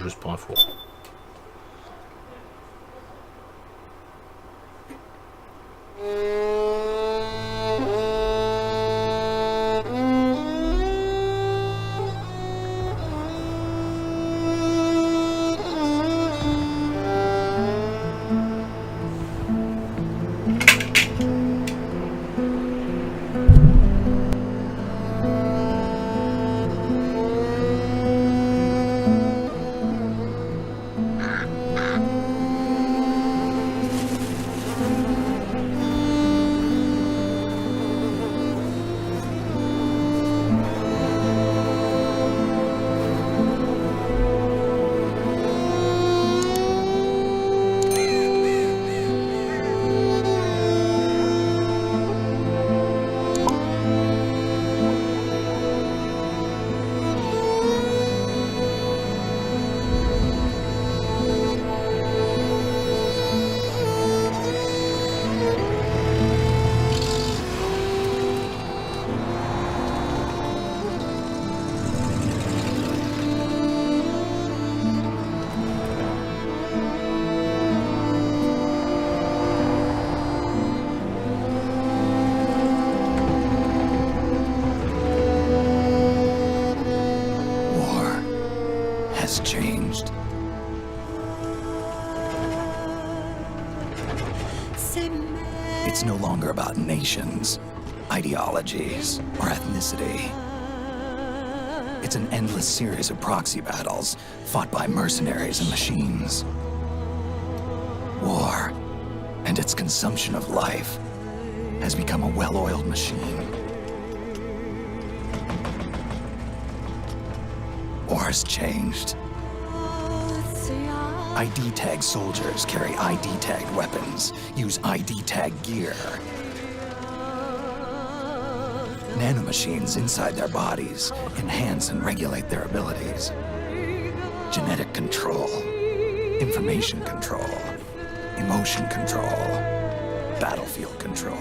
juste pour info. Changed. It's no longer about nations, ideologies, or ethnicity. It's an endless series of proxy battles fought by mercenaries and machines. War and its consumption of life has become a well-oiled machine. War's changed. ID-tagged soldiers carry ID-tagged weapons, use ID-tagged gear. Nanomachines inside their bodies enhance and regulate their abilities. Genetic control, information control, emotion control, battlefield control.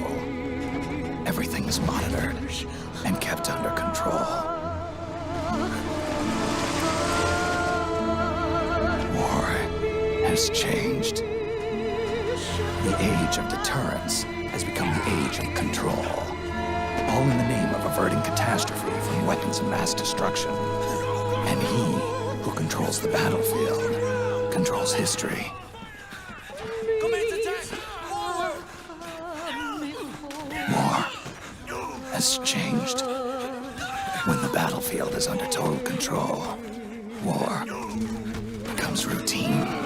Everything is monitored and kept under control. Has changed. The age of deterrence has become the age of control. All in the name of averting catastrophe from weapons of mass destruction. And he who controls the battlefield controls history. War has changed. When the battlefield is under total control, war becomes routine.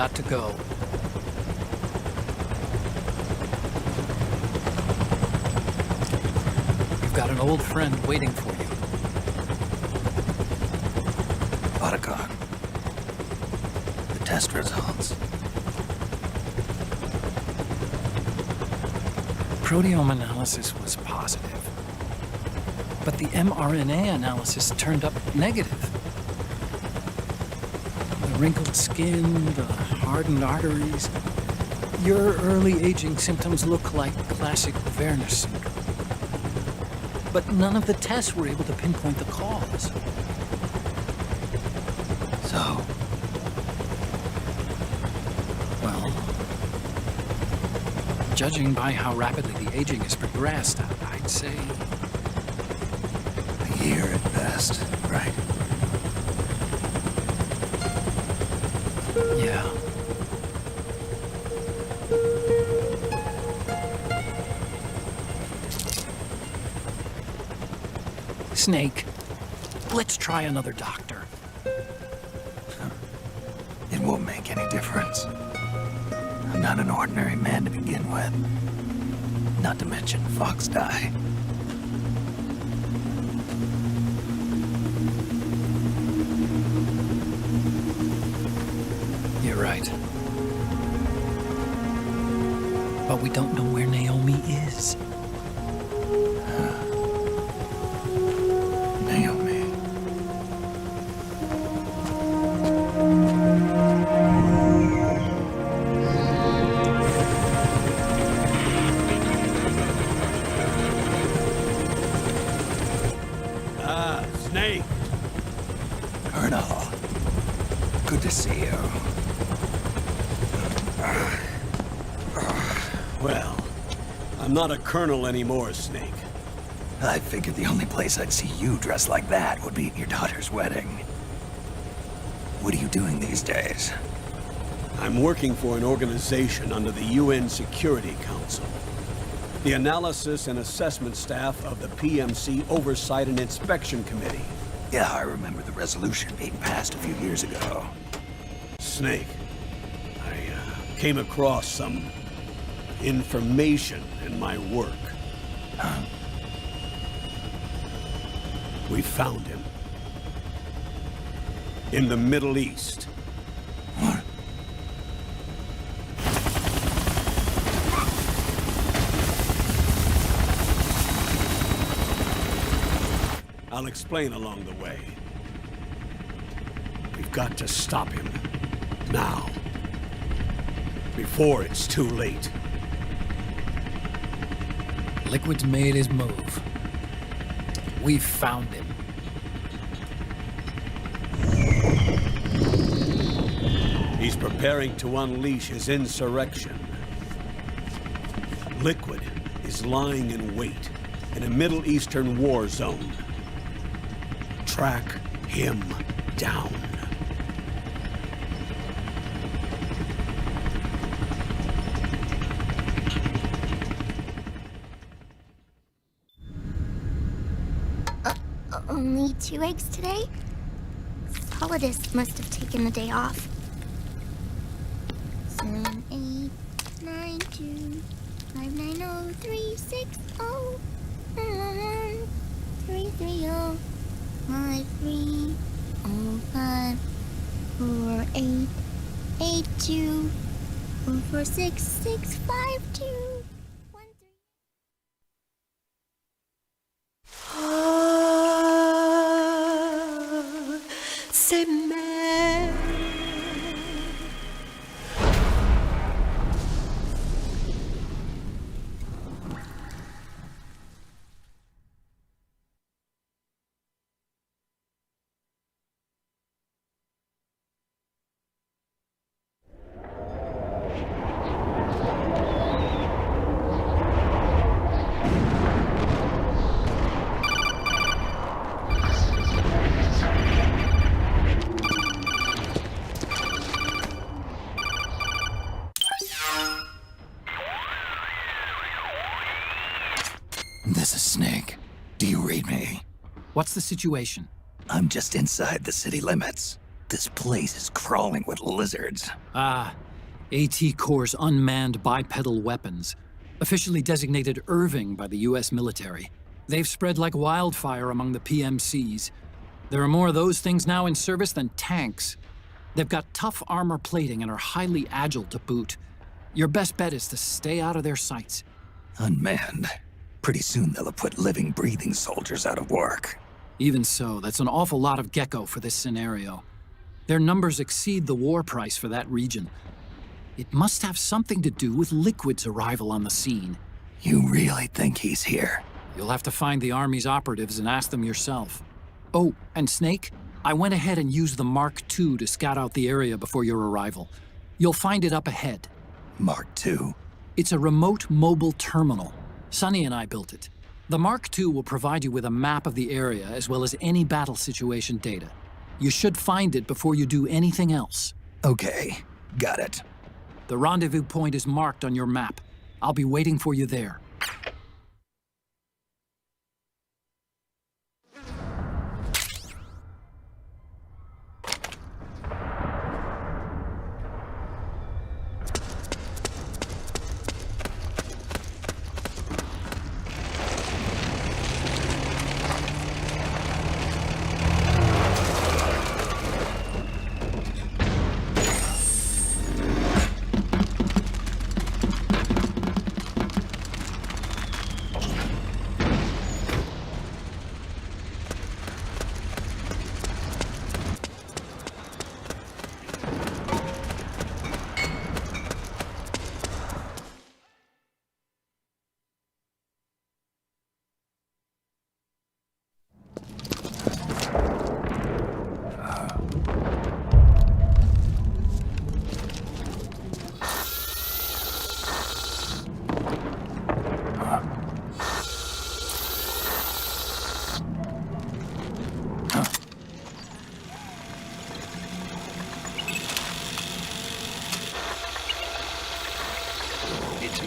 got to go. You've got an old friend waiting for you. Otacon. The test results. Proteome analysis was positive, but the mRNA analysis turned up negative. The wrinkled skin, the hardened arteries. Your early aging symptoms look like classic Werner syndrome. But none of the tests were able to pinpoint the cause. So? Well, judging by how rapidly the aging has progressed, I'd say... A year at best, right? Yeah. Snake, let's try another doctor. It won't make any difference. I'm not an ordinary man to begin with. Not to mention Fox die. You're right. But we don't know where Naomi is. Naomi. Snake. Colonel. Good to see you. Well, I'm not a colonel anymore, Snake. I figured the only place I'd see you dressed like that would be at your daughter's wedding. What are you doing these days? I'm working for an organization under the UN Security Council. The Analysis and Assessment Staff of the PMC Oversight and Inspection Committee. Yeah, I remember the resolution being passed a few years ago. Snake, I came across some information in my work. Huh? We found him. In the Middle East. What? I'll explain along the way. We've got to stop him. Now. Before it's too late. Liquid's made his move. We've found him. He's preparing to unleash his insurrection. Liquid is lying in wait in a Middle Eastern war zone. Track him down. Only 2 eggs today? Solidus must have taken the day off. 7, 8, 9, 2, 5, 9, 0, 3, 6, 0, 1, 3, 3, 0, 5, 3, 0, 5, 4, 8, 8, 2, 4, 4, 6, 6, 5, 2, 1, 3. C'est mère. This is Snake. Do you read me? What's the situation? I'm just inside the city limits. This place is crawling with lizards. Ah, AT Corps' unmanned bipedal weapons, officially designated Irving by the U.S. military. They've spread like wildfire among the PMCs. There are more of those things now in service than tanks. They've got tough armor plating and are highly agile to boot. Your best bet is to stay out of their sights. Unmanned. Pretty soon they'll have put living, breathing soldiers out of work. Even so, that's an awful lot of gecko for this scenario. Their numbers exceed the war price for that region. It must have something to do with Liquid's arrival on the scene. You really think he's here? You'll have to find the Army's operatives and ask them yourself. Oh, and Snake, I went ahead and used the Mark II to scout out the area before your arrival. You'll find it up ahead. Mark II? It's a remote mobile terminal. Sonny and I built it. The Mark II will provide you with a map of the area as well as any battle situation data. You should find it before you do anything else. Okay, got it. The rendezvous point is marked on your map. I'll be waiting for you there.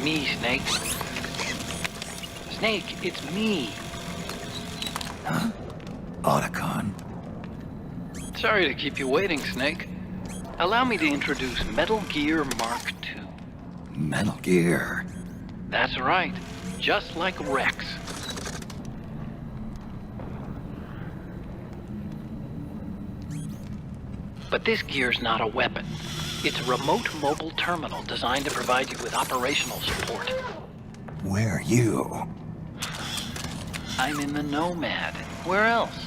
Me, Snake. Snake, it's me. Huh? Otacon. Sorry to keep you waiting, Snake. Allow me to introduce Metal Gear Mark II. Metal Gear. That's right. Just like Rex. But this gear's not a weapon. It's a remote mobile terminal designed to provide you with operational support. Where are you? I'm in the Nomad. Where else?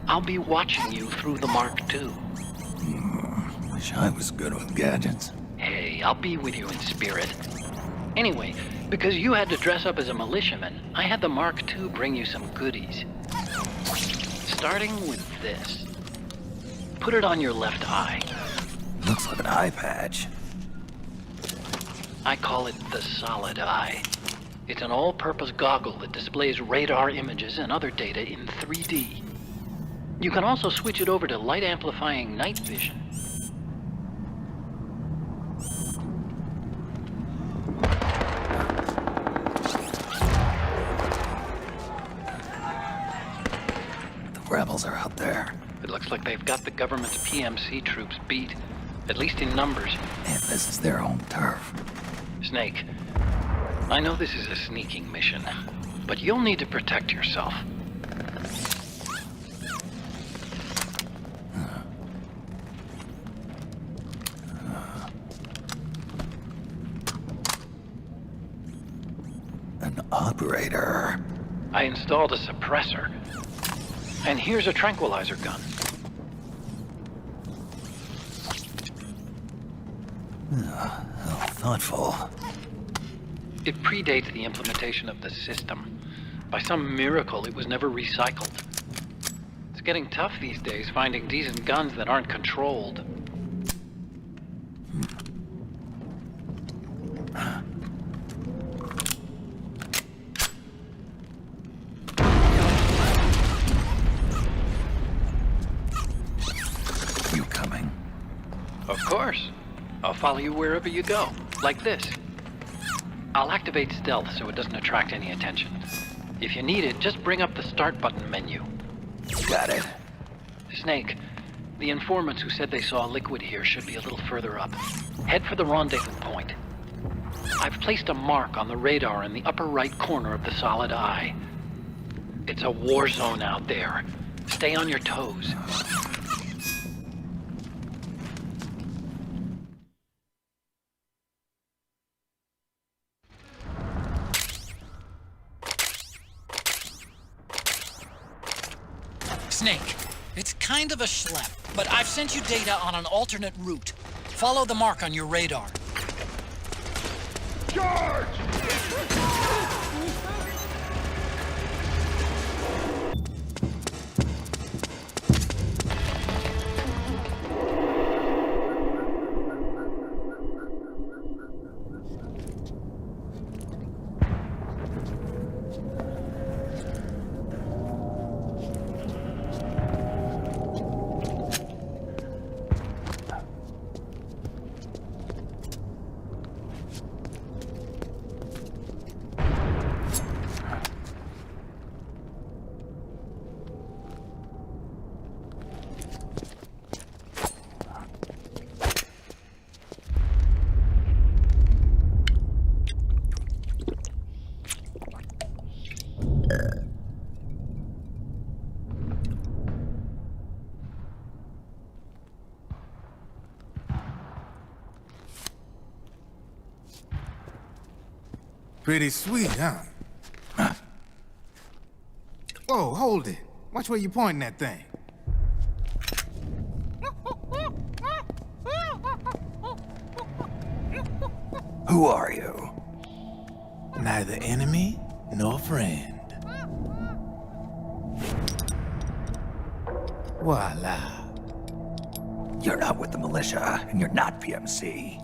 I'll be watching you through the Mark II. Wish I was good with gadgets. Hey, I'll be with you in spirit. Anyway, because you had to dress up as a militiaman, I had the Mark II bring you some goodies. Starting with this. Put it on your left eye. Looks like an eye patch. I call it the solid eye. It's an all-purpose goggle that displays radar images and other data in 3D. You can also switch it over to light-amplifying night vision. The rebels are out there. It looks like they've got the government's PMC troops beat, at least in numbers. And this is their home turf. Snake, I know this is a sneaking mission, but you'll need to protect yourself. An operator. I installed a suppressor. And here's a tranquilizer gun. How thoughtful. It predates the implementation of the system. By some miracle, it was never recycled. It's getting tough these days finding decent guns that aren't controlled. You coming? Of course. I'll follow you wherever you go, like this. I'll activate stealth so it doesn't attract any attention. If you need it, just bring up the start button menu. Got it. Snake, The informants who said they saw Liquid here should be a little further up. Head for the rendezvous point. I've placed a mark on the radar in the upper right corner of the solid eye. It's a war zone out there. Stay on your toes. Snake, it's kind of a schlep, but I've sent you data on an alternate route. Follow the mark on your radar. Charge! Pretty sweet, huh? Whoa, hold it. Watch where you pointing that thing. Who are you? Neither enemy nor friend. Voila. You're not with the militia, and you're not PMC.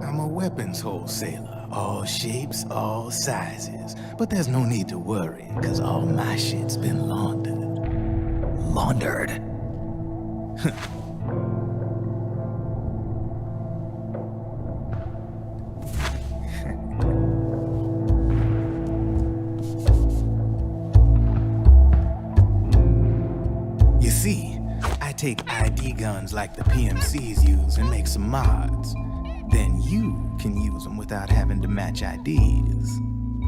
I'm a weapons wholesaler. All shapes, all sizes. But there's no need to worry, because all my shit's been laundered. Laundered? You see, I take ID guns like the PMCs use and make some mods. Then you can use them without having to match IDs.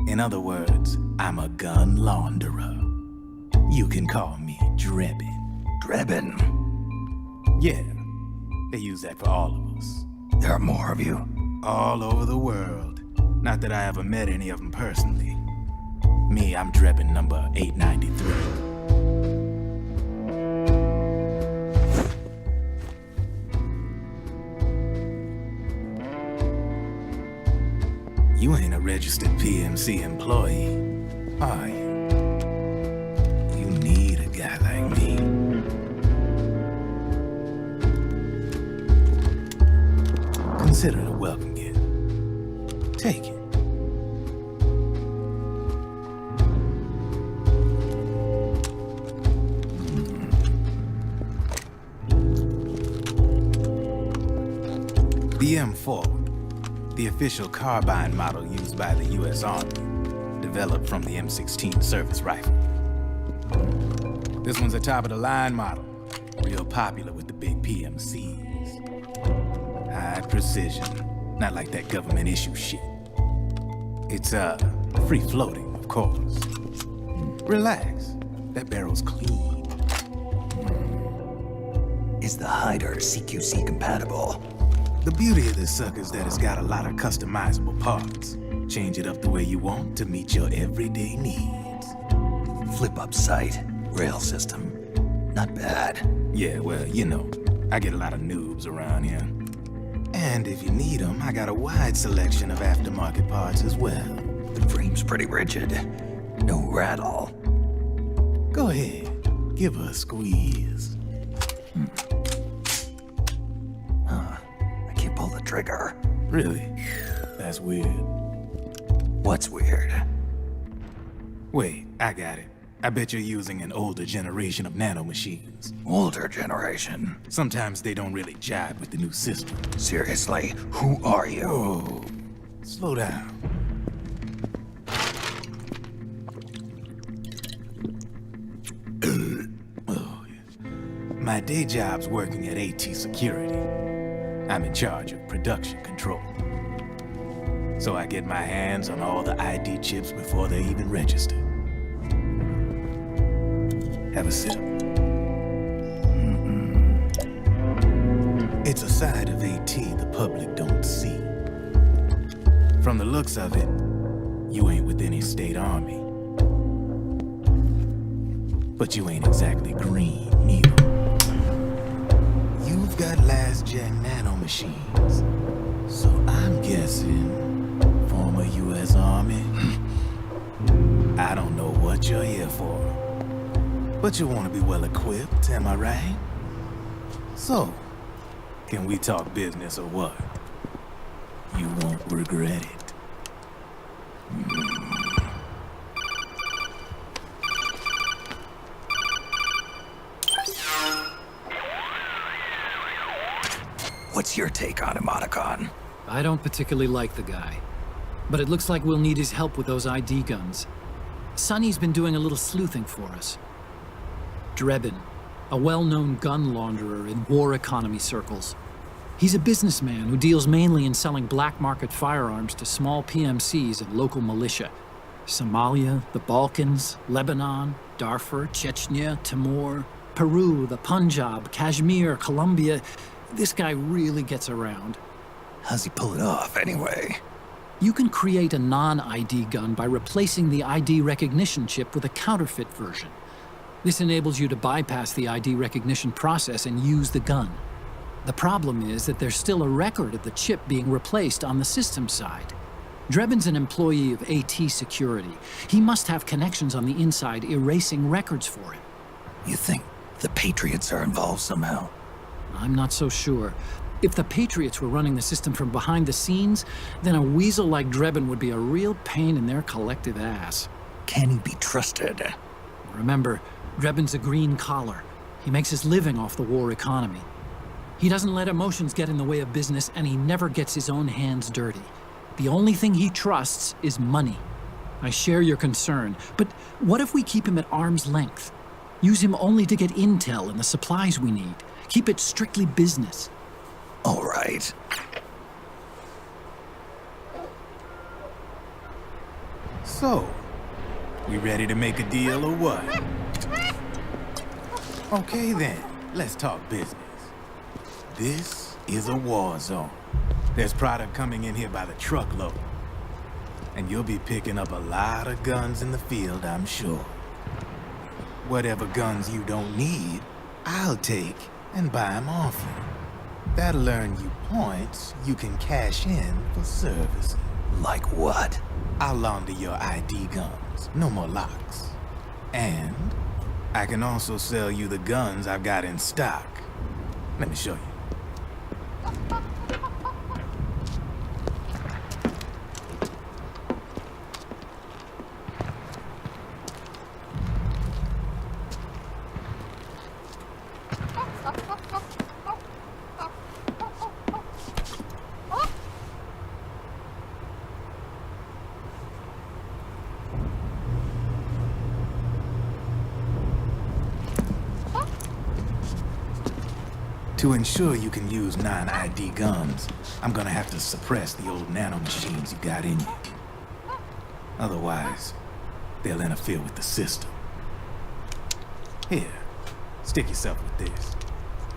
In other words, I'm a gun launderer. You can call me Drebin. Drebin? Yeah, they use that for all of us. There are more of you? All over the world. Not that I ever met any of them personally. Me, I'm Drebin number 893. You ain't a registered PMC employee, are you? You need a guy like me. Consider it a welcome gift. Take it. The M4. The official carbine model used by the U.S. Army, developed from the M16 service rifle. This one's a top-of-the-line model, real popular with the big PMCs. High precision, not like that government-issue shit. It's, free-floating, of course. Relax, that barrel's clean. Is the hider CQC compatible? The beauty of this sucker is that it's got a lot of customizable parts. Change it up the way you want to meet your everyday needs. Flip-up sight, rail system. Not bad. Yeah, well, you know, I get a lot of noobs around here. And if you need them, I got a wide selection of aftermarket parts as well. The frame's pretty rigid. No rattle. Go ahead, give her a squeeze. Pull the trigger. Really? That's weird. What's weird? Wait, I got it. I bet you're using an older generation of nanomachines. Older generation? Sometimes they don't really jive with the new system. Seriously, who are you? Whoa, slow down. Oh, yeah. My day job's working at AT Security. I'm in charge of production control. So I get my hands on all the ID chips before they even register. Have a sip. It's a side of AT the public don't see. From the looks of it, you ain't with any state army. But you ain't exactly green, neither. You've got last-gen nanomachines. So I'm guessing former U.S. Army. I don't know what you're here for. But you want to be well-equipped, am I right? So, can we talk business or what? You won't regret it. What's your take on him, Otacon? I don't particularly like the guy. But it looks like we'll need his help with those ID guns. Sonny's been doing a little sleuthing for us. Drebin, a well-known gun launderer in war economy circles. He's a businessman who deals mainly in selling black market firearms to small PMCs and local militia. Somalia, the Balkans, Lebanon, Darfur, Chechnya, Timor, Peru, the Punjab, Kashmir, Colombia. This guy really gets around. How's he pull it off, anyway? You can create a non-ID gun by replacing the ID recognition chip with a counterfeit version. This enables you to bypass the ID recognition process and use the gun. The problem is that there's still a record of the chip being replaced on the system side. Drebin's an employee of AT Security. He must have connections on the inside erasing records for him. You think the Patriots are involved somehow? I'm not so sure. If the Patriots were running the system from behind the scenes, then a weasel like Drebin would be a real pain in their collective ass. Can he be trusted? Remember, Drebin's a green collar. He makes his living off the war economy. He doesn't let emotions get in the way of business, and he never gets his own hands dirty. The only thing he trusts is money. I share your concern, but what if we keep him at arm's length? Use him only to get intel and the supplies we need. Keep it strictly business. All right. So, we ready to make a deal or what? Okay then, let's talk business. This is a war zone. There's product coming in here by the truckload. And you'll be picking up a lot of guns in the field, I'm sure. Whatever guns you don't need, I'll take and buy them off you. That'll earn you points you can cash in for service. Like what? I'll launder your ID guns, no more locks. And I can also sell you the guns I've got in stock. Let me show you. To ensure you can use non-ID guns, I'm gonna have to suppress the old nanomachines you got in you. Otherwise, they'll interfere with the system. Here, stick yourself with this.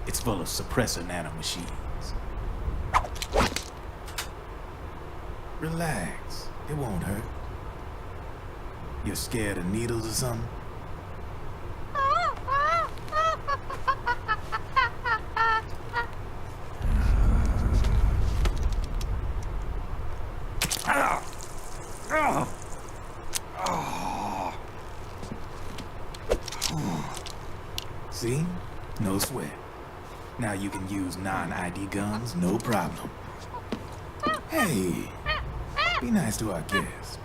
It's full of suppressor nanomachines. Relax, it won't hurt. You're scared of needles or something? See? No sweat. Now you can use non-ID guns, no problem. Hey, be nice to our guest.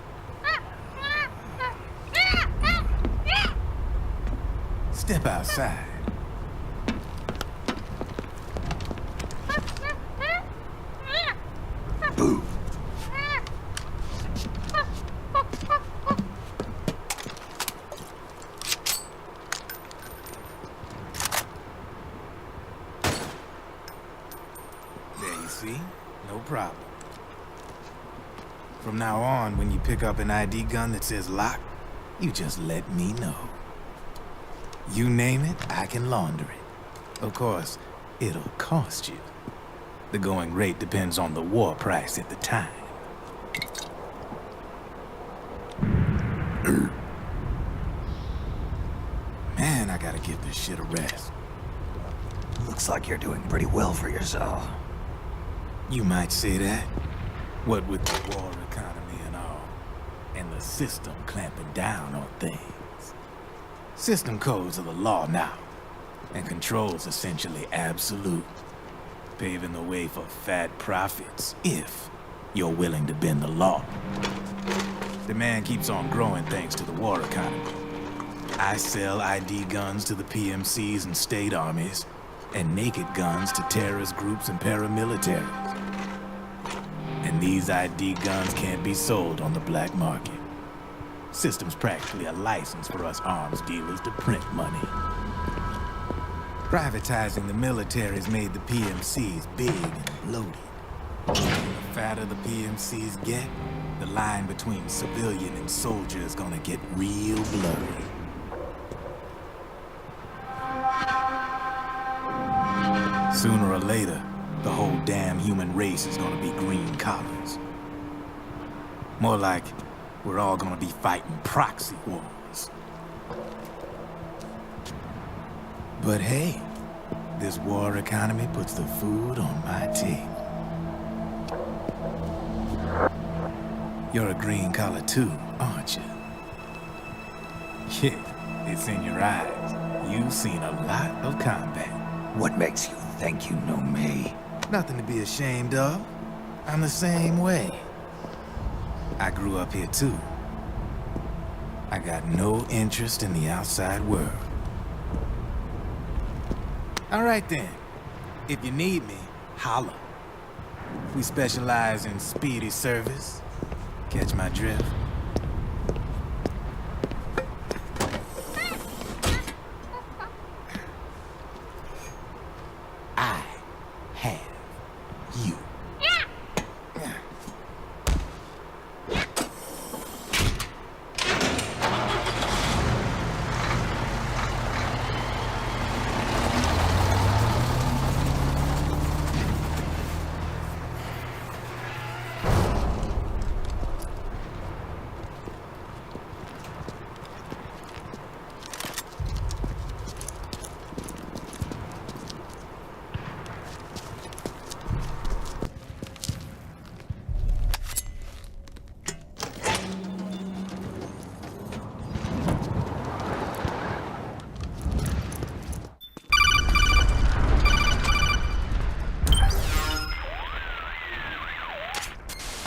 Step outside. Boo. problem. From now on, when you pick up an ID gun that says lock, you just let me know. You name it, I can launder it. Of course, it'll cost you. The going rate depends on the war price at the time. Man, I gotta give this shit a rest. Looks like you're doing pretty well for yourself. You might say that. What with the war economy and all, and the system clamping down on things. System codes are the law now, and control's essentially absolute, paving the way for fat profits if you're willing to bend the law. Demand keeps on growing thanks to the war economy. I sell ID guns to the PMCs and state armies, and naked guns to terrorist groups and paramilitaries. And these ID guns can't be sold on the black market. System's practically a license for us arms dealers to print money. Privatizing the military's made the PMCs big and loaded. The fatter the PMCs get, the line between civilian and soldier is gonna get real blurry. Sooner or later, the whole damn human race is gonna be green collars. More like we're all gonna be fighting proxy wars. But hey, this war economy puts the food on my table. You're a green collar too, aren't you? Yeah, it's in your eyes. You've seen a lot of combat. What makes you think you know me? Nothing to be ashamed of. I'm the same way. I grew up here too. I got no interest in the outside world. All right then. If you need me, holla. We specialize in speedy service. Catch my drift? I have you.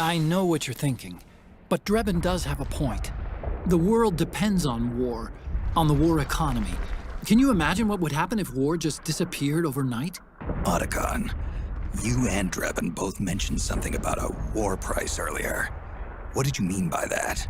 I know what you're thinking, but Drebin does have a point. The world depends on war, on the war economy. Can you imagine what would happen if war just disappeared overnight? Otacon, you and Drebin both mentioned something about a war price earlier. What did you mean by that?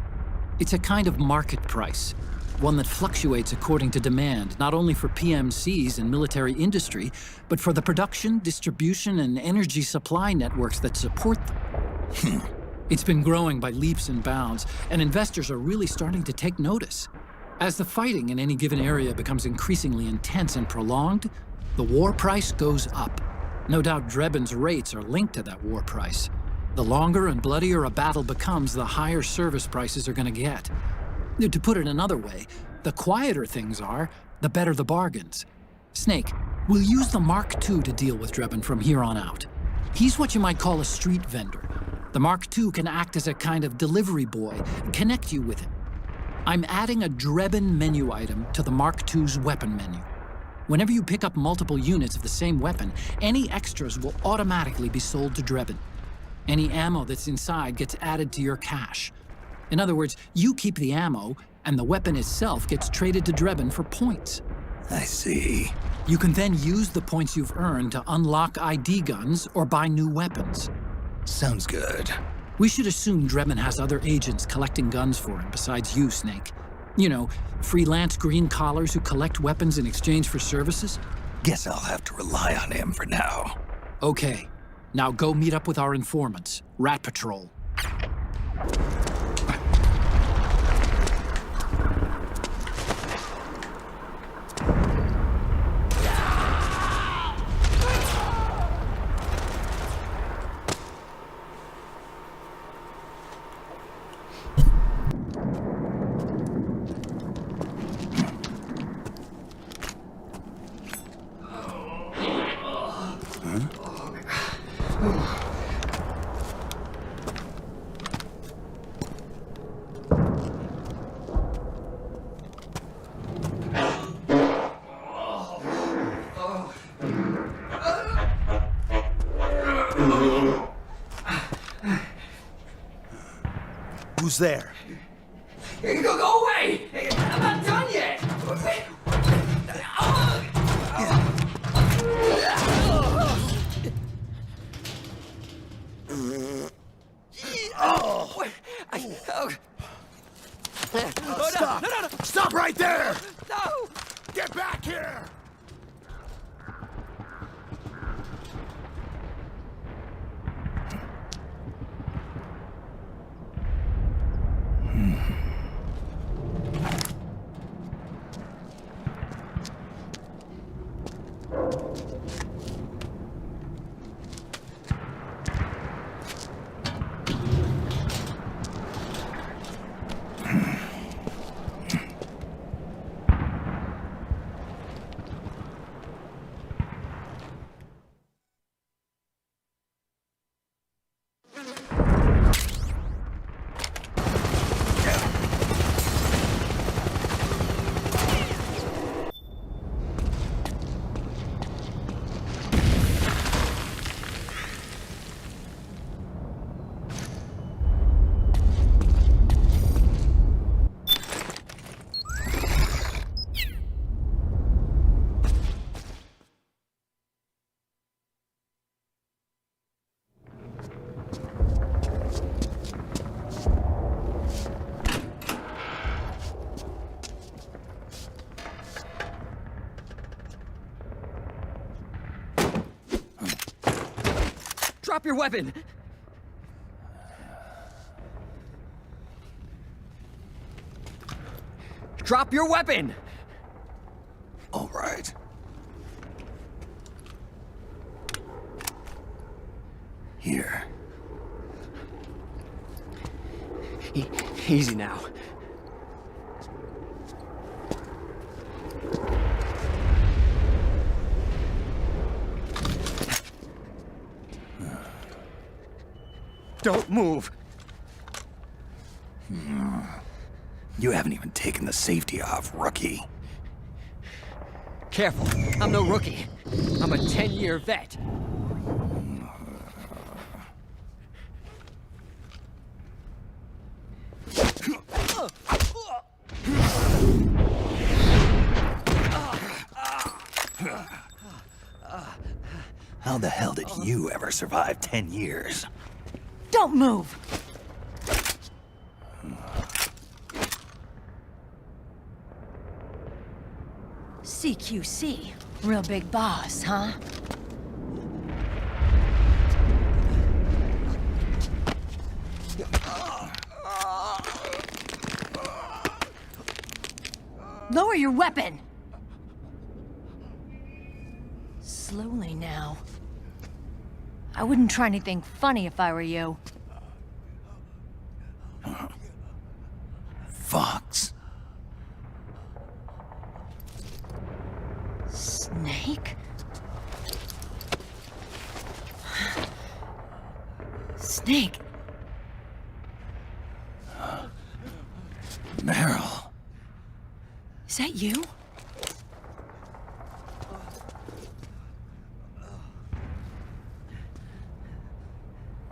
It's a kind of market price, one that fluctuates according to demand, not only for PMCs and military industry, but for the production, distribution, and energy supply networks that support them. It's been growing by leaps and bounds, and investors are really starting to take notice. As the fighting in any given area becomes increasingly intense and prolonged, the war price goes up. No doubt Drebin's rates are linked to that war price. The longer and bloodier a battle becomes, the higher service prices are going to get. To put it another way, the quieter things are, the better the bargains. Snake, we'll use the Mark II to deal with Drebin from here on out. He's what you might call a street vendor. The Mark II can act as a kind of delivery boy, connect you with him. I'm adding a Drebin menu item to the Mark II's weapon menu. Whenever you pick up multiple units of the same weapon, any extras will automatically be sold to Drebin. Any ammo that's inside gets added to your cache. In other words, you keep the ammo, and the weapon itself gets traded to Drebin for points. I see. You can then use the points you've earned to unlock ID guns or buy new weapons. Sounds good. We should assume Drebin has other agents collecting guns for him besides you, Snake. You know, freelance green collars who collect weapons in exchange for services? Guess I'll have to rely on him for now. Okay. Now go meet up with our informants, Rat Patrol. Who's there? Go away! I'm not done yet! Stop! No! Stop right there! No! Get back here! Drop your weapon! Drop your weapon! All right. Here. Easy now. Don't move. You haven't even taken the safety off, rookie. Careful, I'm no rookie. I'm a 10-year vet. How the hell did you ever survive 10 years? Don't move! CQC. Real big boss, huh? Lower your weapon! Slowly now. I wouldn't try anything funny if I were you. Fox. Snake? Snake? Meryl. Is that you?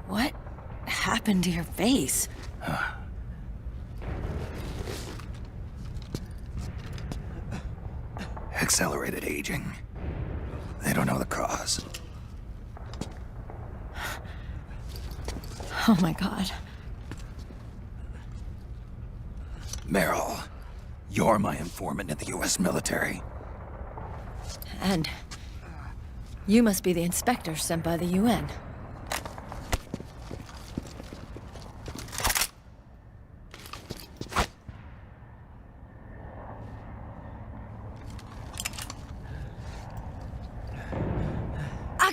What happened to your face? Accelerated aging. They don't know the cause. Oh my god. Meryl, you're my informant in the U.S. military. And you must be the inspector sent by the UN.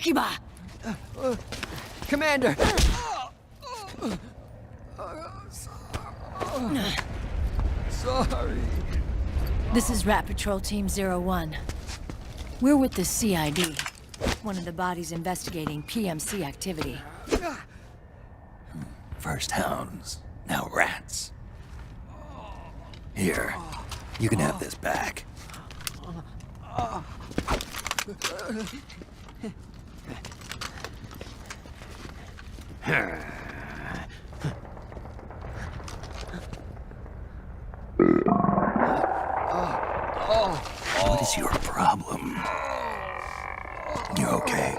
Akiba! Commander! Sorry. This is Rat Patrol Team 01. We're with the CID, one of the bodies investigating PMC activity. First hounds, now rats. Here, you can have this back. What is your problem? You okay?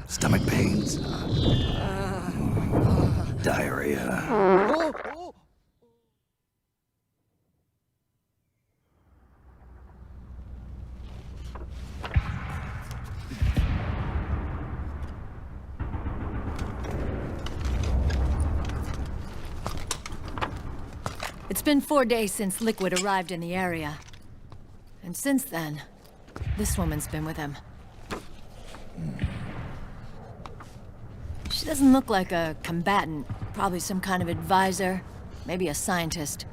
Stomach pains? Diarrhea? It's been 4 days since Liquid arrived in the area. And since then, this woman's been with him. She doesn't look like a combatant. Probably some kind of advisor, maybe a scientist.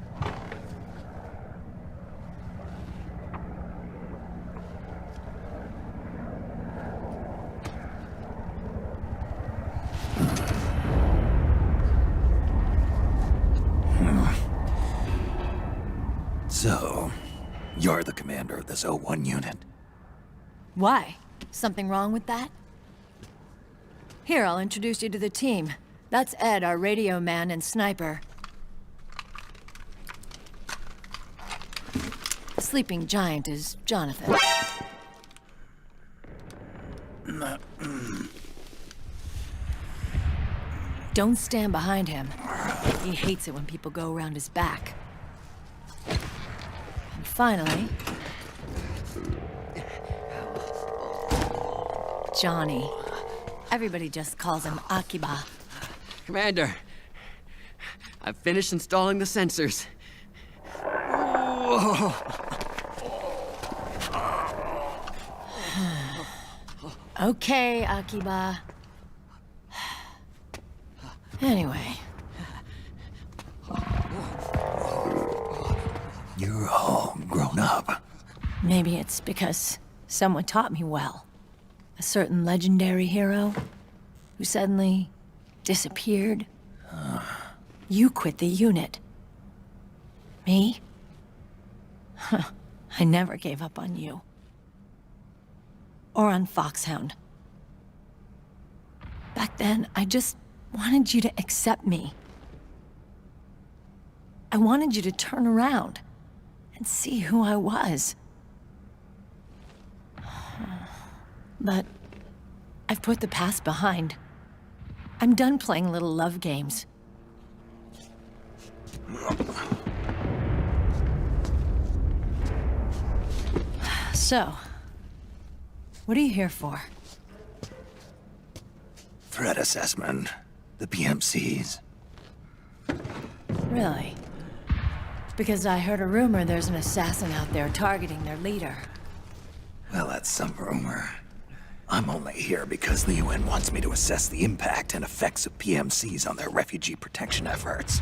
So, you're the commander of this 01 unit? Why? Something wrong with that? Here, I'll introduce you to the team. That's Ed, our radio man and sniper. The sleeping giant is Jonathan. Don't stand behind him. He hates it when people go around his back. And finally... Johnny. Everybody just calls him Akiba. Commander, I've finished installing the sensors. Okay, Akiba. Anyway. You're all grown up. Maybe it's because someone taught me well. A certain legendary hero who suddenly disappeared. You quit the unit. Me? I never gave up on you. Or on Foxhound. Back then, I just wanted you to accept me. I wanted you to turn around and see who I was. But I've put the past behind. I'm done playing little love games. So, what are you here for? Threat assessment. The PMCs. Really? Because I heard a rumor there's an assassin out there targeting their leader. Well, that's some rumor. I'm only here because the UN wants me to assess the impact and effects of PMCs on their refugee protection efforts.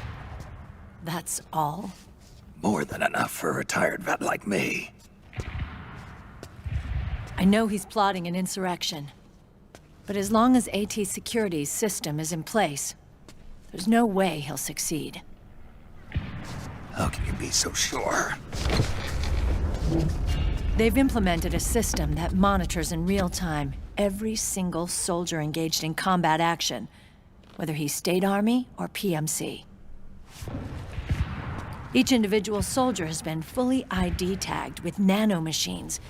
That's all? More than enough for a retired vet like me. I know he's plotting an insurrection. But as long as AT Security's system is in place, there's no way he'll succeed. How can you be so sure? They've implemented a system that monitors in real time every single soldier engaged in combat action, whether he's State Army or PMC. Each individual soldier has been fully ID tagged with nanomachines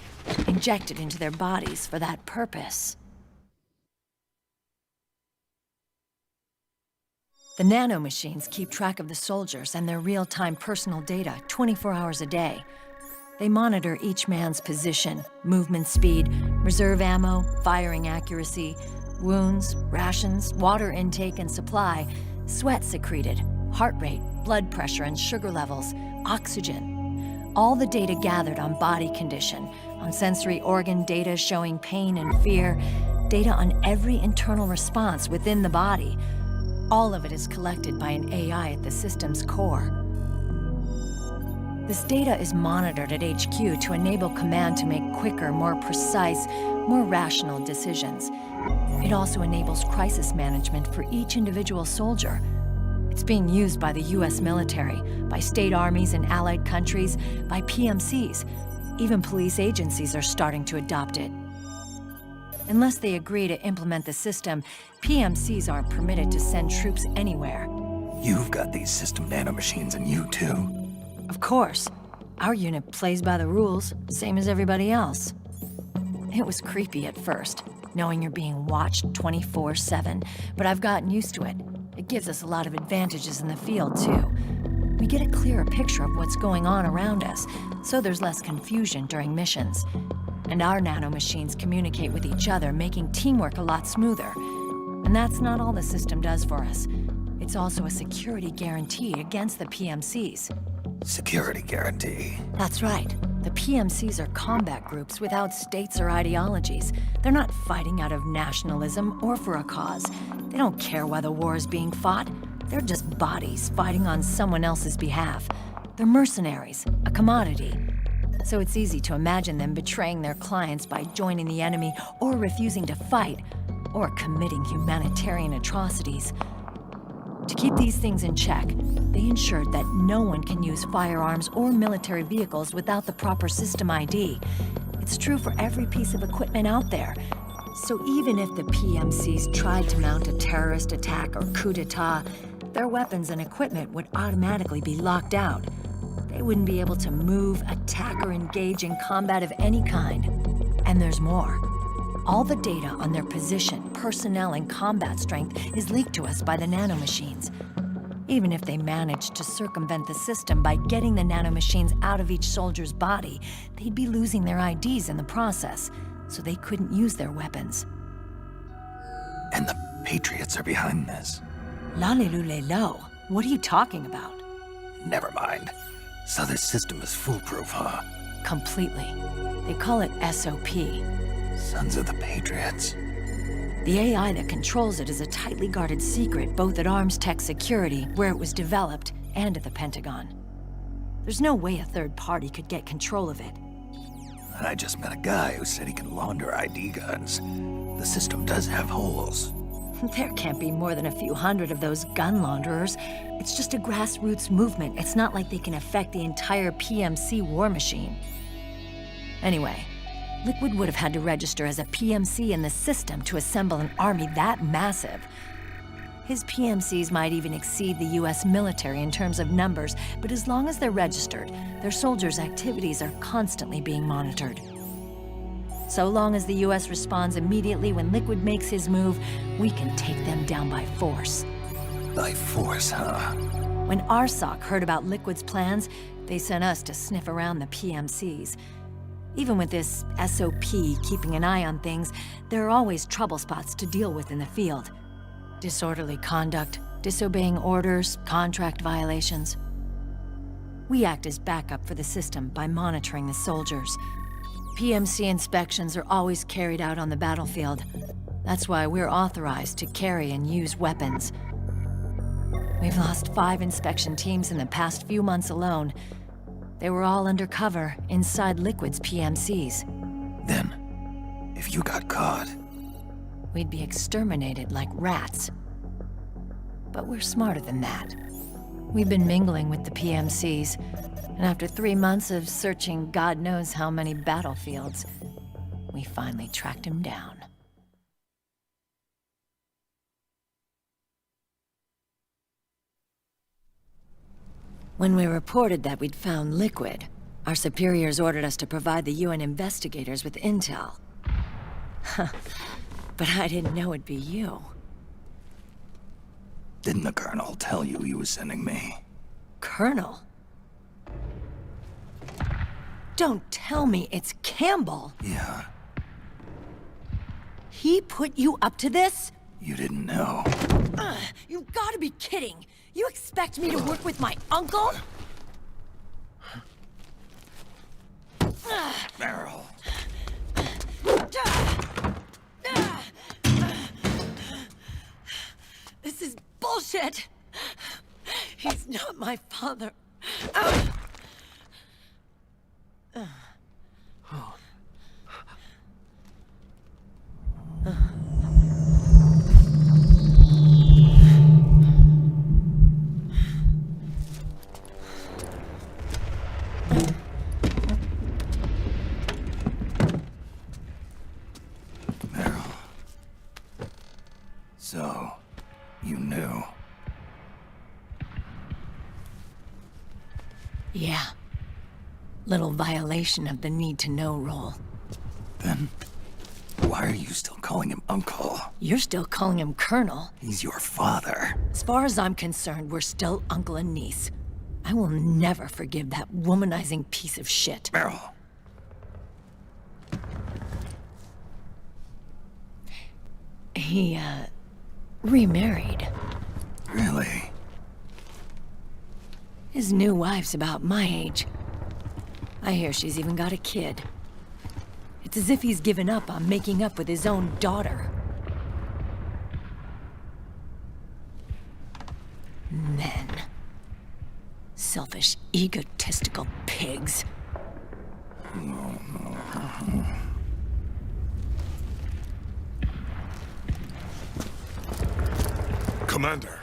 injected into their bodies for that purpose. The nanomachines keep track of the soldiers and their real-time personal data 24 hours a day. They monitor each man's position, movement speed, reserve ammo, firing accuracy, wounds, rations, water intake and supply, sweat secreted, heart rate, blood pressure and sugar levels, oxygen. All the data gathered on body condition, on sensory organ data showing pain and fear, data on every internal response within the body. All of it is collected by an AI at the system's core. This data is monitored at HQ to enable command to make quicker, more precise, more rational decisions. It also enables crisis management for each individual soldier. It's being used by the US military, by state armies in allied countries, by PMCs. Even police agencies are starting to adopt it. Unless they agree to implement the system, PMCs aren't permitted to send troops anywhere. You've got these system nanomachines in you, too. Of course. Our unit plays by the rules, same as everybody else. It was creepy at first, knowing you're being watched 24/7, but I've gotten used to it. It gives us a lot of advantages in the field, too. We get a clearer picture of what's going on around us, so there's less confusion during missions. And our nanomachines communicate with each other, making teamwork a lot smoother. And that's not all the system does for us. It's also a security guarantee against the PMCs. Security guarantee. That's right. The PMCs are combat groups without states or ideologies. They're not fighting out of nationalism or for a cause. They don't care why the war is being fought. They're just bodies fighting on someone else's behalf. They're mercenaries, a commodity. So it's easy to imagine them betraying their clients by joining the enemy or refusing to fight, or committing humanitarian atrocities. To keep these things in check, they ensured that no one can use firearms or military vehicles without the proper system ID. It's true for every piece of equipment out there. So even if the PMCs tried to mount a terrorist attack or coup d'etat, their weapons and equipment would automatically be locked out. They wouldn't be able to move, attack, or engage in combat of any kind. And there's more. All the data on their position, personnel, and combat strength is leaked to us by the nanomachines. Even if they managed to circumvent the system by getting the nanomachines out of each soldier's body, they'd be losing their IDs in the process, so they couldn't use their weapons. And the Patriots are behind this. Lalilulelo, what are you talking about? Never mind. So this system is foolproof, huh? Completely. They call it SOP. Sons of the Patriots. The AI that controls it is a tightly guarded secret, both at Arms Tech Security, where it was developed, and at the Pentagon. There's no way a third party could get control of it. I just met a guy who said he can launder ID guns. The system does have holes. There can't be more than a few hundred of those gun launderers. It's just a grassroots movement. It's not like they can affect the entire PMC war machine. Anyway, Liquid would have had to register as a PMC in the system to assemble an army that massive. His PMCs might even exceed the US military in terms of numbers, but as long as they're registered, their soldiers' activities are constantly being monitored. So long as the US responds immediately when Liquid makes his move, we can take them down by force. By force, huh? When RSOC heard about Liquid's plans, they sent us to sniff around the PMCs. Even with this SOP keeping an eye on things, there are always trouble spots to deal with in the field. Disorderly conduct, disobeying orders, contract violations. We act as backup for the system by monitoring the soldiers. PMC inspections are always carried out on the battlefield. That's why we're authorized to carry and use weapons. We've lost 5 inspection teams in the past few months alone. They were all undercover inside Liquid's PMCs. Then, if you got caught... we'd be exterminated like rats. But we're smarter than that. We've been mingling with the PMCs, and after 3 months of searching God knows how many battlefields, we finally tracked him down. When we reported that we'd found Liquid, our superiors ordered us to provide the UN investigators with intel. But I didn't know it'd be you. Didn't the Colonel tell you he was sending me? Colonel? Don't tell me it's Campbell! Yeah. He put you up to this? You didn't know. You've gotta be kidding! You expect me to work with my uncle? Meryl. This is bullshit! He's not my father. Meryl. So, you knew. Yeah. Little violation of the need-to-know rule. Then, why are you still calling him Uncle? You're still calling him Colonel. He's your father. As far as I'm concerned, we're still uncle and niece. I will never forgive that womanizing piece of shit. Meryl. He, remarried. Really? His new wife's about my age. I hear she's even got a kid. It's as if he's given up on making up with his own daughter. Men. Selfish, egotistical pigs. Commander.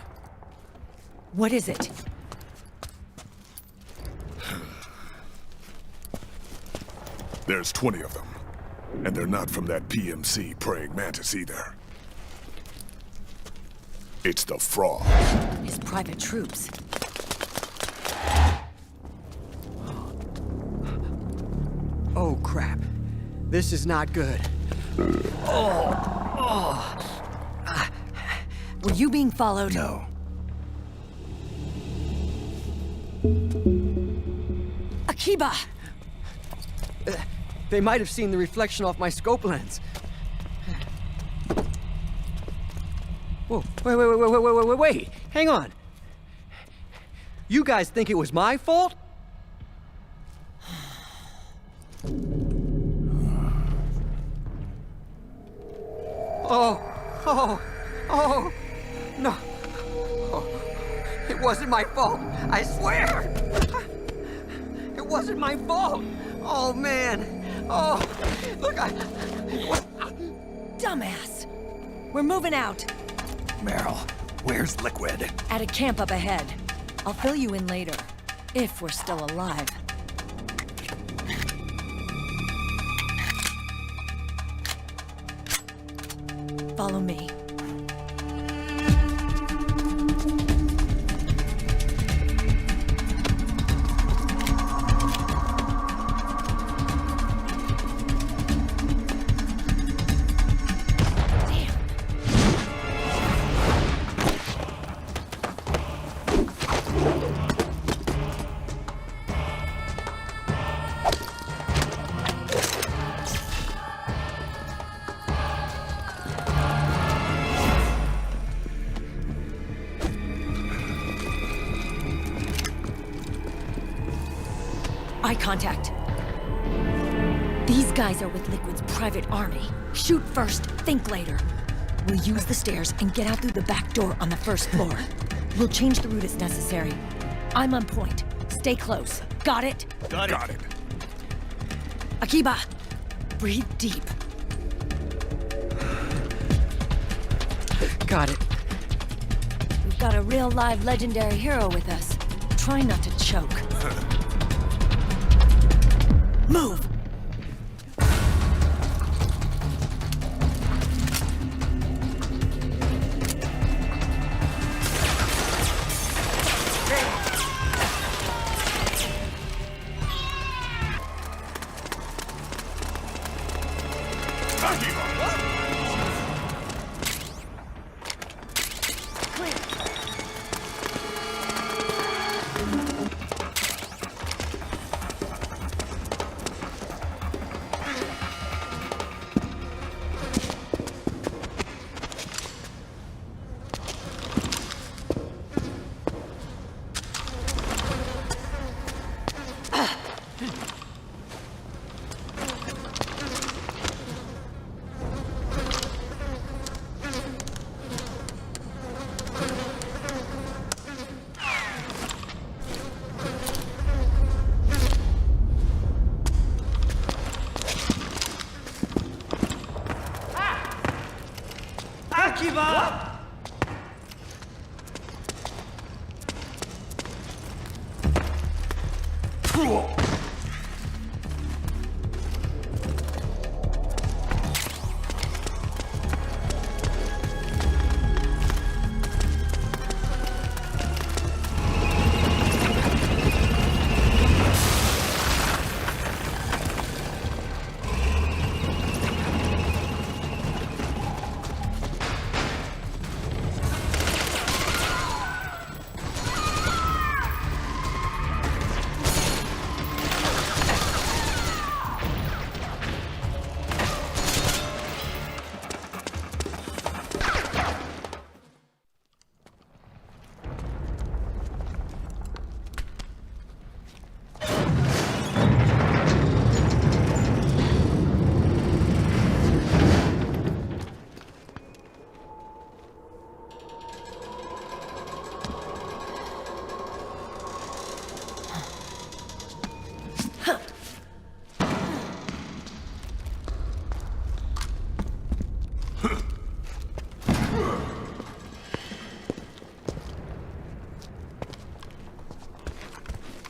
What is it? There's 20 of them. And they're not from that PMC praying Mantis either. It's the fraud. His private troops. Oh, crap. This is not good. Were you being followed? No. Akiba! They might have seen the reflection off my scope lens. Whoa, wait. Hang on. You guys think it was my fault? Oh, no. Oh, it wasn't my fault, I swear! It wasn't my fault! Oh, man. Oh, look, Dumbass! We're moving out. Meryl, where's Liquid? At a camp up ahead. I'll fill you in later. If we're still alive. Follow me. Eye contact. These guys are with Liquid's private army. Shoot first, think later. We'll use the stairs and get out through the back door on the first floor. We'll change the route as necessary. I'm on point. Stay close. Got it? Got it. Akiba, breathe deep. got it. We've got a real live legendary hero with us. Try not to choke. Move!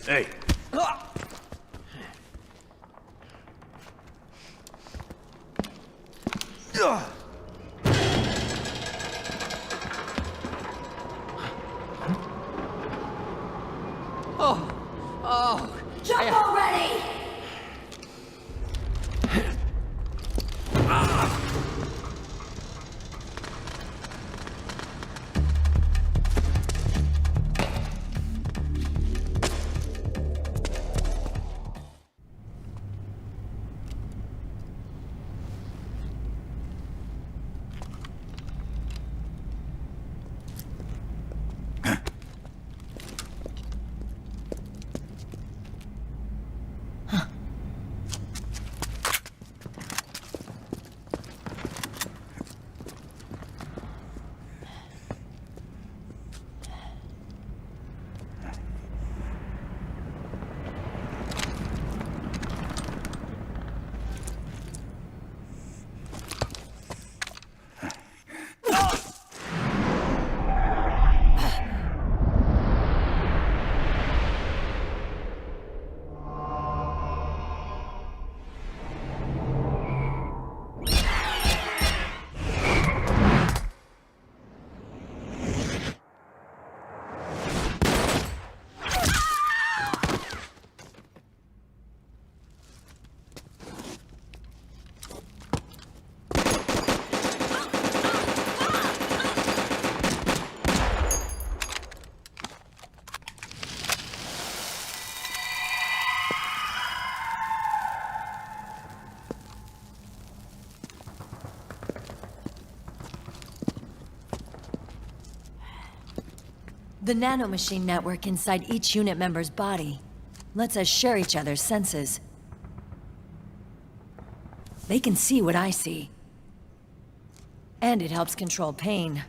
Hey. Jump already! The nanomachine network inside each unit member's body lets us share each other's senses. They can see what I see. And it helps control pain.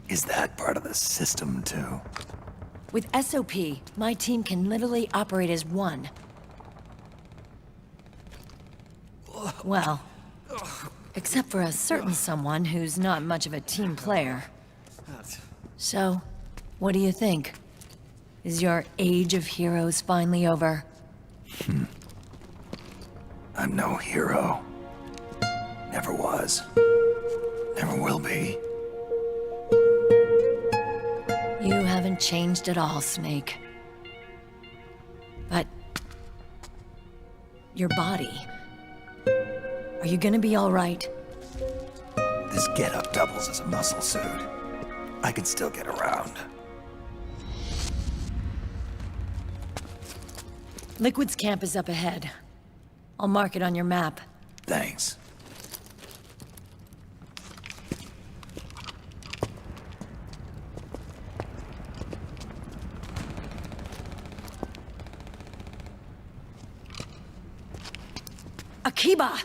Is that part of the system, too? With SOP, my team can literally operate as one. Well, except for a certain someone who's not much of a team player. So, what do you think? Is your age of heroes finally over? I'm no hero. Never was. Never will be. You haven't changed at all, Snake. But... your body... are you gonna be all right? This getup doubles as a muscle suit. I can still get around. Liquid's camp is up ahead. I'll mark it on your map. Thanks. Akiba!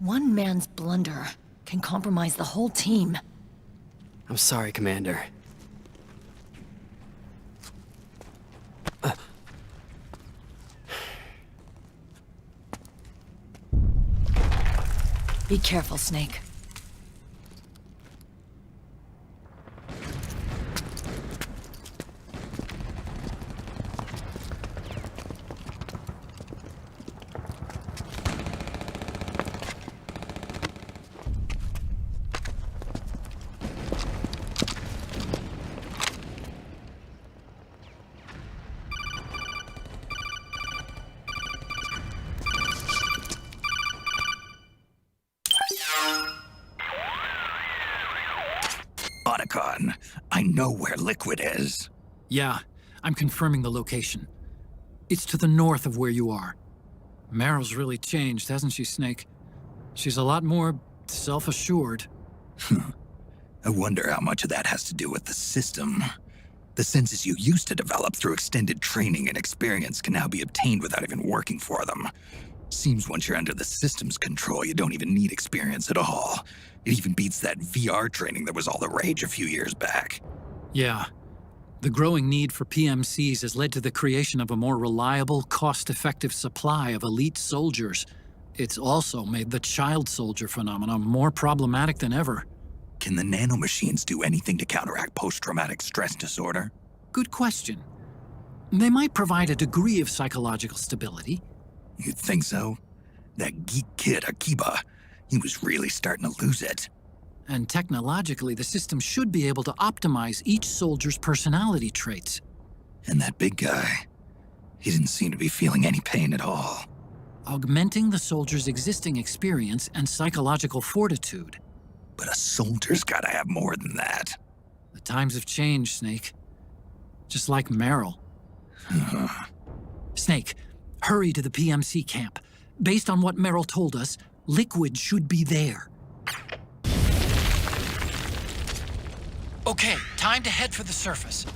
One man's blunder can compromise the whole team. I'm sorry, Commander. Be careful, Snake. Otacon, I know where Liquid is. Yeah, I'm confirming the location. It's to the north of where you are. Meryl's really changed, hasn't she, Snake? She's a lot more self-assured. I wonder how much of that has to do with the system. The senses you used to develop through extended training and experience can now be obtained without even working for them. Seems once you're under the system's control, you don't even need experience at all. It even beats that VR training that was all the rage a few years back. Yeah. The growing need for PMCs has led to the creation of a more reliable, cost-effective supply of elite soldiers. It's also made the child soldier phenomenon more problematic than ever. Can the nanomachines do anything to counteract post-traumatic stress disorder? Good question. They might provide a degree of psychological stability. You'd think so? That geek kid, Akiba, he was really starting to lose it. And technologically, the system should be able to optimize each soldier's personality traits. And that big guy, he didn't seem to be feeling any pain at all. Augmenting the soldier's existing experience and psychological fortitude. But a soldier's gotta have more than that. The times have changed, Snake. Just like Meryl. Snake, hurry to the PMC camp. Based on what Meryl told us, Liquid should be there. Okay, time to head for the surface.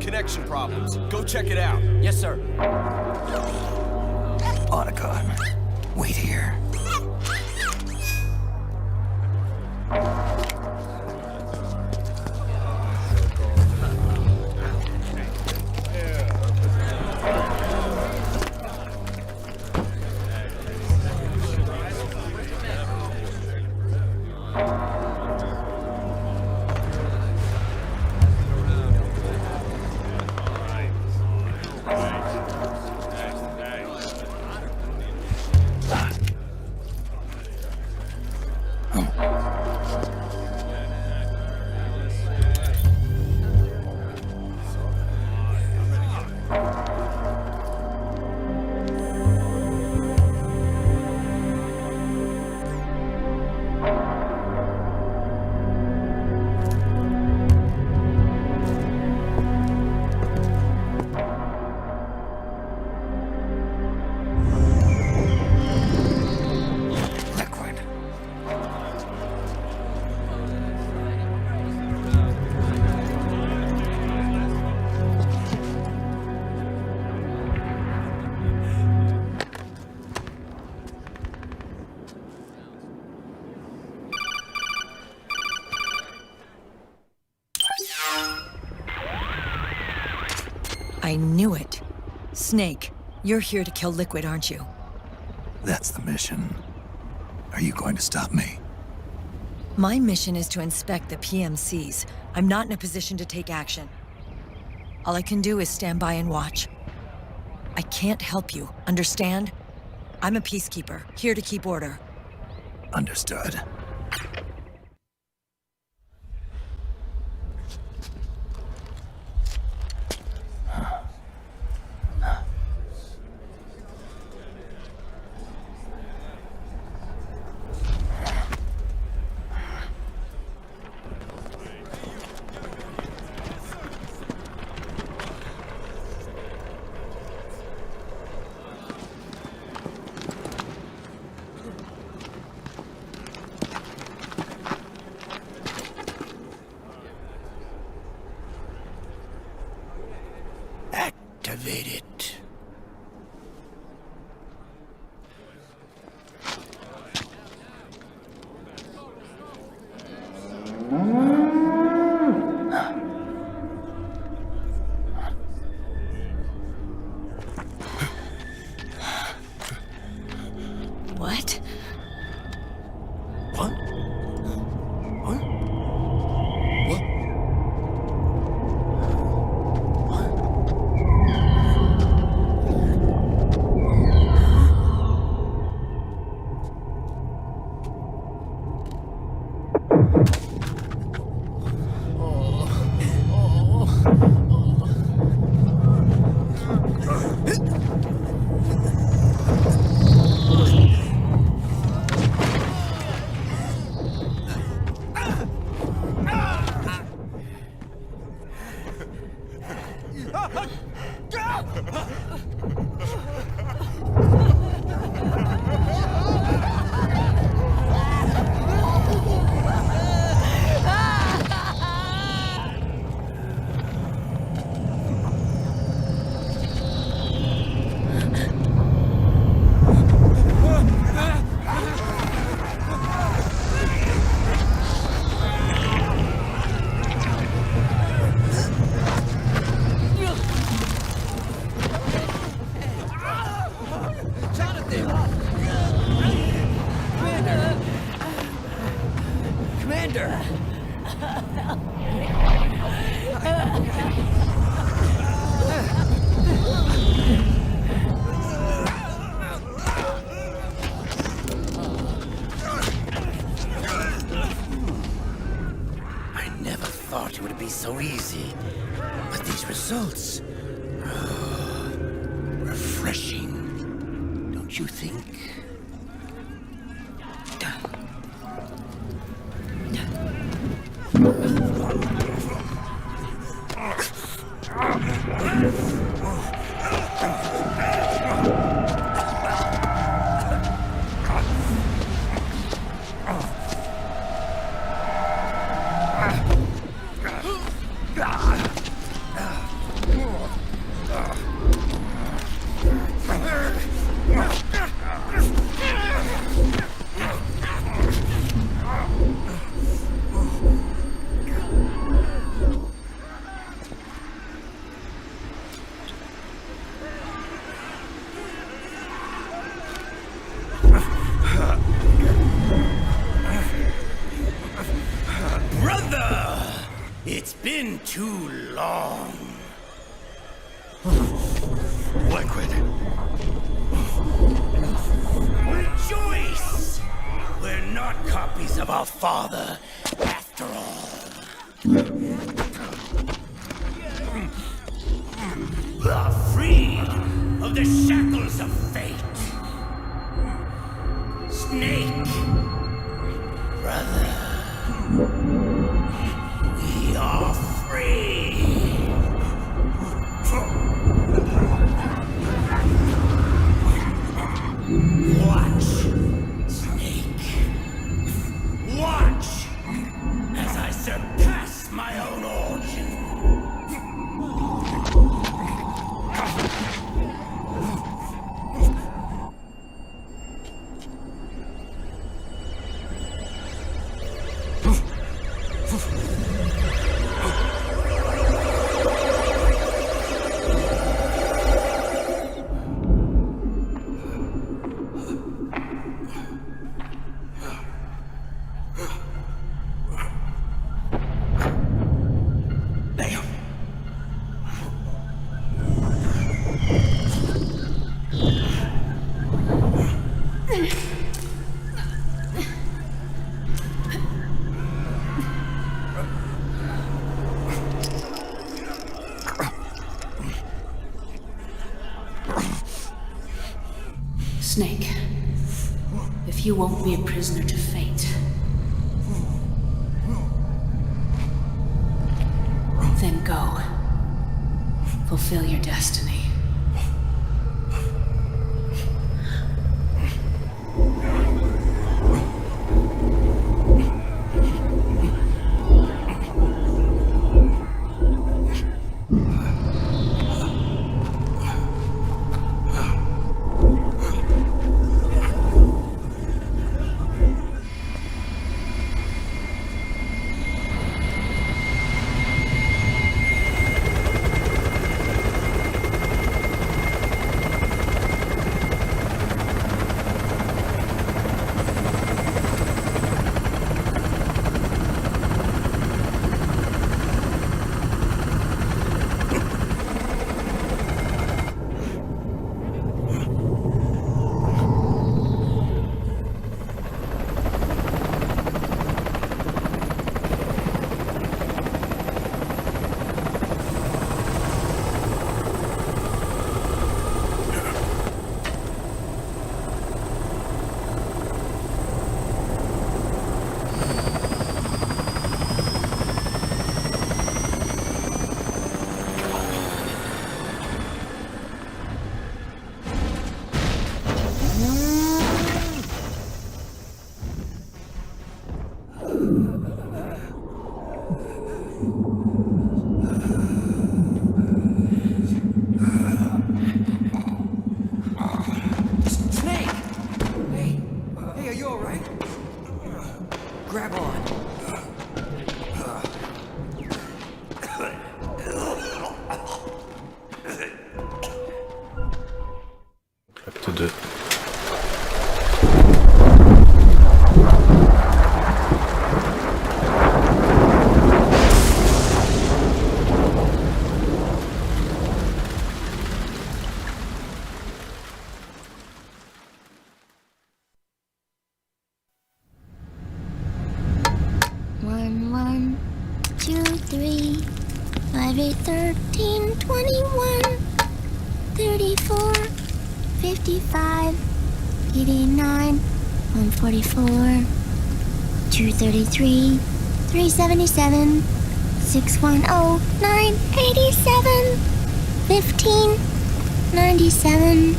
connection problems. Go check it out. Yes, sir. Otacon, wait here. I knew it. Snake, you're here to kill Liquid, aren't you? That's the mission. Are you going to stop me? My mission is to inspect the PMCs. I'm not in a position to take action. All I can do is stand by and watch. I can't help you, understand? I'm a peacekeeper, here to keep order. Understood. Activate it. What? What? What? What? So easy. But these results... refreshing. Don't you think? been too long. Liquid. Rejoice! We're not copies of our father, after all. Are freed of the shackles of fate. Snake, brother, we are free. Watch, Snake. Watch as I surpass my own origin. Snake, if you won't be a prisoner to fate, then go. Fulfill your destiny. $44, $233, $377, $610, $987, $15, $97,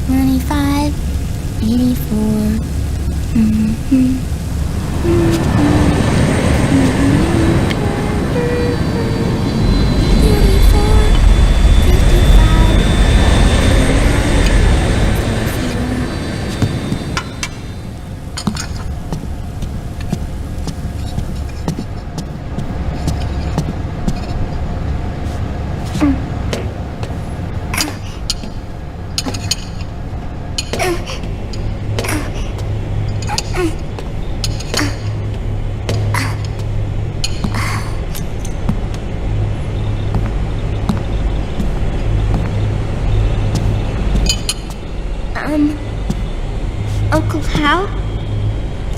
$95, $84. Uncle Hal?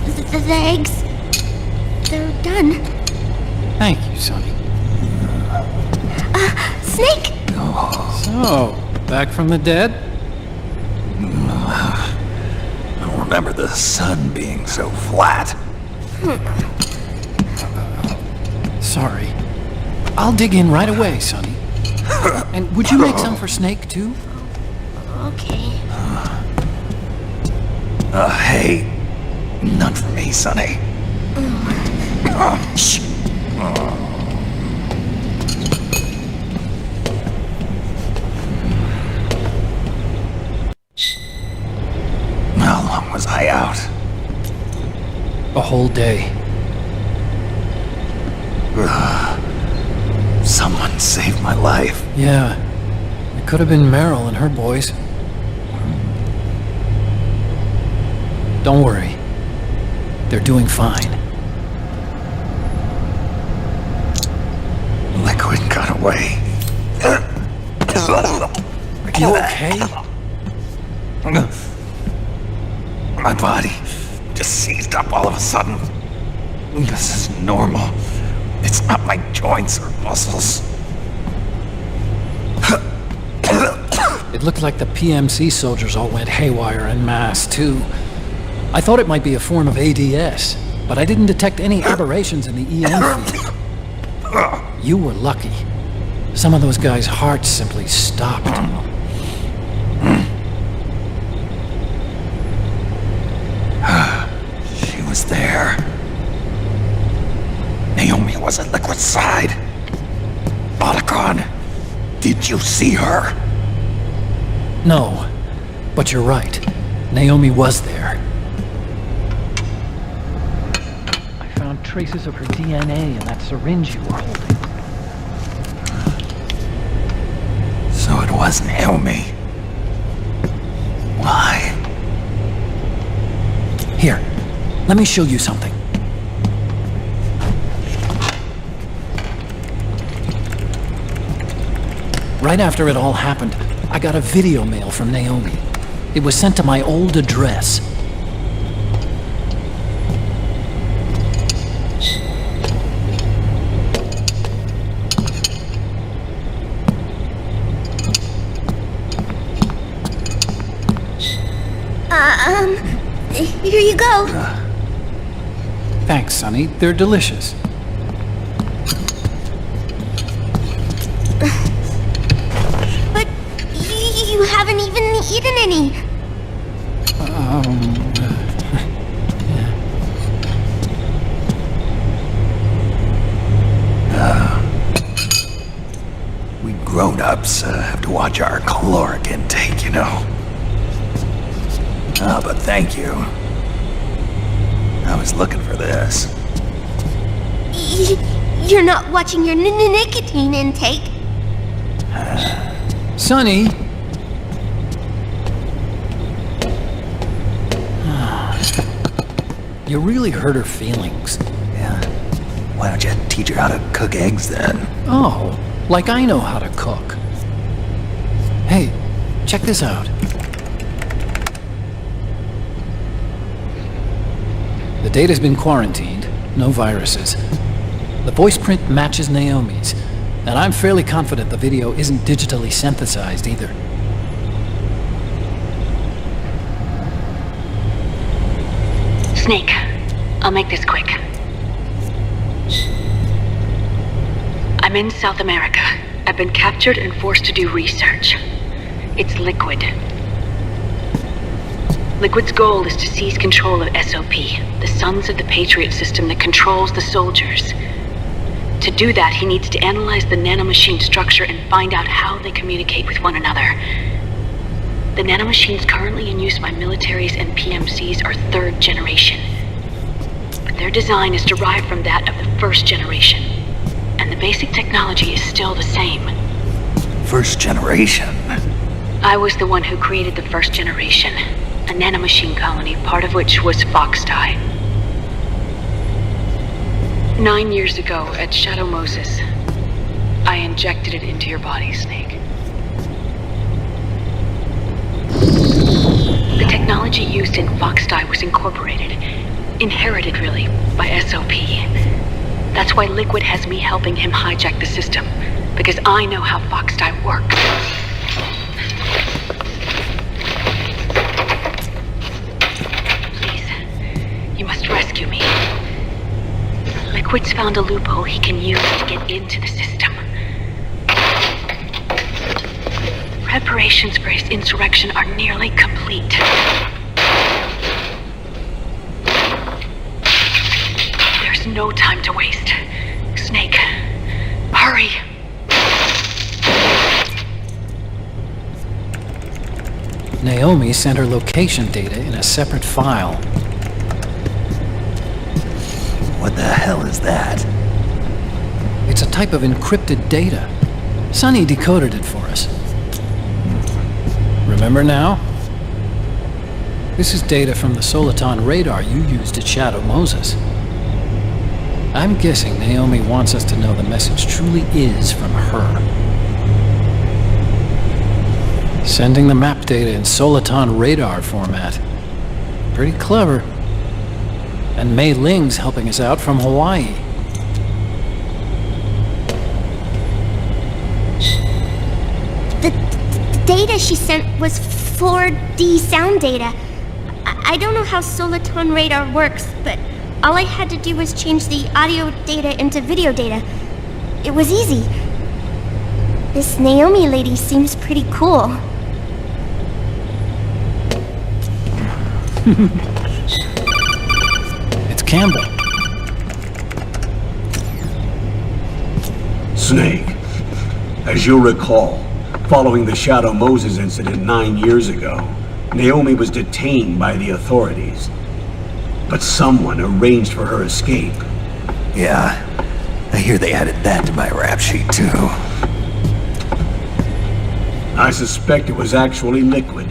The eggs, they're done. Thank you, Sonny. Snake! So, back from the dead? I don't remember the sun being so flat. Sorry. I'll dig in right away, Sonny. And would you make some for Snake, too? Okay. Hey. None for me, Sonny. Shh. How long was I out? A whole day. Someone saved my life. Yeah. It could have been Meryl and her boys. Don't worry. They're doing fine. Liquid got away. You okay? My body just seized up all of a sudden. This is normal. It's not my joints or muscles. It looked like the PMC soldiers all went haywire en masse, too. I thought it might be a form of ADS, but I didn't detect any aberrations in the EM field. You were lucky. Some of those guys' hearts simply stopped. She was there. Naomi was at Liquid's side. Otacon, did you see her? No, but you're right. Naomi was there. I found traces of her DNA in that syringe you were holding. So it was Naomi. Why? Here, let me show you something. Right after it all happened, I got a video mail from Naomi. It was sent to my old address. Here you go. Thanks, Sonny. They're delicious. But you haven't even eaten any. We grown-ups have to watch our caloric intake, you know. But thank you. I was looking for this. You're not watching your nicotine intake. Sonny! You really hurt her feelings. Yeah. Why don't you teach her how to cook eggs then? Oh, like I know how to cook. Hey, check this out. The data's been quarantined, no viruses. The voice print matches Naomi's, and I'm fairly confident the video isn't digitally synthesized either. Snake, I'll make this quick. I'm in South America. I've been captured and forced to do research. It's Liquid. Liquid's goal is to seize control of SOP, the Sons of the Patriot system that controls the soldiers. To do that, he needs to analyze the nanomachine structure and find out how they communicate with one another. The nanomachines currently in use by militaries and PMCs are third generation. But their design is derived from that of the first generation, and the basic technology is still the same. First generation? I was the one who created the first generation. A nanomachine colony, part of which was Foxdie. 9 years ago, at Shadow Moses, I injected it into your body, Snake. inherited, really, by SOP. That's why Liquid has me helping him hijack the system, because I know how Foxdie works. Please, you must rescue me. Liquid's found a loophole he can use to get into the system. Preparations for his insurrection are nearly complete. There's no time to waste. Snake, hurry! Naomi sent her location data in a separate file. What the hell is that? It's a type of encrypted data. Sonny decoded it for us. Remember now? This is data from the Soliton radar you used at Shadow Moses. I'm guessing Naomi wants us to know the message truly is from her. Sending the map data in Soliton radar format. Pretty clever. And Mei Ling's helping us out from Hawaii. The data she sent was 4D sound data. I don't know how Soliton radar works, but all I had to do was change the audio data into video data. It was easy. This Naomi lady seems pretty cool. It's Campbell. Snake, as you'll recall, following the Shadow Moses incident 9 years ago, Naomi was detained by the authorities. But someone arranged for her escape. Yeah, I hear they added that to my rap sheet too. I suspect it was actually Liquid.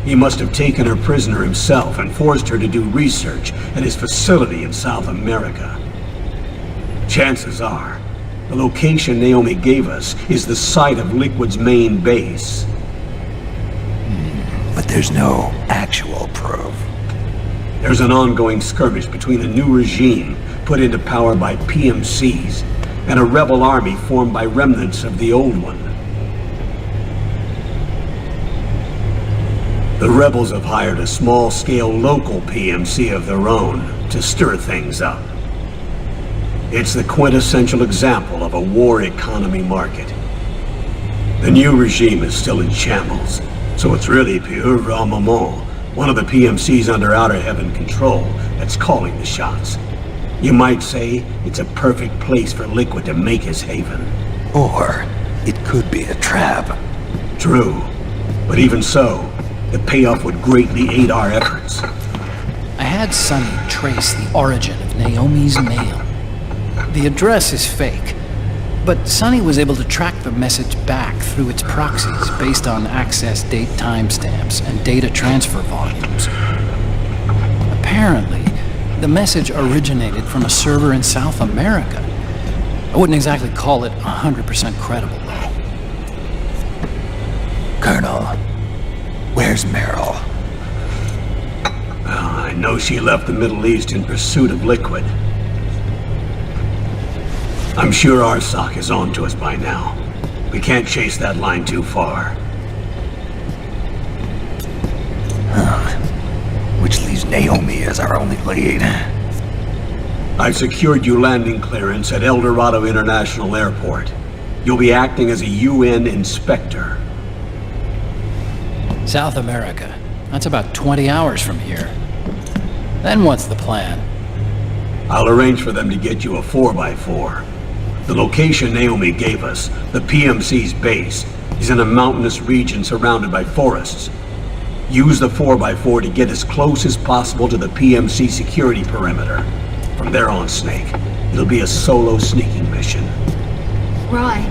He must have taken her prisoner himself and forced her to do research at his facility in South America. Chances are, the location Naomi gave us is the site of Liquid's main base. But there's no actual proof. There's an ongoing skirmish between a new regime put into power by PMCs and a rebel army formed by remnants of the old one. The rebels have hired a small-scale local PMC of their own to stir things up. It's the quintessential example of a war economy market. The new regime is still in shambles, so it's really pure moment, one of the PMCs under Outer Heaven control, that's calling the shots. You might say it's a perfect place for Liquid to make his haven. Or it could be a trap. True, but even so, the payoff would greatly aid our efforts. I had Sonny trace the origin of Naomi's mail. The address is fake, but Sonny was able to track the message back through its proxies based on access date timestamps and data transfer volumes. Apparently, the message originated from a server in South America. I wouldn't exactly call it 100% credible, though. Colonel, where's Meryl? Well, I know she left the Middle East in pursuit of Liquid. I'm sure RSOC is on to us by now. We can't chase that line too far. Which leaves Naomi as our only lead. I've secured you landing clearance at El Dorado International Airport. You'll be acting as a UN inspector. South America. That's about 20 hours from here. Then what's the plan? I'll arrange for them to get you a 4x4. The location Naomi gave us, the PMC's base, is in a mountainous region surrounded by forests. Use the 4x4 to get as close as possible to the PMC security perimeter. From there on, Snake, it'll be a solo sneaking mission. Roy.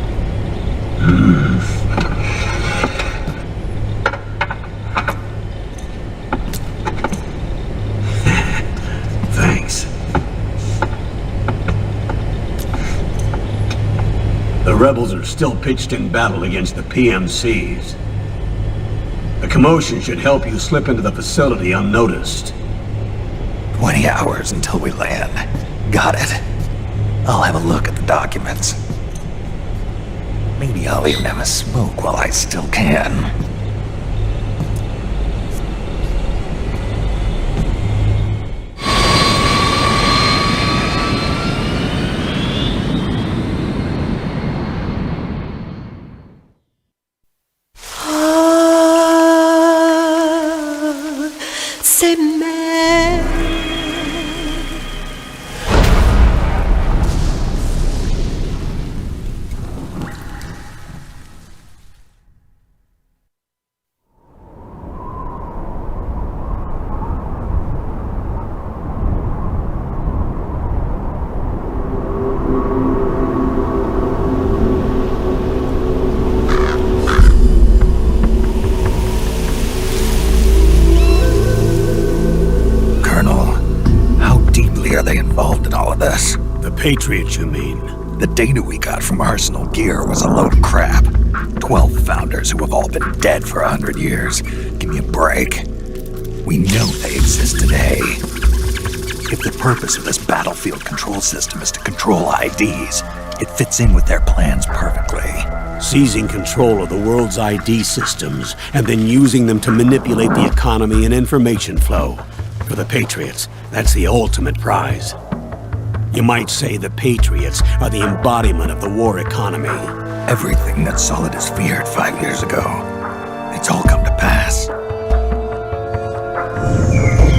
Thanks. The rebels are still pitched in battle against the PMCs. The commotion should help you slip into the facility unnoticed. 20 hours until we land. Got it. I'll have a look at the documents. Maybe I'll even have a smoke while I still can. Patriots, you mean? The data we got from Arsenal Gear was a load of crap. 12 founders who have all been dead for 100 years. Give me a break. We know they exist today. If the purpose of this battlefield control system is to control IDs, it fits in with their plans perfectly. Seizing control of the world's ID systems and then using them to manipulate the economy and information flow. For the Patriots, that's the ultimate prize. You might say the Patriots are the embodiment of the war economy. Everything that Solidus feared 5 years ago, it's all come to pass.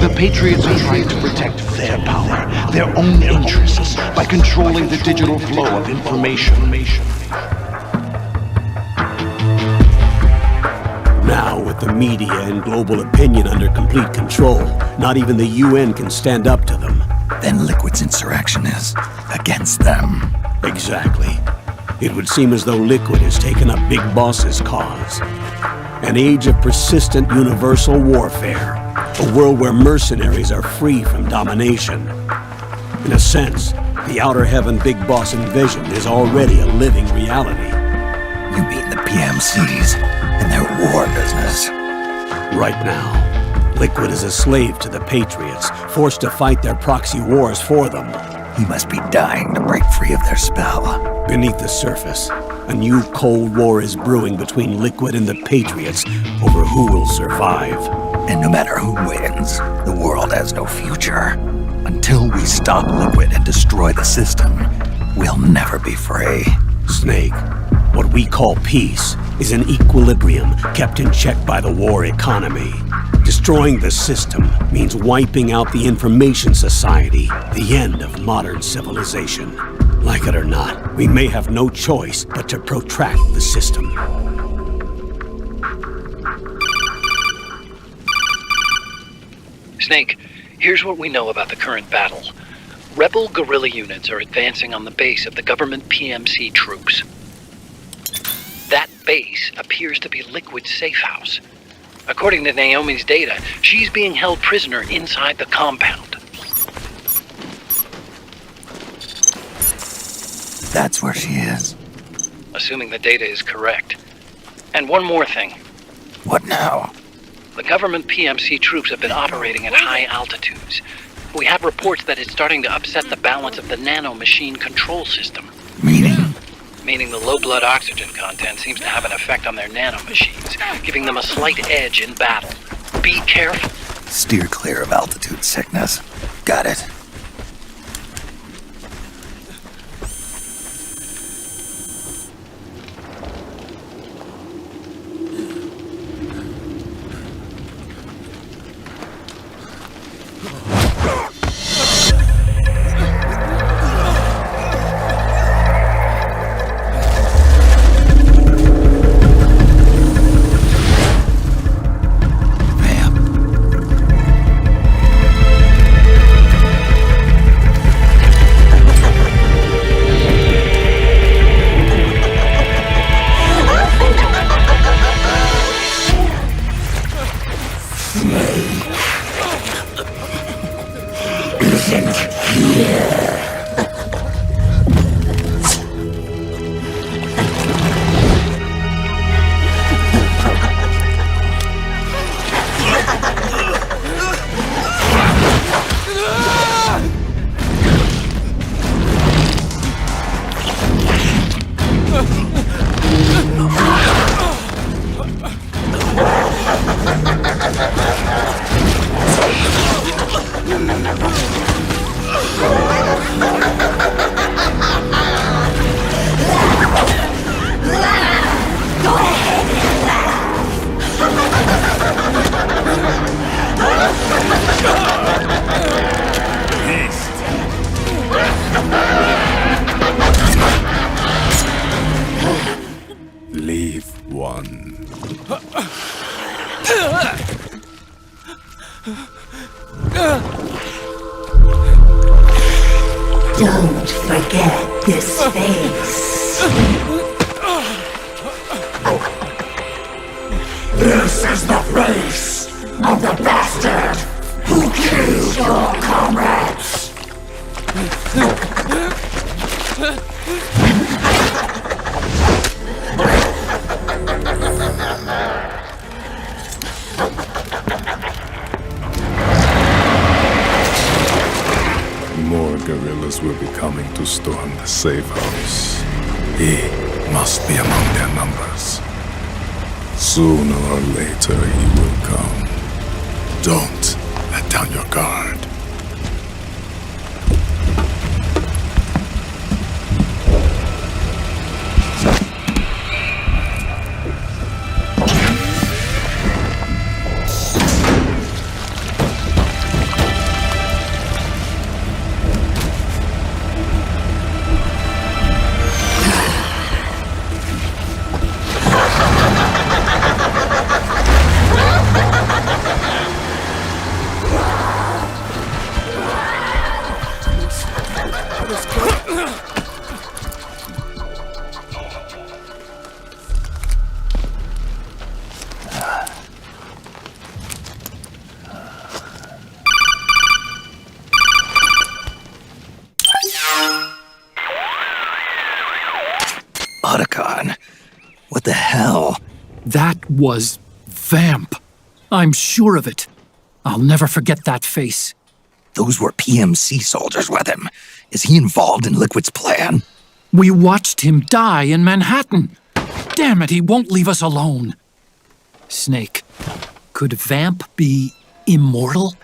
The Patriots are trying to protect their power, their own interests, by controlling the digital flow of information. Now, with the media and global opinion under complete control, not even the UN can stand up to them. Then Liquid's insurrection is against them. Exactly. It would seem as though Liquid has taken up Big Boss's cause. An age of persistent universal warfare. A world where mercenaries are free from domination. In a sense, the Outer Heaven Big Boss envisioned is already a living reality. You mean the PMCs and their war business? Right now, Liquid is a slave to the Patriots, forced to fight their proxy wars for them. He must be dying to break free of their spell. Beneath the surface, a new Cold War is brewing between Liquid and the Patriots over who will survive. And no matter who wins, the world has no future. Until we stop Liquid and destroy the system, we'll never be free. Snake, what we call peace is an equilibrium kept in check by the war economy. Destroying the system means wiping out the information society, the end of modern civilization. Like it or not, we may have no choice but to protract the system. Snake, here's what we know about the current battle. Rebel guerrilla units are advancing on the base of the government PMC troops. That base appears to be Liquid's safe house. According to Naomi's data, she's being held prisoner inside the compound. That's where she is. Assuming the data is correct. And one more thing. What now? The government PMC troops have been operating at high altitudes. We have reports that it's starting to upset the balance of the nano-machine control system. Meaning? Meaning the low blood oxygen content seems to have an effect on their nano-machines, giving them a slight edge in battle. Be careful. Steer clear of altitude sickness. Got it. Don't forget this face. This is the face of the bastard who killed your comrades. More guerrillas will be coming to storm the safe house. He must be among their numbers. Sooner or later he will come. Don't let down your guard. What the hell? That was Vamp. I'm sure of it. I'll never forget that face. Those were PMC soldiers with him. Is he involved in Liquid's plan? We watched him die in Manhattan. Damn it, he won't leave us alone. Snake, could Vamp be immortal?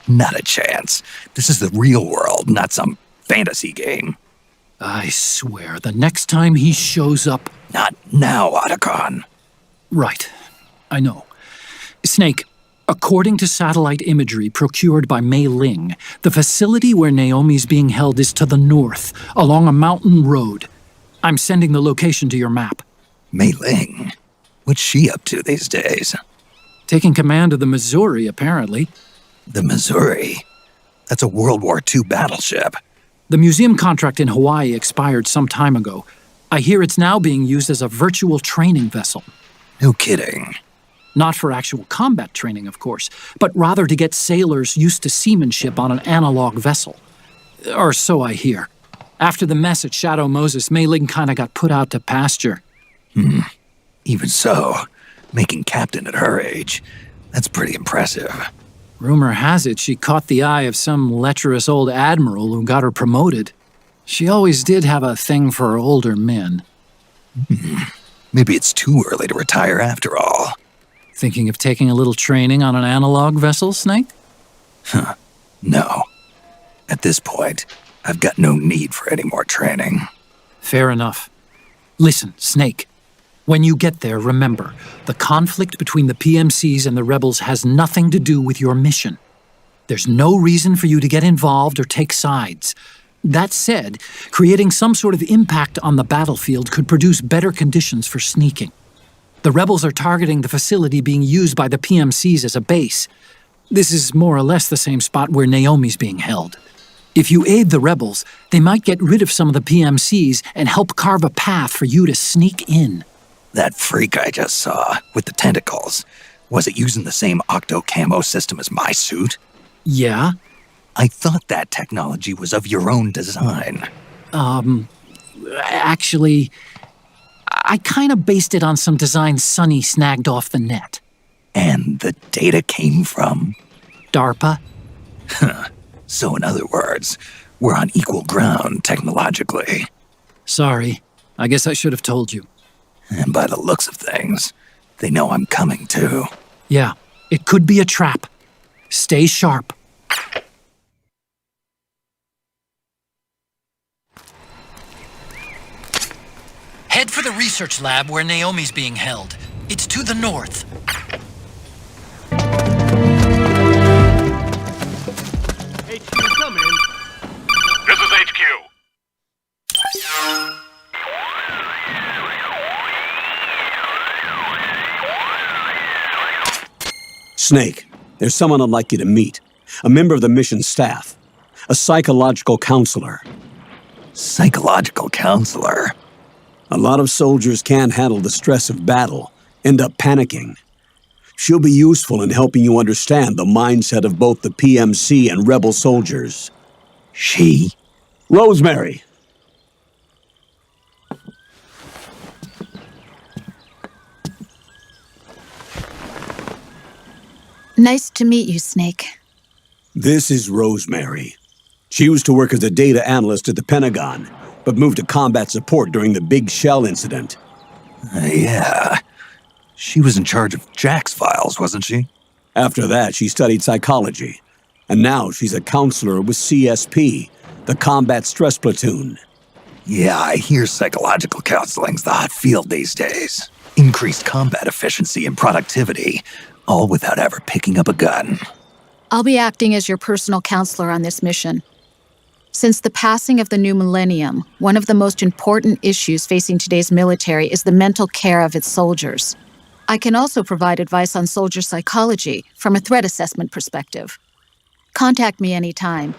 Not a chance. This is the real world, not some fantasy game. I swear, the next time he shows up... Not now, Otacon. Right. I know. Snake, according to satellite imagery procured by Mei Ling, the facility where Naomi's being held is to the north, along a mountain road. I'm sending the location to your map. Mei Ling? What's she up to these days? Taking command of the Missouri, apparently. The Missouri? That's a World War II battleship. The museum contract in Hawaii expired some time ago. I hear it's now being used as a virtual training vessel. No kidding. Not for actual combat training, of course, but rather to get sailors used to seamanship on an analog vessel. Or so I hear. After the mess at Shadow Moses, Mei Ling kinda got put out to pasture. Even so, making captain at her age, that's pretty impressive. Rumor has it she caught the eye of some lecherous old admiral who got her promoted. She always did have a thing for older men. Maybe it's too early to retire after all. Thinking of taking a little training on an analog vessel, Snake? No. At this point, I've got no need for any more training. Fair enough. Listen, Snake. When you get there, remember, the conflict between the PMCs and the rebels has nothing to do with your mission. There's no reason for you to get involved or take sides. That said, creating some sort of impact on the battlefield could produce better conditions for sneaking. The rebels are targeting the facility being used by the PMCs as a base. This is more or less the same spot where Naomi's being held. If you aid the rebels, they might get rid of some of the PMCs and help carve a path for you to sneak in. That freak I just saw, with the tentacles, was it using the same octo-camo system as my suit? Yeah? I thought that technology was of your own design. Actually, I kinda based it on some designs Sonny snagged off the net. And the data came from? DARPA. So in other words, we're on equal ground technologically. Sorry, I guess I should have told you. And by the looks of things, they know I'm coming too. Yeah, it could be a trap. Stay sharp. Head for the research lab where Naomi's being held. It's to the north. HQ, come in. This is HQ. Snake, there's someone I'd like you to meet. a member of the mission staff, a psychological counselor. Psychological counselor? A lot of soldiers can't handle the stress of battle, end up panicking. She'll be useful in helping you understand the mindset of both the PMC and rebel soldiers. She? Rosemary. Nice to meet you, Snake. This is Rosemary. She used to work as a data analyst at the Pentagon, but moved to combat support during the Big Shell incident. Yeah. She was in charge of Jack's files, wasn't she? After that, she studied psychology. And now she's a counselor with CSP, the Combat Stress Platoon. Yeah, I hear psychological counseling's the hot field these days. Increased combat efficiency and productivity, all without ever picking up a gun. I'll be acting as your personal counselor on this mission. Since the passing of the new millennium, one of the most important issues facing today's military is the mental care of its soldiers. I can also provide advice on soldier psychology from a threat assessment perspective. Contact me anytime.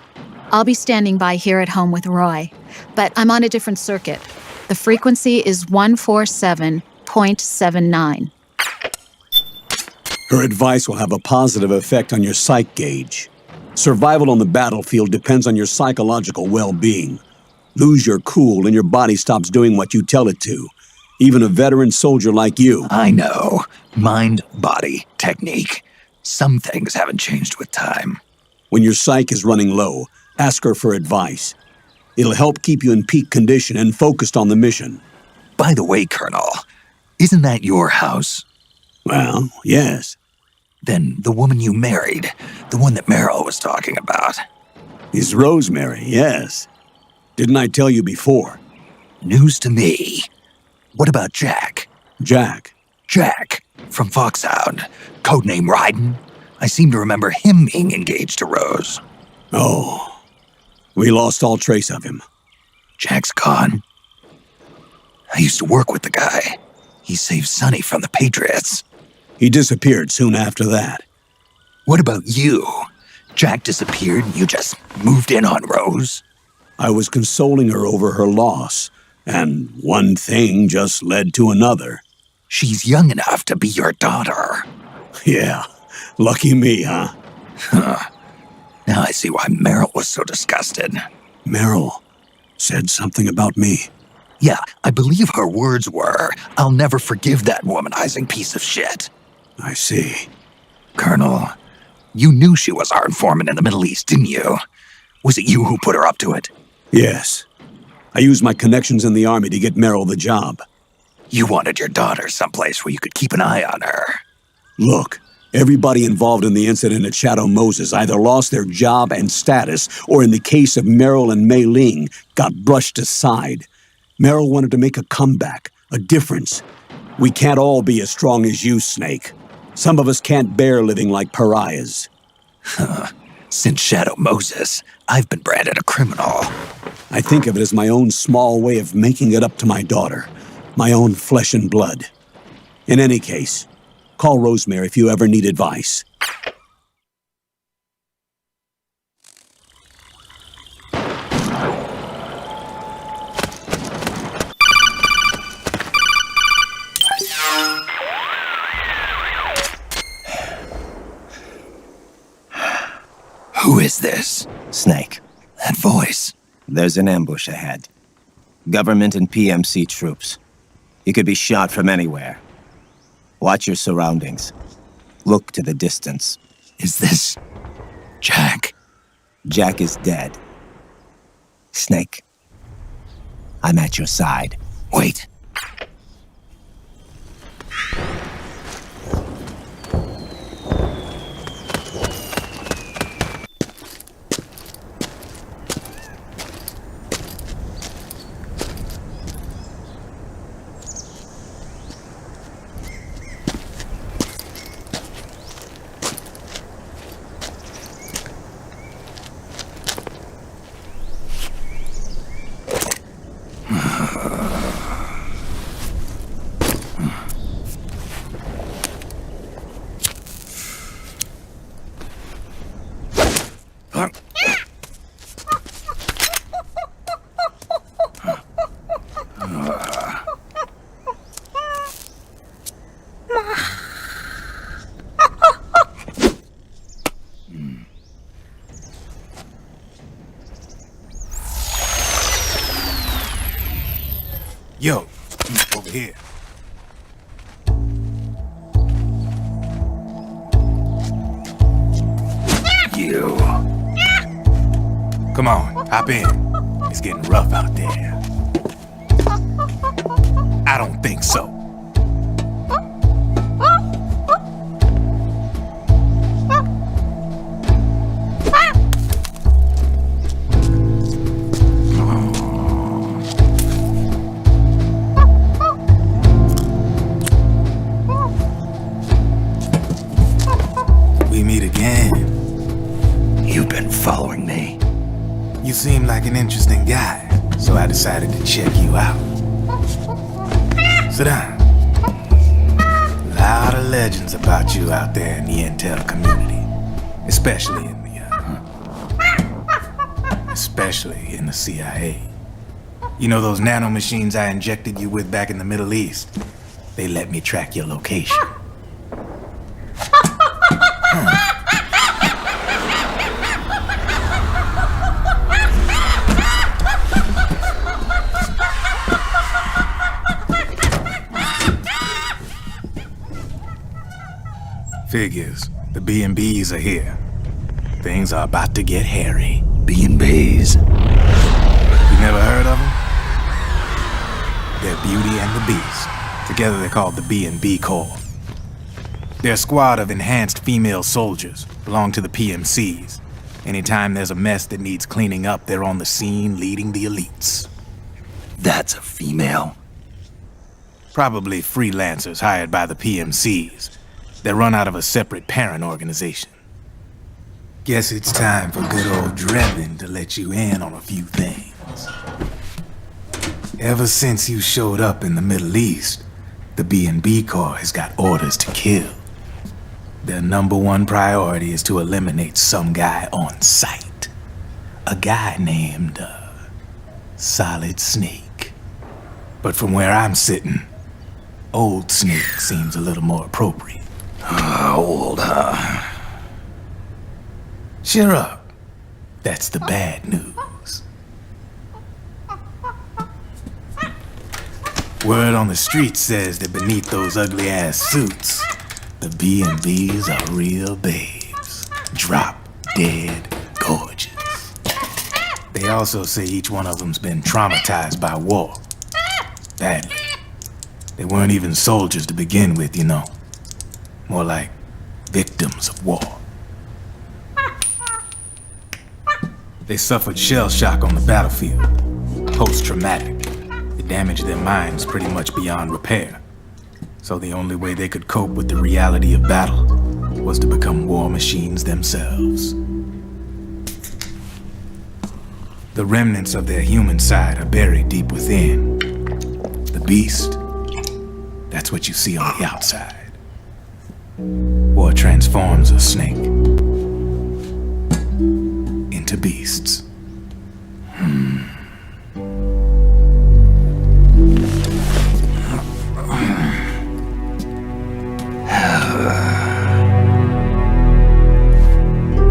I'll be standing by here at home with Roy, but I'm on a different circuit. The frequency is 147.79. Her advice will have a positive effect on your psych gauge. Survival on the battlefield depends on your psychological well-being. Lose your cool and your body stops doing what you tell it to. Even a veteran soldier like you. I know. Mind, body, technique. Some things haven't changed with time. When your psyche is running low, ask her for advice. It'll help keep you in peak condition and focused on the mission. By the way, Colonel, isn't that your house? Well, yes. Then the woman you married, the one that Meryl was talking about. Is Rosemary, yes. Didn't I tell you before? News to me. What about Jack? Jack? Jack, from Foxhound. Codename Rayden. I seem to remember him being engaged to Rose. Oh, we lost all trace of him. Jack's gone. I used to work with the guy. He saved Sonny from the Patriots. He disappeared soon after that. What about you? Jack disappeared and you just moved in on Rose? I was consoling her over her loss, and one thing just led to another. She's young enough to be your daughter. Yeah, lucky me, huh? Now I see why Meryl was so disgusted. Meryl said something about me. Yeah, I believe her words were, "I'll never forgive that womanizing piece of shit." I see. Colonel, you knew she was our informant in the Middle East, didn't you? Was it you who put her up to it? Yes. I used my connections in the army to get Meryl the job. You wanted your daughter someplace where you could keep an eye on her. Look, everybody involved in the incident at Shadow Moses either lost their job and status, or in the case of Meryl and Mei Ling, got brushed aside. Meryl wanted to make a comeback, a difference. We can't all be as strong as you, Snake. Some of us can't bear living like pariahs. Since Shadow Moses, I've been branded a criminal. I think of it as my own small way of making it up to my daughter, my own flesh and blood. In any case, call Rosemary if you ever need advice. Who is this? Snake. That voice. There's an ambush ahead. Government and PMC troops. You could be shot from anywhere. Watch your surroundings. Look to the distance. Is this Jack? Jack is dead. Snake, I'm at your side. Wait. Yo, over here. You. Come on, hop in. It's getting rough out there. I don't think so. We meet again. You've been following me. You seem like an interesting guy, so I decided to check you out. Sit down. A lot of legends about you out there in the intel community, especially in the CIA. You know those nanomachines I injected you with back in the Middle East? They let me track your location. Figures. The B&Bs are here. Things are about to get hairy. B&Bs? You never heard of them? They're Beauty and the Beast. Together they're called the B&B Corps. They're a squad of enhanced female soldiers, belong to the PMCs. Anytime there's a mess that needs cleaning up, they're on the scene leading the elites. That's a female? Probably freelancers hired by the PMCs. They run out of a separate parent organization. Guess it's time for good old Drebin to let you in on a few things. Ever since you showed up in the Middle East, the B&B Corps has got orders to kill. Their #1 priority is to eliminate some guy on sight. A guy named, Solid Snake. But from where I'm sitting, Old Snake seems a little more appropriate. Old, huh? Cheer up. That's the bad news. Word on the street says that beneath those ugly-ass suits, the B&Bs are real babes. Drop dead gorgeous. They also say each one of them's been traumatized by war. Badly. They weren't even soldiers to begin with, you know. More like victims of war. They suffered shell shock on the battlefield. Post-traumatic. It damaged their minds pretty much beyond repair. So the only way they could cope with the reality of battle was to become war machines themselves. The remnants of their human side are buried deep within. The beast, that's what you see on the outside. War transforms a snake into beasts.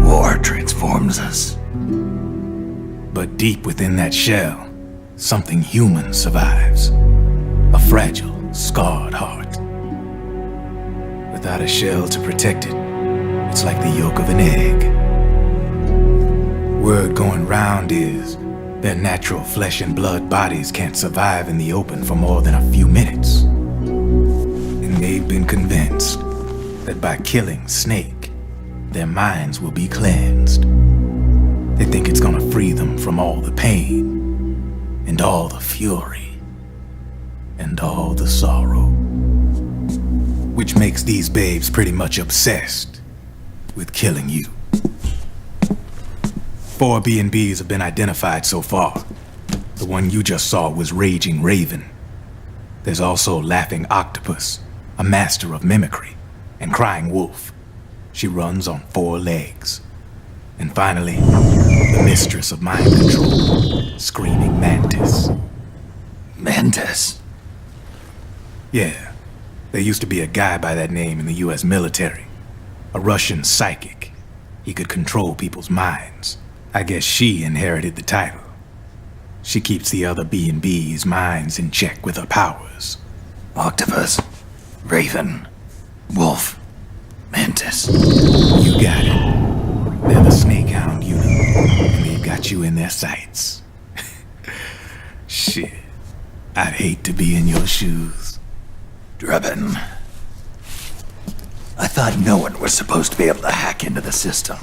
War transforms us. But deep within that shell, something human survives. A fragile, scarred heart. Without a shell to protect it, it's like the yolk of an egg. Word going round is their natural flesh and blood bodies can't survive in the open for more than a few minutes. And they've been convinced that by killing Snake, their minds will be cleansed. They think it's gonna free them from all the pain, and all the fury, and all the sorrow. Which makes these babes pretty much obsessed with killing you. 4 B&Bs have been identified so far. The one you just saw was Raging Raven. There's also Laughing Octopus, a master of mimicry, and Crying Wolf. She runs on 4 legs. And finally, the mistress of mind control, Screaming Mantis. Mantis? Yeah, there used to be a guy by that name in the US military. A Russian psychic. He could control people's minds. I guess she inherited the title. She keeps the other B&B's minds in check with her powers. Octopus, Raven, Wolf, Mantis. You got it. They're the Snakehound unit, and they've got you in their sights. Shit, I'd hate to be in your shoes. Drebin, I thought no one was supposed to be able to hack into the system.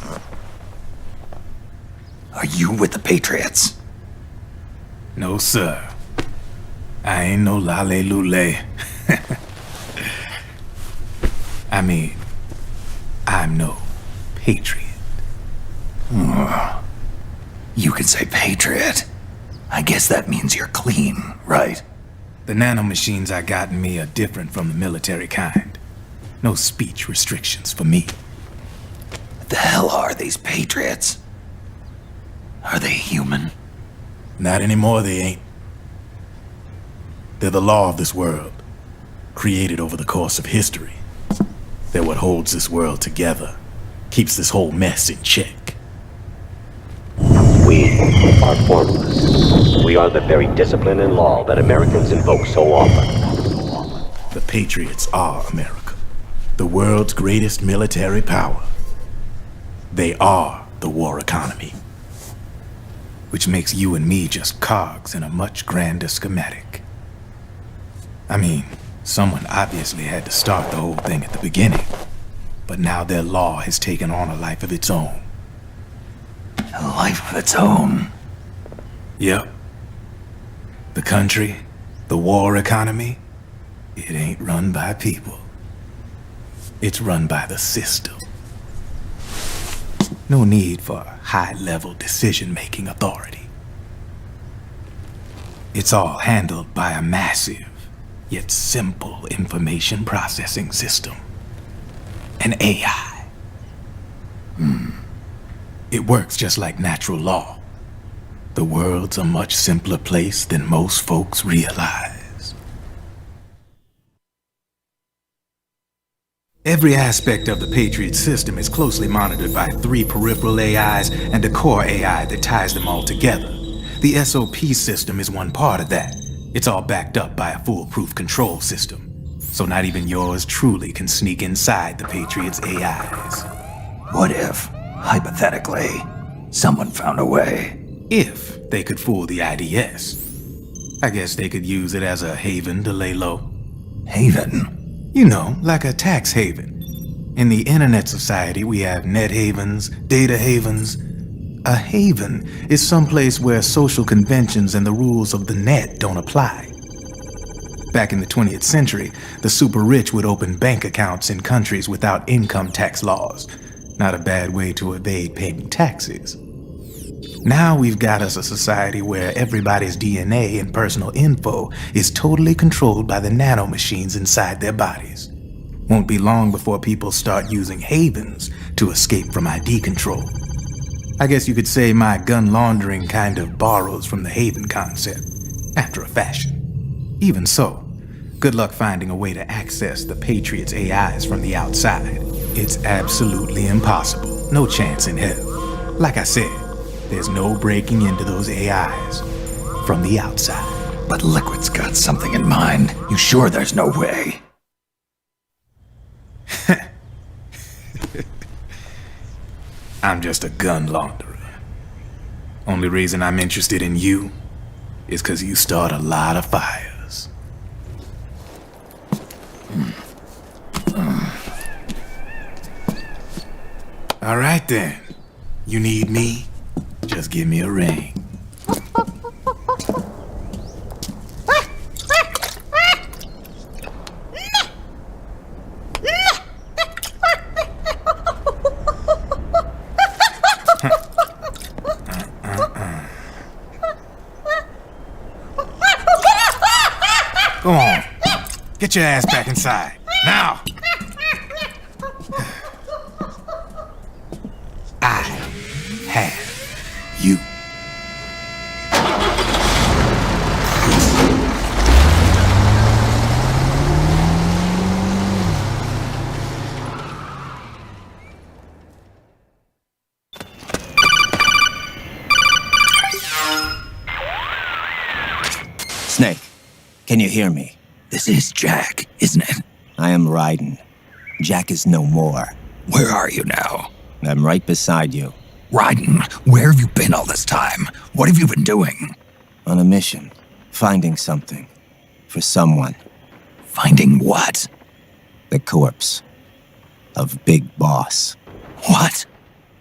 Are you with the Patriots? No, sir. I ain't no lale-lule. I mean, I'm no patriot. You can say patriot. I guess that means you're clean, right? The nanomachines I got in me are different from the military kind. No speech restrictions for me. What the hell are these Patriots? Are they human? Not anymore, they ain't. They're the law of this world, created over the course of history. They're what holds this world together, keeps this whole mess in check. We are formless. We are the very discipline and law that Americans invoke so often. The Patriots are America, the world's greatest military power. They are the war economy. Which makes you and me just cogs in a much grander schematic. I mean, someone obviously had to start the whole thing at the beginning, but now their law has taken on a life of its own. A life of its own? Yep. The country, the war economy, it ain't run by people. It's run by the system. No need for high-level decision-making authority. It's all handled by a massive, yet simple information processing system. An AI. It works just like natural law. The world's a much simpler place than most folks realize. Every aspect of the Patriot system is closely monitored by 3 peripheral AIs and a core AI that ties them all together. The SOP system is one part of that. It's all backed up by a foolproof control system. So not even yours truly can sneak inside the Patriots' AIs. What if, hypothetically, someone found a way? If they could fool the IDS. I guess they could use it as a haven to lay low. Haven? You know, like a tax haven. In the internet society, we have net havens, data havens. A haven is someplace where social conventions and the rules of the net don't apply. Back in the 20th century, the super rich would open bank accounts in countries without income tax laws. Not a bad way to evade paying taxes. Now we've got us a society where everybody's DNA and personal info is totally controlled by the nanomachines inside their bodies. Won't be long before people start using havens to escape from ID control. I guess you could say my gun laundering kind of borrows from the haven concept, after a fashion. Even so, good luck finding a way to access the Patriots' AIs from the outside. It's absolutely impossible. No chance in hell. Like I said, there's no breaking into those AIs from the outside. But Liquid's got something in mind. You sure there's no way? I'm just a gun launderer. Only reason I'm interested in you is because you start a lot of fires. All right then. You need me? Just give me a ring. Go on. Get your ass back inside. Now! I have you. Snake, can you hear me? This is Jack, isn't it? I am Rayden. Jack is no more. Where are you now? I'm right beside you. Rayden, where have you been all this time? What have you been doing? On a mission. Finding something. For someone. Finding what? The corpse. Of Big Boss. What?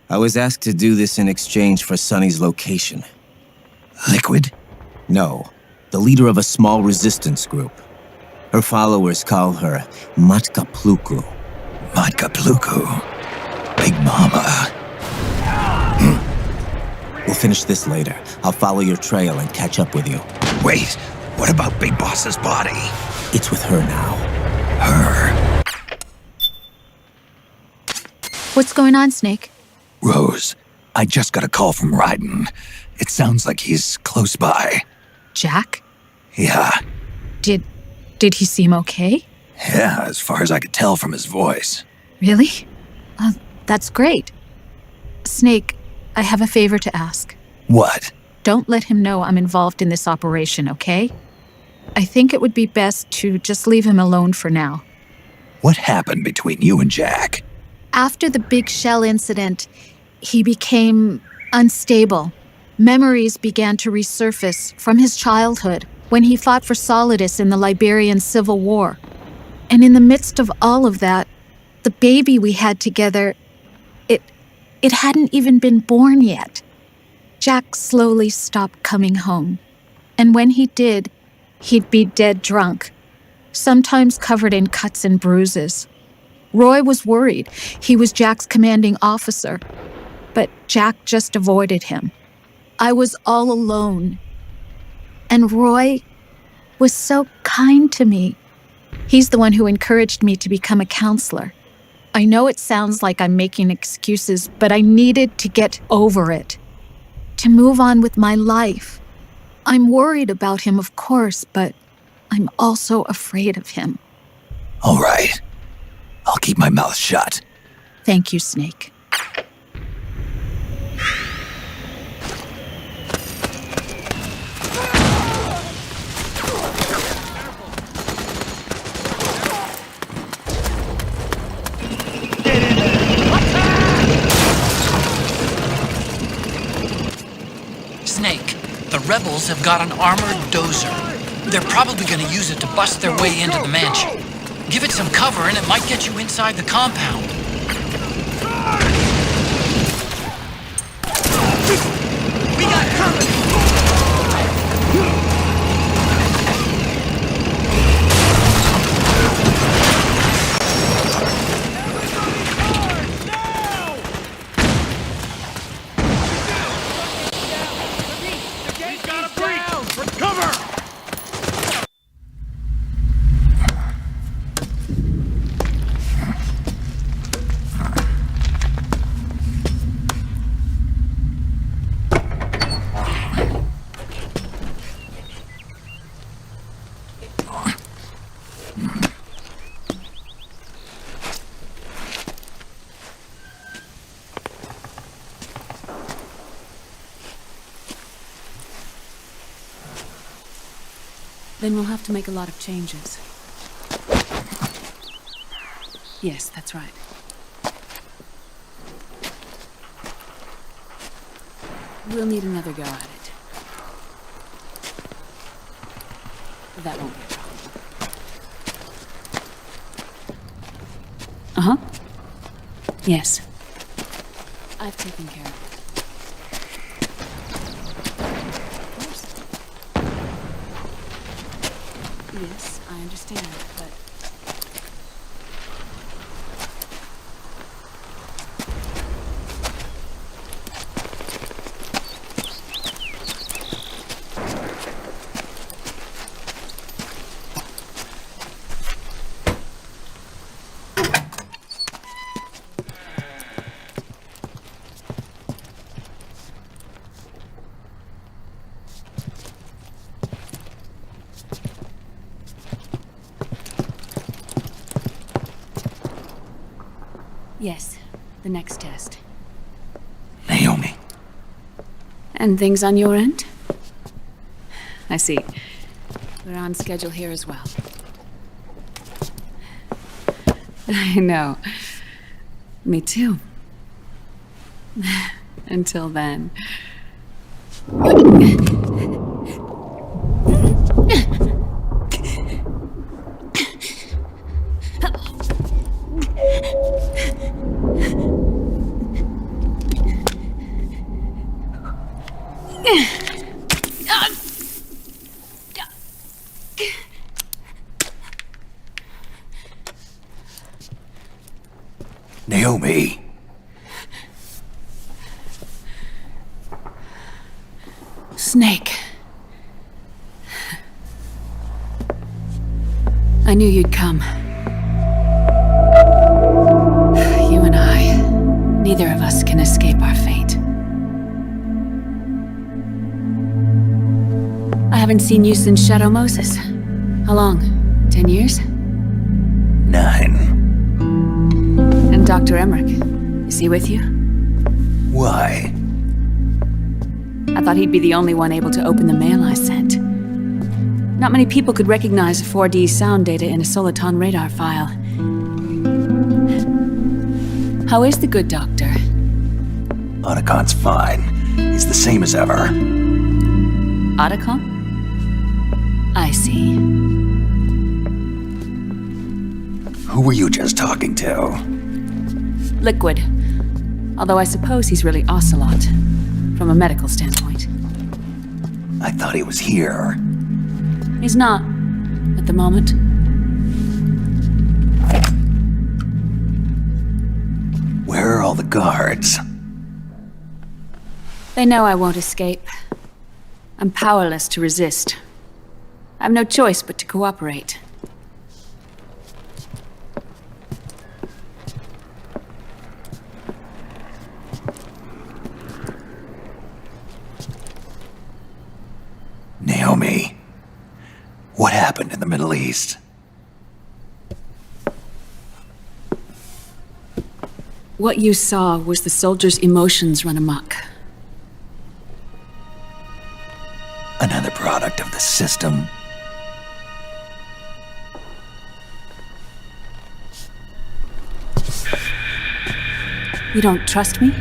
I was asked to do this in exchange for Sonny's location. Liquid? No. The leader of a small resistance group. Her followers call her Matka Pluku. Matka Pluku? Big Mama. We'll finish this later. I'll follow your trail and catch up with you. Wait, what about Big Boss's body? It's with her now. Her? What's going on, Snake? Rose, I just got a call from Rayden. It sounds like he's close by. Jack? Yeah. Did he seem okay? Yeah, as far as I could tell from his voice. Really? That's great. Snake, I have a favor to ask. What? Don't let him know I'm involved in this operation, okay? I think it would be best to just leave him alone for now. What happened between you and Jack? After the big shell incident, he became unstable. Memories began to resurface from his childhood when he fought for Solidus in the Liberian Civil War. And in the midst of all of that, the baby we had together, it hadn't even been born yet. Jack slowly stopped coming home. And when he did, he'd be dead drunk, sometimes covered in cuts and bruises. Roy was worried. He was Jack's commanding officer. But Jack just avoided him. I was all alone. And Roy was so kind to me. He's the one who encouraged me to become a counselor. I know it sounds like I'm making excuses, but I needed to get over it. To move on with my life. I'm worried about him, of course, but I'm also afraid of him. All right. I'll keep my mouth shut. Thank you, Snake. Snake, the rebels have got an armored dozer. They're probably gonna use it to bust their way into the mansion. Give it some cover and it might get you inside the compound. We got company! Then we'll have to make a lot of changes. Yes, that's right. We'll need another go at it. That won't be a problem. Uh-huh. Yes. I've taken care of it. Yes, I understand, but... Yes, the next test. Naomi. And things on your end? I see. We're on schedule here as well. I know. Me too. Until then. Naomi. Snake. I knew you'd come. You and I, neither of us can escape our fate. I haven't seen you since Shadow Moses. How long? 10 years? 9. And Dr. Emmerich, is he with you? Why? I thought he'd be the only one able to open the mail I sent. Not many people could recognize 4D sound data in a Soliton radar file. How is the good doctor? Otacon's fine. He's the same as ever. Otacon? I see. Who were you just talking to? Liquid. Although I suppose he's really Ocelot, from a medical standpoint. I thought he was here. He's not, at the moment. Where are all the guards? They know I won't escape. I'm powerless to resist. I have no choice but to cooperate. Naomi, what happened in the Middle East? What you saw was the soldiers' emotions run amok. Another product of the system. You don't trust me?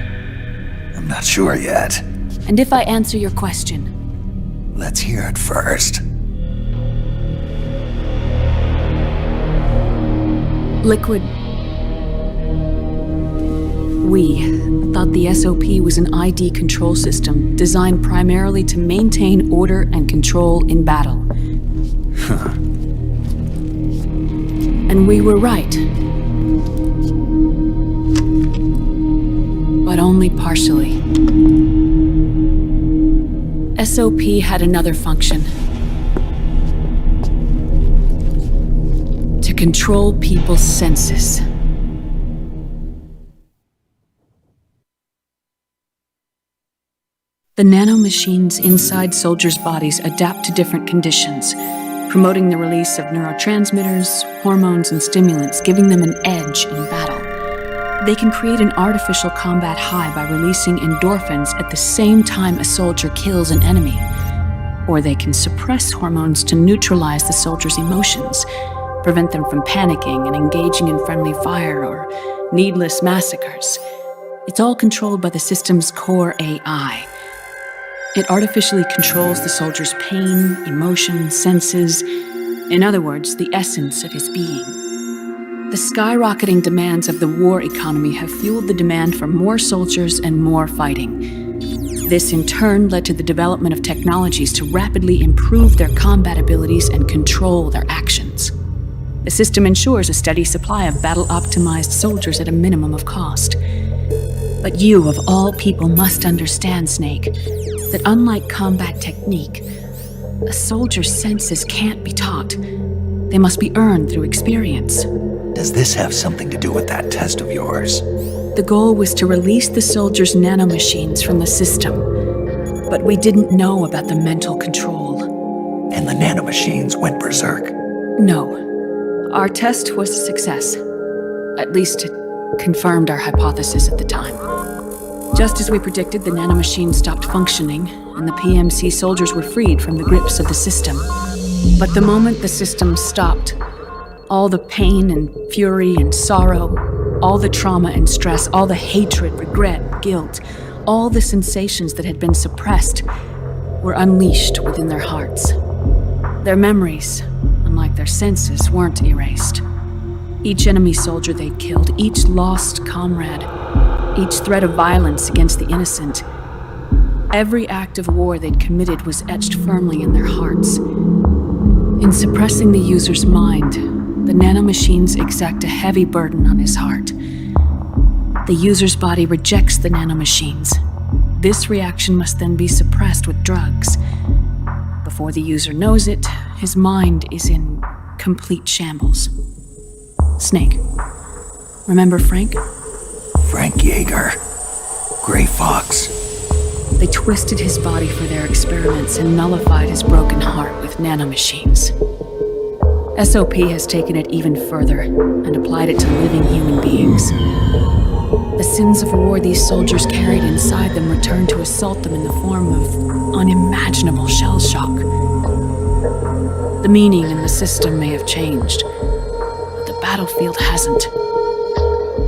I'm not sure yet. And if I answer your question? Let's hear it first. Liquid. We thought the SOP was an ID control system designed primarily to maintain order and control in battle. Huh. And we were right. But only partially. SOP had another function. To control people's senses. The nanomachines inside soldiers' bodies adapt to different conditions, promoting the release of neurotransmitters, hormones, and stimulants, giving them an edge in battle. They can create an artificial combat high by releasing endorphins at the same time a soldier kills an enemy. Or they can suppress hormones to neutralize the soldier's emotions, prevent them from panicking and engaging in friendly fire or needless massacres. It's all controlled by the system's core AI. It artificially controls the soldier's pain, emotion, senses, in other words, the essence of his being. The skyrocketing demands of the war economy have fueled the demand for more soldiers and more fighting. This in turn led to the development of technologies to rapidly improve their combat abilities and control their actions. The system ensures a steady supply of battle-optimized soldiers at a minimum of cost. But you, of all people, must understand, Snake, that unlike combat technique, a soldier's senses can't be taught. They must be earned through experience. Does this have something to do with that test of yours? The goal was to release the soldiers' nanomachines from the system, but we didn't know about the mental control. And the nanomachines went berserk? No. Our test was a success. At least confirmed our hypothesis at the time. Just as we predicted, the nanomachine stopped functioning, and the PMC soldiers were freed from the grips of the system. But the moment the system stopped, all the pain and fury and sorrow, all the trauma and stress, all the hatred, regret, guilt, all the sensations that had been suppressed were unleashed within their hearts. Their memories, unlike their senses, weren't erased. Each enemy soldier they'd killed, each lost comrade, each threat of violence against the innocent, every act of war they'd committed was etched firmly in their hearts. In suppressing the user's mind, the nanomachines exact a heavy burden on his heart. The user's body rejects the nanomachines. This reaction must then be suppressed with drugs. Before the user knows it, his mind is in complete shambles. Snake. Remember Frank? Frank Yeager. Gray Fox. They twisted his body for their experiments and nullified his broken heart with nanomachines. SOP has taken it even further and applied it to living human beings. The sins of war these soldiers carried inside them returned to assault them in the form of unimaginable shell shock. The meaning in the system may have changed, but the battlefield hasn't.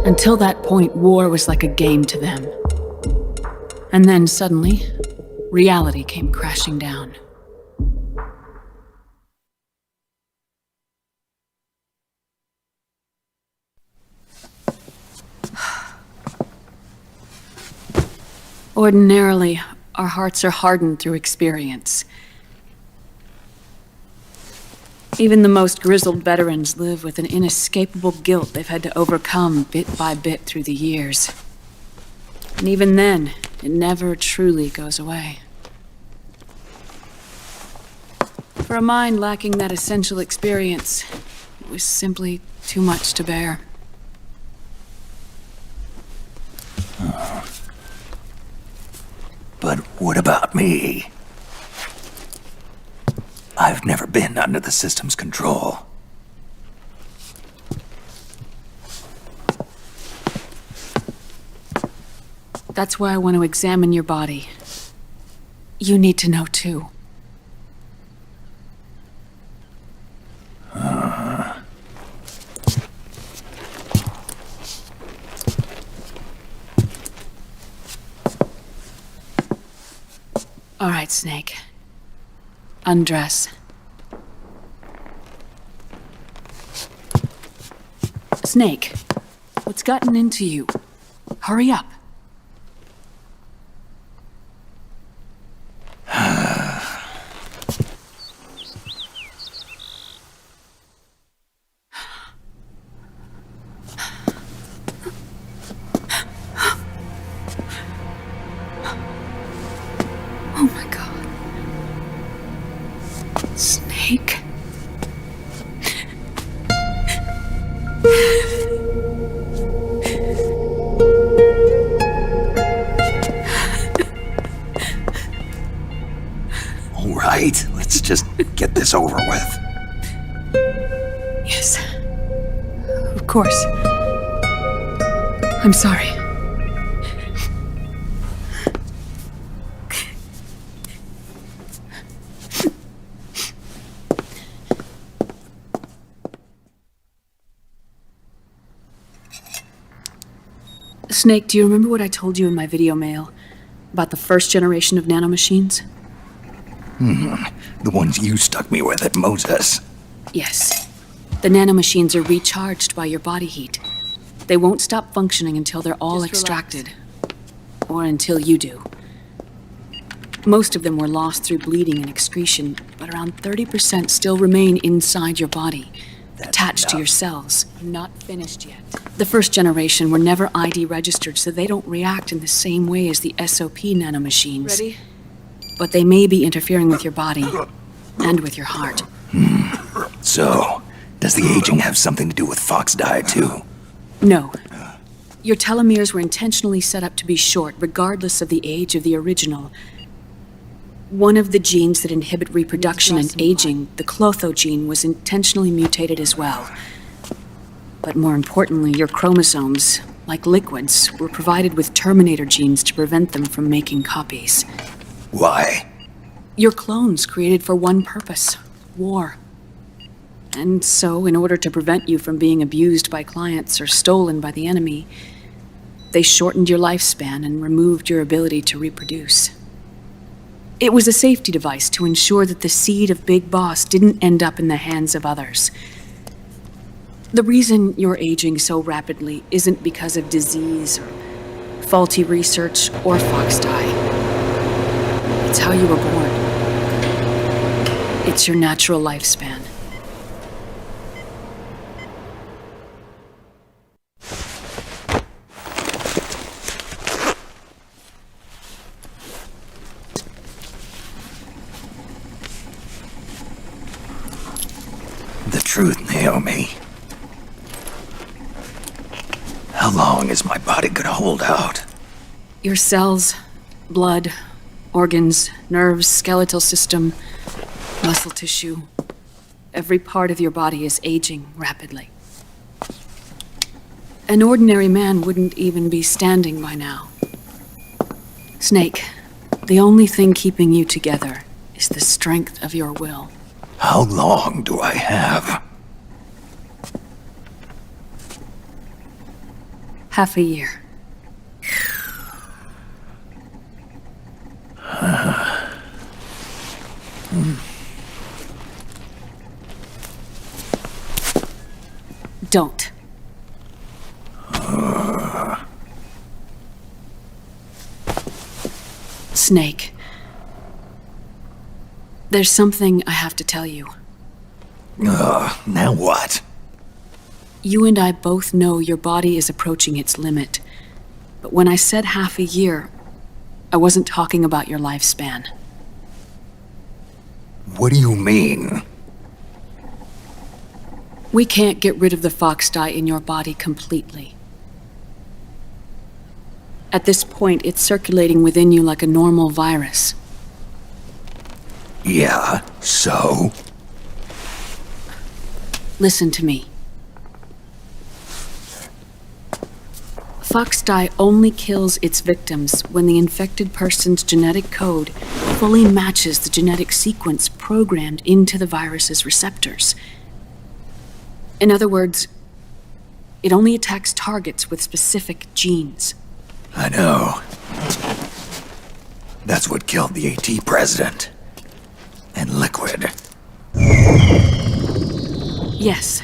Until that point, war was like a game to them. And then suddenly, reality came crashing down. Ordinarily, our hearts are hardened through experience. Even the most grizzled veterans live with an inescapable guilt they've had to overcome bit by bit through the years. And even then, it never truly goes away. For a mind lacking that essential experience, it was simply too much to bear. But what about me? I've never been under the system's control. That's why I want to examine your body. You need to know too. All right, Snake. Undress. Snake, what's gotten into you? Hurry up. Oh my God. Snake. All right, let's just get this over with. Yes. Of course. I'm sorry. Snake, do you remember what I told you in my video mail about the first generation of nanomachines? The ones you stuck me with at Moses. Yes. The nanomachines are recharged by your body heat. They won't stop functioning until they're all extracted. Or until you do. Most of them were lost through bleeding and excretion, but around 30% still remain inside your body, attached to your cells. Not finished yet. The first generation were never ID registered, so they don't react in the same way as the SOP nanomachines. Ready? But they may be interfering with your body, and with your heart. So, does the aging have something to do with Fox diet too? No. Your telomeres were intentionally set up to be short, regardless of the age of the original. One of the genes that inhibit reproduction and aging, the Clotho gene, was intentionally mutated as well. But more importantly, your chromosomes, like liquids, were provided with Terminator genes to prevent them from making copies. Why? Your clones created for one purpose: war. And so, in order to prevent you from being abused by clients or stolen by the enemy, they shortened your lifespan and removed your ability to reproduce. It was a safety device to ensure that the seed of Big Boss didn't end up in the hands of others. The reason you're aging so rapidly isn't because of disease or faulty research or fox dye. It's how you were born. It's your natural lifespan. The truth, Naomi. How long is my body gonna hold out? Your cells, blood, organs, nerves, skeletal system, muscle tissue. Every part of your body is aging rapidly. An ordinary man wouldn't even be standing by now. Snake, the only thing keeping you together is the strength of your will. How long do I have? Half a year. Don't. Snake. There's something I have to tell you. Now what? You and I both know your body is approaching its limit. But when I said half a year, I wasn't talking about your lifespan. What do you mean? We can't get rid of the fox dye in your body completely. At this point, it's circulating within you like a normal virus. Yeah, so? Listen to me. Fox dye only kills its victims when the infected person's genetic code fully matches the genetic sequence programmed into the virus's receptors. In other words, it only attacks targets with specific genes. I know. That's what killed the AT president. And Liquid. Yes.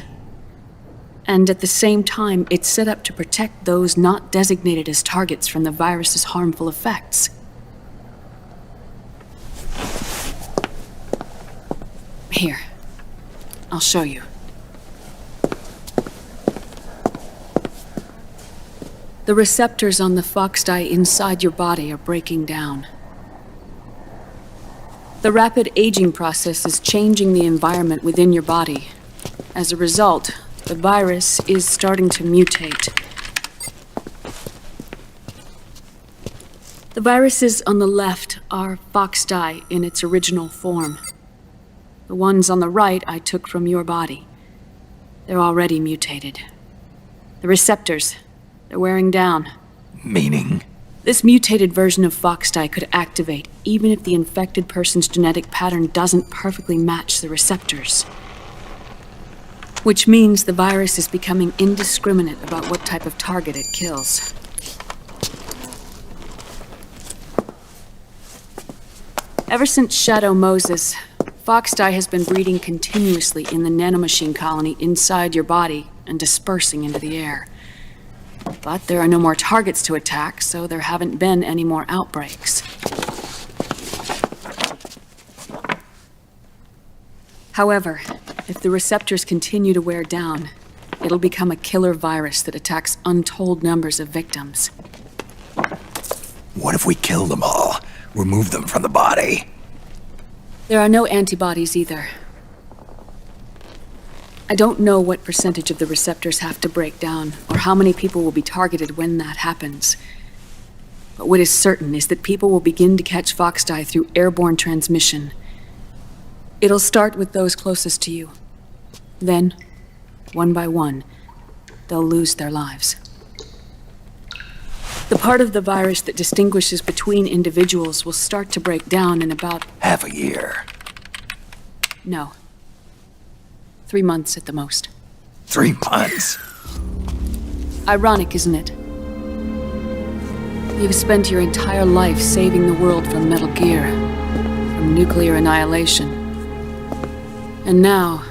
And at the same time, it's set up to protect those not designated as targets from the virus's harmful effects. Here. I'll show you. The receptors on the fox dye inside your body are breaking down. The rapid aging process is changing the environment within your body. As a result, the virus is starting to mutate. The viruses on the left are fox dye in its original form. The ones on the right I took from your body. They're already mutated. The receptors, they're wearing down. Meaning? This mutated version of fox dye could activate even if the infected person's genetic pattern doesn't perfectly match the receptors. Which means the virus is becoming indiscriminate about what type of target it kills. Ever since Shadow Moses, fox dye has been breeding continuously in the nanomachine colony inside your body and dispersing into the air. But there are no more targets to attack, so there haven't been any more outbreaks. However, if the receptors continue to wear down, it'll become a killer virus that attacks untold numbers of victims. What if we kill them all? Remove them from the body? There are no antibodies either. I don't know what percentage of the receptors have to break down, or how many people will be targeted when that happens. But what is certain is that people will begin to catch fox dye through airborne transmission. It'll start with those closest to you. Then, one by one, they'll lose their lives. The part of the virus that distinguishes between individuals will start to break down in about... half a year. No. 3 months at the most. 3 months? Ironic, isn't it? You've spent your entire life saving the world from Metal Gear, from nuclear annihilation. And now,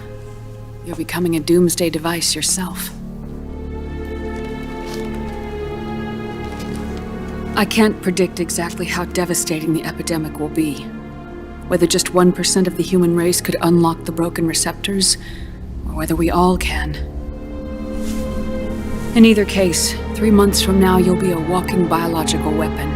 you're becoming a doomsday device yourself. I can't predict exactly how devastating the epidemic will be. Whether just 1% of the human race could unlock the broken receptors, or whether we all can. In either case, 3 months from now, you'll be a walking biological weapon.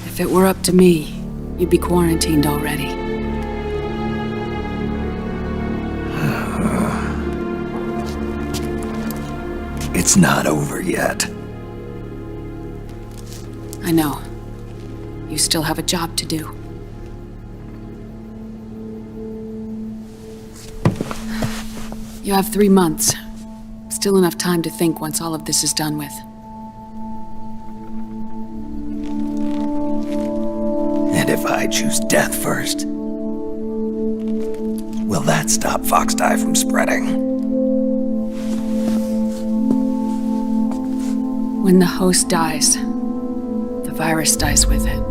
If it were up to me, you'd be quarantined already. It's not over yet. I know. You still have a job to do. You have 3 months. Still enough time to think once all of this is done with. And if I choose death first, will that stop Foxdie from spreading? When the host dies, the virus dies with it.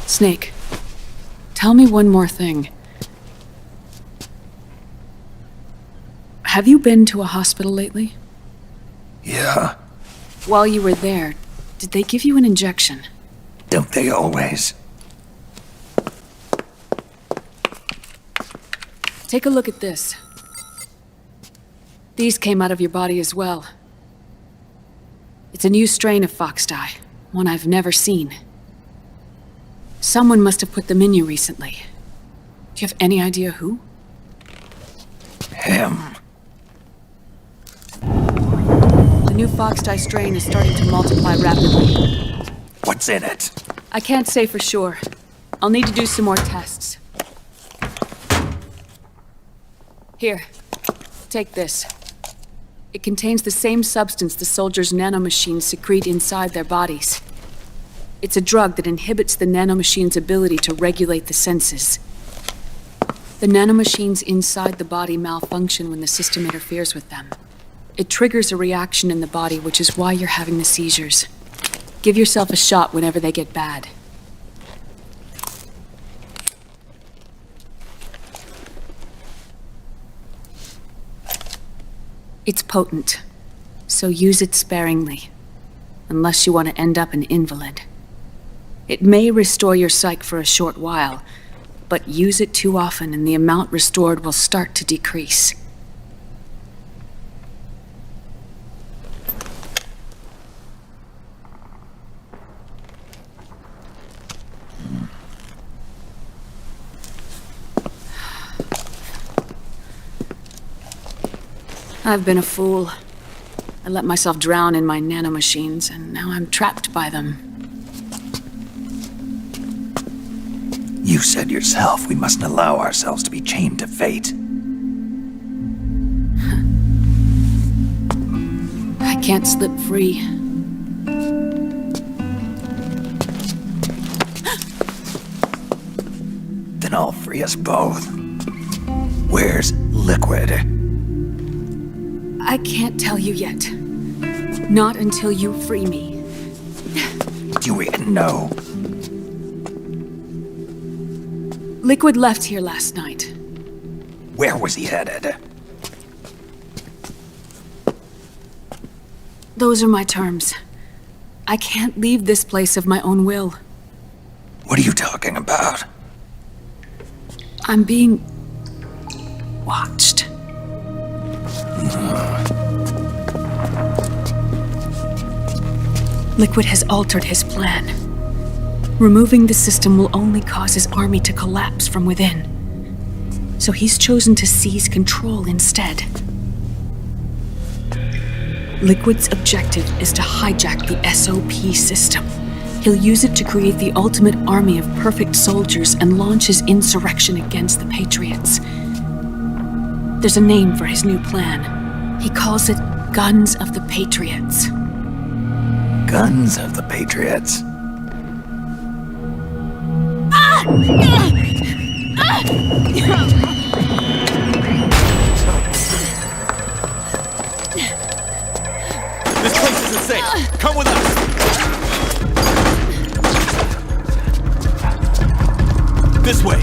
Snake, tell me one more thing. Have you been to a hospital lately? Yeah. While you were there, did they give you an injection? Don't they always? Take a look at this. These came out of your body as well. It's a new strain of Foxdie, one I've never seen. Someone must have put them in you recently. Do you have any idea who? Him. The new Foxdie strain is starting to multiply rapidly. What's in it? I can't say for sure. I'll need to do some more tests. Here, take this. It contains the same substance the soldiers' nanomachines secrete inside their bodies. It's a drug that inhibits the nanomachine's ability to regulate the senses. The nanomachines inside the body malfunction when the system interferes with them. It triggers a reaction in the body, which is why you're having the seizures. Give yourself a shot whenever they get bad. It's potent, so use it sparingly, unless you want to end up an invalid. It may restore your psyche for a short while, but use it too often and the amount restored will start to decrease. I've been a fool. I let myself drown in my nanomachines, and now I'm trapped by them. You said yourself we mustn't allow ourselves to be chained to fate. I can't slip free. Then I'll free us both. Where's Liquid? I can't tell you yet. Not until you free me. Do you even know? Liquid left here last night. Where was he headed? Those are my terms. I can't leave this place of my own will. What are you talking about? I'm being watched. Liquid has altered his plan. Removing the system will only cause his army to collapse from within. So he's chosen to seize control instead. Liquid's objective is to hijack the SOP system. He'll use it to create the ultimate army of perfect soldiers and launch his insurrection against the Patriots. There's a name for his new plan. He calls it Guns of the Patriots. Guns of the Patriots. This place isn't safe. Come with us. This way.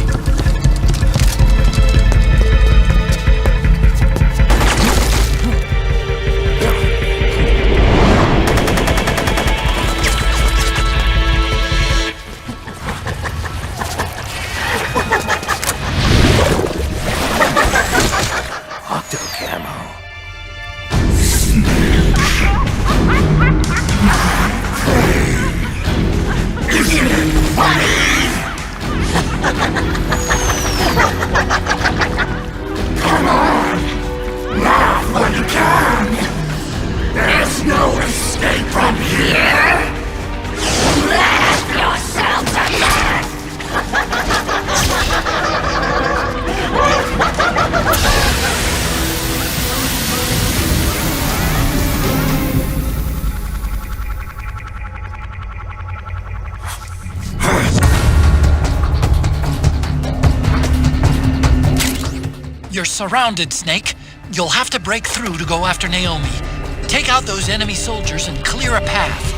You're surrounded, Snake. You'll have to break through to go after Naomi. Take out those enemy soldiers and clear a path.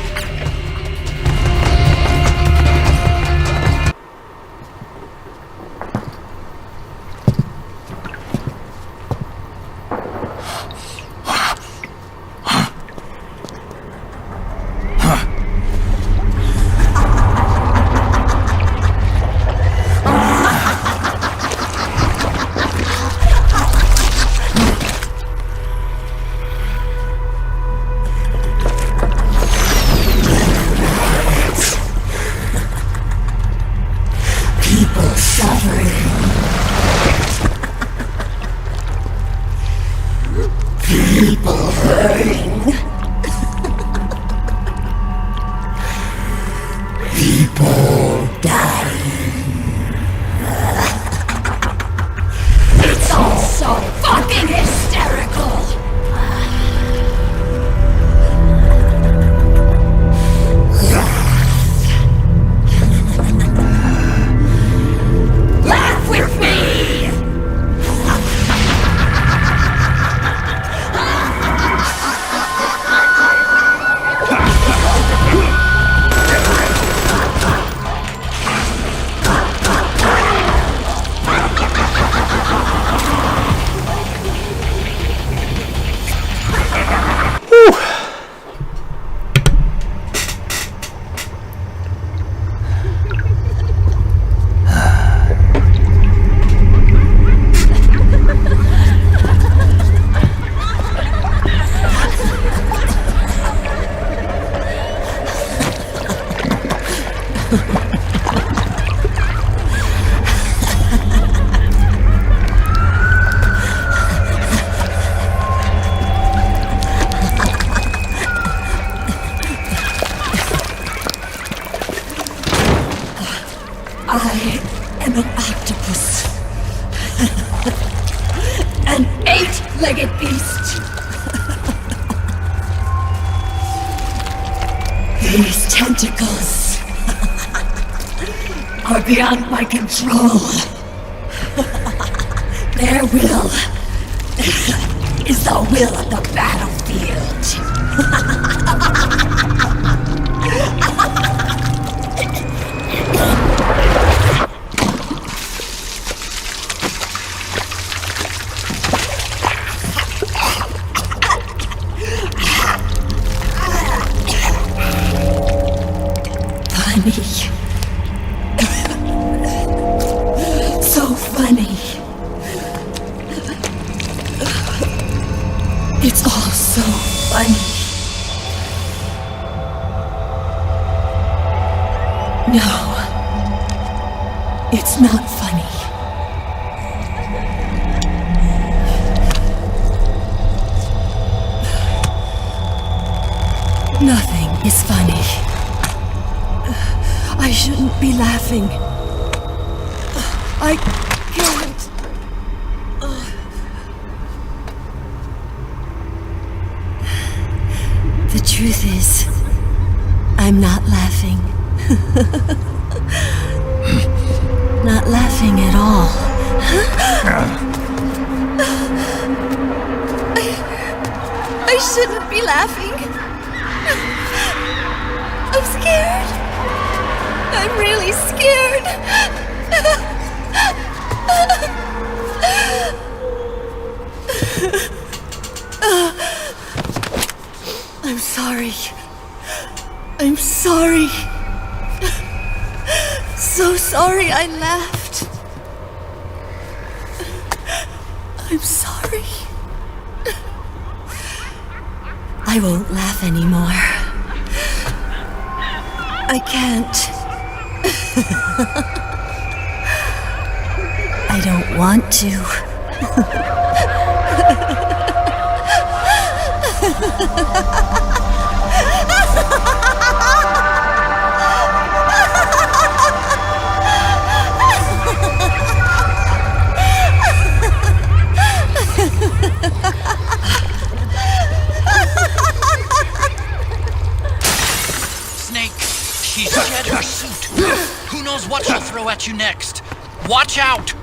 I am an octopus. An 8-legged beast. These tentacles are beyond my control. Their will is the will of the battlefield. So funny. It's all so funny. No. It's not funny. Nothing is funny. I shouldn't be laughing. I can't. The truth is, I'm not laughing. Not laughing at all. I shouldn't be laughing. I'm scared. I'm really scared. I'm sorry. I'm sorry. So sorry I laughed. I'm sorry. I won't laugh anymore. I can't. I don't want to. Snake, she's shed her suit. Who knows what she'll throw at you next? Watch out!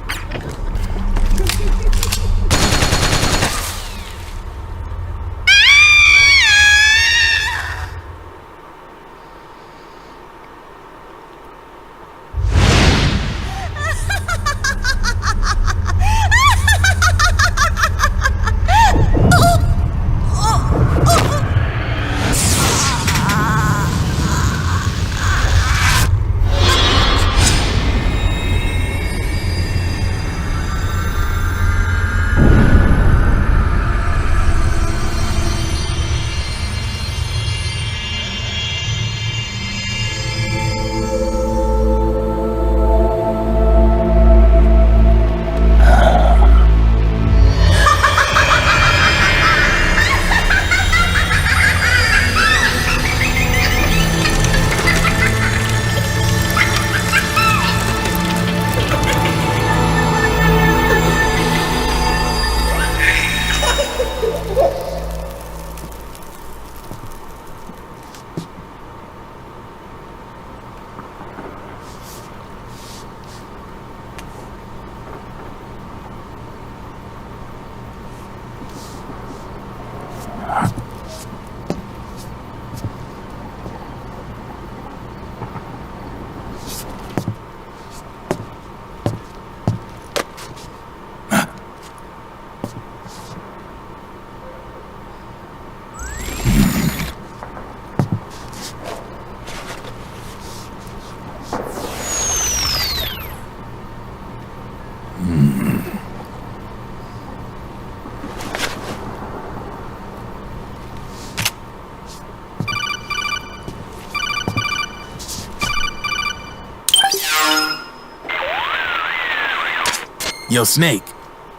Yo, Snake,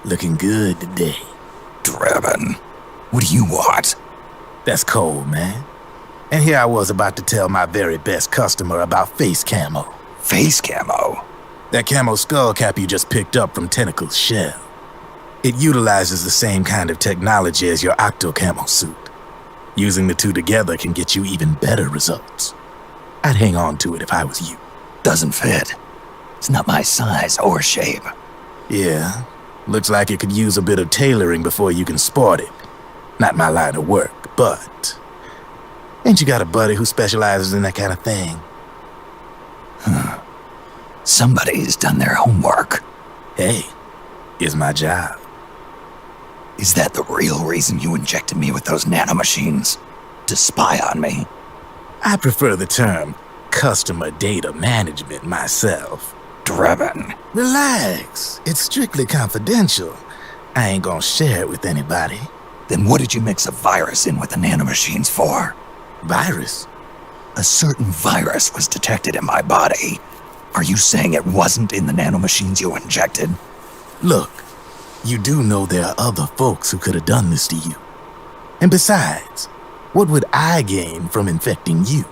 looking good today. Drebin, what do you want? That's cold, man. And here I was about to tell my very best customer about face camo. Face camo? That camo skull cap you just picked up from Tentacle's shell. It utilizes the same kind of technology as your Octo camo suit. Using the two together can get you even better results. I'd hang on to it if I was you. Doesn't fit. It's not my size or shape. Yeah, looks like it could use a bit of tailoring before you can sport it. Not my line of work, but... Ain't you got a buddy who specializes in that kind of thing? Somebody's done their homework. Hey, it's my job. Is that the real reason you injected me with those nanomachines? To spy on me? I prefer the term customer data management myself. Drebin. Relax. It's strictly confidential. I ain't gonna share it with anybody. Then what did you mix a virus in with the nanomachines for? Virus? A certain virus was detected in my body. Are you saying it wasn't in the nanomachines you injected? Look, you do know there are other folks who could have done this to you. And besides, what would I gain from infecting you?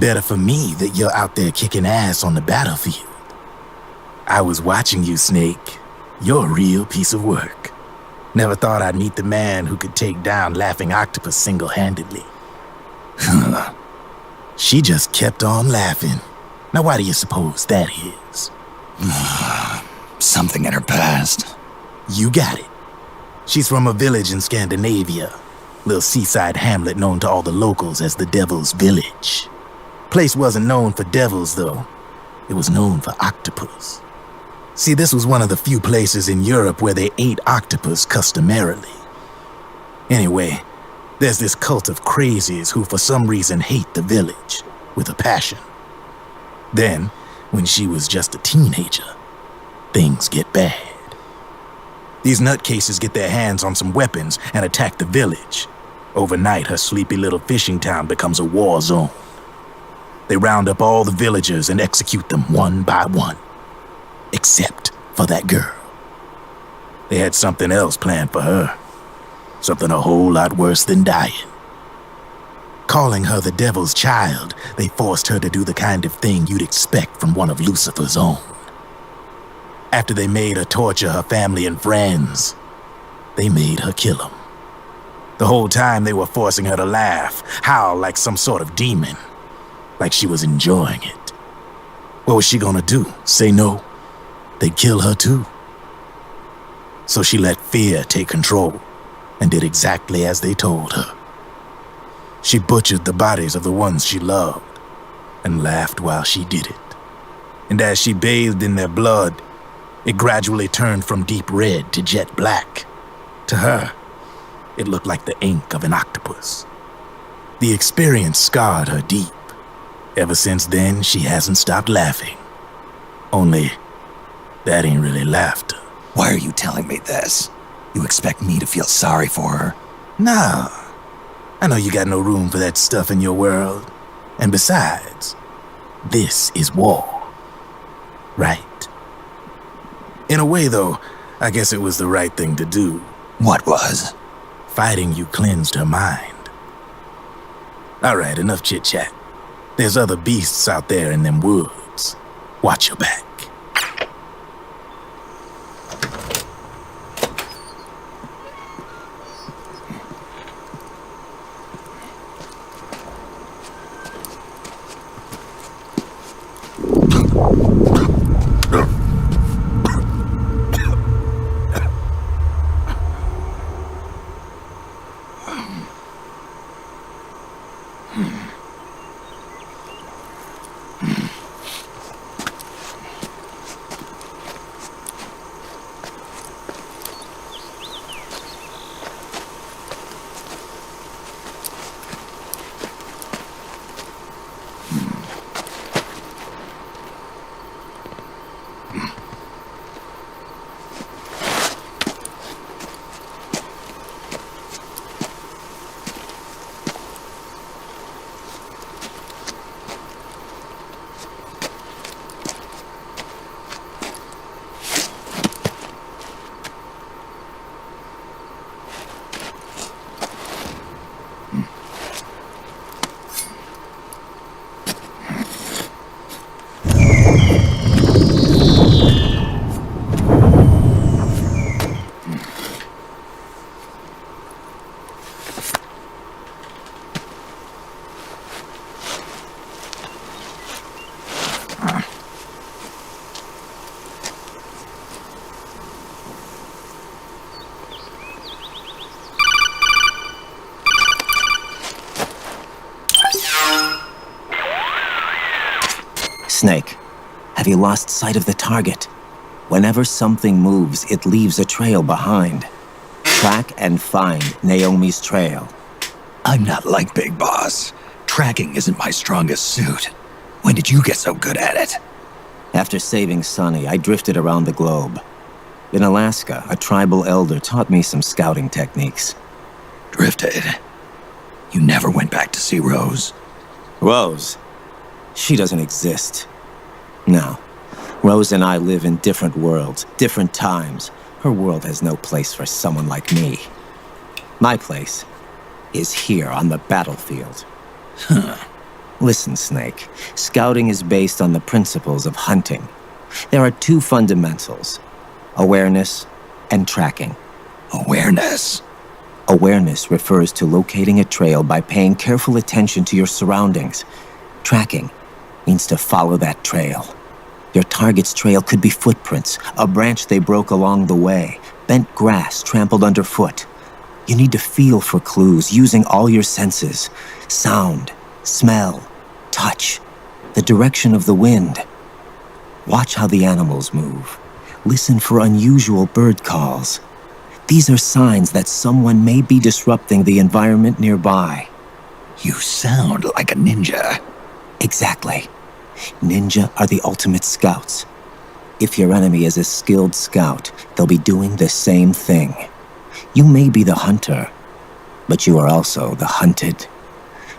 Better for me that you're out there kicking ass on the battlefield. I was watching you, Snake. You're a real piece of work. Never thought I'd meet the man who could take down Laughing Octopus single-handedly. She just kept on laughing. Now why do you suppose that is? Something in her past. You got it. She's from a village in Scandinavia. Little seaside hamlet known to all the locals as the Devil's Village. Place wasn't known for devils, though. It was known for octopus. See, this was one of the few places in Europe where they ate octopus customarily. Anyway, there's this cult of crazies who for some reason hate the village with a passion. Then, when she was just a teenager, things get bad. These nutcases get their hands on some weapons and attack the village. Overnight, her sleepy little fishing town becomes a war zone. They round up all the villagers and execute them one by one. Except for that girl. They had something else planned for her. Something a whole lot worse than dying. Calling her the Devil's Child, they forced her to do the kind of thing you'd expect from one of Lucifer's own. After they made her torture her family and friends, they made her kill them. The whole time they were forcing her to laugh, howl like some sort of demon. Like she was enjoying it. What was she gonna do? Say no? They'd kill her too. So she let fear take control and did exactly as they told her. She butchered the bodies of the ones she loved and laughed while she did it. And as she bathed in their blood, it gradually turned from deep red to jet black. To her, it looked like the ink of an octopus. The experience scarred her deep. Ever since then, she hasn't stopped laughing. Only, that ain't really laughter. Why are you telling me this? You expect me to feel sorry for her? Nah. I know you got no room for that stuff in your world. And besides, this is war. Right? In a way, though, I guess it was the right thing to do. What was? Fighting you cleansed her mind. All right, enough chit-chat. There's other beasts out there in them woods. Watch your back. Snake, have you lost sight of the target? Whenever something moves, it leaves a trail behind. Track and find Naomi's trail. I'm not like Big Boss. Tracking isn't my strongest suit. When did you get so good at it? After saving Sonny, I drifted around the globe. In Alaska, a tribal elder taught me some scouting techniques. Drifted? You never went back to see Rose? Rose. She doesn't exist. No. Rose and I live in different worlds, different times. Her world has no place for someone like me. My place is here on the battlefield. Listen, Snake. Scouting is based on the principles of hunting. There are two fundamentals: awareness and tracking. Awareness? Awareness refers to locating a trail by paying careful attention to your surroundings. Tracking means to follow that trail. Your target's trail could be footprints, a branch they broke along the way, bent grass trampled underfoot. You need to feel for clues using all your senses: sound, smell, touch, the direction of the wind. Watch how the animals move. Listen for unusual bird calls. These are signs that someone may be disrupting the environment nearby. You sound like a ninja. Exactly. Ninja are the ultimate scouts. If your enemy is a skilled scout, they'll be doing the same thing. You may be the hunter, but you are also the hunted.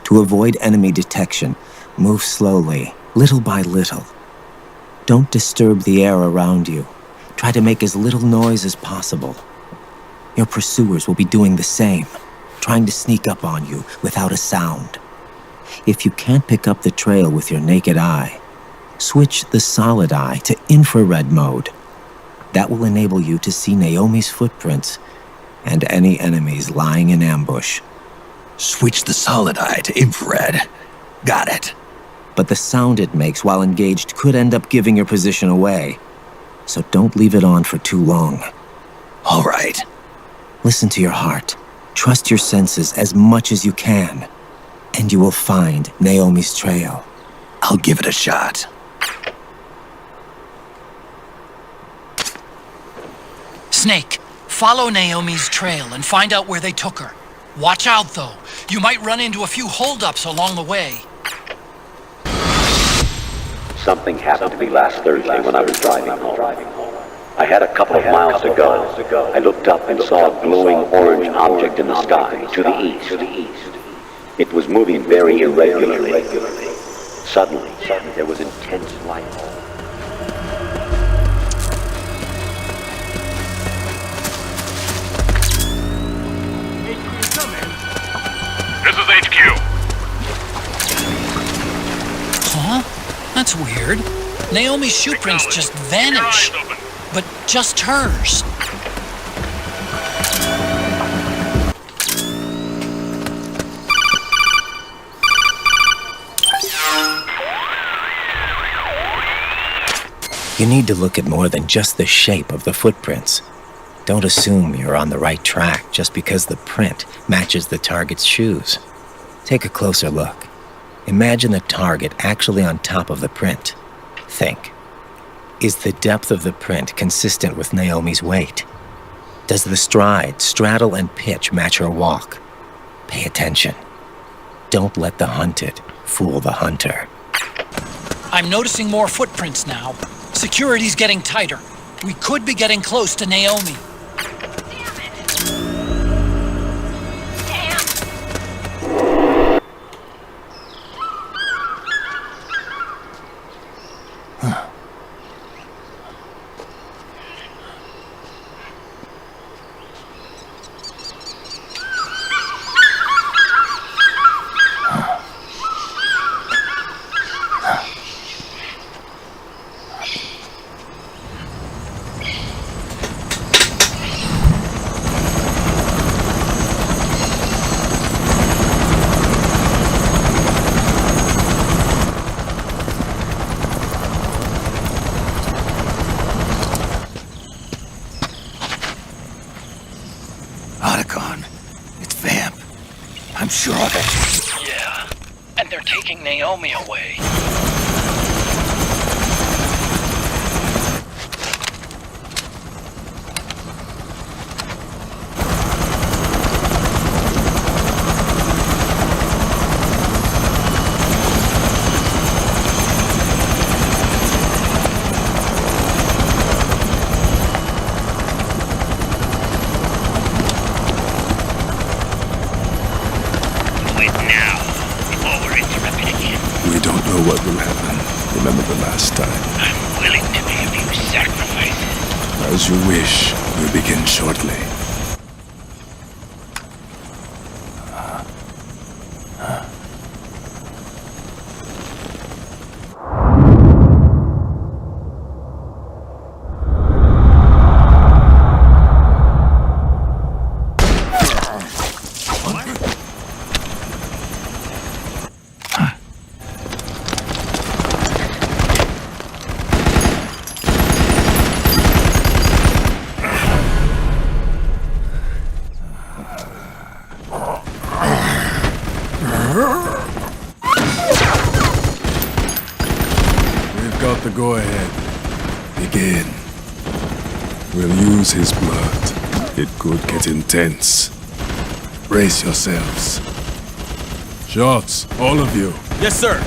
To avoid enemy detection, move slowly, little by little. Don't disturb the air around you. Try to make as little noise as possible. Your pursuers will be doing the same, trying to sneak up on you without a sound. If you can't pick up the trail with your naked eye, switch the solid eye to infrared mode. That will enable you to see Naomi's footprints and any enemies lying in ambush. Switch the solid eye to infrared. Got it. But the sound it makes while engaged could end up giving your position away. So don't leave it on for too long. All right. Listen to your heart. Trust your senses as much as you can. And you will find Naomi's trail. I'll give it a shot. Snake, follow Naomi's trail and find out where they took her. Watch out, though. You might run into a few holdups along the way. Something happened to me last Thursday when I was driving home. I had a couple of miles to go. I looked up and saw a glowing orange object in the sky to the east. It was moving very irregularly. Suddenly, there was intense light. This is HQ. Huh? That's weird. Naomi's shoe prints just vanished. But just hers. You need to look at more than just the shape of the footprints. Don't assume you're on the right track just because the print matches the target's shoes. Take a closer look. Imagine the target actually on top of the print. Think. Is the depth of the print consistent with Naomi's weight? Does the stride, straddle, and pitch match her walk? Pay attention. Don't let the hunted fool the hunter. I'm noticing more footprints now. Security's getting tighter. We could be getting close to Naomi. I'm sure of it. Yeah, and they're taking Naomi away. Do it now, before we're interrupted again. the last time. I'm willing to make a few sacrifices. As you wish. We'll begin shortly. Go ahead. Begin. We'll use his blood. It could get intense. Brace yourselves. Shots, all of you. Yes, sir.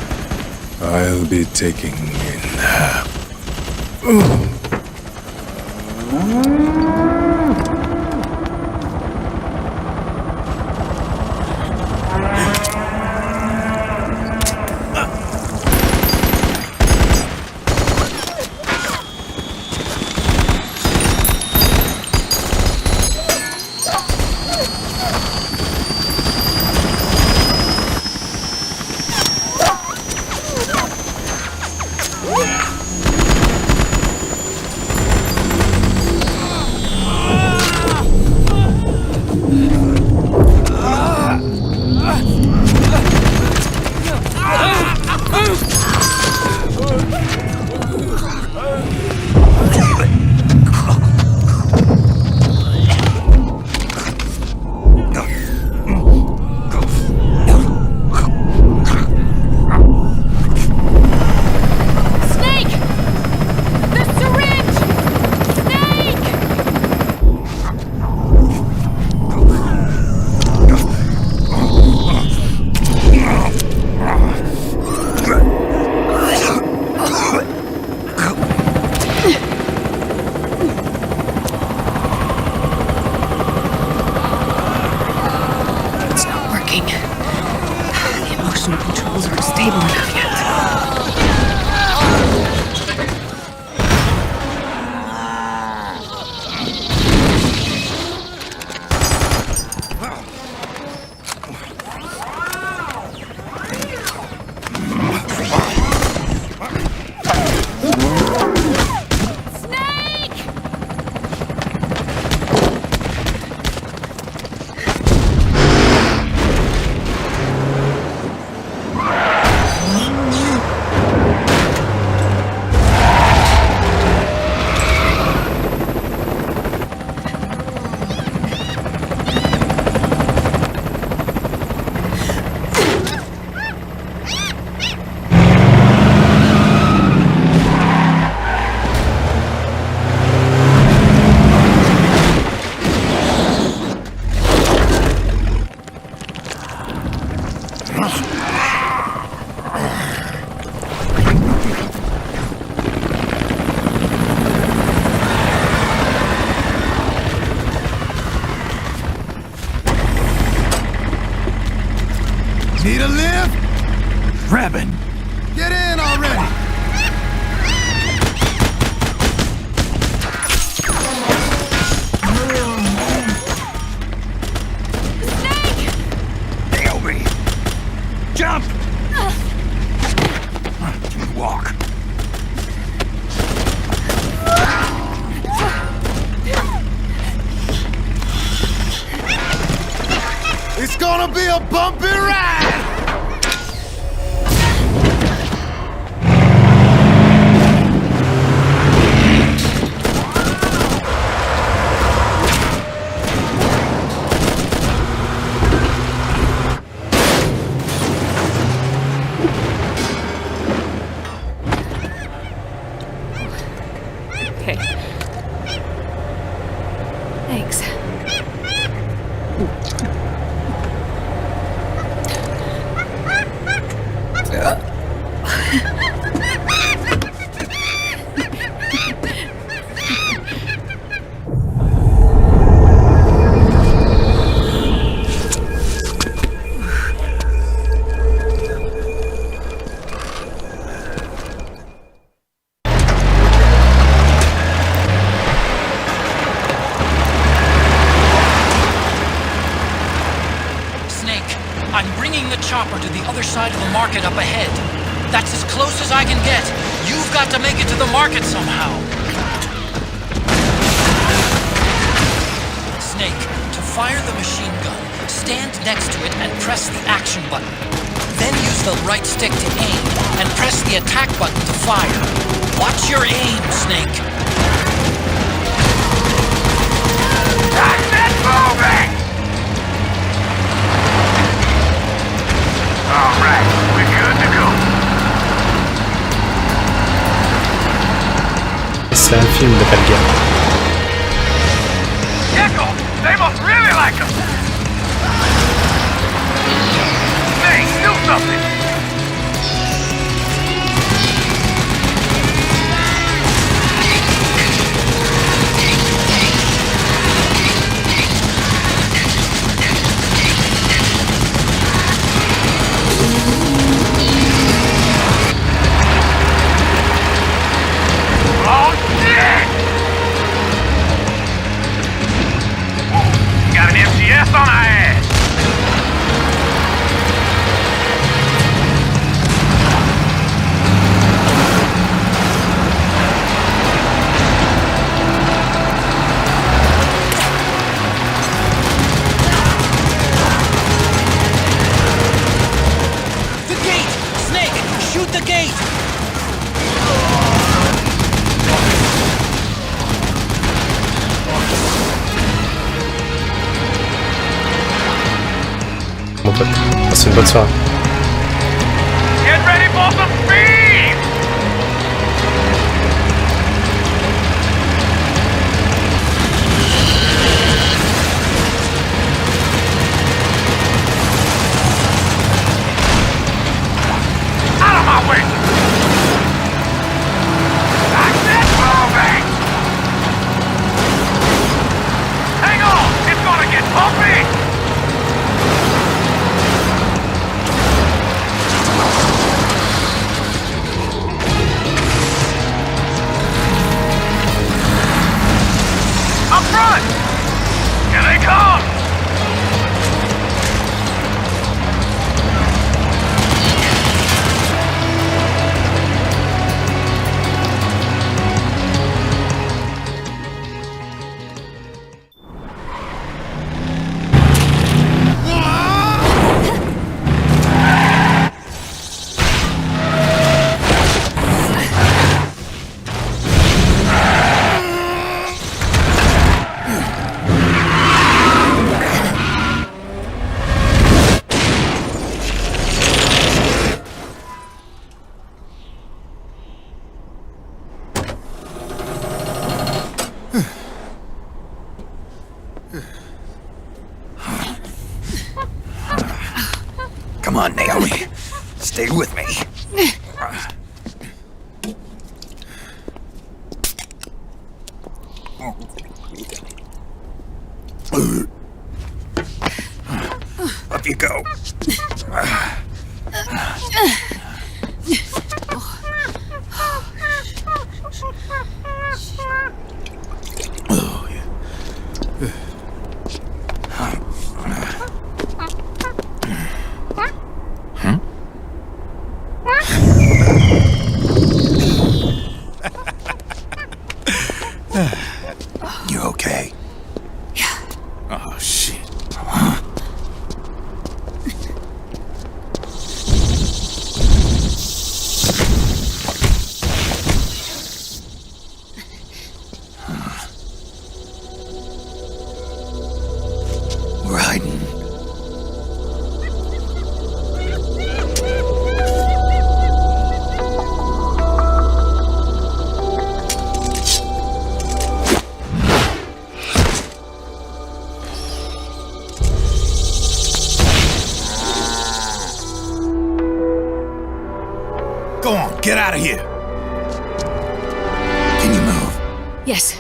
I'll be taking in half. Need a lift? Drebin! Get in already! Naomi! Jump! Walk. It's gonna be a bumpy ride! Okay. Thanks. side of the market up ahead. That's as close as I can get. You've got to make it to the market somehow. Snake, to fire the machine gun, stand next to it and press the action button. Then use the right stick to aim, and press the attack button to fire. Watch your aim, Snake. That's it, moving! Alright, we're good to go. C'est un film de quel gars? Gecko, they must really like us. Hey, do something. Oh, shit! Whoa, got an MCS on our ass. The gate! Snake, shoot the gate! Mon pote, passe une bonne soirée. Get ready for some speed! Out of my way! That's it, moving! Hang on! It's gonna get bumpy! Up front! Here they come! Come on, Naomi. Stay with me. Up you go. Oh, yeah. You okay? Yeah. Oh, shit. Rayden. Go on, get out of here. Can you move? Yes.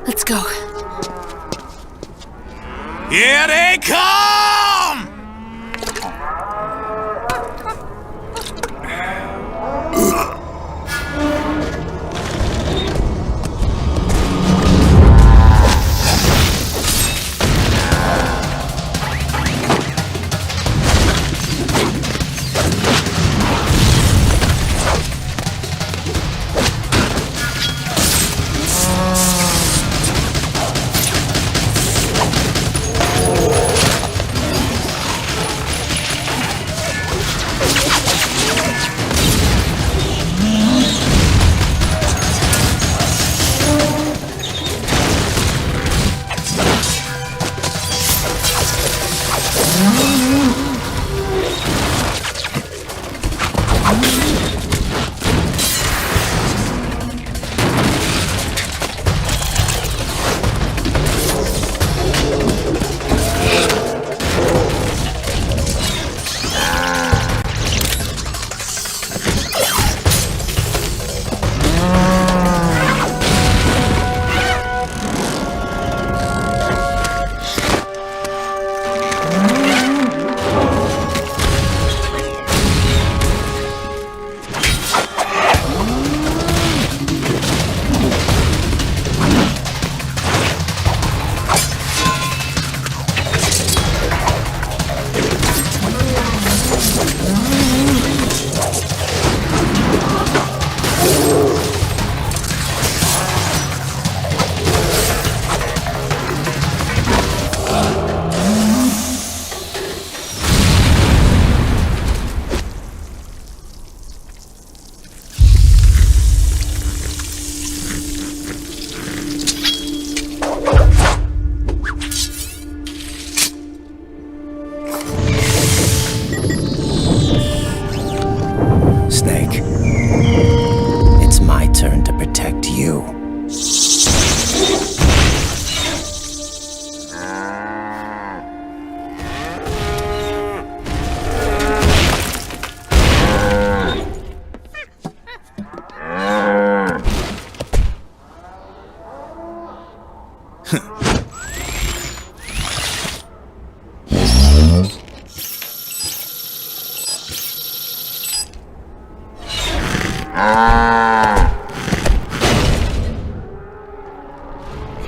Let's go. Here they come!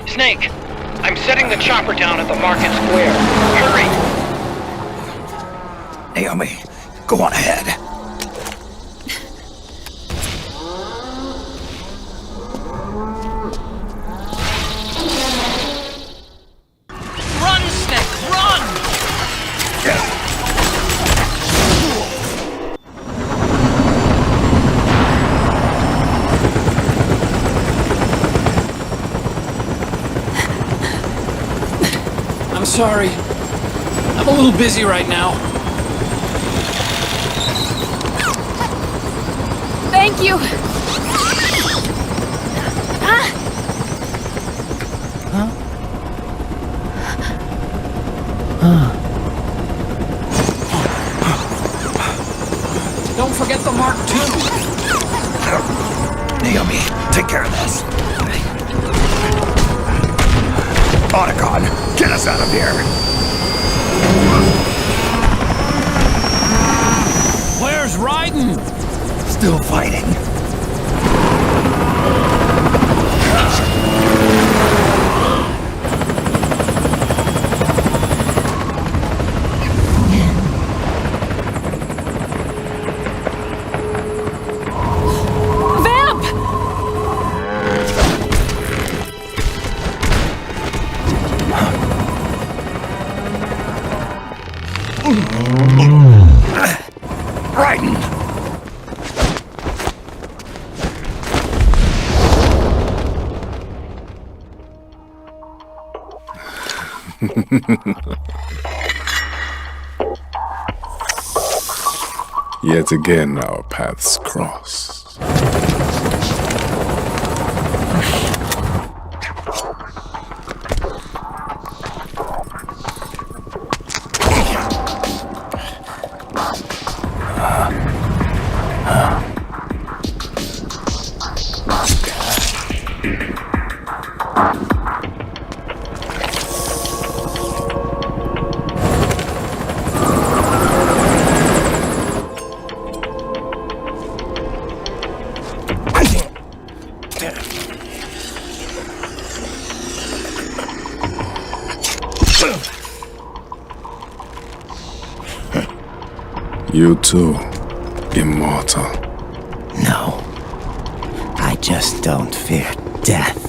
Snake, I'm setting the chopper down at the market square. Hurry! Naomi, go on ahead. Run, Snake, run! I'm sorry. I'm a little busy right now. Thank you. Don't forget the Mark II. Naomi, take care of this. Otacon, get us out of here. Where's Rayden? Still fighting. Vamp! Rayden! Yet again our paths cross. You too, immortal. No. I just don't fear death.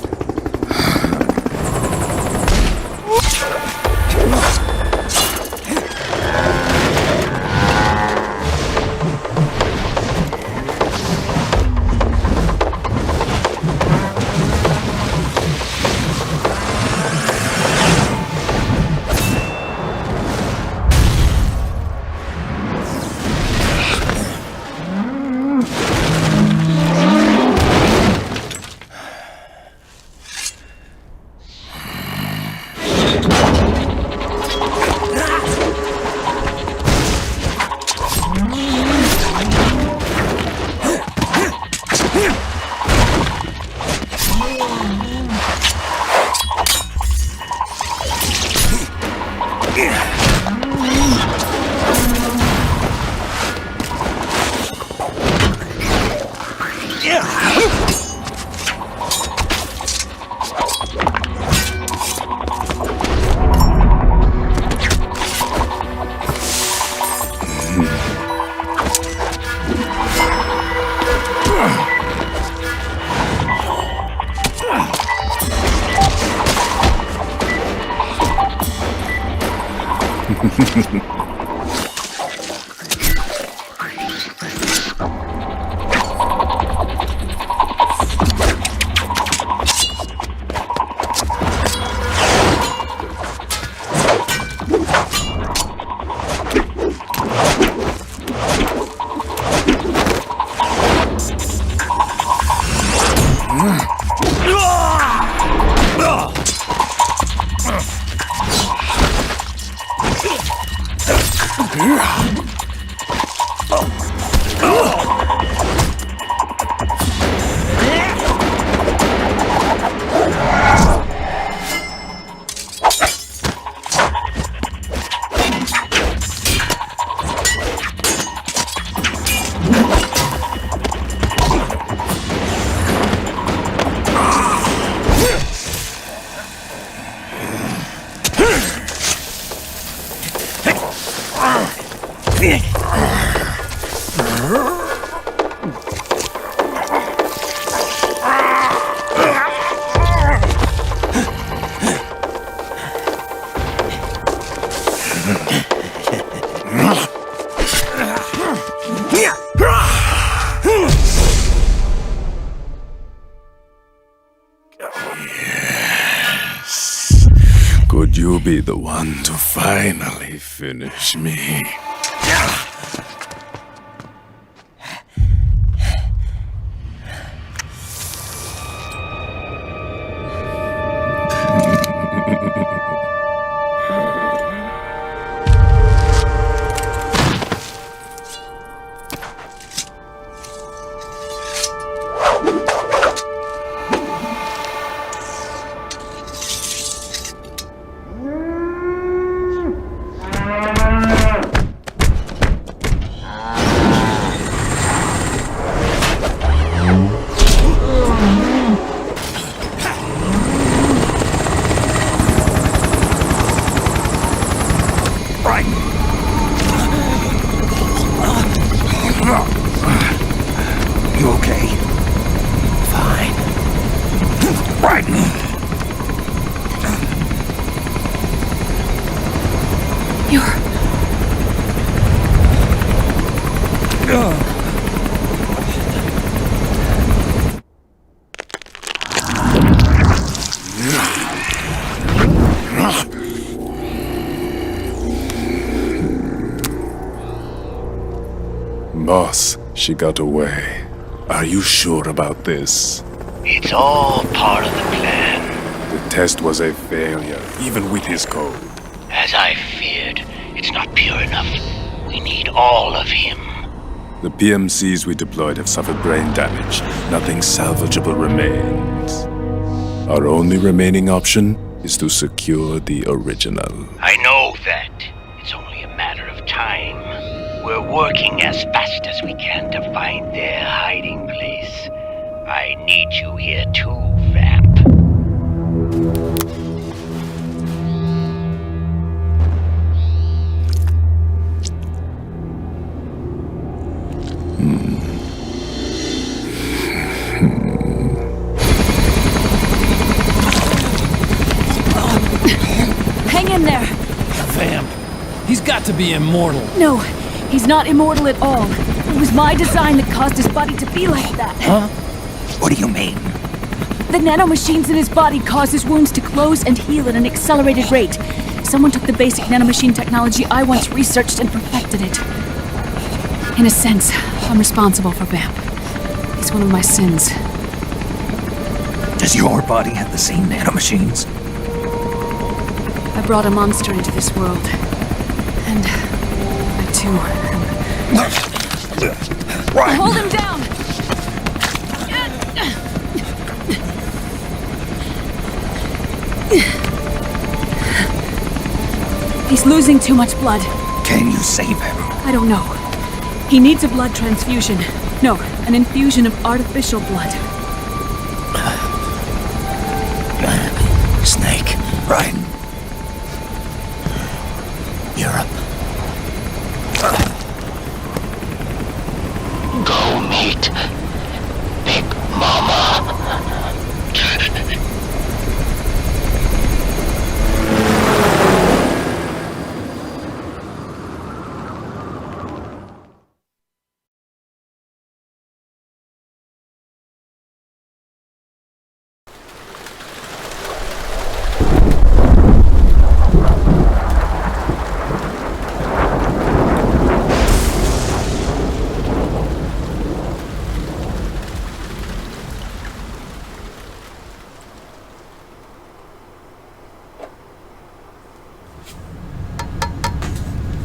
Could you be the one to finally finish me? You okay? Fine. Rayden! Boss, she got away. Are you sure about this? It's all part of the plan. The test was a failure, even with his code. As I feared, it's not pure enough. We need all of him. The PMCs we deployed have suffered brain damage. Nothing salvageable remains. Our only remaining option is to secure the original. I know that. It's only a matter of time. We're working as fast as we can to find their hiding place. I need you here too, Vamp. Hang in there! Vamp. He's got to be immortal. No, he's not immortal at all. It was my design that caused his body to be like that. Huh? What do you mean? The nanomachines in his body cause his wounds to close and heal at an accelerated rate. Someone took the basic nanomachine technology I once researched and perfected it. In a sense, I'm responsible for Vamp. It's one of my sins. Does your body have the same nanomachines? I brought a monster into this world. And I too Right. Hold him down! He's losing too much blood. Can you save him? I don't know. He needs a blood transfusion. No, an infusion of artificial blood. Snake. Rayden. Europe. Go meet Big Mama.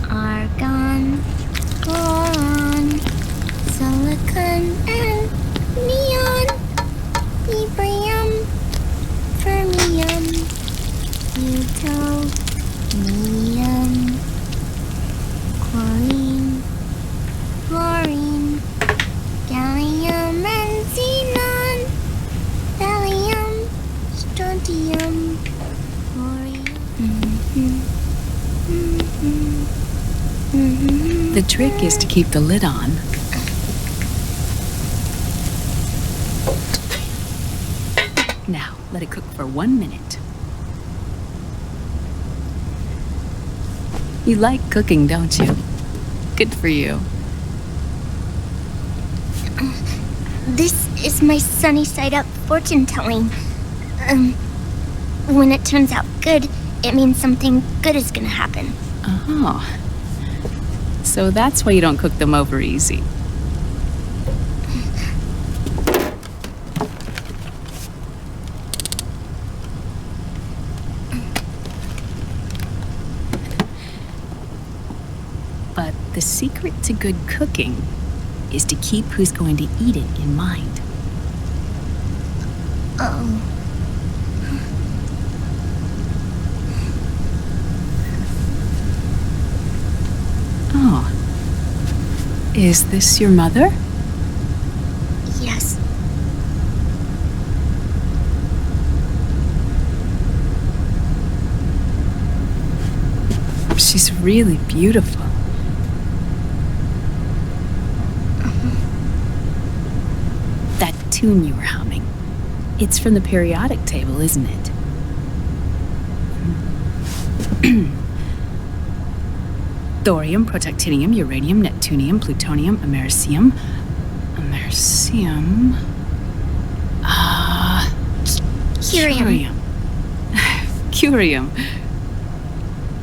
Argon, boron, silicon, and neon, yttrium, fermium, plutonium, chlorine, fluorine, gallium, and xenon, thallium, strontium, thorium. The trick is to keep the lid on. Now, let it cook for 1 minute. You like cooking, don't you? Good for you. This is my sunny side up fortune telling. When it turns out good, it means something good is gonna happen. Oh. So that's why you don't cook them over easy. But the secret to good cooking is to keep who's going to eat it in mind. Oh. Oh. Is this your mother? Yes. She's really beautiful. That tune you were humming, it's from the periodic table, isn't it? Thorium, protactinium, uranium, neptunium, plutonium, americium. Americium. Curium. Curium.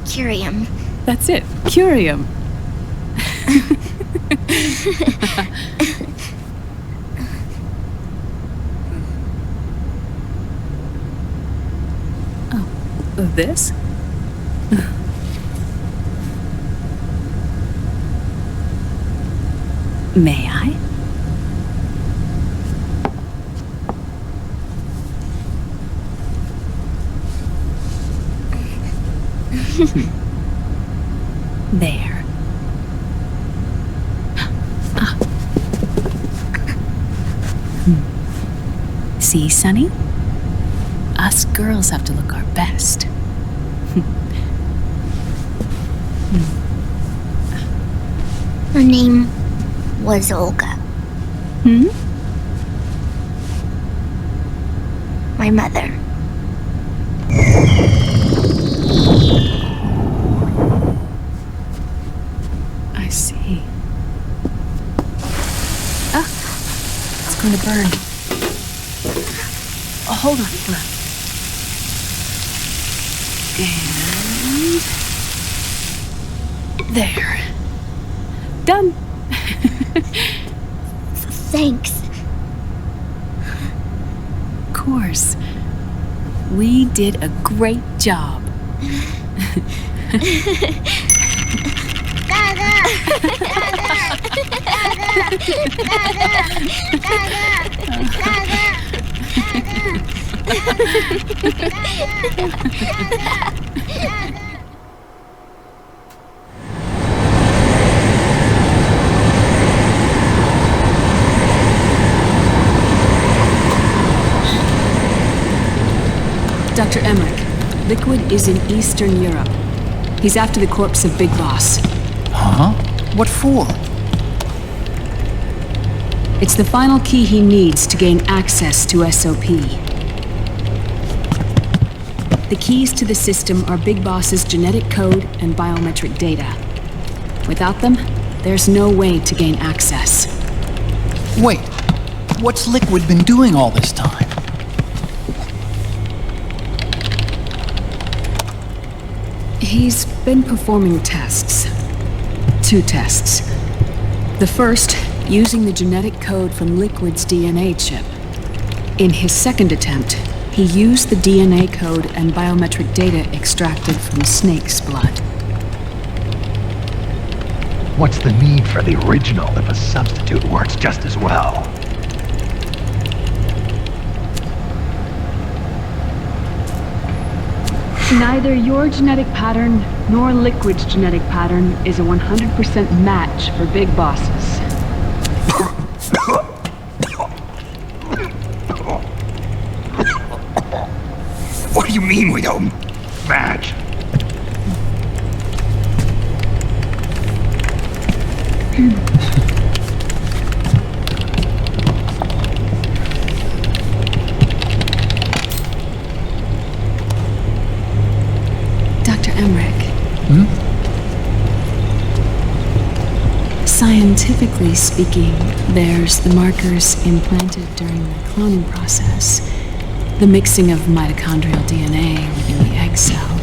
Curium. That's it. Curium. Oh, this? May I? There. See, Sonny? Us girls have to look our best. Her name was Olga. My mother. I see. Ah, it's going to burn. Oh, hold on. And there. Done. Thanks. Of course. We did a great job. Dr. Emmerich, Liquid is in Eastern Europe. He's after the corpse of Big Boss. Huh? What for? It's the final key he needs to gain access to SOP. The keys to the system are Big Boss's genetic code and biometric data. Without them, there's no way to gain access. Wait, what's Liquid been doing all this time? He's been performing tests. 2 tests. The first, using the genetic code from Liquid's DNA chip. In his second attempt, he used the DNA code and biometric data extracted from Snake's blood. What's the need for the original if a substitute works just as well? Neither your genetic pattern nor Liquid's genetic pattern is a 100% match for Big Bosses. What do you mean we don't match? Dr. Emmerich. Scientifically speaking, there's the markers implanted during the cloning process, the mixing of mitochondrial DNA within the egg cell,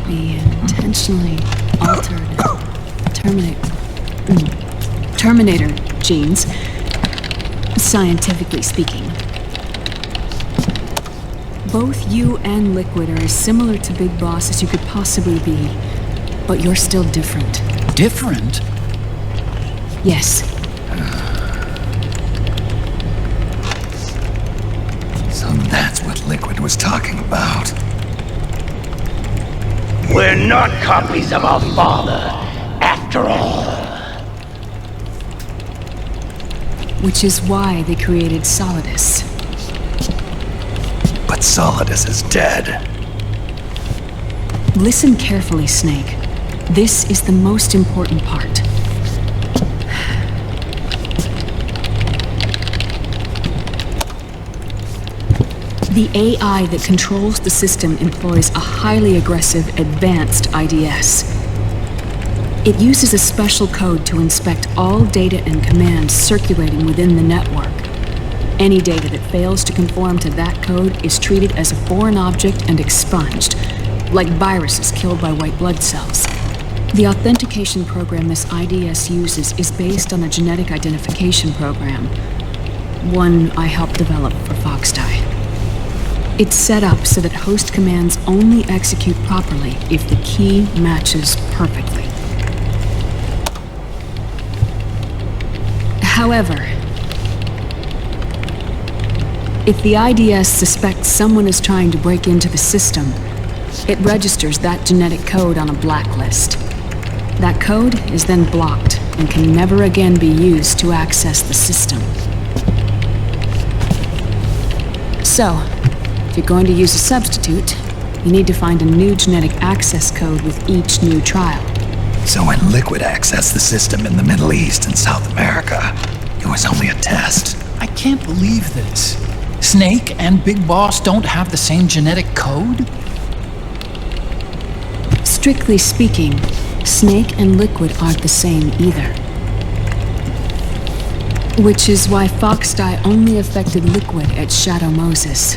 the intentionally altered terminator genes, scientifically speaking. Both you and Liquid are as similar to Big Boss as you could possibly be, but you're still different. Different? Yes. So that's what Liquid was talking about. We're not copies of our father, after all. Which is why they created Solidus. But Solidus is dead. Listen carefully, Snake. This is the most important part. The AI that controls the system employs a highly aggressive, advanced IDS. It uses a special code to inspect all data and commands circulating within the network. Any data that fails to conform to that code is treated as a foreign object and expunged, like viruses killed by white blood cells. The authentication program this IDS uses is based on a genetic identification program, one I helped develop for Foxdie. It's set up so that host commands only execute properly if the key matches perfectly. However, if the IDS suspects someone is trying to break into the system, it registers that genetic code on a blacklist. That code is then blocked and can never again be used to access the system. So, if you're going to use a substitute, you need to find a new genetic access code with each new trial. So when Liquid accessed the system in the Middle East and South America, it was only a test. I can't believe this. Snake and Big Boss don't have the same genetic code? Strictly speaking, Snake and Liquid aren't the same either. Which is why Foxdie only affected Liquid at Shadow Moses.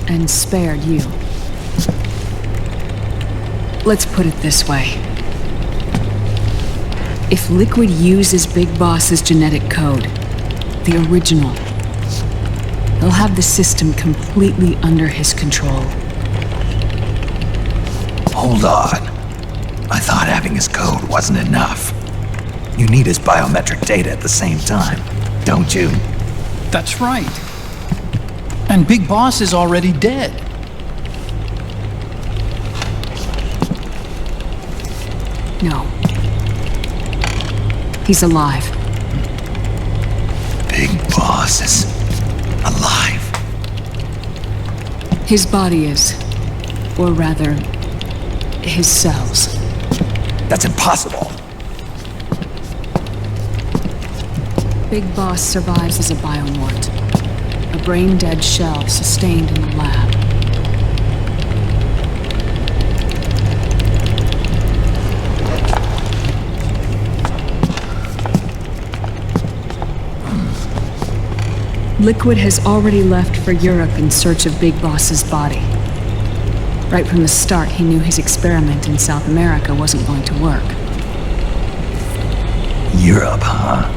And spared you. Let's put it this way. If Liquid uses Big Boss's genetic code, the original, he'll have the system completely under his control. Hold on. I thought having his code wasn't enough. You need his biometric data at the same time, don't you? That's right. And Big Boss is already dead. No. He's alive. Big Boss is alive. His body is. Or rather, his cells. That's impossible. Big Boss survives as a biomort. A brain-dead shell sustained in the lab. Liquid has already left for Europe in search of Big Boss's body. Right from the start, he knew his experiment in South America wasn't going to work. Europe, huh?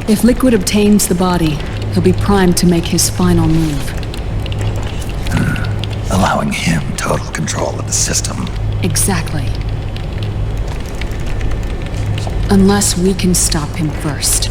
If Liquid obtains the body, he'll be primed to make his final move. Allowing him total control of the system. Exactly. Unless we can stop him first.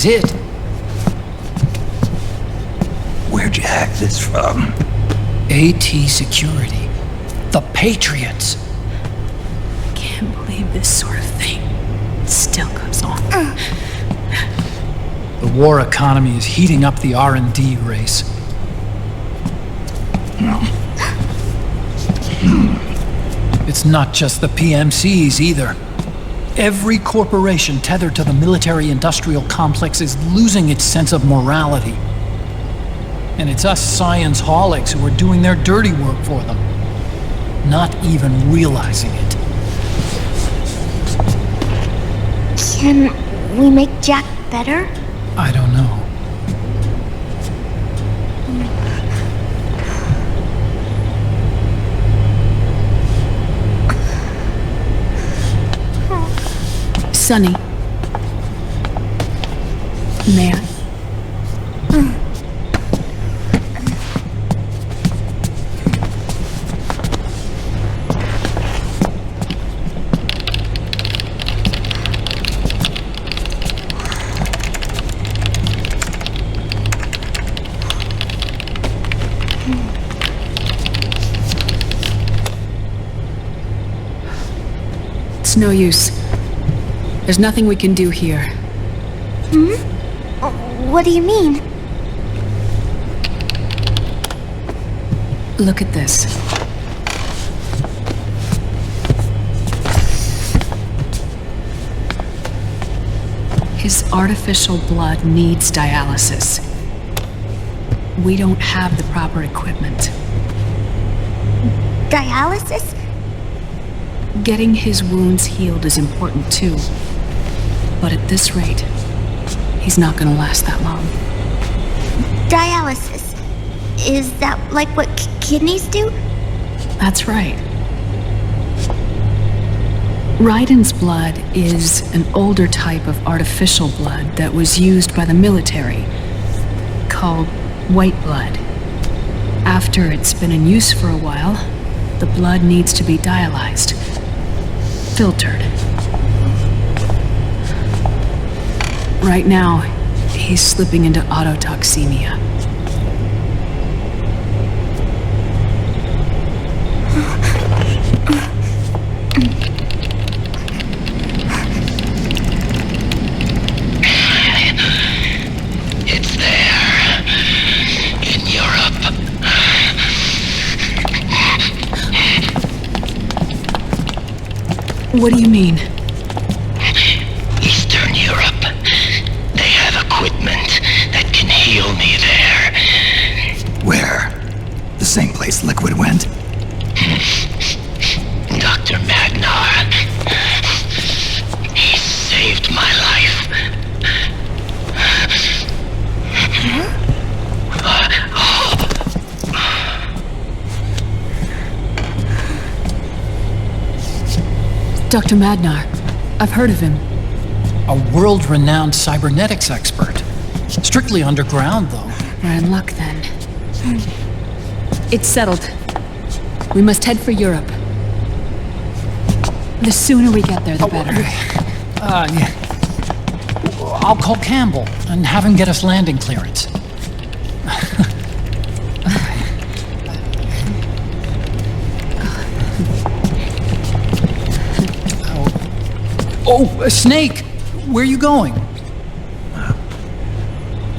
is it. Where'd you hack this from? AT Security. The Patriots. Can't believe this sort of thing still goes on. The war economy is heating up the R&D race. It's not just the PMCs either. Every corporation tethered to the military-industrial complex is losing its sense of morality. And it's us science-holics who are doing their dirty work for them, not even realizing it. Can we make Jack better? I don't know. Sonny. May I? It's no use. There's nothing we can do here. What do you mean? Look at this. His artificial blood needs dialysis. We don't have the proper equipment. Dialysis? Getting his wounds healed is important too. But at this rate, he's not gonna last that long. Dialysis. Is that like what kidneys do? That's right. Rayden's blood is an older type of artificial blood that was used by the military, called white blood. After it's been in use for a while, the blood needs to be dialyzed, filtered. Right now, he's slipping into autotoxemia. It's there. In Europe. What do you mean? Eastern Europe. They have equipment that can heal me there. Where? The same place Liquid went? Dr. Magnar. He saved my life. Dr. Magnar. I've heard of him. A world-renowned cybernetics expert. Strictly underground, though. We're in luck, then. It's settled. We must head for Europe. The sooner we get there, the better. Yeah. I'll call Campbell and have him get us landing clearance. Oh, Snake! Where are you going?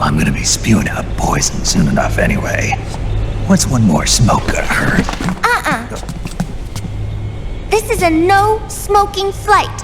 I'm gonna be spewing out poison soon enough anyway. What's one more smoke gonna hurt? This is a no-smoking flight.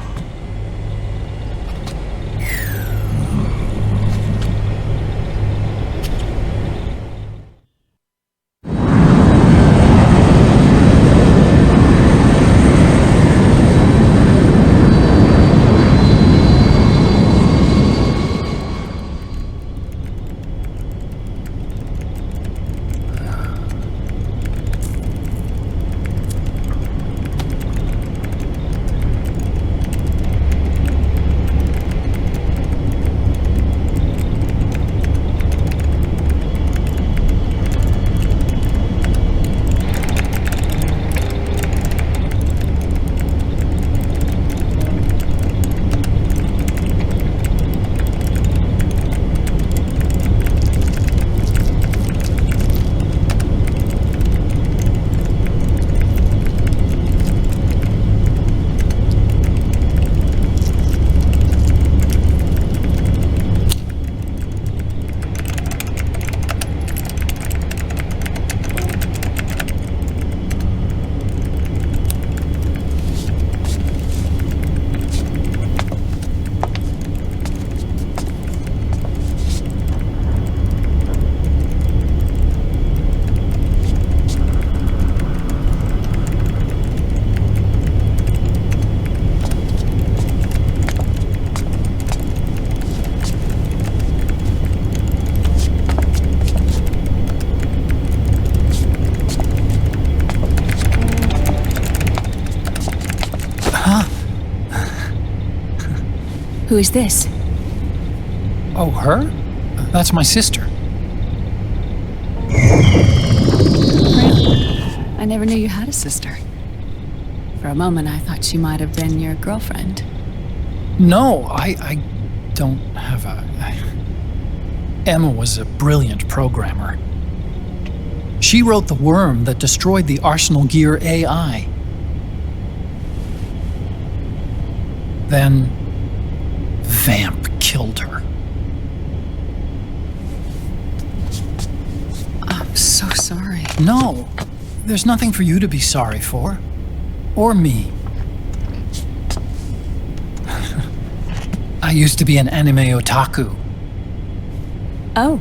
Who is this? Oh, her? That's my sister. I never knew you had a sister. For a moment, I thought she might have been your girlfriend. No, I don't have a... Emma was a brilliant programmer. She wrote the worm that destroyed the Arsenal Gear AI. Then, Vamp killed her. I'm so sorry. No, there's nothing for you to be sorry for. Or me. I used to be an anime otaku. Oh.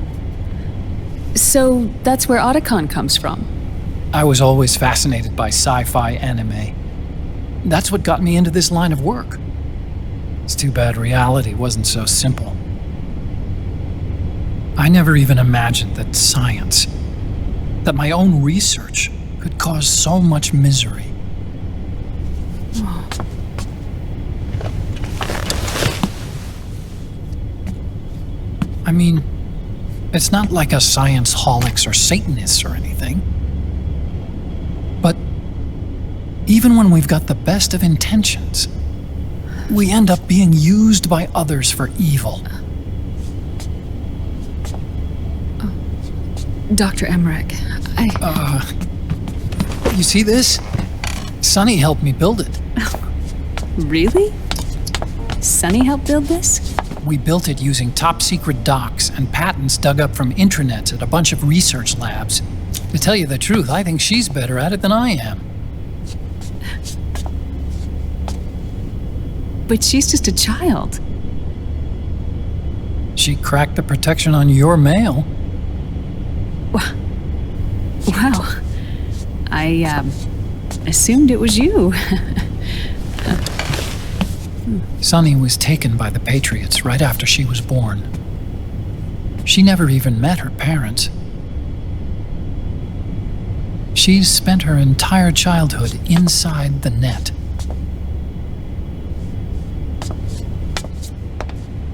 So that's where Otacon comes from? I was always fascinated by sci-fi anime. That's what got me into this line of work. It's too bad reality wasn't so simple. I never even imagined that science, that my own research, could cause so much misery. Oh. I mean, it's not like us science holics or Satanists or anything. But even when we've got the best of intentions, we end up being used by others for evil. Dr. Emmerich, You see this? Sonny helped me build it. Really? Sonny helped build this? We built it using top-secret docs and patents dug up from intranets at a bunch of research labs. To tell you the truth, I think she's better at it than I am. But she's just a child. She cracked the protection on your mail. Wow. I assumed it was you. Sonny was taken by the Patriots right after she was born. She never even met her parents. She's spent her entire childhood inside the net.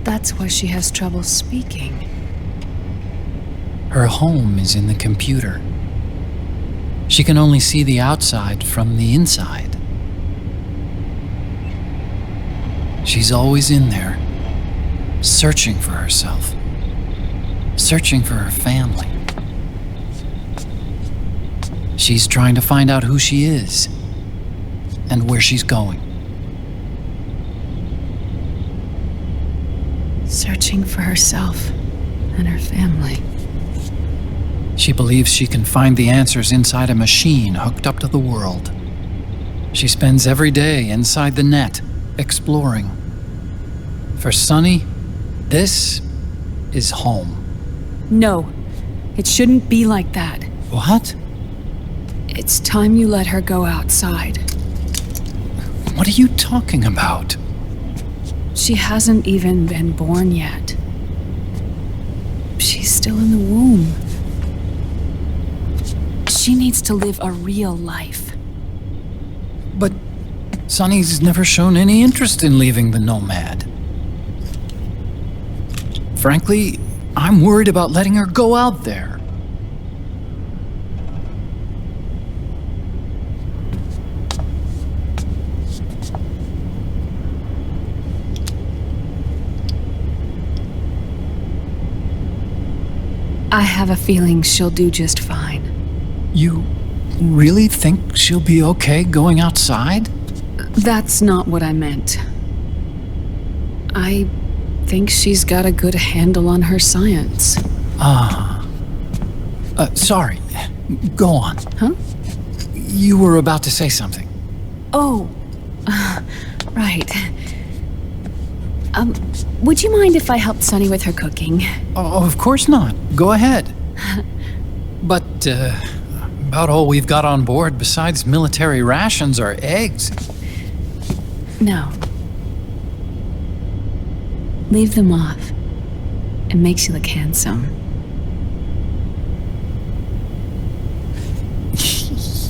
That's why she has trouble speaking. Her home is in the computer. She can only see the outside from the inside. She's always in there, searching for herself, searching for her family. She's trying to find out who she is and where she's going. Searching for herself and her family. She believes she can find the answers inside a machine hooked up to the world. She spends every day inside the net, exploring. For Sonny, this is home. No, it shouldn't be like that. What? It's time you let her go outside. What are you talking about? She hasn't even been born yet. She's still in the womb. She needs to live a real life. But Sonny's never shown any interest in leaving the Nomad. Frankly, I'm worried about letting her go out there. I have a feeling she'll do just fine. You really think she'll be okay going outside? That's not what I meant. I think she's got a good handle on her science. Sorry. Go on. Huh? You were about to say something. Oh, right. Would you mind if I helped Sonny with her cooking? Oh, of course not. Go ahead. But, about all we've got on board besides military rations are eggs. No. Leave them off. It makes you look handsome.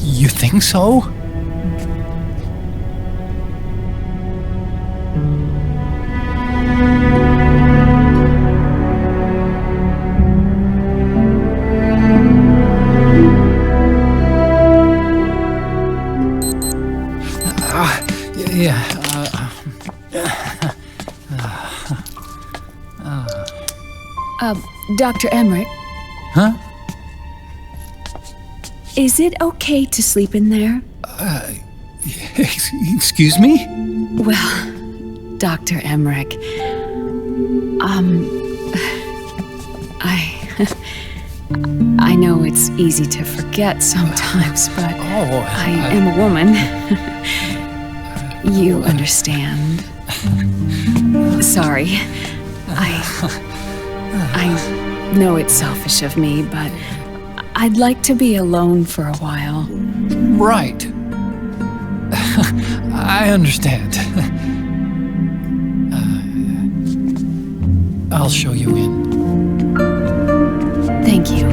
You think so? Dr. Emmerich, Huh? is it okay to sleep in there? Excuse me? Well, Dr. Emmerich, I know it's easy to forget sometimes, but I am a woman. You understand. Sorry. I know it's selfish of me, but I'd like to be alone for a while. Right. I understand. I'll show you in. Thank you.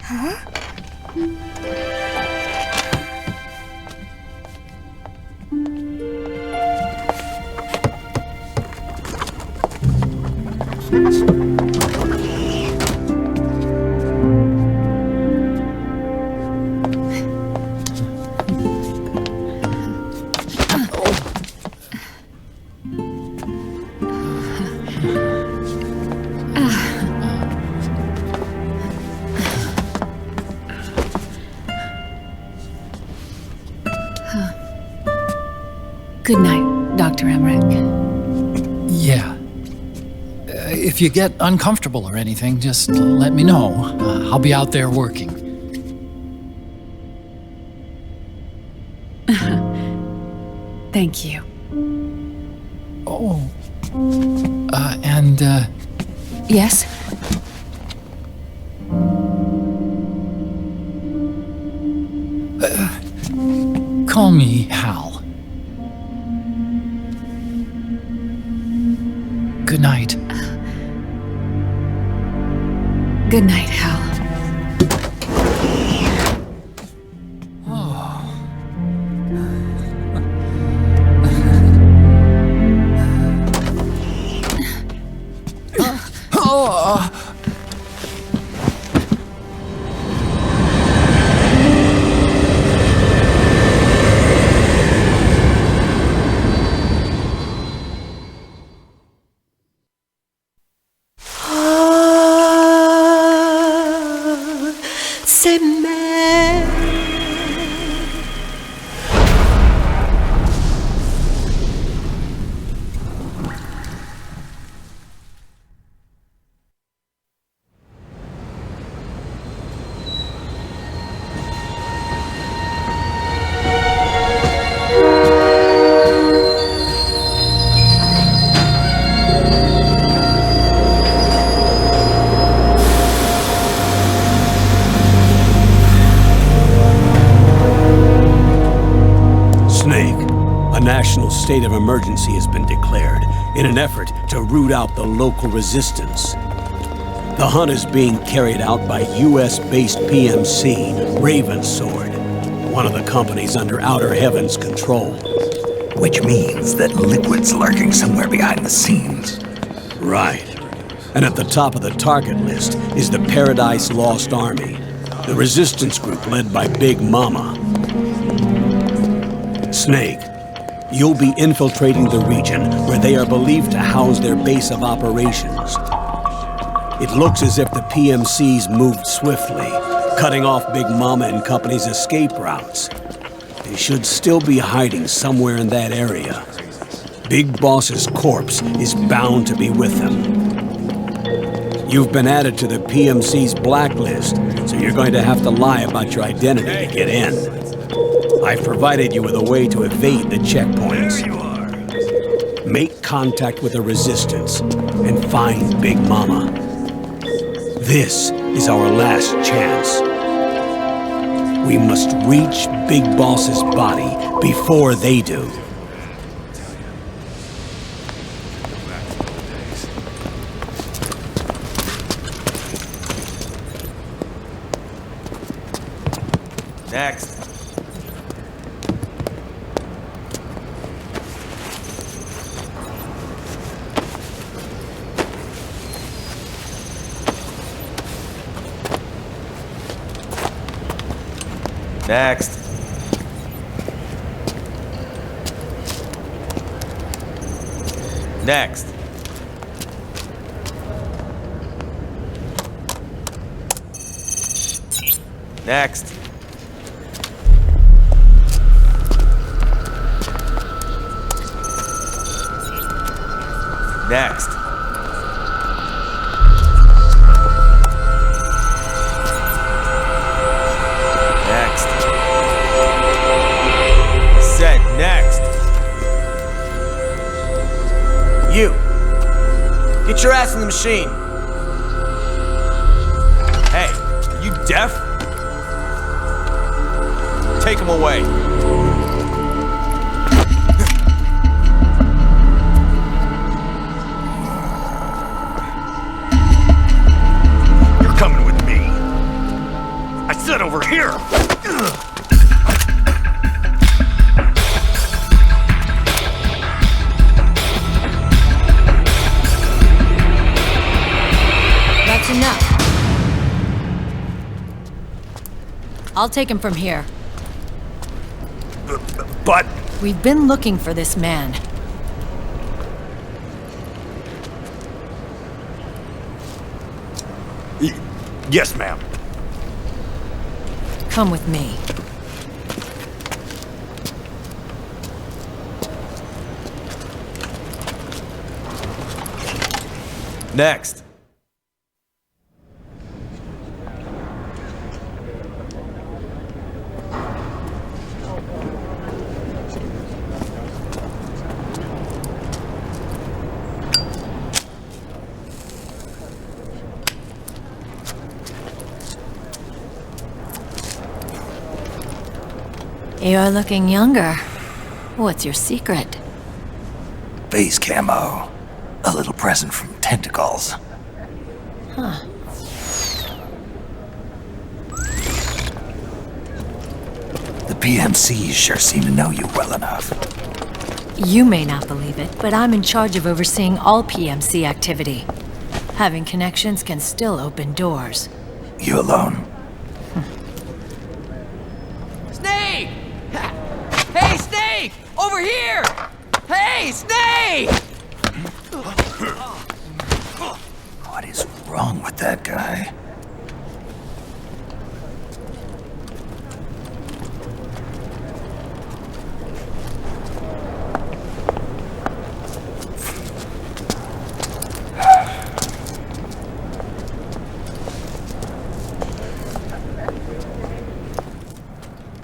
Huh? Good night, Dr. Emmerich. Yeah. If you get uncomfortable or anything, just let me know. I'll be out there working. Thank you. Oh. Yes? Call me Hal. Good night. Good night, Hal. State of emergency has been declared in an effort to root out the local resistance. The hunt is being carried out by US-based PMC, Raven Sword, one of the companies under Outer Heaven's control. Which means that Liquid's lurking somewhere behind the scenes. Right. And at the top of the target list is the Paradise Lost Army, the resistance group led by Big Mama. Snake, you'll be infiltrating the region where they are believed to house their base of operations. It looks as if the PMCs moved swiftly, cutting off Big Mama and company's escape routes. They should still be hiding somewhere in that area. Big Boss's corpse is bound to be with them. You've been added to the PMC's blacklist, so you're going to have to lie about your identity to get in. I've provided you with a way to evade the checkpoints. Make contact with the Resistance and find Big Mama. This is our last chance. We must reach Big Boss's body before they do. Next. Next. Next. Next. Next. Next. Said next. You. Get your ass in the machine. Hey, are you deaf? Take him away. You're coming with me. I said over here. That's enough. I'll take him from here. But... We've been looking for this man. Yes, ma'am. Come with me. Next. You're looking younger. What's your secret? Base camo. A little present from Tentacles. Huh. The PMCs sure seem to know you well enough. You may not believe it, but I'm in charge of overseeing all PMC activity. Having connections can still open doors. You alone? Snake! Hey, Snake! Over here! Hey, Snake! What is wrong with that guy?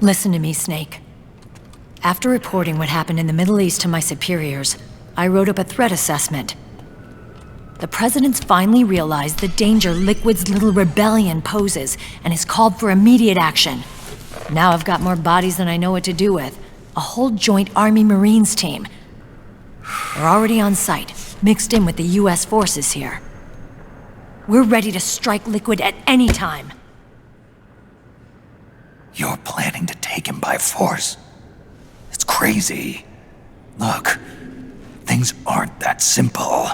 Listen to me, Snake. After reporting what happened in the Middle East to my superiors, I wrote up a threat assessment. The President's finally realized the danger Liquid's little rebellion poses and has called for immediate action. Now I've got more bodies than I know what to do with. A whole joint Army-Marines team. They're already on site, mixed in with the U.S. forces here. We're ready to strike Liquid at any time. You're planning to take him by force? It's crazy. Look, things aren't that simple.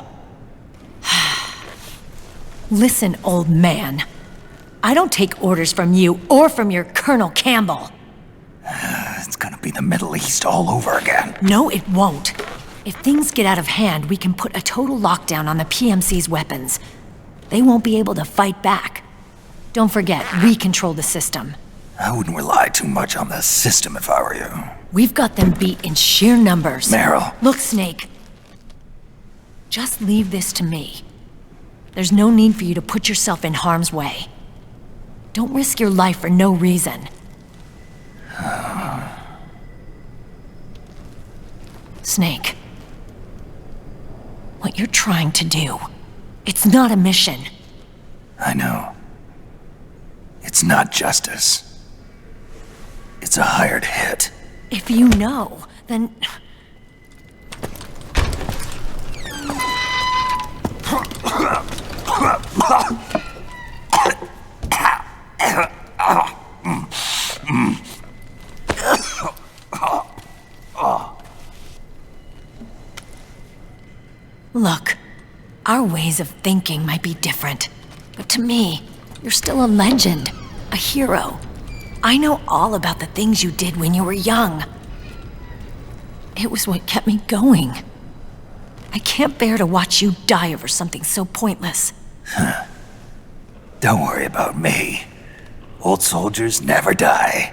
Listen, old man. I don't take orders from you or from your Colonel Campbell. It's gonna be the Middle East all over again. No, it won't. If things get out of hand, we can put a total lockdown on the PMC's weapons. They won't be able to fight back. Don't forget, we control the system. I wouldn't rely too much on the system if I were you. We've got them beat in sheer numbers. Meryl. Look, Snake. Just leave this to me. There's no need for you to put yourself in harm's way. Don't risk your life for no reason. Snake. What you're trying to do, it's not a mission. I know. It's not justice. It's a hired hit. If you know, then... Look, our ways of thinking might be different, but to me, you're still a legend, a hero. I know all about the things you did when you were young. It was what kept me going. I can't bear to watch you die over something so pointless. Don't worry about me. Old soldiers never die.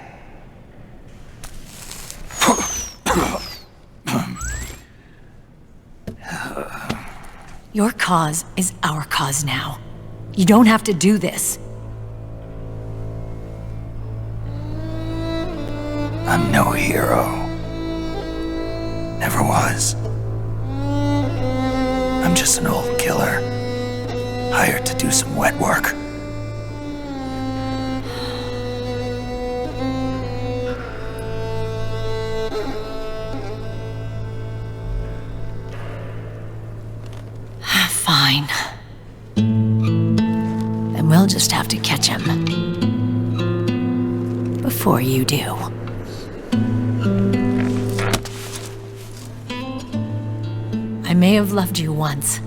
Your cause is our cause now. You don't have to do this. I'm no hero. Never was. I'm just an old killer, hired to do some wet work. Fine. Then we'll just have to catch him. Before you do. I may have loved you once.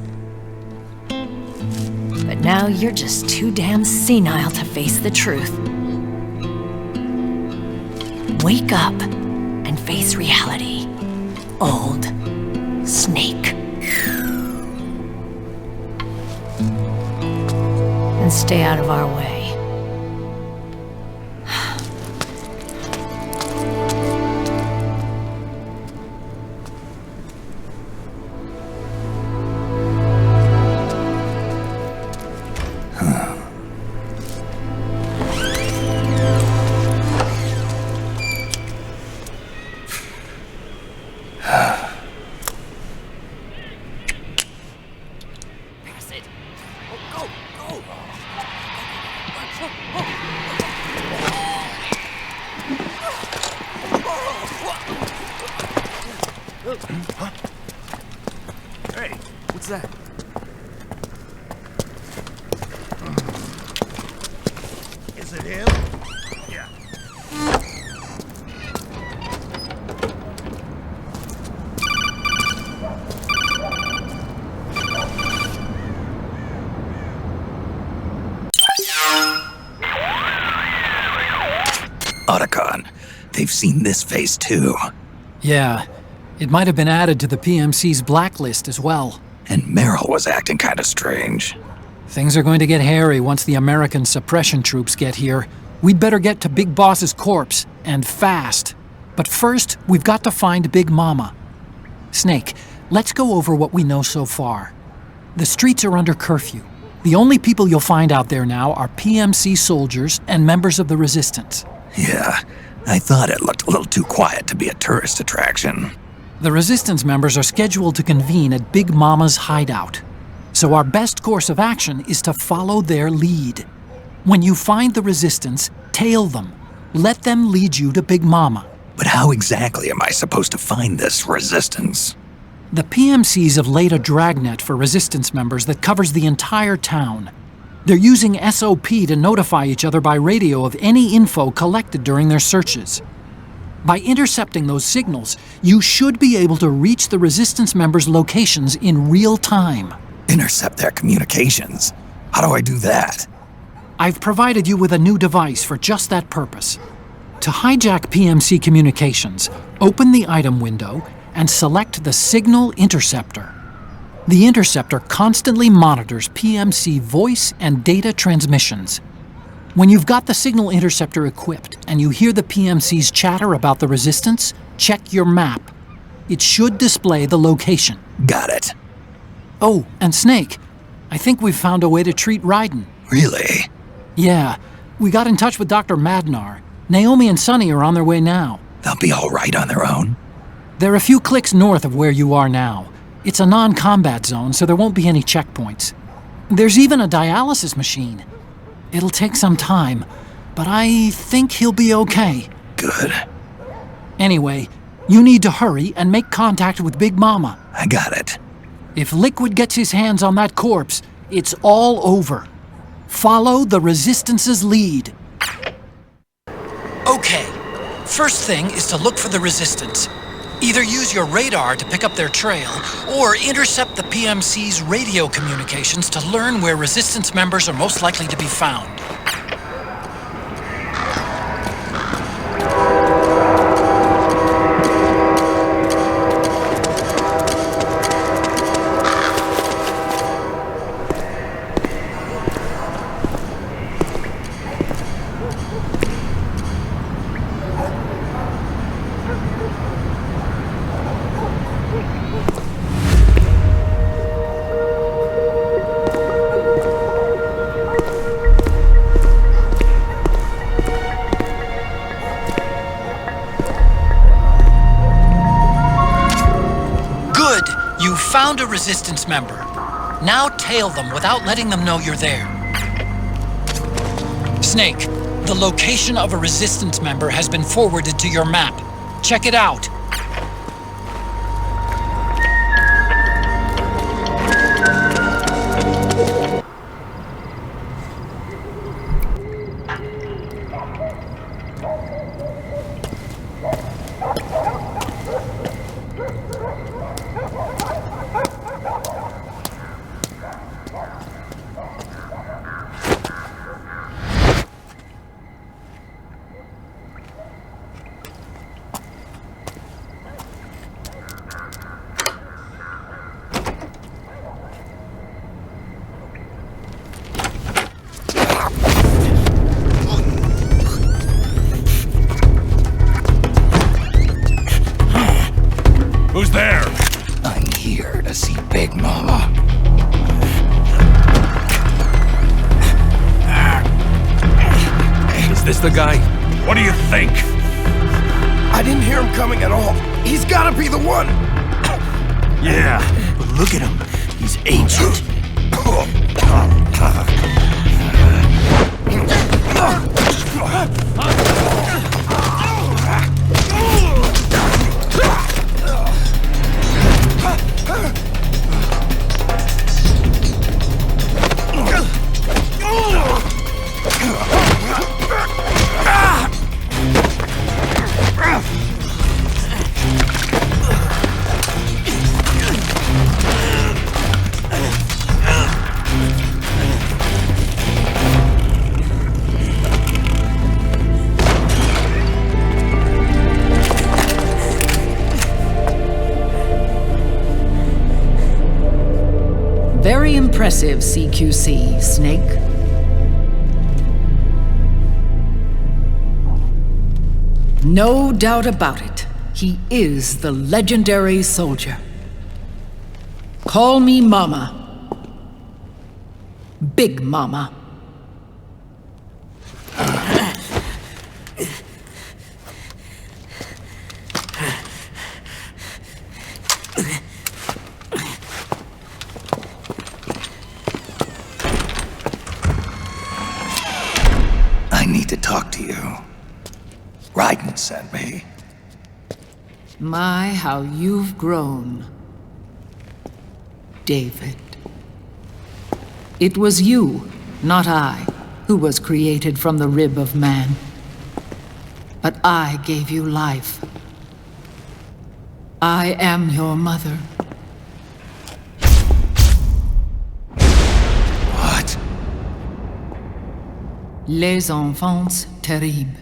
But now you're just too damn senile to face the truth. Wake up and face reality. Old snake. And stay out of our way. Hey, what's that? Is it him? Yeah. Otacon, they've seen this face too. Yeah, it might have been added to the PMC's blacklist as well. And Meryl was acting kind of strange. Things are going to get hairy once the American suppression troops get here. We'd better get to Big Boss's corpse, and fast. But first, we've got to find Big Mama. Snake, let's go over what we know so far. The streets are under curfew. The only people you'll find out there now are PMC soldiers and members of the Resistance. Yeah, I thought it looked a little too quiet to be a tourist attraction. The Resistance members are scheduled to convene at Big Mama's hideout. So our best course of action is to follow their lead. When you find the Resistance, tail them. Let them lead you to Big Mama. But how exactly am I supposed to find this Resistance? The PMCs have laid a dragnet for Resistance members that covers the entire town. They're using SOP to notify each other by radio of any info collected during their searches. By intercepting those signals, you should be able to reach the Resistance members' locations in real time. Intercept their communications? How do I do that? I've provided you with a new device for just that purpose. To hijack PMC communications, open the item window and select the Signal Interceptor. The interceptor constantly monitors PMC voice and data transmissions. When you've got the Signal Interceptor equipped and you hear the PMC's chatter about the Resistance, check your map. It should display the location. Got it. Oh, and Snake, I think we've found a way to treat Rayden. Really? Yeah, we got in touch with Dr. Madnar. Naomi and Sonny are on their way now. They'll be all right on their own? They're a few clicks north of where you are now. It's a non-combat zone, so there won't be any checkpoints. There's even a dialysis machine. It'll take some time, but I think he'll be okay. Good. Anyway, you need to hurry and make contact with Big Mama. I got it. If Liquid gets his hands on that corpse, it's all over. Follow the Resistance's lead. Okay, first thing is to look for the Resistance. Either use your radar to pick up their trail, or intercept the PMC's radio communications to learn where Resistance members are most likely to be found. You found a resistance member. Now tail them without letting them know you're there. Snake, the location of a resistance member has been forwarded to your map. Check it out. Who's there? I'm here to see Big Mama. Is this the guy? What do you think? I didn't hear him coming at all. He's gotta be the one. Yeah, but look at him. He's ancient. Very impressive, CQC, Snake. No doubt about it. He is the legendary soldier. Call me Mama. Big Mama. I need to talk to you. Rayden sent me. My, how you've grown. David. It was you, not I, who was created from the rib of man. But I gave you life. I am your mother. What? Les enfants terribles.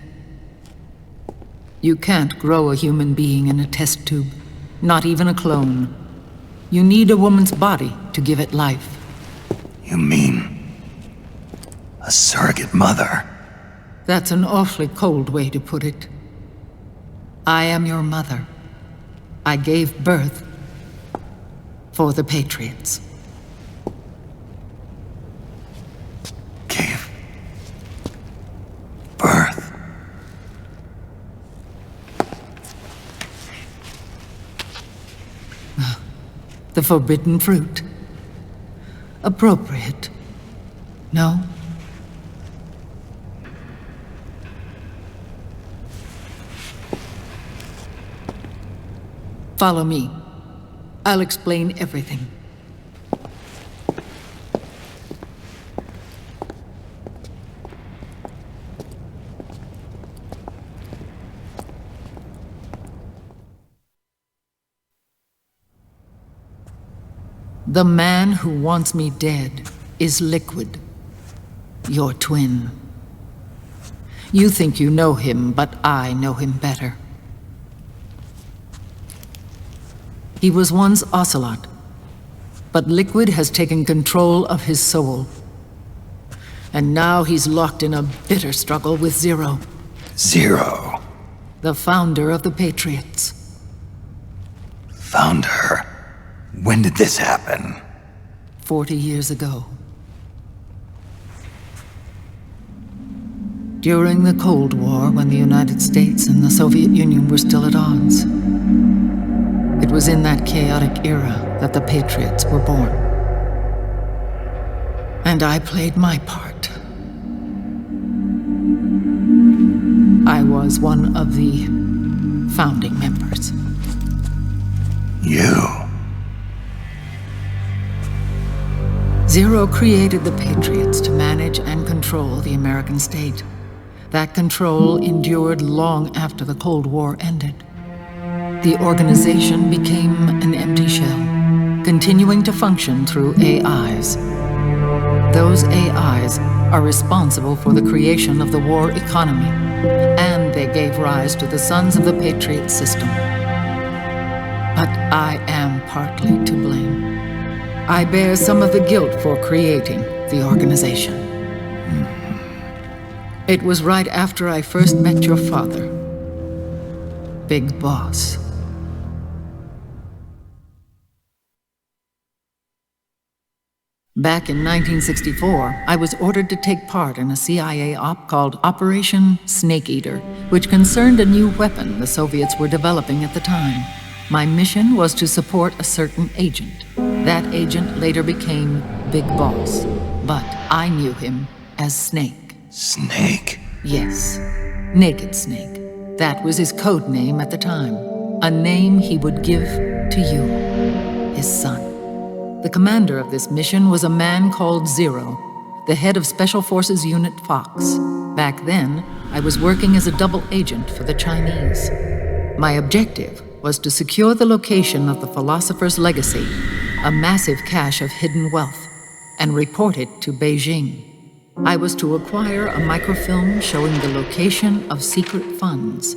You can't grow a human being in a test tube, not even a clone. You need a woman's body to give it life. You mean a surrogate mother? That's an awfully cold way to put it. I am your mother. I gave birth for the Patriots. Gave birth? The forbidden fruit. Appropriate. No? Follow me. I'll explain everything. The man who wants me dead is Liquid, your twin. You think you know him, but I know him better. He was once Ocelot, but Liquid has taken control of his soul. And now he's locked in a bitter struggle with Zero. Zero? The founder of the Patriots. Founder? When did this happen? 40 years ago. During the Cold War, when the United States and the Soviet Union were still at odds. It was in that chaotic era that the Patriots were born. And I played my part. I was one of the founding members. You? Zero created the Patriots to manage and control the American state. That control endured long after the Cold War ended. The organization became an empty shell, continuing to function through AIs. Those AIs are responsible for the creation of the war economy, and they gave rise to the Sons of the Patriot system. But I am partly to blame. I bear some of the guilt for creating the organization. It was right after I first met your father, Big Boss. Back in 1964, I was ordered to take part in a CIA op called Operation Snake Eater, which concerned a new weapon the Soviets were developing at the time. My mission was to support a certain agent. That agent later became Big Boss, but I knew him as Snake. Snake? Yes, Naked Snake. That was his code name at the time, a name he would give to you, his son. The commander of this mission was a man called Zero, the head of Special Forces Unit Fox. Back then, I was working as a double agent for the Chinese. My objective was to secure the location of the Philosopher's Legacy, a massive cache of hidden wealth, and report it to Beijing. I was to acquire a microfilm showing the location of secret funds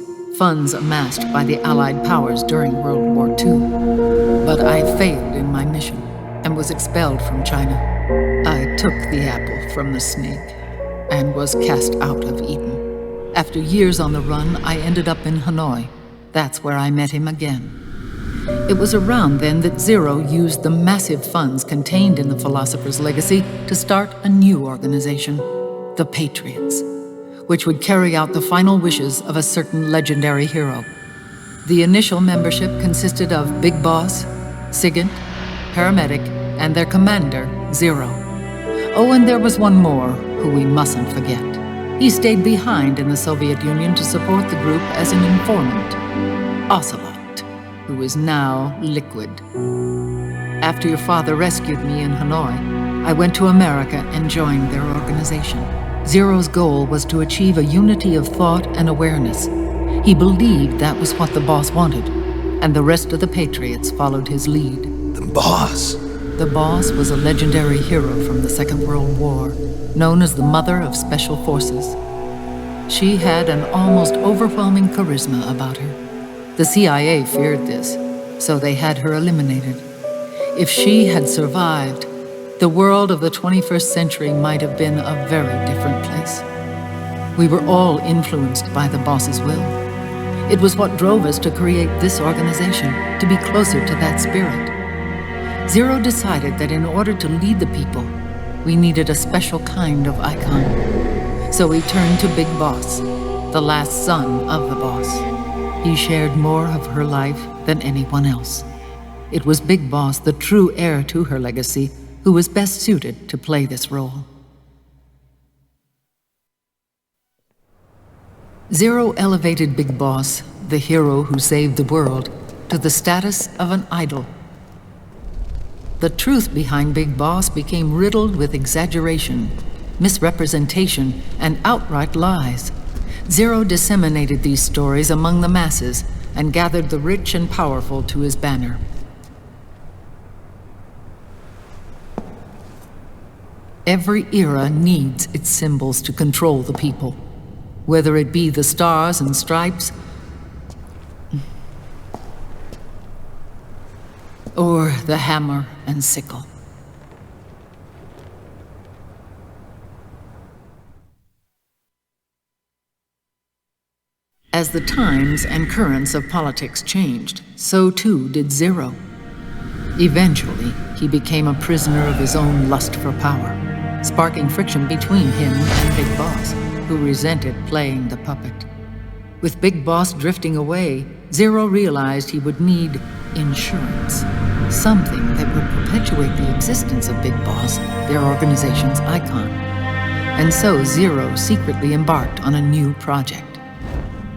amassed by the Allied powers during World War II. But I failed in my mission and was expelled from China. I took the apple from the snake and was cast out of Eden. After years on the run, I ended up in Hanoi. That's where I met him again. It was around then that Zero used the massive funds contained in the Philosopher's Legacy to start a new organization, the Patriots, which would carry out the final wishes of a certain legendary hero. The initial membership consisted of Big Boss, Sigint, Paramedic, and their commander, Zero. Oh, and there was one more who we mustn't forget. He stayed behind in the Soviet Union to support the group as an informant, Ocelot, who is now Liquid. After your father rescued me in Hanoi, I went to America and joined their organization. Zero's goal was to achieve a unity of thought and awareness. He believed that was what the boss wanted, and the rest of the Patriots followed his lead. The boss? The boss was a legendary hero from the Second World War, known as the Mother of Special Forces. She had an almost overwhelming charisma about her. The CIA feared this, so they had her eliminated. If she had survived, the world of the 21st century might have been a very different place. We were all influenced by the boss's will. It was what drove us to create this organization, to be closer to that spirit. Zero decided that in order to lead the people, we needed a special kind of icon. So we turned to Big Boss, the last son of the boss. He shared more of her life than anyone else. It was Big Boss, the true heir to her legacy, who was best suited to play this role. Zero elevated Big Boss, the hero who saved the world, to the status of an idol. The truth behind Big Boss became riddled with exaggeration, misrepresentation, and outright lies. Zero disseminated these stories among the masses and gathered the rich and powerful to his banner. Every era needs its symbols to control the people, whether it be the stars and stripes or the hammer and sickle. As the times and currents of politics changed, so too did Zero. Eventually, he became a prisoner of his own lust for power, sparking friction between him and Big Boss, who resented playing the puppet. With Big Boss drifting away, Zero realized he would need insurance, something that would perpetuate the existence of Big Boss, their organization's icon. And so Zero secretly embarked on a new project,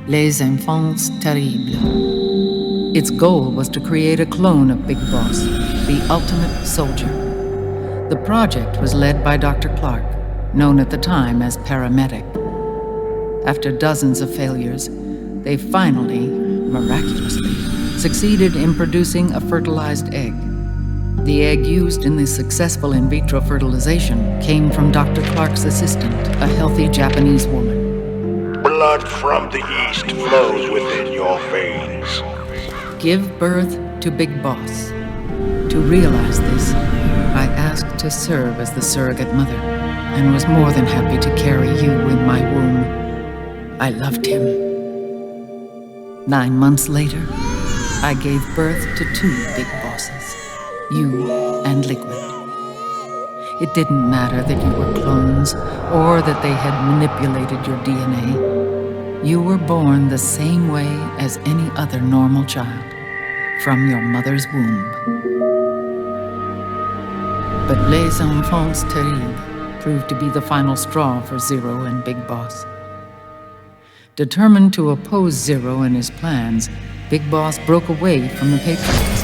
Les Enfants Terribles. Its goal was to create a clone of Big Boss, the ultimate soldier. The project was led by Dr. Clark, known at the time as Paramedic. After dozens of failures, they finally, miraculously, succeeded in producing a fertilized egg. The egg used in the successful in vitro fertilization came from Dr. Clark's assistant, a healthy Japanese woman. Blood from the east flows within your veins. Give birth to Big Boss. To realize this, I asked to serve as the surrogate mother, and was more than happy to carry you in my womb. I loved him. 9 months later, I gave birth to 2 Big Bosses, you and Liquid. It didn't matter that you were clones, or that they had manipulated your DNA. You were born the same way as any other normal child, from your mother's womb. But Les Enfants Terribles proved to be the final straw for Zero and Big Boss. Determined to oppose Zero and his plans, Big Boss broke away from the Patriots.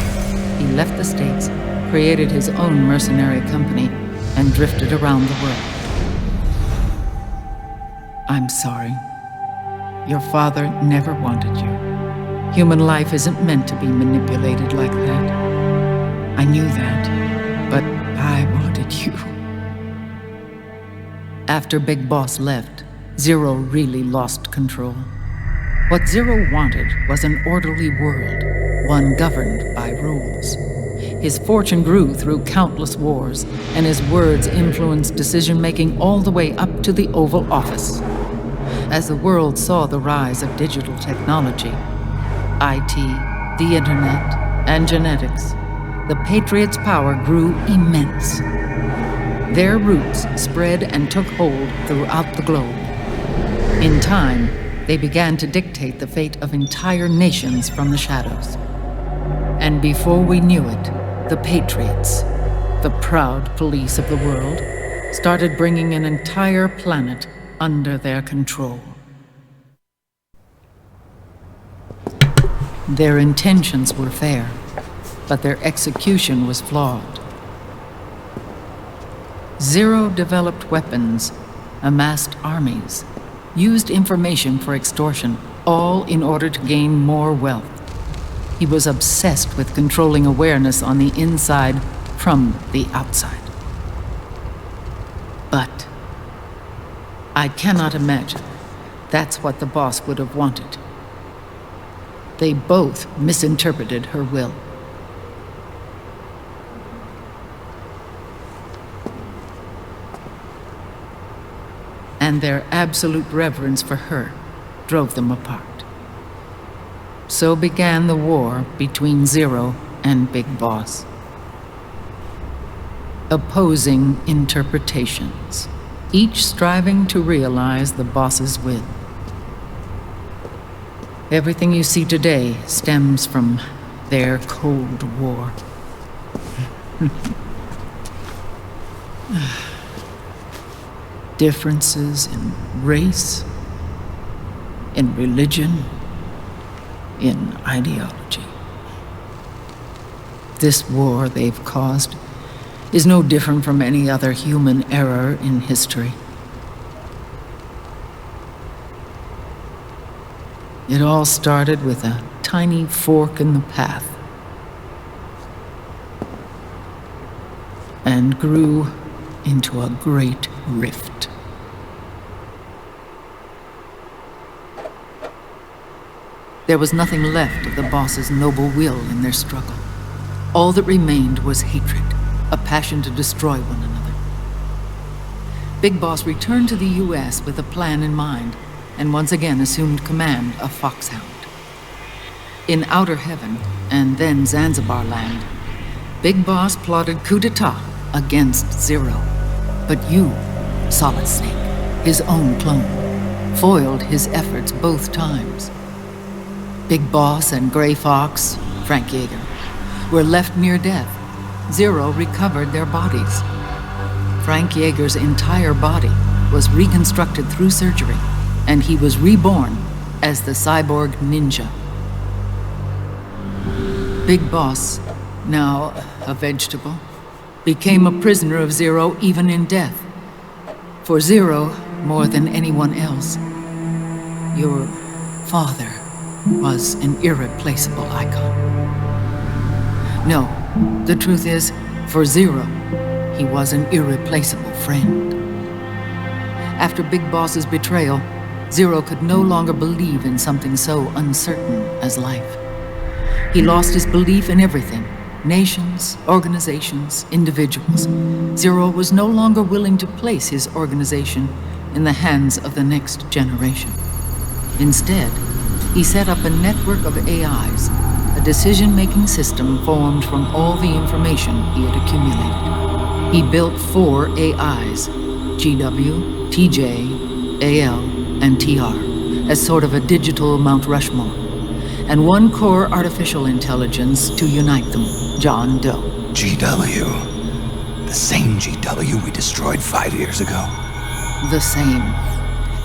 He left the States, created his own mercenary company, and drifted around the world. I'm sorry. Your father never wanted you. Human life isn't meant to be manipulated like that. I knew that, but I wanted you. After Big Boss left, Zero really lost control. What Zero wanted was an orderly world, one governed by rules. His fortune grew through countless wars, and his words influenced decision-making all the way up to the Oval Office. As the world saw the rise of digital technology, IT, the internet, and genetics, the Patriots' power grew immense. Their roots spread and took hold throughout the globe. In time, they began to dictate the fate of entire nations from the shadows. And before we knew it, the Patriots, the proud police of the world, started bringing an entire planet under their control. Their intentions were fair, but their execution was flawed. Zero developed weapons, amassed armies, used information for extortion, all in order to gain more wealth. He was obsessed with controlling awareness on the inside from the outside. But I cannot imagine that's what the boss would have wanted. They both misinterpreted her will. And their absolute reverence for her drove them apart. So began the war between Zero and Big Boss. Opposing interpretations, each striving to realize the boss's will. Everything you see today stems from their Cold War. Differences in race, in religion, in ideology. This war they've caused is no different from any other human error in history. It all started with a tiny fork in the path and grew into a great rift. There was nothing left of the boss's noble will in their struggle. All that remained was hatred, a passion to destroy one another. Big Boss returned to the U.S. with a plan in mind, and once again assumed command of Foxhound. In Outer Heaven, and then Zanzibar Land, Big Boss plotted coup d'etat against Zero. But you, Solid Snake, his own clone, foiled his efforts both times. Big Boss and Gray Fox, Frank Yeager, were left near death. Zero recovered their bodies. Frank Yeager's entire body was reconstructed through surgery, and he was reborn as the cyborg ninja. Big Boss, now a vegetable, became a prisoner of Zero even in death. For Zero, more than anyone else, your father was an irreplaceable icon. No, the truth is, for Zero, he was an irreplaceable friend. After Big Boss's betrayal, Zero could no longer believe in something so uncertain as life. He lost his belief in everything. Nations, organizations, individuals. Zero was no longer willing to place his organization in the hands of the next generation. Instead, he set up a network of AIs, a decision-making system formed from all the information he had accumulated. He built 4 AIs, GW, TJ, AL, and TR, as sort of a digital Mount Rushmore, and 1 core artificial intelligence to unite them, John Doe. GW. The same GW we destroyed 5 years ago. The same.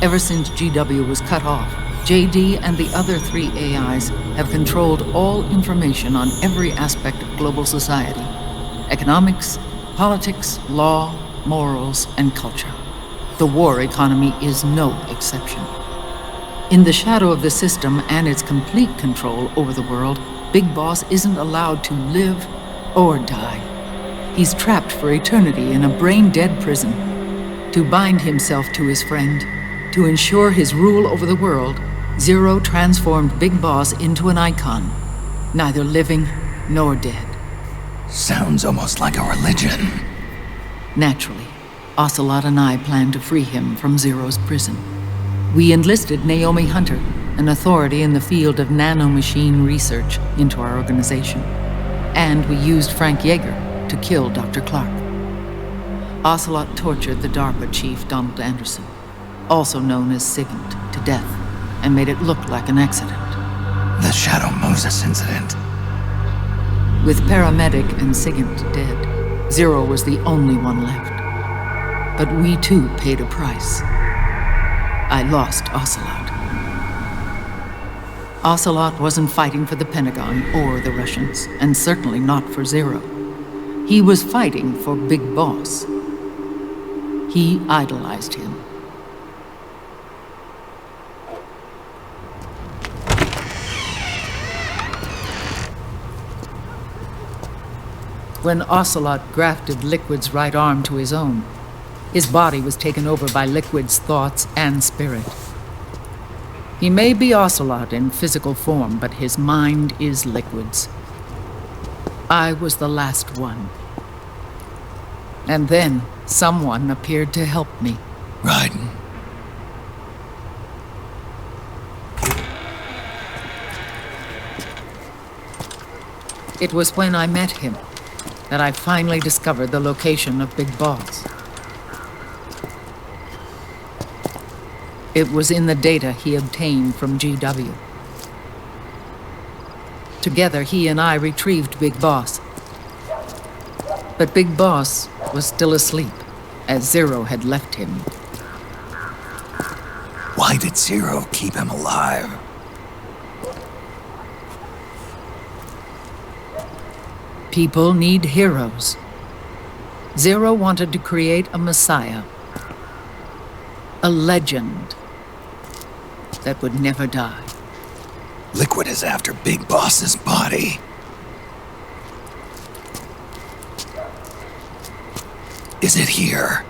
Ever since GW was cut off, JD and the other 3 AIs have controlled all information on every aspect of global society. Economics, politics, law, morals, and culture. The war economy is no exception. In the shadow of the system and its complete control over the world, Big Boss isn't allowed to live or die. He's trapped for eternity in a brain-dead prison. To bind himself to his friend, to ensure his rule over the world, Zero transformed Big Boss into an icon, neither living nor dead. Sounds almost like a religion. Naturally, Ocelot and I planned to free him from Zero's prison. We enlisted Naomi Hunter, an authority in the field of nanomachine research, into our organization. And we used Frank Yeager to kill Dr. Clark. Ocelot tortured the DARPA chief, Donald Anderson, also known as Sigint, to death, and made it look like an accident. The Shadow Moses incident. With Paramedic and Sigint dead, Zero was the only one left. But we too paid a price. I lost Ocelot. Ocelot wasn't fighting for the Pentagon or the Russians, and certainly not for Zero. He was fighting for Big Boss. He idolized him. When Ocelot grafted Liquid's right arm to his own, his body was taken over by Liquid's thoughts and spirit. He may be Ocelot in physical form, but his mind is Liquid's. I was the last one. And then someone appeared to help me. Rayden. It was when I met him that I finally discovered the location of Big Boss. It was in the data he obtained from GW. Together, he and I retrieved Big Boss. But Big Boss was still asleep, as Zero had left him. Why did Zero keep him alive? People need heroes. Zero wanted to create a messiah. A legend that would never die. Liquid is after Big Boss's body. Is it here?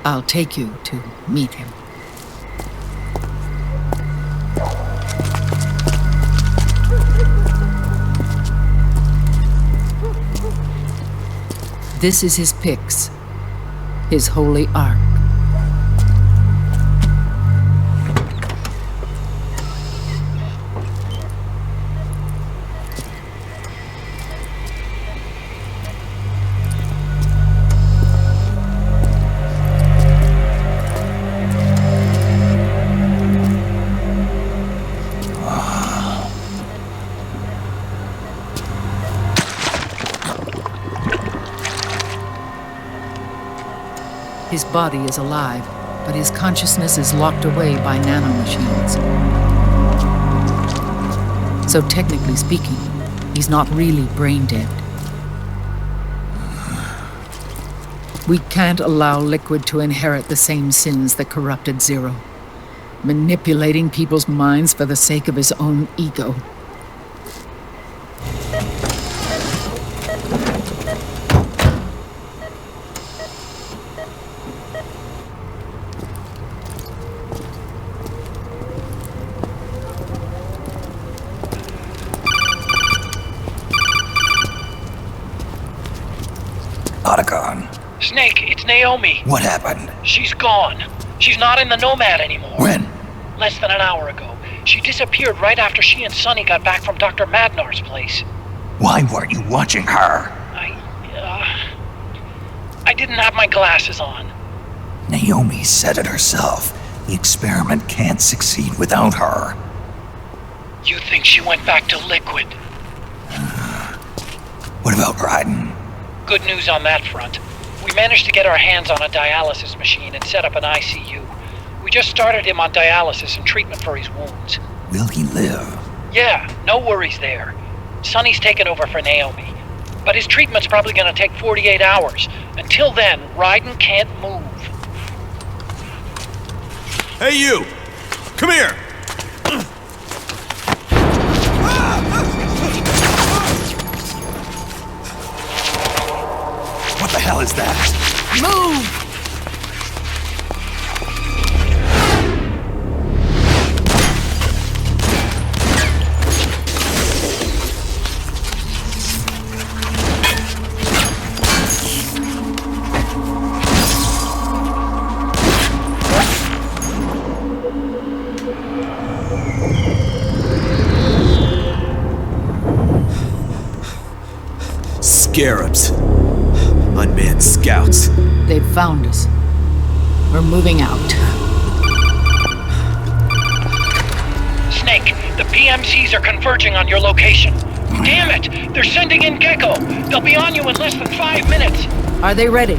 I'll take you to meet him. This is his pyx, his holy ark. His body is alive, but his consciousness is locked away by nanomachines. So technically speaking, he's not really brain dead. We can't allow Liquid to inherit the same sins that corrupted Zero. Manipulating people's minds for the sake of his own ego. Otacon. Snake, it's Naomi. What happened? She's gone. She's not in the Nomad anymore. When? Less than an hour ago. She disappeared right after she and Sonny got back from Dr. Madnar's place. Why weren't you watching her? I didn't have my glasses on. Naomi said it herself. The experiment can't succeed without her. You think she went back to Liquid? What about Rayden? Good news on that front. We managed to get our hands on a dialysis machine and set up an ICU. We just started him on dialysis and treatment for his wounds. Will he live? Yeah, no worries there. Sonny's taken over for Naomi. But his treatment's probably gonna take 48 hours. Until then, Rayden can't move. Hey, you! Come here! What the hell is that? Move! Scarabs. Unmanned scouts. They've found us. We're moving out. Snake, the PMCs are converging on your location. Damn it! They're sending in Gecko! They'll be on you in less than 5 minutes! Are they ready?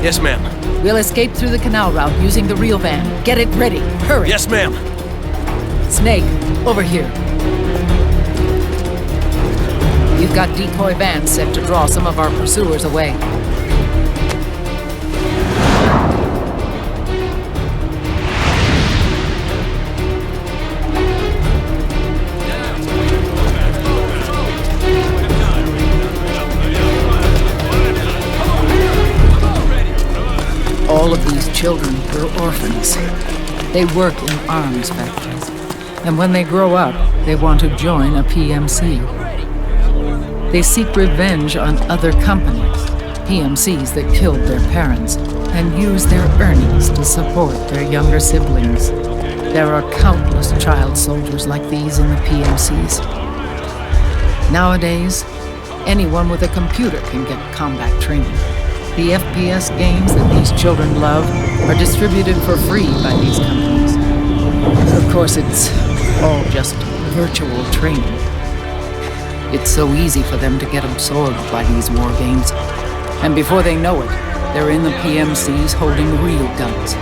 Yes, ma'am. We'll escape through the canal route using the real van. Get it ready. Hurry. Yes, ma'am. Snake, over here. You've got decoy vans set to draw some of our pursuers away. All of these children were orphans. They work in arms factories. And when they grow up, they want to join a PMC. They seek revenge on other companies, PMCs that killed their parents, and use their earnings to support their younger siblings. There are countless child soldiers like these in the PMCs. Nowadays, anyone with a computer can get combat training. The FPS games that these children love are distributed for free by these companies. Of course, it's all just virtual training. It's so easy for them to get absorbed by these war games. And before they know it, they're in the PMCs holding real guns.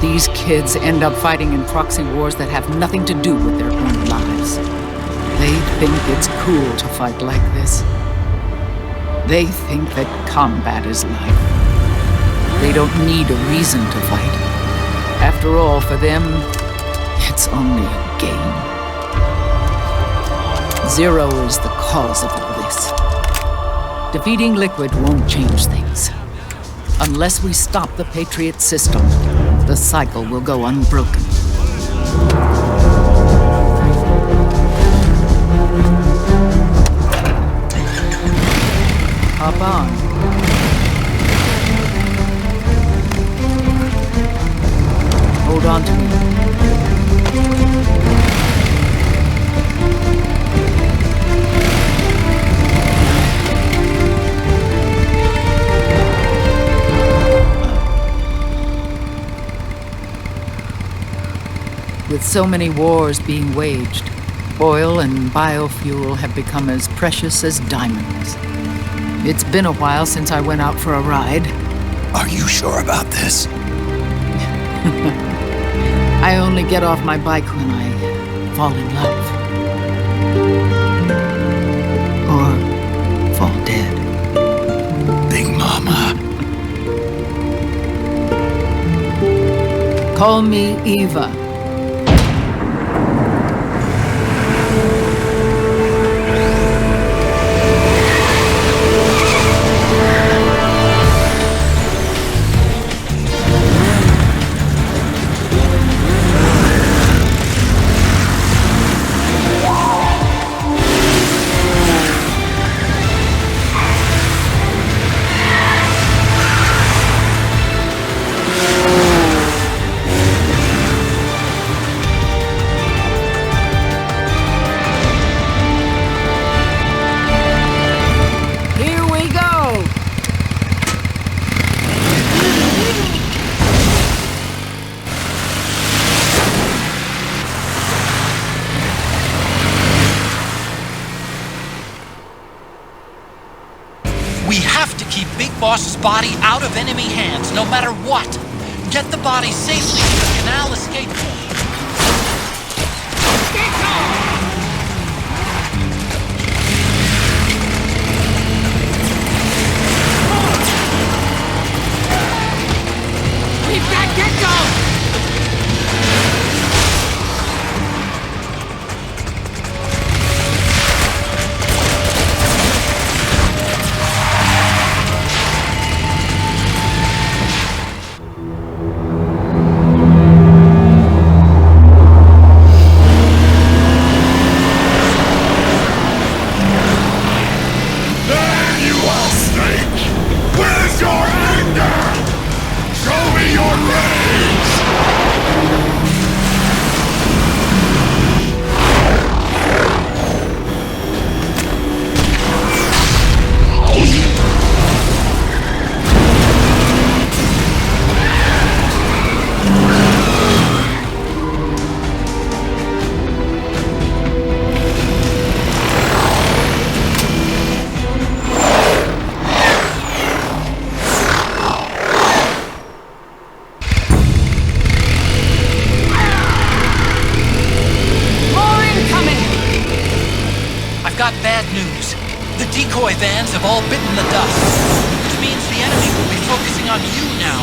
These kids end up fighting in proxy wars that have nothing to do with their own lives. They think it's cool to fight like this. They think that combat is life. They don't need a reason to fight. After all, for them, it's only a game. Zero is the cause of all this. Defeating Liquid won't change things. Unless we stop the Patriot system, the cycle will go unbroken. Hop on. Hold on to me. With so many wars being waged, oil and biofuel have become as precious as diamonds. It's been a while since I went out for a ride. Are you sure about this? I only get off my bike when I fall in love. Or fall dead. Big Mama. Call me Eva. Boss's body out of enemy hands, no matter what. Get the body safely to the canal escape point. We've got Gecko! Decoy vans have all bitten the dust, which means the enemy will be focusing on you now.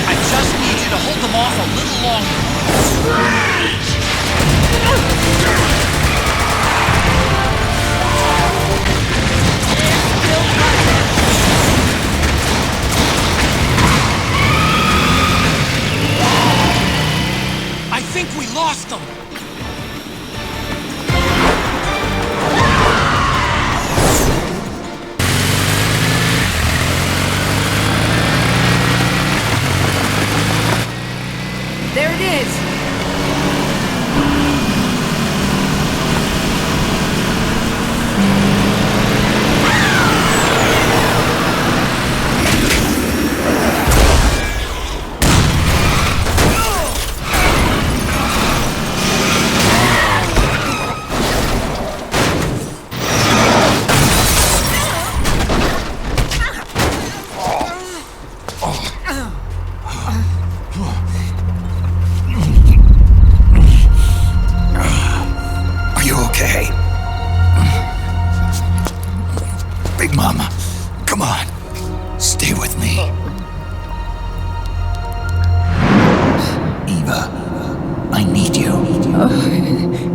I just need you to hold them off a little longer. I think we lost them. There it is!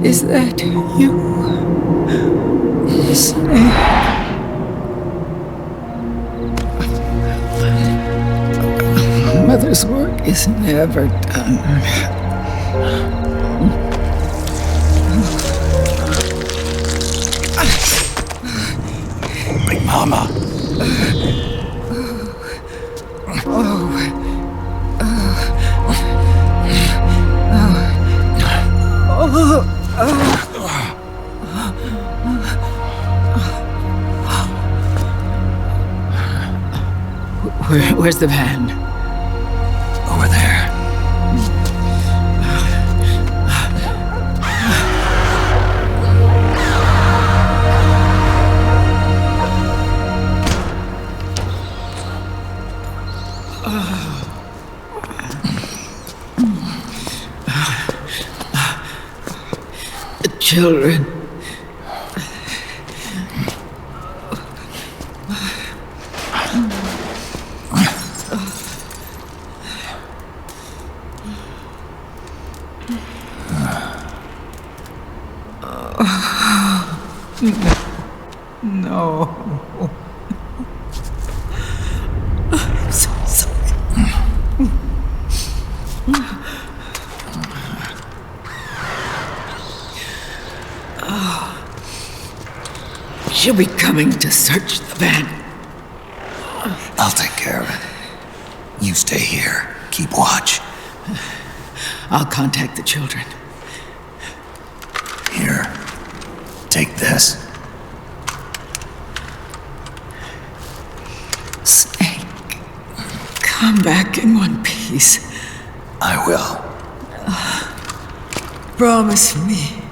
Is that you? Mother's work is never done. Big Mama. Where's the van? Over there. children. No. I'm so sorry. She'll be coming to search the van. I'll take care of it. You stay here. Keep watch. I'll contact the children. Here. Take this. Snake, come back in one piece. I will. Promise me.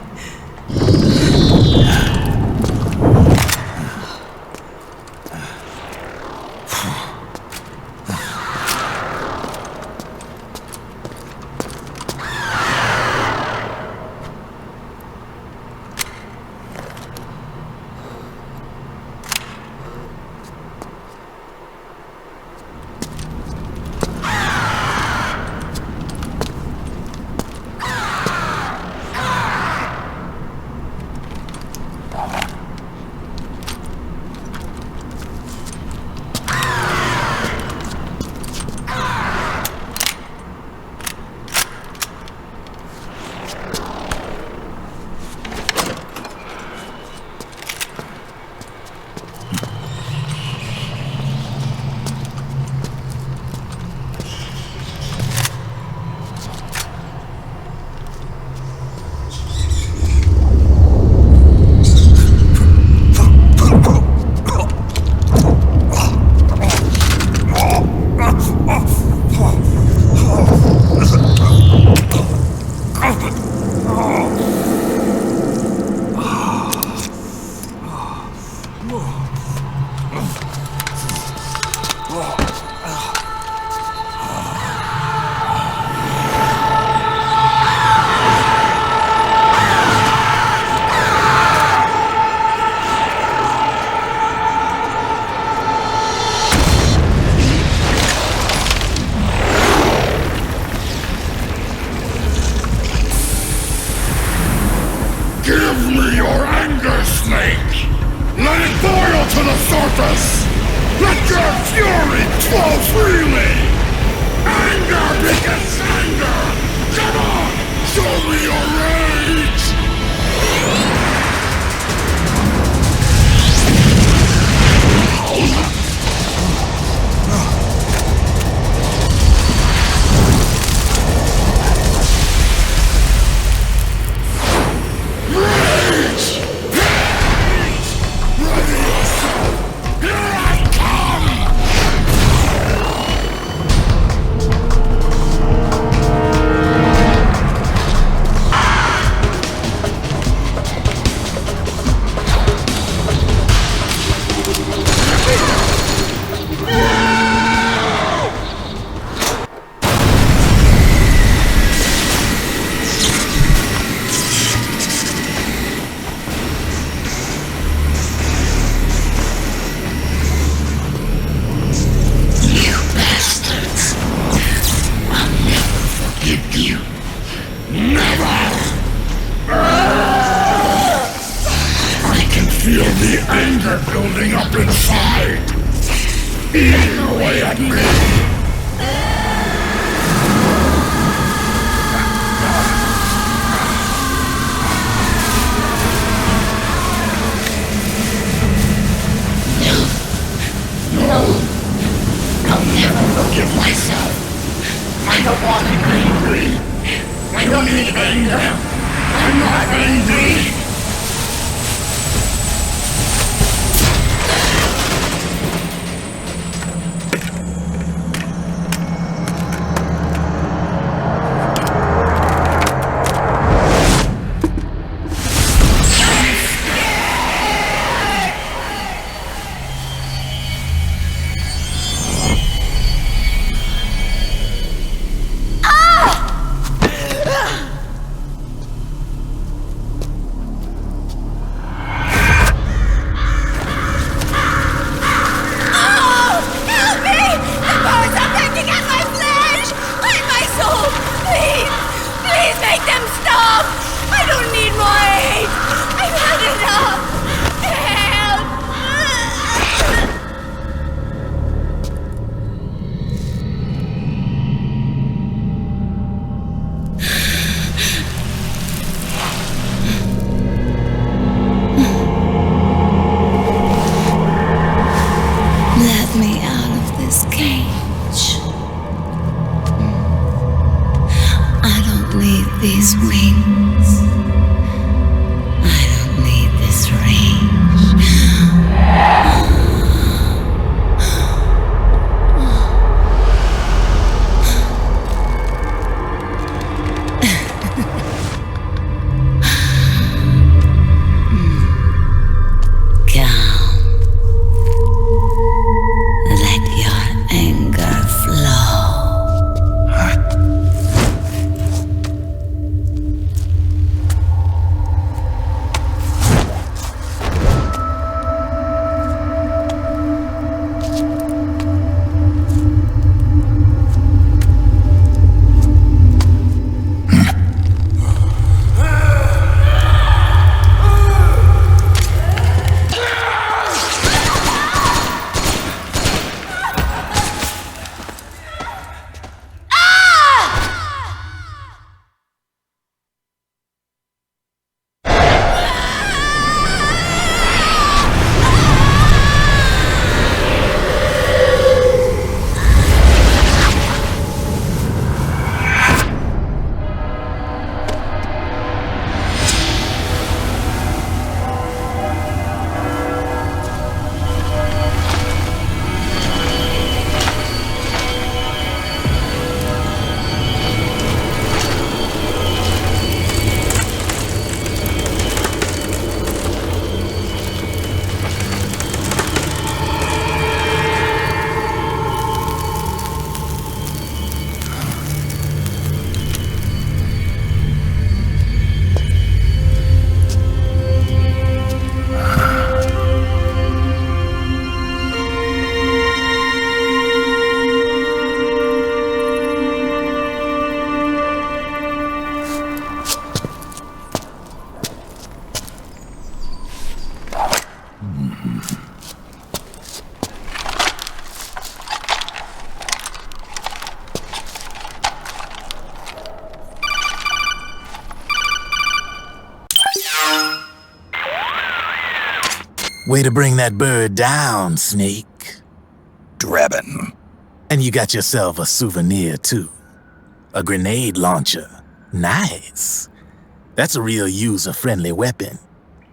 Way to bring that bird down, Snake. Drebin. And you got yourself a souvenir, too. A grenade launcher. Nice. That's a real user-friendly weapon.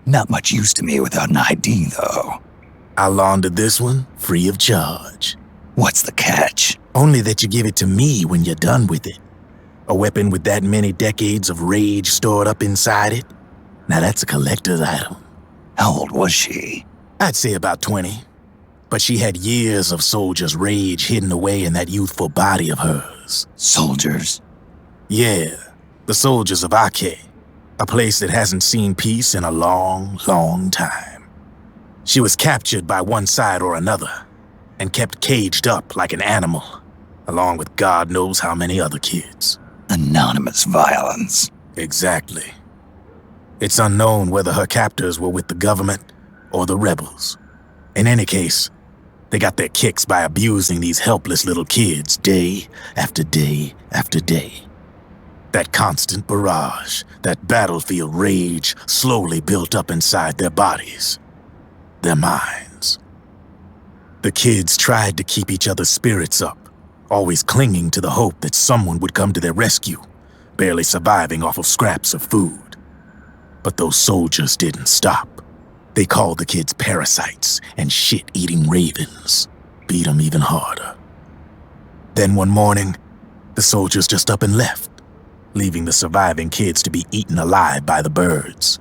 Not much use to me without an ID, though. I laundered this one free of charge. What's the catch? Only that you give it to me when you're done with it. A weapon with that many decades of rage stored up inside it? Now that's a collector's item. How old was she? I'd say about 20. But she had years of soldiers' rage hidden away in that youthful body of hers. Soldiers? Yeah, the soldiers of Avec. A place that hasn't seen peace in a long, long time. She was captured by one side or another, and kept caged up like an animal, along with God knows how many other kids. Anonymous violence. Exactly. It's unknown whether her captors were with the government or the rebels. In any case, they got their kicks by abusing these helpless little kids day after day after day. That constant barrage, that battlefield rage slowly built up inside their bodies, their minds. The kids tried to keep each other's spirits up, always clinging to the hope that someone would come to their rescue, barely surviving off of scraps of food. But those soldiers didn't stop. They called the kids parasites and shit-eating ravens, beat them even harder. Then one morning, the soldiers just up and left, leaving the surviving kids to be eaten alive by the birds.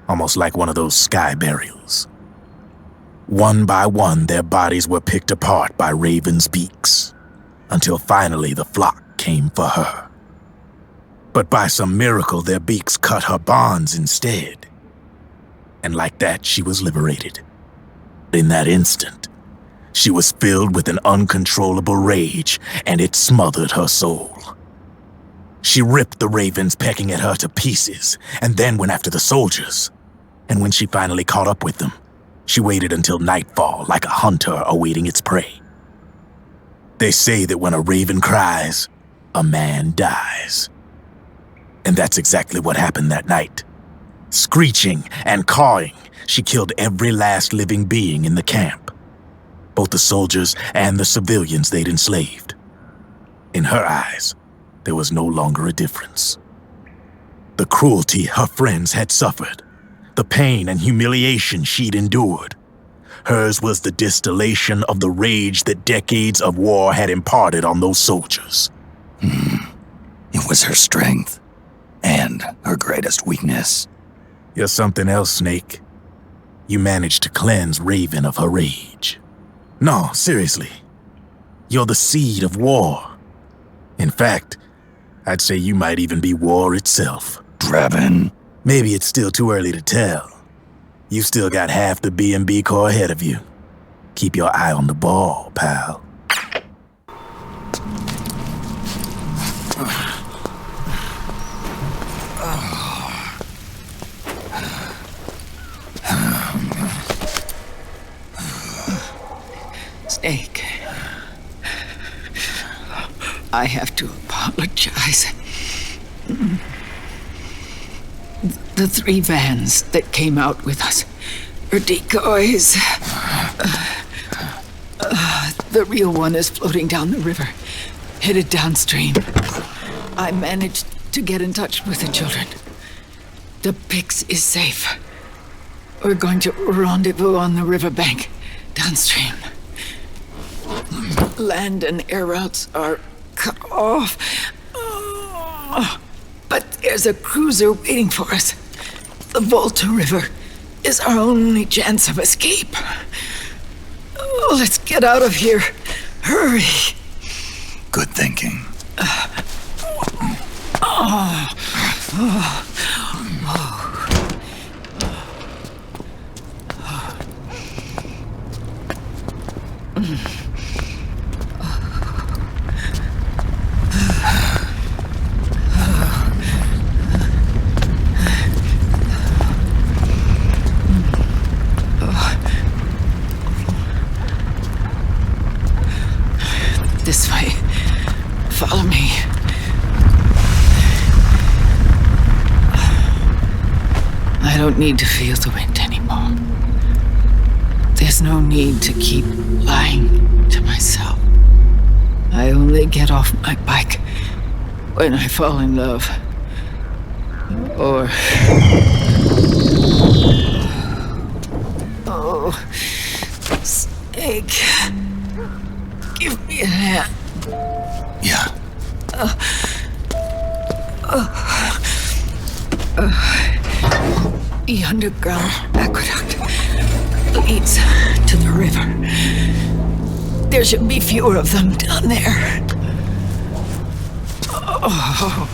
Almost like one of those sky burials. One by one, their bodies were picked apart by ravens' beaks, until finally the flock came for her. But by some miracle, their beaks cut her bonds instead. And like that, she was liberated. In that instant, she was filled with an uncontrollable rage, and it smothered her soul. She ripped the ravens pecking at her to pieces, and then went after the soldiers. And when she finally caught up with them, she waited until nightfall like a hunter awaiting its prey. They say that when a raven cries, a man dies. And that's exactly what happened that night. Screeching and cawing, she killed every last living being in the camp. Both the soldiers and the civilians they'd enslaved. In her eyes, there was no longer a difference. The cruelty her friends had suffered, the pain and humiliation she'd endured. Hers was the distillation of the rage that decades of war had imparted on those soldiers. It was her strength, and her greatest weakness. You're something else, Snake. You managed to cleanse Raven of her rage. No, seriously. You're the seed of war. In fact, I'd say you might even be war itself. Drebin. Maybe it's still too early to tell. You still got half the B&B Corps ahead of you. Keep your eye on the ball, pal. Snake, I have to apologize. The 3 vans that came out with us are decoys. The real one is floating down the river, headed downstream. I managed to get in touch with the children. The Pix is safe. We're going to rendezvous on the riverbank, downstream. Land and air routes are cut off. But there's a cruiser waiting for us. The Volta River is our only chance of escape. Let's get out of here. Hurry. Good thinking. This way. Follow me. I don't need to feel the wind anymore. There's no need to keep lying to myself. I only get off my bike when I fall in love. Or... Oh, Snake. Give me a hand. Yeah. The underground aqueduct leads to the river. There should be fewer of them down there. Oh.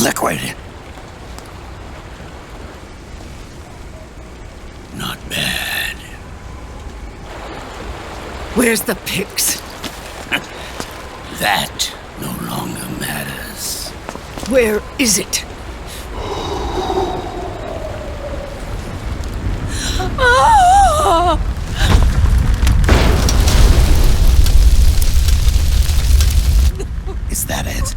Liquid. Not bad. Where's the pigs? That no longer matters. Where is it? Is that it?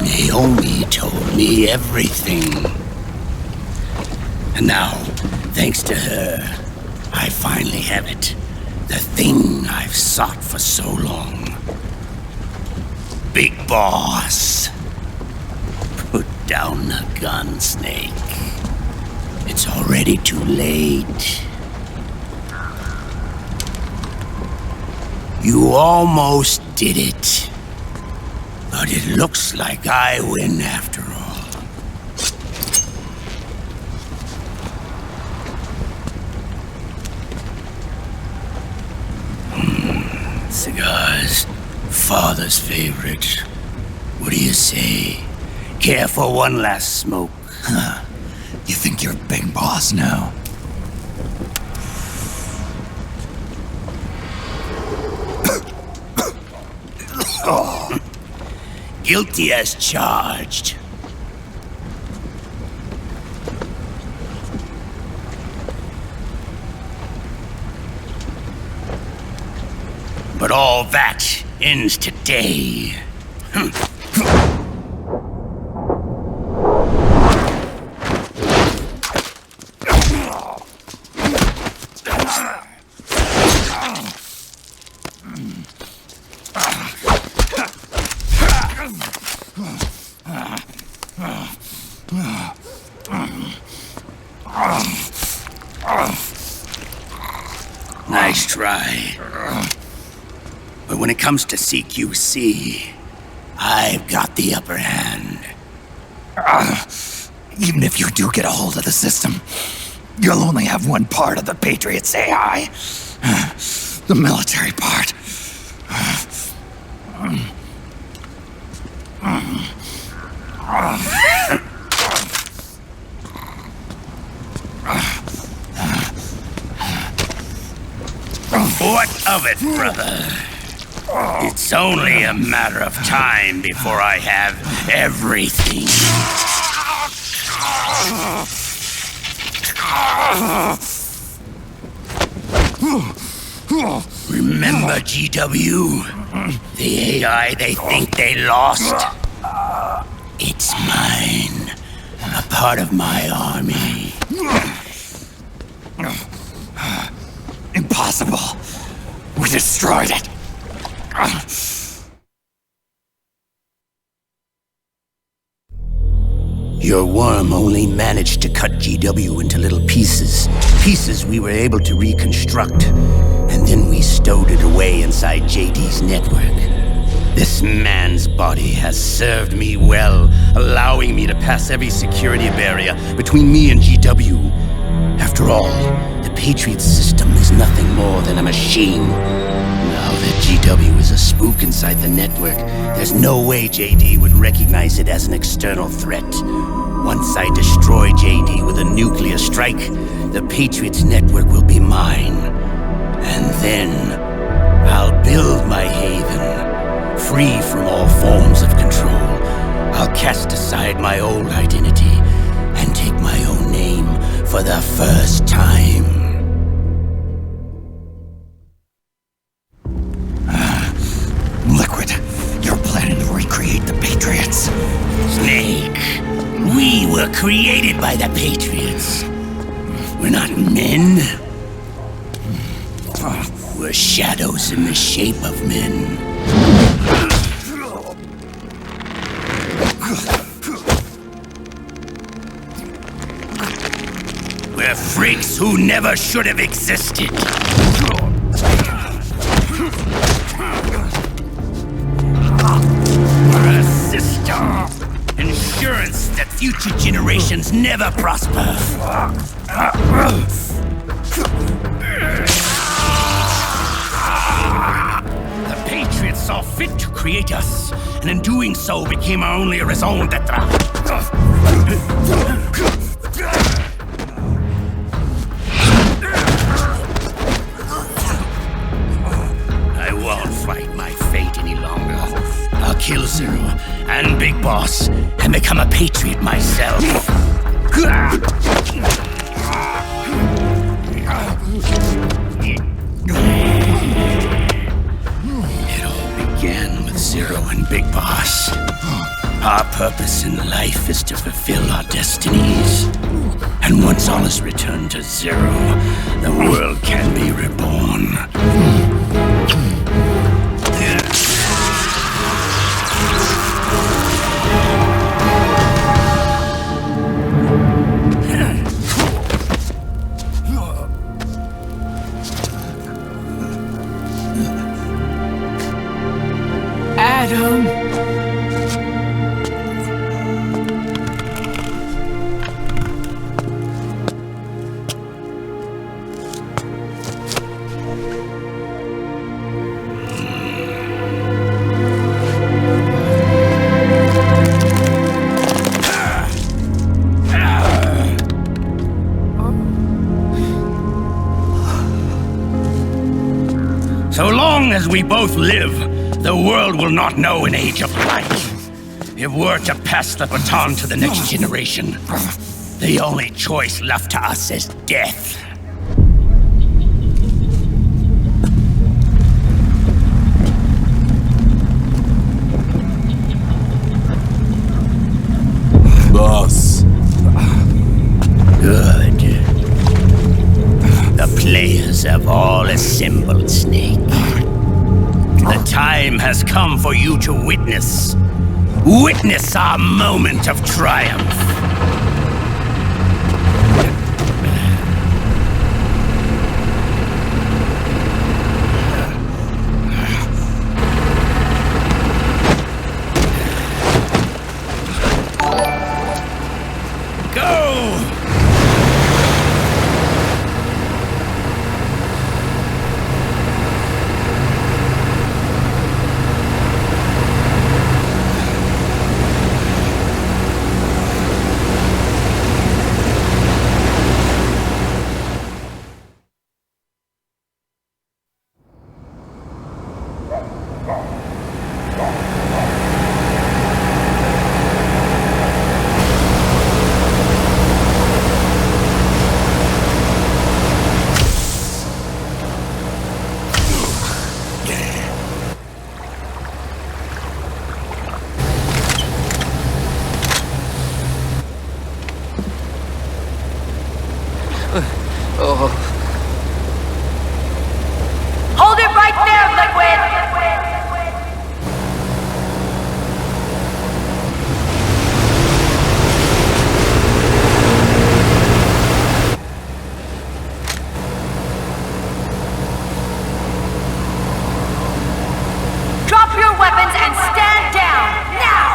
Naomi told me everything. And now, thanks to her, I finally have it. The thing I've sought for so long. Big Boss. Put down the gun, Snake. It's already too late. You almost did it. But it looks like I win after all. Cigars, father's favorite. What do you say? Care for one last smoke? Huh. You think you're Big Boss now? Oh. Guilty as charged. But all that ends today. Nice try. But when it comes to CQC, I've got the upper hand. Even if you do get a hold of the system, you'll only have one part of the Patriots AI. The military part. What of it, brother? It's only a matter of time before I have everything. Remember, GW? The AI they think they lost? It's mine. A part of my army. Impossible. We destroyed it. Your worm only managed to cut GW into little pieces. Pieces we were able to reconstruct. And then we stowed it away inside JD's network. This man's body has served me well, allowing me to pass every security barrier between me and GW. After all, the Patriot system is nothing more than a machine. Now that GW is a spook inside the network, there's no way JD would recognize it as an external threat. Once I destroy JD with a nuclear strike, the Patriot's network will be mine. And then, I'll build my haven, free from all forms of control. I'll cast aside my old identity and take my own name for the first time. Liquid, you're planning to recreate the Patriots. Snake, we were created by the Patriots. We're not men. We're shadows in the shape of men. We're freaks who never should have existed. We're a system. Insurance that future generations never prosper. The Patriots saw fit to create us, and in doing so became our only raison d'etre. I won't fight my fate any longer. I'll kill Zero and Big Boss and become a Patriot myself. It all began with Zero and Big Boss. Our purpose in life is to fulfill our destinies. And once all is returned to Zero, the world can be reborn. Adam! So long as we both live, the world will not know an age of light. If we're to pass the baton to the next generation, the only choice left to us is death. Boss. Good. The players have all assembled, Snake. The time has come for you to witness our moment of triumph. Hold it right there, Liquid! Drop your weapons and stand down, now!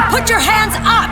Put your hands up!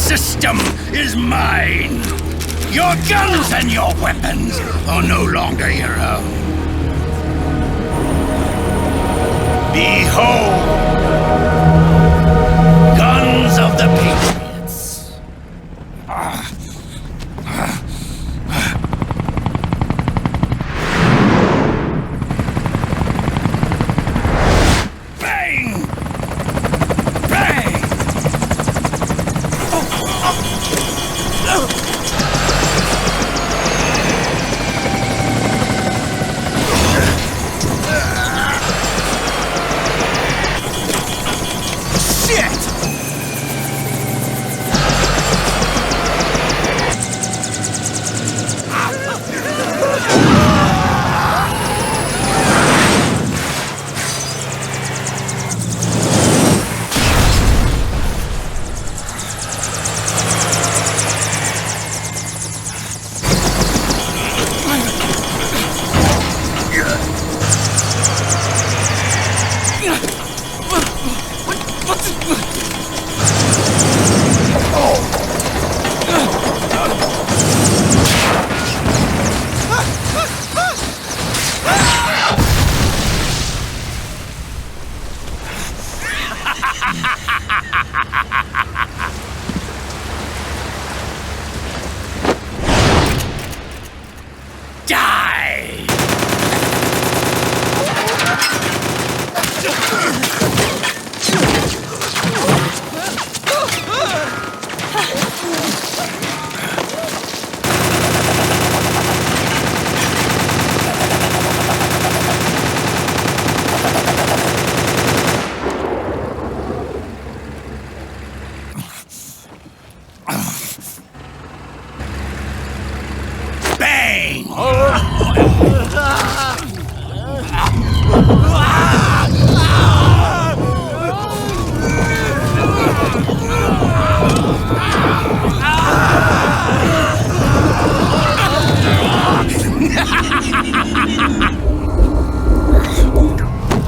system is mine. Your guns and your weapons are no longer your own. Behold, Guns of the Patriots. Bang! Bang!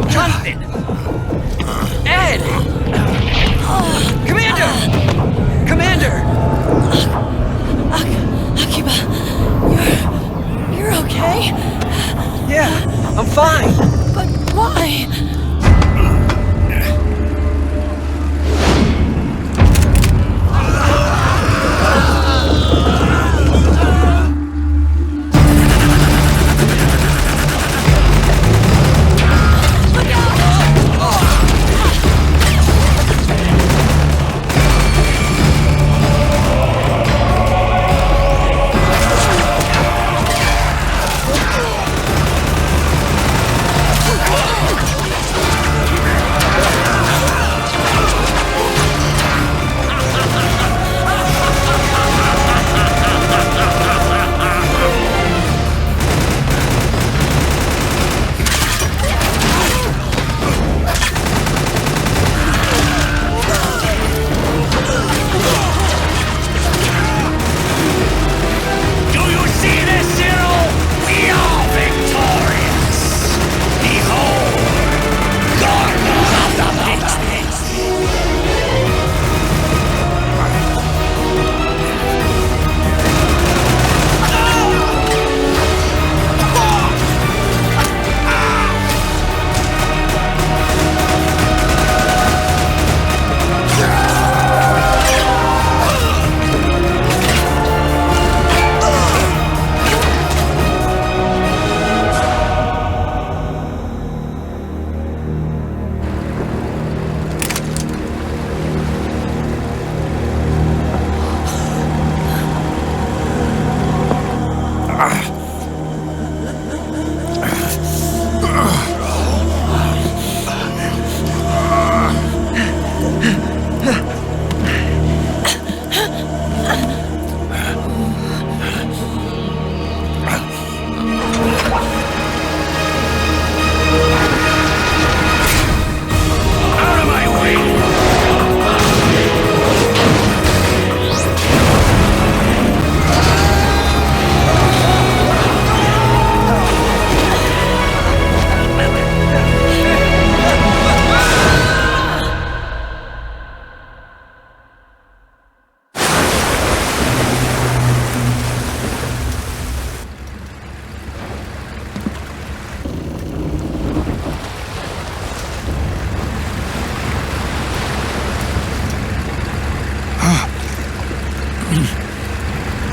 Jonathan! Ed! Commander! Commander! Akiba, you're okay? Yeah, I'm fine. But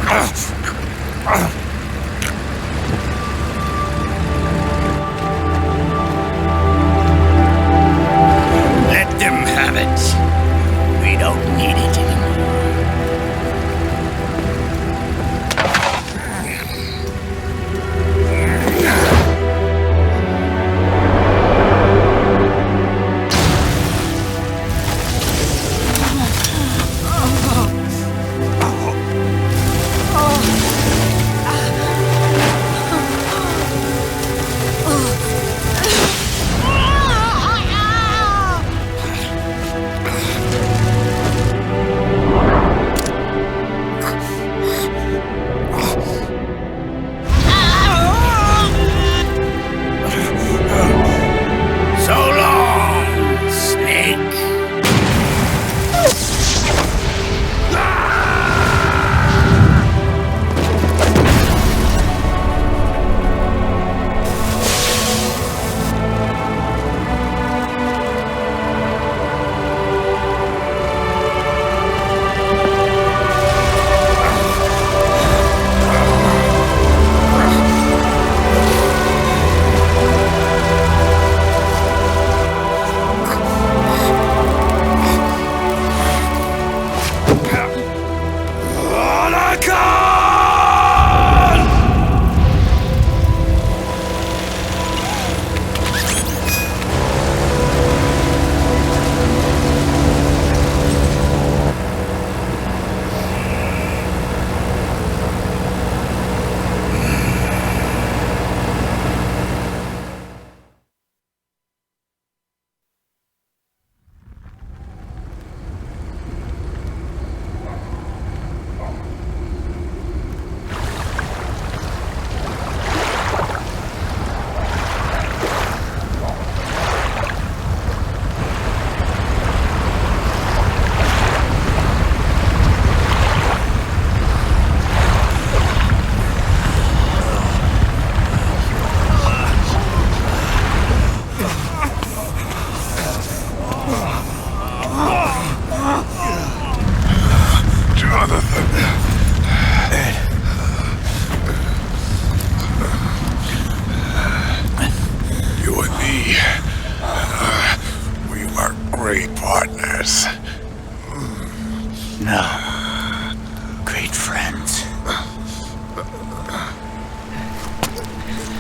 Let them have it. We don't need it anymore.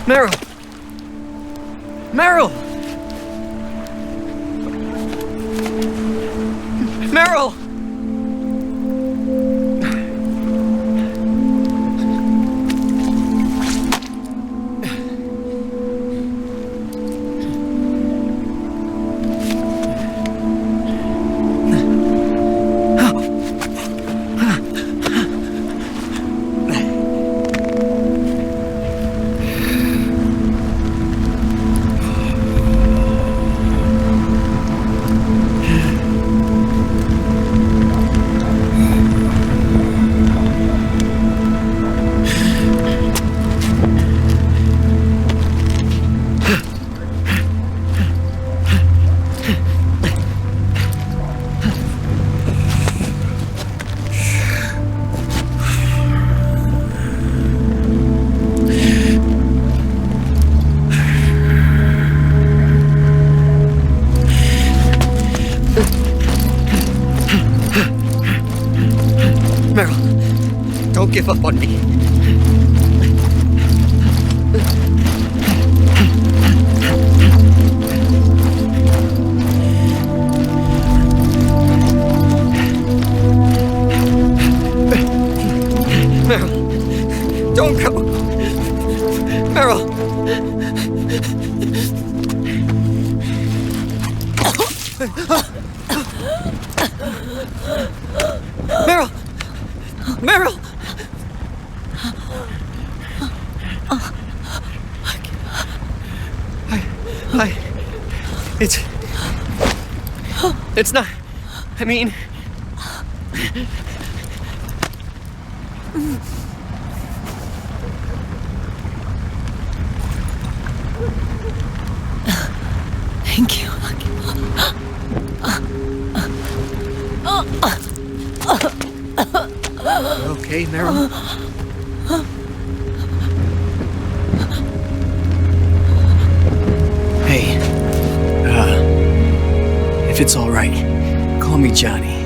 Meryl! Meryl! Meryl! Don't give up on me. Meryl, don't go. Meryl. Meryl. Meryl. It's not, I mean... Thank you. Okay, Meryl? Hey, if it's all right, call me Johnny.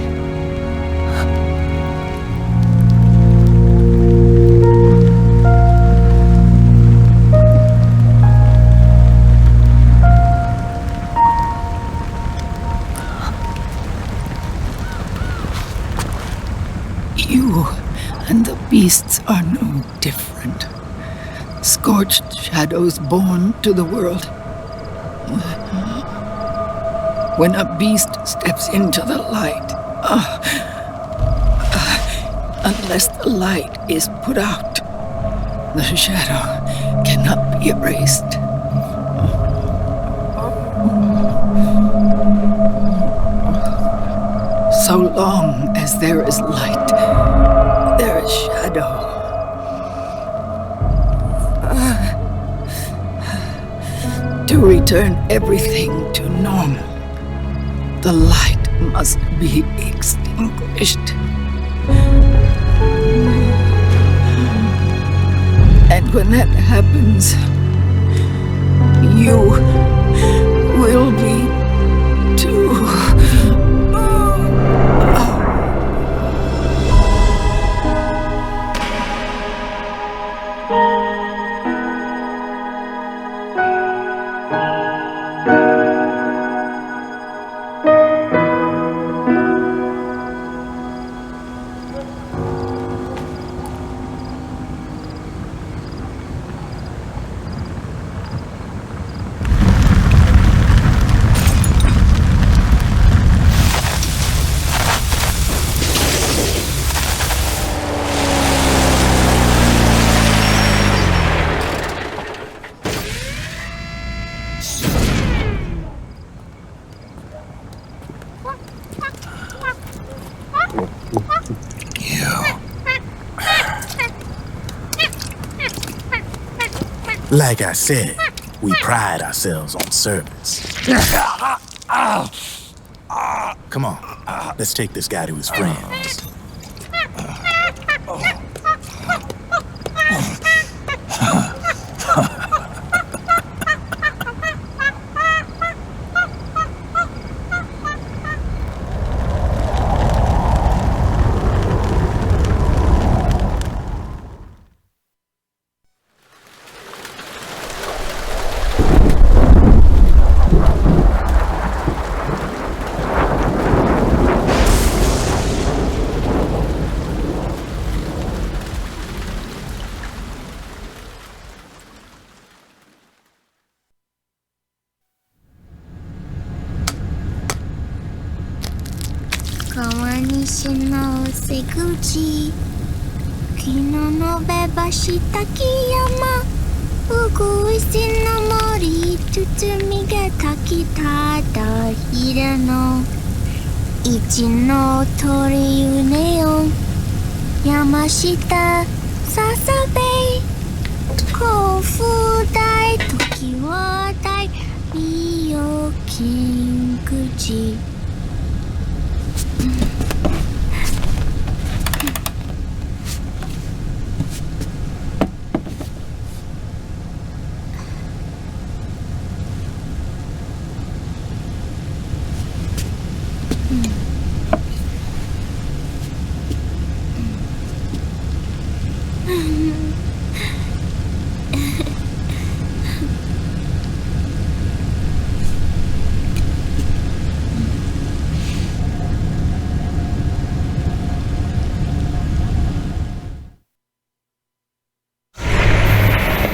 You and the beasts are no different. Scorched shadows born to the world. When a beast steps into the light, unless the light is put out, the shadow cannot be erased. So long as there is light, there is shadow. To return everything to normal, the light must be extinguished. And when that happens, you will be too. Like I said, we pride ourselves on service. Come on, let's take this guy to his friends.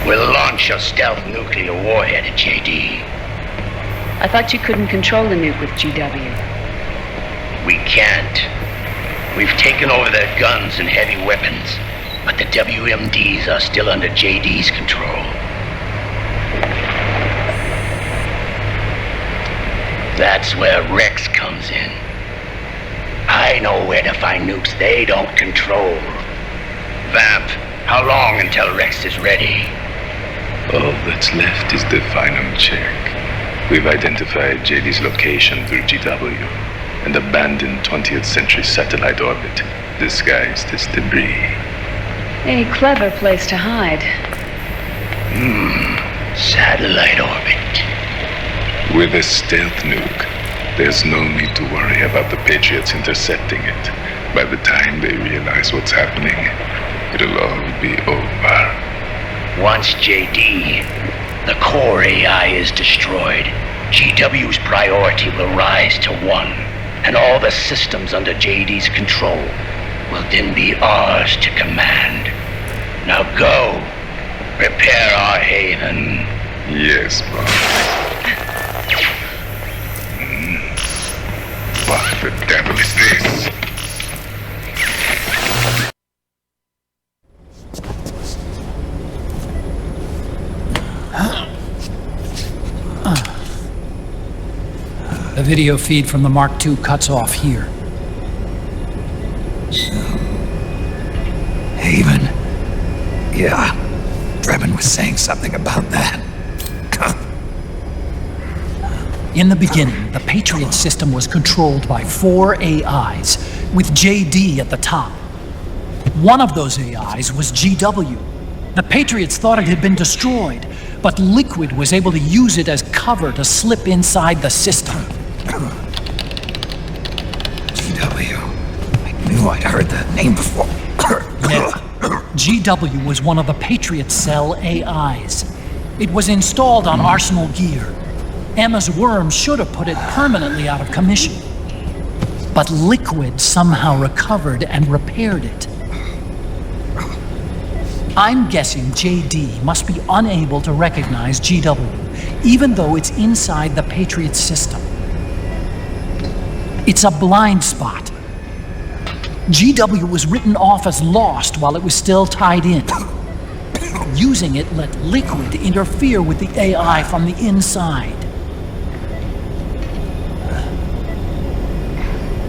We'll launch a stealth nuclear warhead at JD. I thought you couldn't control the nuke with GW. We can't. We've taken over their guns and heavy weapons, but the WMDs are still under JD's control. That's where Rex comes in. I know where to find nukes they don't control. Vamp, how long until Rex is ready? All that's left is the final check. We've identified JD's location through GW and abandoned 20th century satellite orbit. disguised as debris. A clever place to hide. Satellite orbit. With a stealth nuke, there's no need to worry about the Patriots intercepting it. By the time they realize what's happening, it'll all be over. Once JD, the core AI is destroyed, GW's priority will rise to 1, and all the systems under JD's control will then be ours to command. Now go, prepare our haven. Yes, boss. What the devil is this? The video feed from the Mark II cuts off here. Haven. Yeah, Drebin was saying something about that. In the beginning, the Patriot system was controlled by 4 AIs, with JD at the top. One of those AIs was GW. The Patriots thought it had been destroyed, but Liquid was able to use it as cover to slip inside the system. GW. I knew I'd heard that name before. Yeah. GW was one of the Patriot Cell AIs. It was installed on Arsenal gear. Emma's worm should have put it permanently out of commission. But Liquid somehow recovered and repaired it. I'm guessing JD must be unable to recognize GW, even though it's inside the Patriot system. It's a blind spot. GW was written off as lost while it was still tied in. Using it let Liquid interfere with the AI from the inside.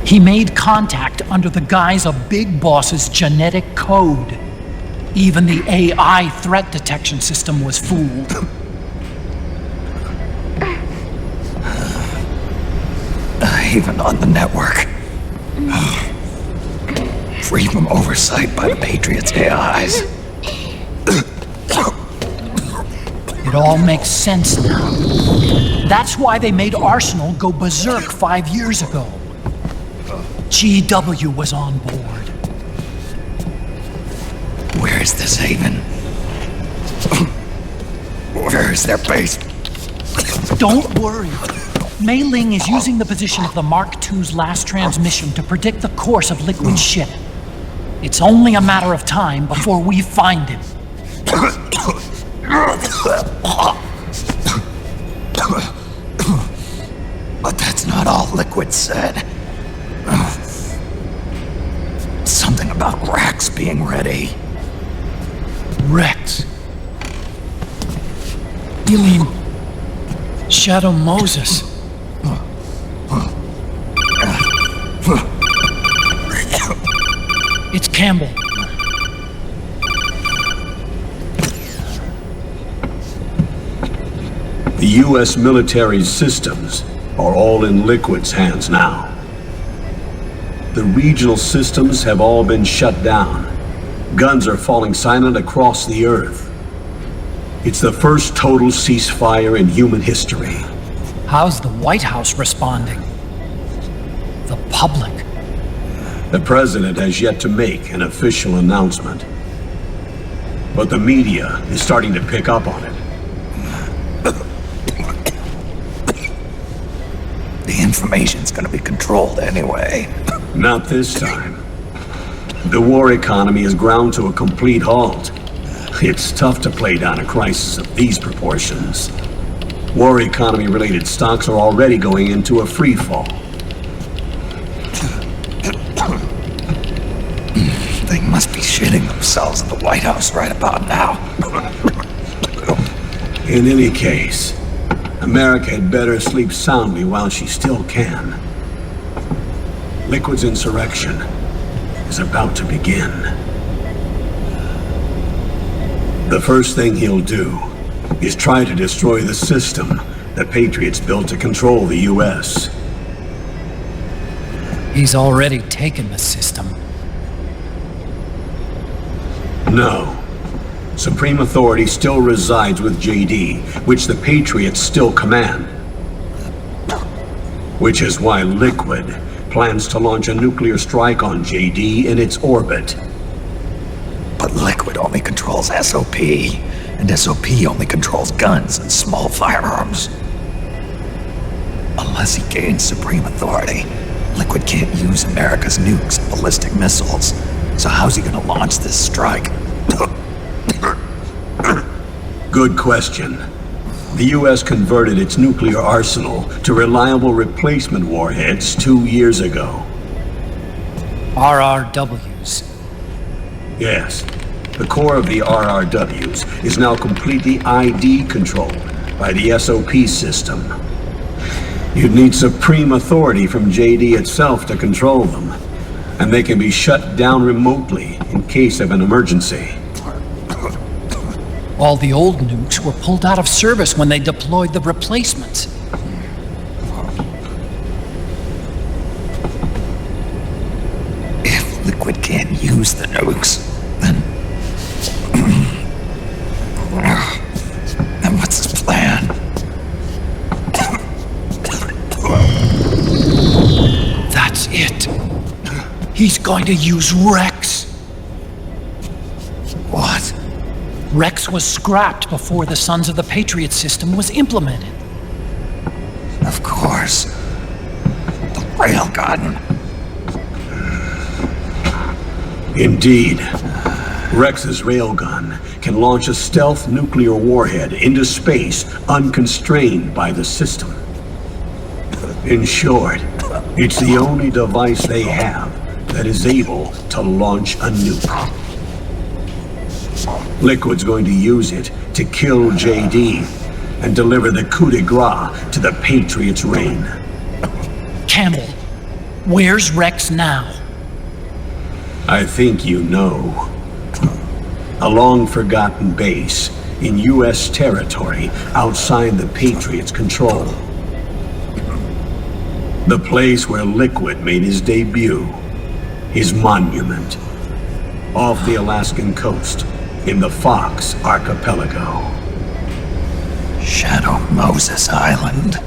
He made contact under the guise of Big Boss's genetic code. Even the AI threat detection system was fooled. Even on the network. Free from oversight by the Patriots' AIs. It all makes sense now. That's why they made Arsenal go berserk 5 years ago. GW was on board. Where is this haven? Where is their base? Don't worry. Mei Ling is using the position of the Mark II's last transmission to predict the course of Liquid's ship. It's only a matter of time before we find him. But that's not all Liquid said. Something about Rex being ready. Rex? You mean Shadow Moses? It's Campbell. The U.S. military's systems are all in Liquid's hands now. The regional systems have all been shut down. Guns are falling silent across the Earth. It's the first total ceasefire in human history. How's the White House responding? The public? The president has yet to make an official announcement. But the media is starting to pick up on it. The information's gonna be controlled anyway. Not this time. The war economy is ground to a complete halt. It's tough to play down a crisis of these proportions. War economy-related stocks are already going into a free fall. They must be shitting themselves at the White House right about now. In any case, America had better sleep soundly while she still can. Liquid's insurrection is about to begin. The first thing he'll do is try to destroy the system the Patriots built to control the U.S. He's already taken the system. No. Supreme authority still resides with JD, which the Patriots still command. Which is why Liquid plans to launch a nuclear strike on JD in its orbit. But Liquid only controls SOP, and SOP only controls guns and small firearms. Unless he gains supreme authority, Liquid can't use America's nukes and ballistic missiles. So how's he gonna launch this strike? Good question. The US converted its nuclear arsenal to reliable replacement warheads 2 years ago. RRWs. Yes. The core of the RRWs is now completely ID controlled by the SOP system. You'd need supreme authority from JD itself to control them, and they can be shut down remotely in case of an emergency. All the old nukes were pulled out of service when they deployed the replacements. If Liquid can't use the nukes, then what's his plan? That's it. He's going to use Rex. What? Rex was scrapped before the Sons of the Patriot system was implemented. Of course. The railgun. Indeed. Rex's railgun can launch a stealth nuclear warhead into space unconstrained by the system. In short, it's the only device they have that is able to launch a nuke. Liquid's going to use it to kill JD and deliver the coup de grace to the Patriots' reign. Campbell, where's Rex now? I think you know. A long-forgotten base in U.S. territory outside the Patriots' control. The place where Liquid made his debut, his monument, off the Alaskan coast in the Fox Archipelago. Shadow Moses Island.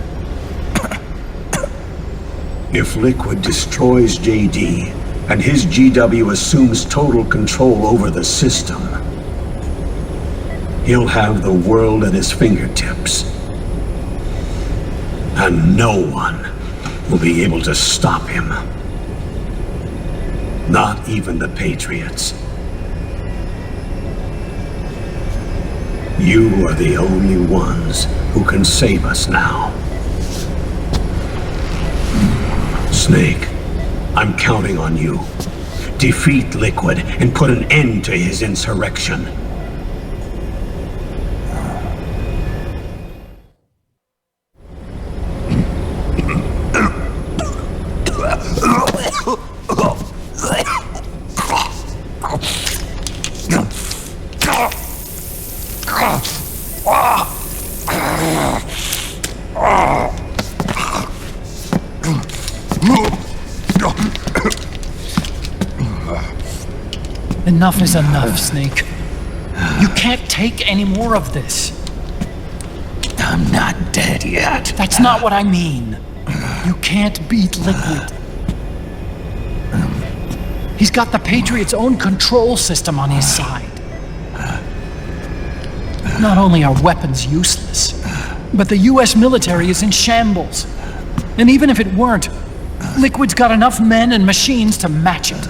If Liquid destroys JD and his GW assumes total control over the system, he'll have the world at his fingertips. And no one will be able to stop him. Not even the Patriots. You are the only ones who can save us now. Snake, I'm counting on you. Defeat Liquid and put an end to his insurrection. Enough is enough, Snake. You can't take any more of this. I'm not dead yet. That's not what I mean. You can't beat Liquid. He's got the Patriots' own control system on his side. Not only are weapons useless, but the US military is in shambles. And even if it weren't, Liquid's got enough men and machines to match it.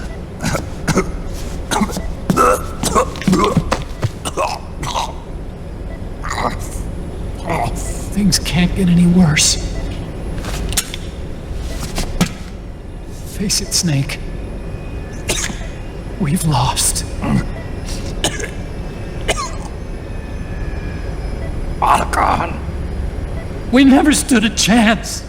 Things can't get any worse. Face it, Snake. We've lost. Otacon. We never stood a chance.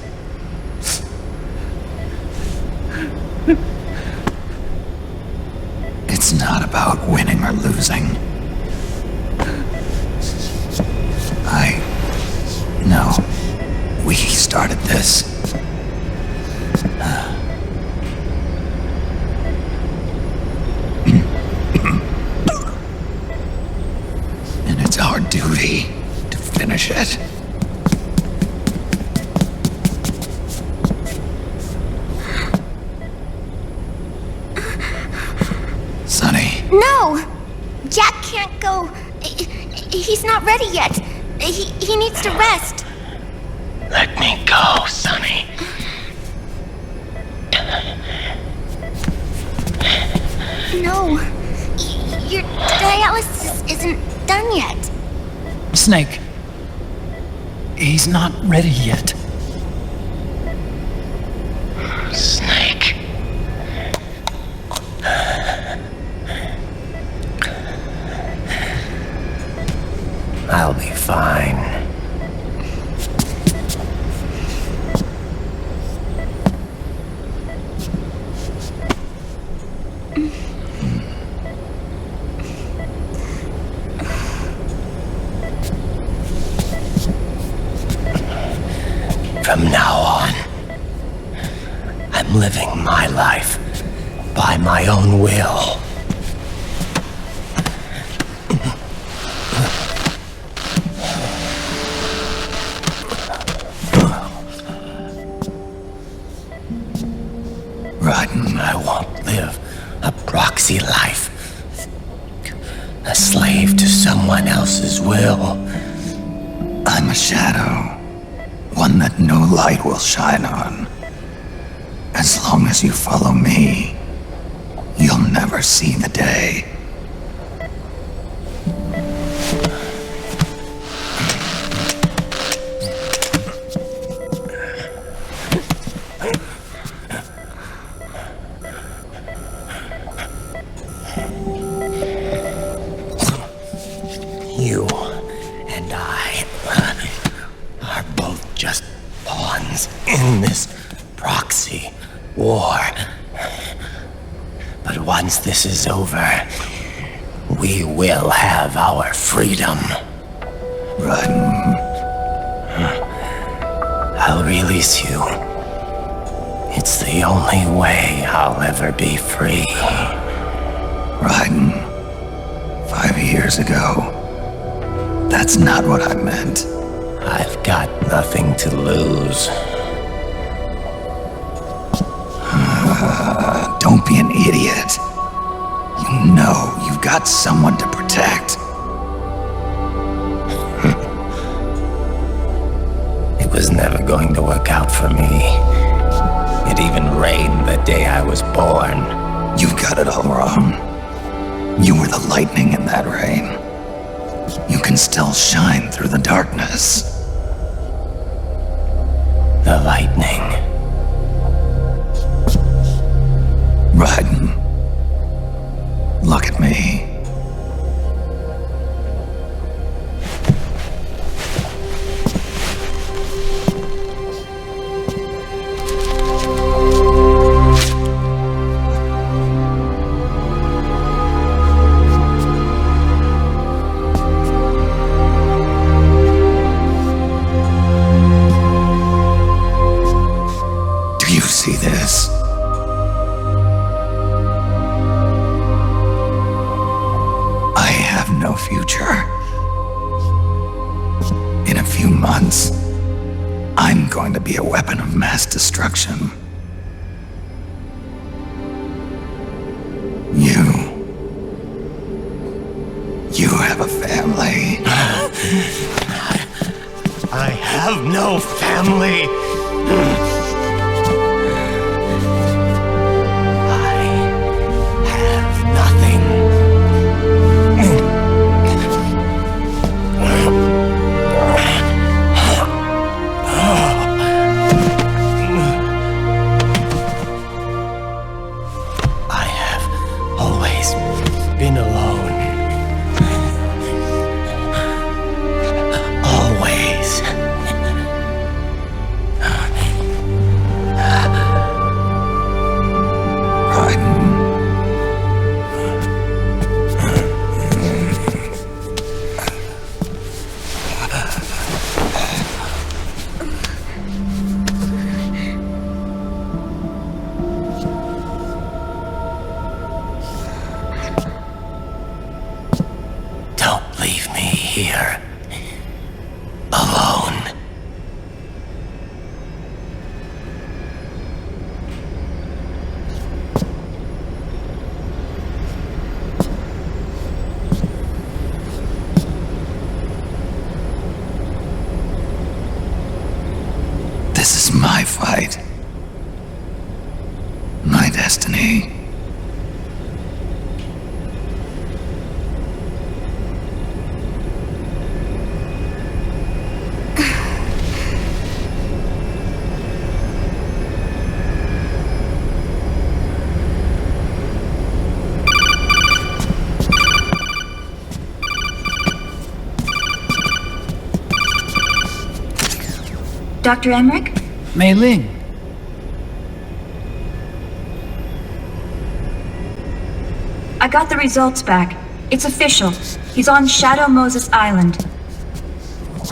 It's not about winning or losing. No. We started this. No! Jack can't go. He's not ready yet. He needs to rest. Let me go, Sonny. No. Your dialysis isn't done yet. Snake. He's not ready yet. Snake. I'll be fine. From now on, I'm living my life by my own will. Rayden, I won't live a proxy life, a slave to someone else's will. I'm a shadow, one that no light will shine on. As long as you follow me, you'll never see the day. You and I are both just pawns in this proxy war. But once this is over, we will have our freedom. Rayden. I'll release you. It's the only way I'll ever be free. Rayden, 5 years ago, that's not what I meant. I've got nothing to lose. Don't be an idiot. You know you've got someone to protect. It was never going to work out for me. It even rained the day I was born. You've got it all wrong. You were the lightning in that rain. You can still shine through the darkness. The lightning. Rayden, look at me. Do you see this? No future. In a few months, I'm going to be a weapon of mass destruction. You have a family. I have no family. my fight. My destiny. Dr. Emmerich? Mei Ling. I got the results back. It's official. He's on Shadow Moses Island.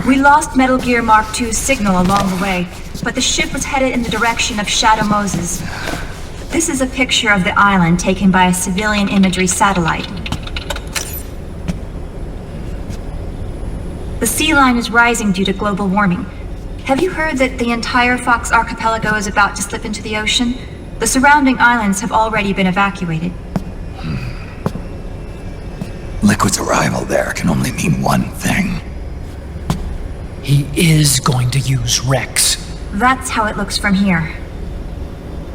We lost Metal Gear Mark II's signal along the way, but the ship was headed in the direction of Shadow Moses. This is a picture of the island taken by a civilian imagery satellite. The sea line is rising due to global warming. Have you heard that the entire Fox archipelago is about to slip into the ocean? The surrounding islands have already been evacuated. Liquid's arrival there can only mean one thing. He is going to use Rex. That's how it looks from here.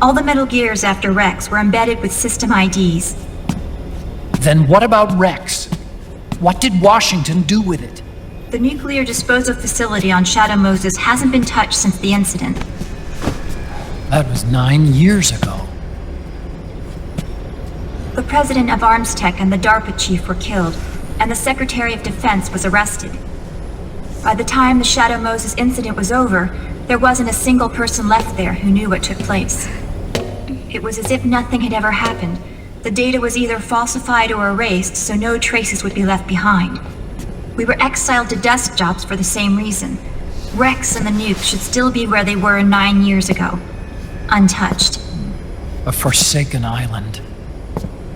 All the Metal Gears after Rex were embedded with system IDs. Then what about Rex? What did Washington do with it? The nuclear disposal facility on Shadow Moses hasn't been touched since the incident. That was 9 years ago. The president of Armstech and the DARPA chief were killed, and the Secretary of Defense was arrested. By the time the Shadow Moses incident was over, there wasn't a single person left there who knew what took place. It was as if nothing had ever happened. The data was either falsified or erased, so no traces would be left behind. We were exiled to desk jobs for the same reason. Rex and the nuke should still be where they were 9 years ago. Untouched. A forsaken island.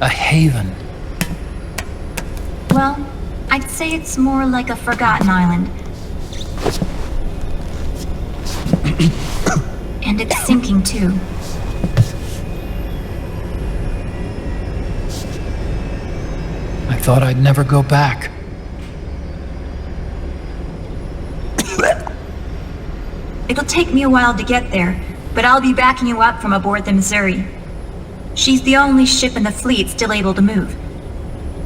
A haven. Well, I'd say it's more like a forgotten island. And it's sinking too. I thought I'd never go back. It'll take me a while to get there, but I'll be backing you up from aboard the Missouri. She's the only ship in the fleet still able to move,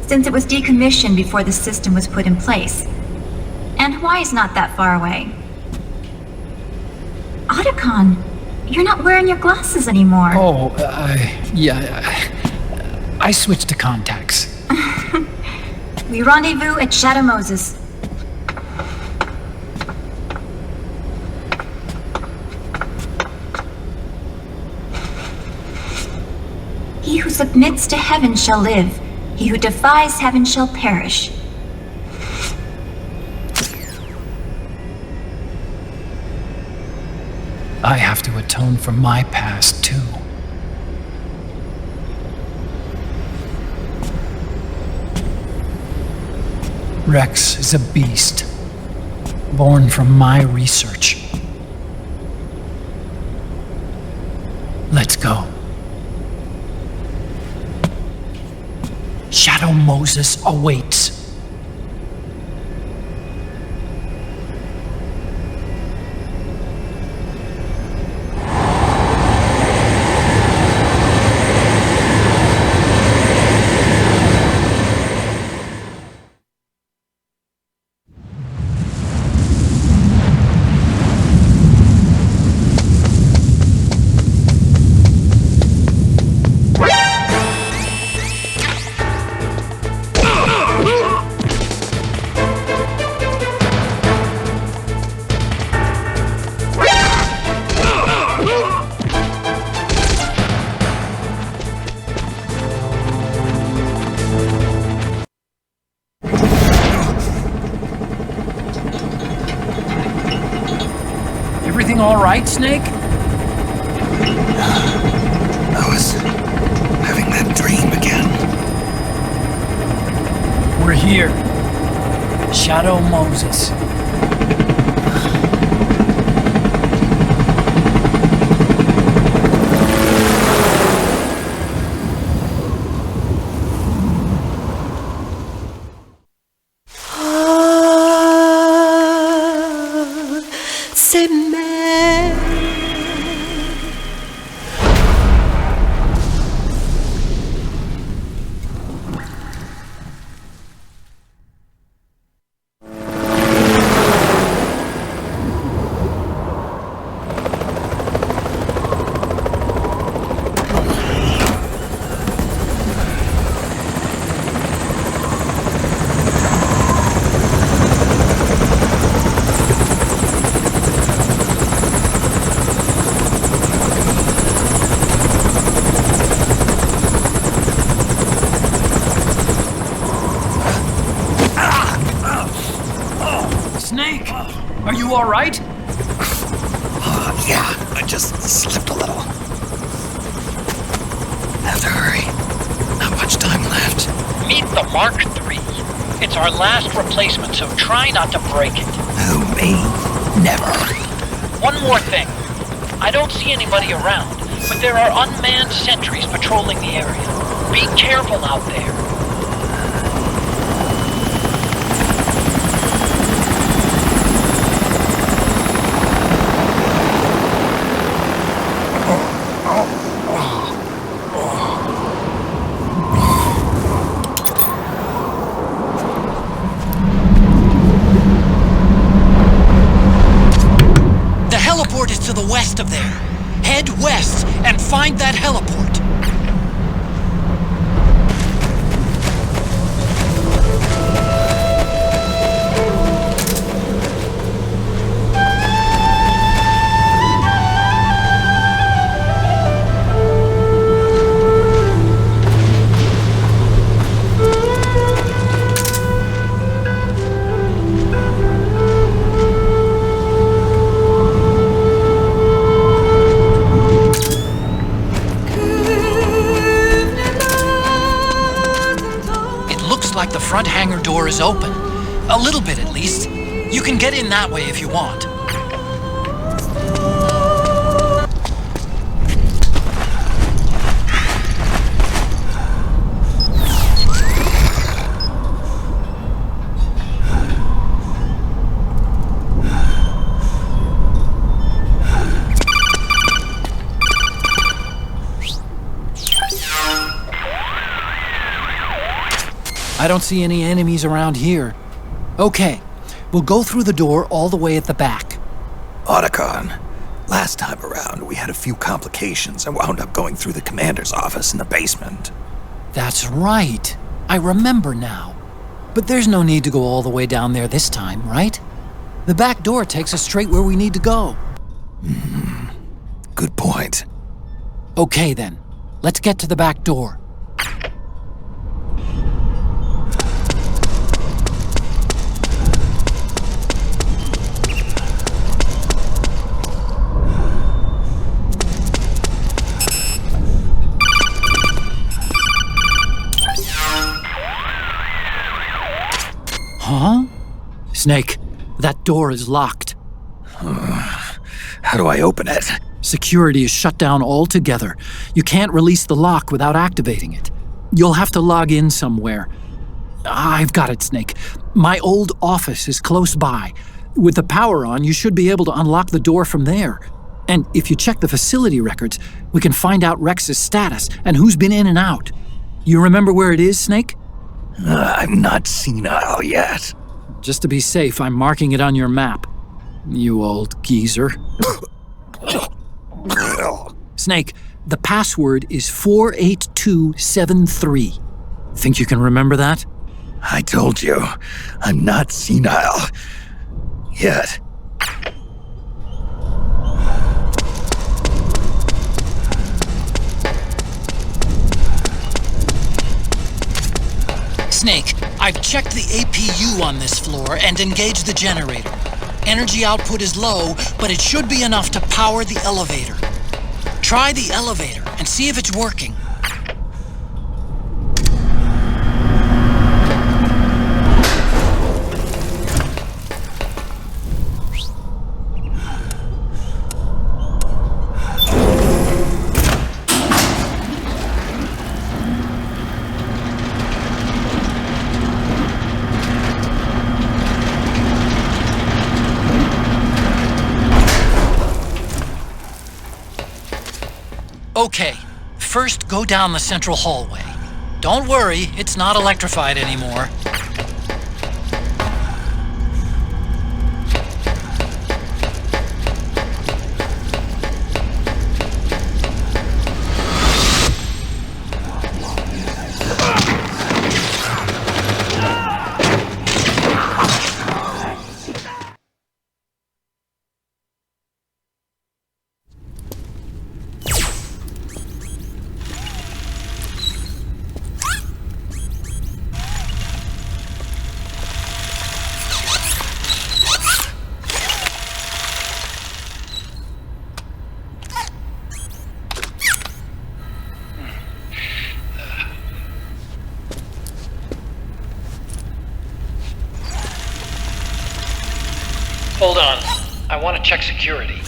since it was decommissioned before the system was put in place. And Hawaii's not that far away. Otacon, you're not wearing your glasses anymore. Oh, I switched to contacts. We rendezvous at Shadow Moses. He who submits to heaven shall live. He who defies heaven shall perish. I have to atone for my past, too. Rex is a beast, born from my research. Let's go. Shadow Moses awaits. Everything all right, Snake? I was having that dream again. We're here. Shadow Moses. C'est Mary. You all right? Yeah, I just slipped a little. Have to hurry. Not much time left. Meet the Mark III. It's our last replacement, so try not to break it. Who, me? Never. One more thing. I don't see anybody around, but there are unmanned sentries patrolling the area. Be careful out there. To the west of there. Head west and find that heliport. Like the front hangar door is open. A little bit, at least. You can get in that way if you want. I don't see any enemies around here. Okay, we'll go through the door all the way at the back. Otacon, last time around we had a few complications and wound up going through the commander's office in the basement. That's right. I remember now. But there's no need to go all the way down there this time, right? The back door takes us straight where we need to go. Good point. Okay then, let's get to the back door. Huh? Snake, that door is locked. How do I open it? Security is shut down altogether. You can't release the lock without activating it. You'll have to log in somewhere. I've got it, Snake. My old office is close by. With the power on, you should be able to unlock the door from there. And if you check the facility records, we can find out Rex's status and who's been in and out. You remember where it is, Snake? I'm not senile yet. Just to be safe, I'm marking it on your map. You old geezer. Snake, the password is 48273. Think you can remember that? I told you, I'm not senile yet. Snake, I've checked the APU on this floor and engaged the generator. Energy output is low, but it should be enough to power the elevator. Try the elevator and see if it's working. Okay, first go down the central hallway. Don't worry, it's not electrified anymore. Hold on. I want to check security.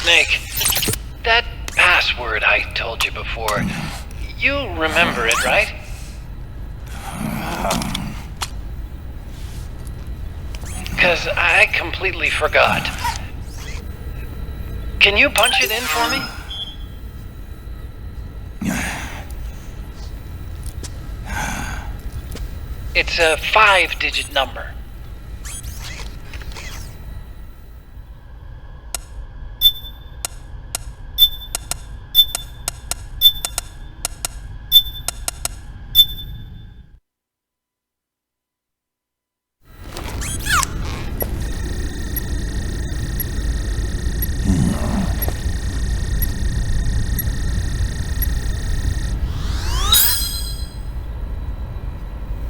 Snake, that password I told you before, you remember it, right? Because I completely forgot. Can you punch it in for me? It's a 5-digit number.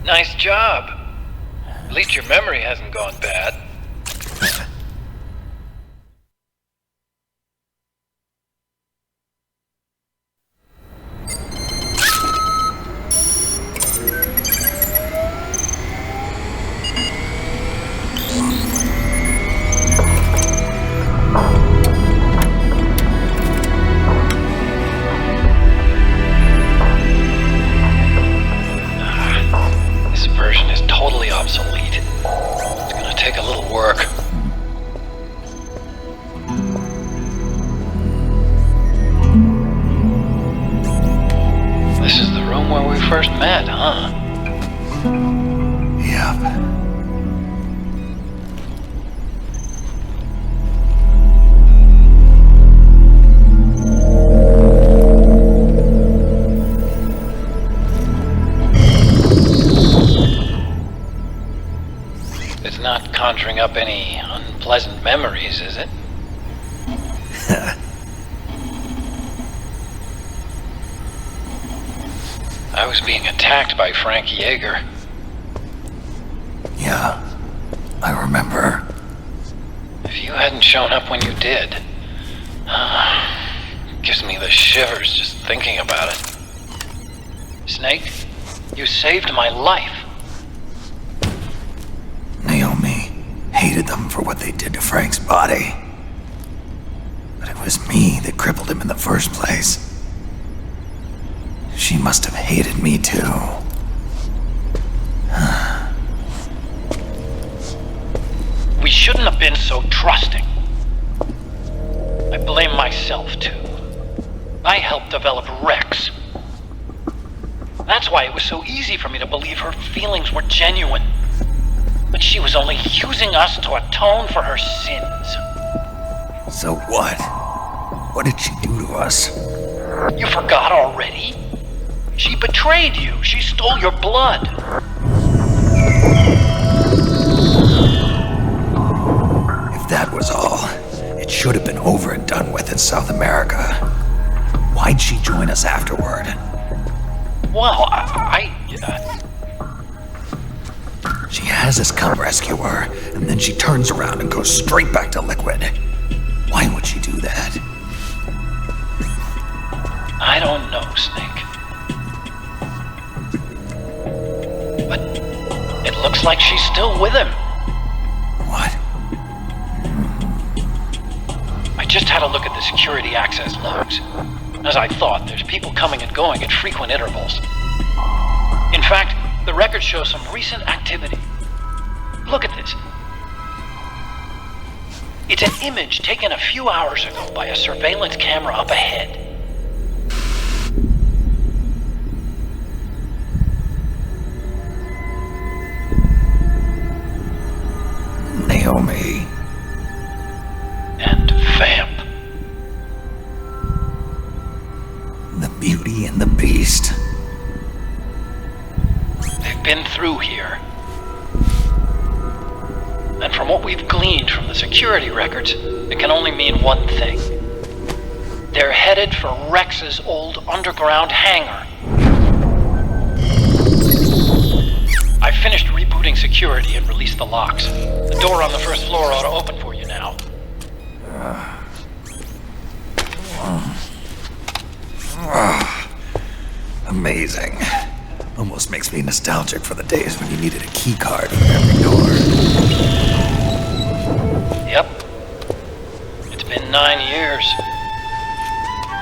Nice job. At least your memory hasn't gone bad. First met, huh? Yep. It's not conjuring up any unpleasant memories, is it? I was being attacked by Frank Yeager. Yeah, I remember. If you hadn't shown up when you did, gives me the shivers just thinking about it. Snake, you saved my life. Naomi hated them for what they did to Frank's body. But it was me that crippled him in the first place. She must have hated me too. We shouldn't have been so trusting. I blame myself too. I helped develop Rex. That's why it was so easy for me to believe her feelings were genuine. But she was only using us to atone for her sins. So what? What did she do to us? You forgot already? She betrayed you. She stole your blood. If that was all, it should have been over and done with in South America. Why'd she join us afterward? Well, She has us come rescue her, and then she turns around and goes straight back to Liquid. Why would she do that? I don't know, Snake. But it looks like she's still with him. What? I just had a look at the security access logs. As I thought, there's people coming and going at frequent intervals. In fact, the record shows some recent activity. Look at this. It's an image taken a few hours ago by a surveillance camera up ahead. The Beauty and the Beast. They've been through here. And from what we've gleaned from the security records, it can only mean one thing. They're headed for Rex's old underground hangar. I finished rebooting security and released the locks. The door on the first floor ought to open for you now. Amazing. Almost makes me nostalgic for the days when you needed a key card for every door. Yep. It's been 9 years.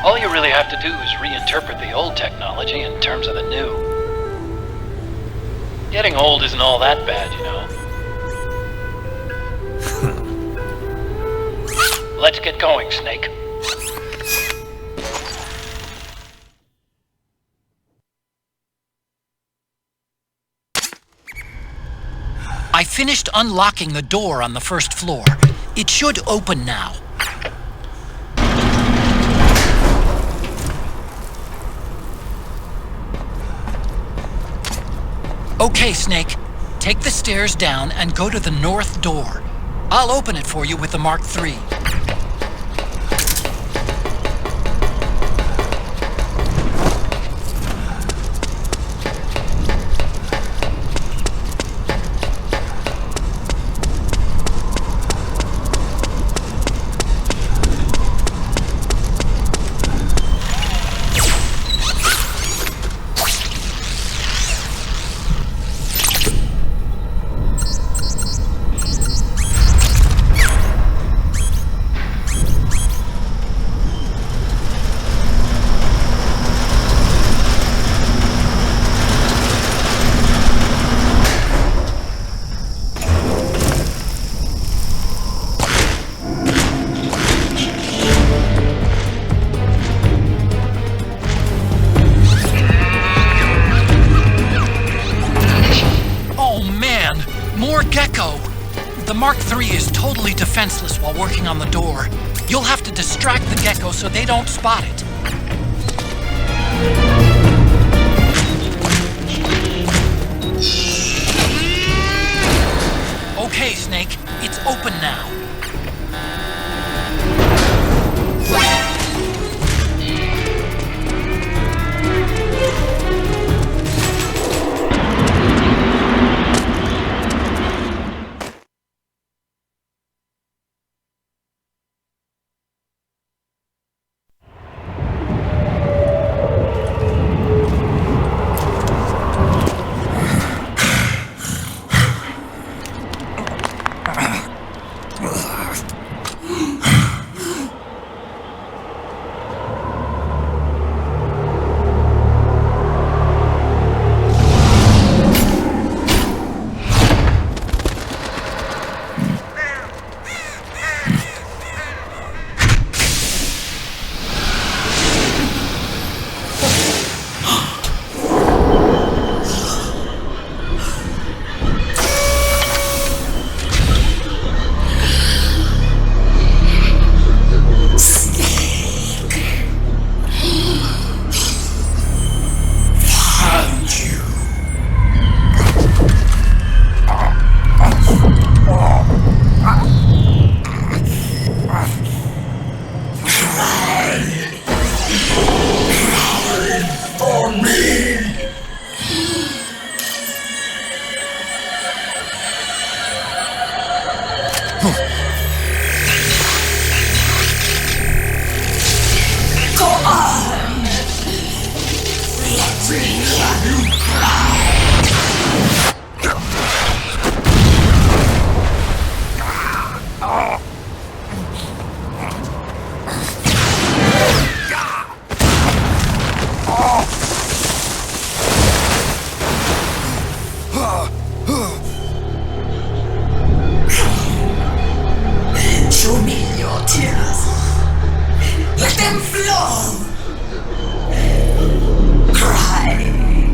All you really have to do is reinterpret the old technology in terms of the new. Getting old isn't all that bad, you know. Let's get going, Snake. I finished unlocking the door on the first floor. It should open now. Okay, Snake. Take the stairs down and go to the north door. I'll open it for you with the Mark III. Mark III is totally defenseless while working on the door. You'll have to distract the gecko so they don't spot it. Okay, Snake, it's open now. Let them flow. Cry.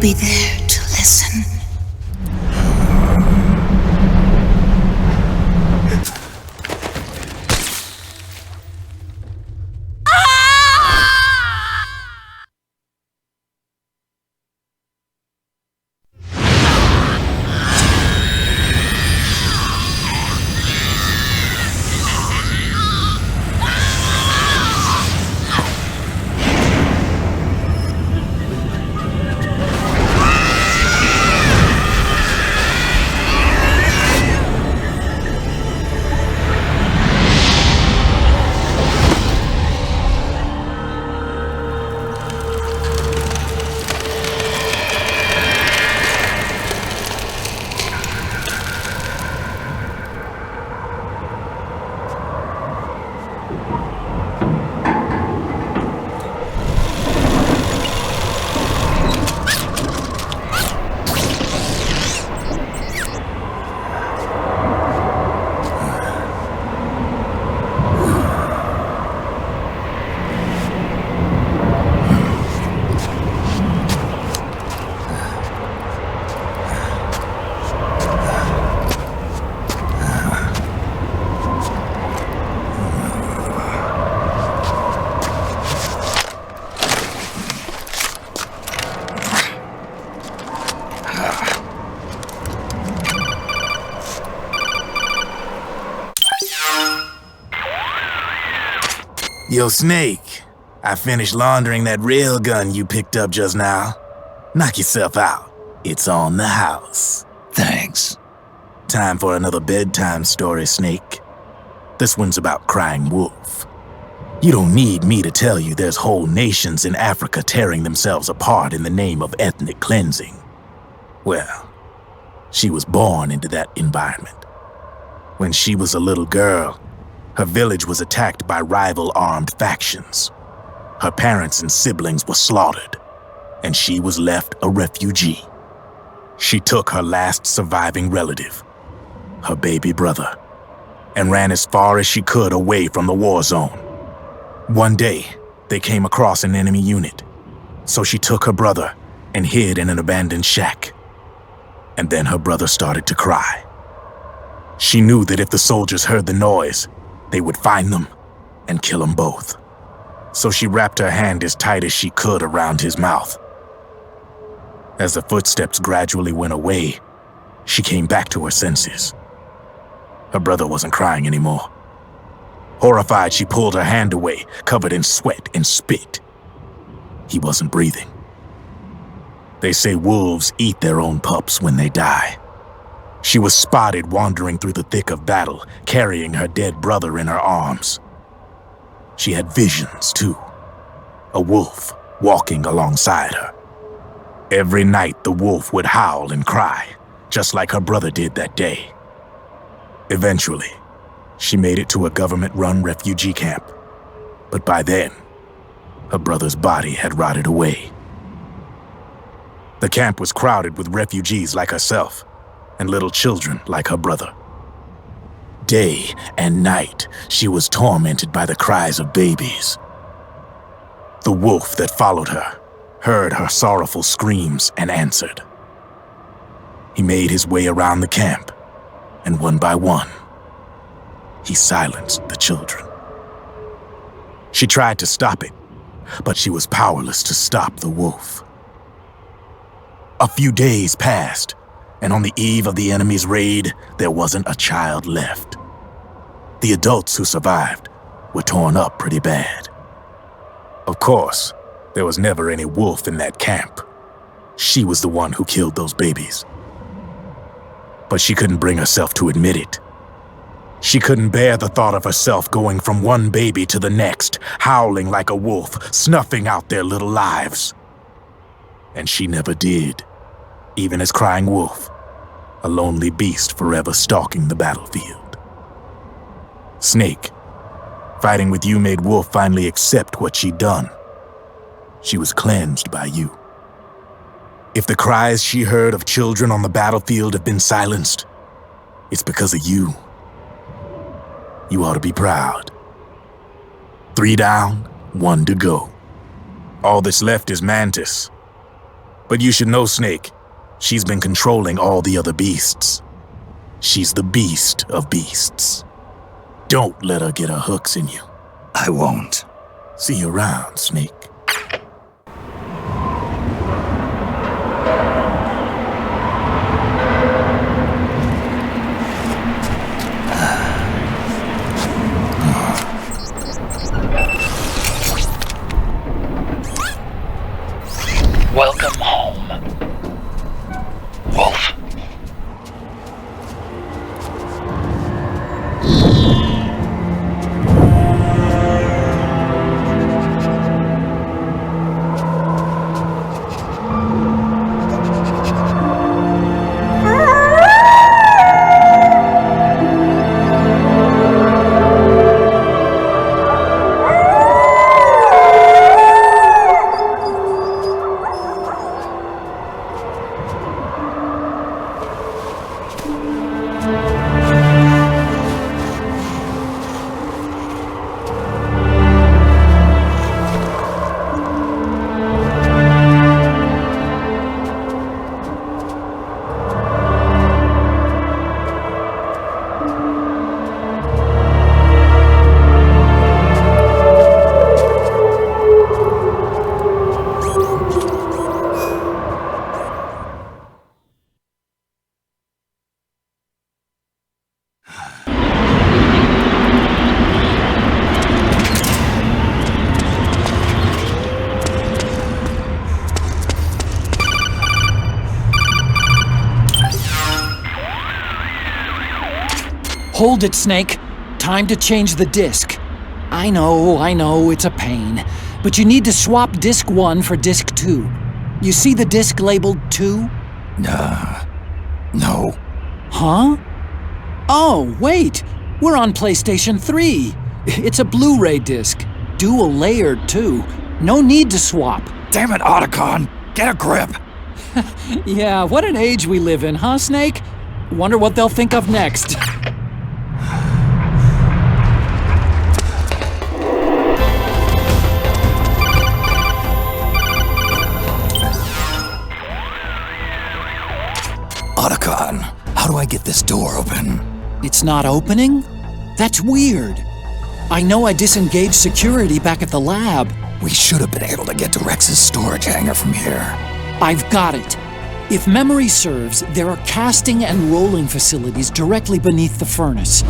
Be there to listen. Yo, Snake, I finished laundering that railgun you picked up just now. Knock yourself out. It's on the house. Thanks. Time for another bedtime story, Snake. This one's about crying wolf. You don't need me to tell you there's whole nations in Africa tearing themselves apart in the name of ethnic cleansing. Well, she was born into that environment. When she was a little girl, her village was attacked by rival armed factions. Her parents and siblings were slaughtered, and she was left a refugee. She took her last surviving relative, her baby brother, and ran as far as she could away from the war zone. One day, they came across an enemy unit, so she took her brother and hid in an abandoned shack. And then her brother started to cry. She knew that if the soldiers heard the noise, they would find them and kill them both. So she wrapped her hand as tight as she could around his mouth. As the footsteps gradually went away, she came back to her senses. Her brother wasn't crying anymore. Horrified, she pulled her hand away, covered in sweat and spit. He wasn't breathing. They say wolves eat their own pups when they die. She was spotted wandering through the thick of battle, carrying her dead brother in her arms. She had visions, too. A wolf walking alongside her. Every night, the wolf would howl and cry, just like her brother did that day. Eventually, she made it to a government-run refugee camp. But by then, her brother's body had rotted away. The camp was crowded with refugees like herself, and little children like her brother. Day and night, she was tormented by the cries of babies. The wolf that followed her heard her sorrowful screams and answered. He made his way around the camp, and one by one, he silenced the children. She tried to stop it, but she was powerless to stop the wolf. A few days passed, and on the eve of the enemy's raid, there wasn't a child left. The adults who survived were torn up pretty bad. Of course, there was never any wolf in that camp. She was the one who killed those babies. But she couldn't bring herself to admit it. She couldn't bear the thought of herself going from one baby to the next, howling like a wolf, snuffing out their little lives. And she never did, even as crying wolf, a lonely beast forever stalking the battlefield. Snake, fighting with you made Wolf finally accept what she'd done. She was cleansed by you. If the cries she heard of children on the battlefield have been silenced, it's because of you. You ought to be proud. 3 down, 1 to go. All that's left is Mantis. But you should know, Snake, she's been controlling all the other beasts. She's the beast of beasts. Don't let her get her hooks in you. I won't. See you around, Snake. Welcome home, Wolf. Hold it, Snake. Time to change the disc. I know, it's a pain. But you need to swap disc 1 for disc 2. You see the disc labeled 2? No. Huh? Oh, wait! We're on PlayStation 3. It's a Blu-ray disc. Dual layered, too. No need to swap. Damn it, Otacon! Get a grip! Yeah, what an age we live in, huh, Snake? Wonder what they'll think of next. Otacon, how do I get this door open? It's not opening? That's weird. I know I disengaged security back at the lab. We should have been able to get to Rex's storage hangar from here. I've got it. If memory serves, there are casting and rolling facilities directly beneath the furnace.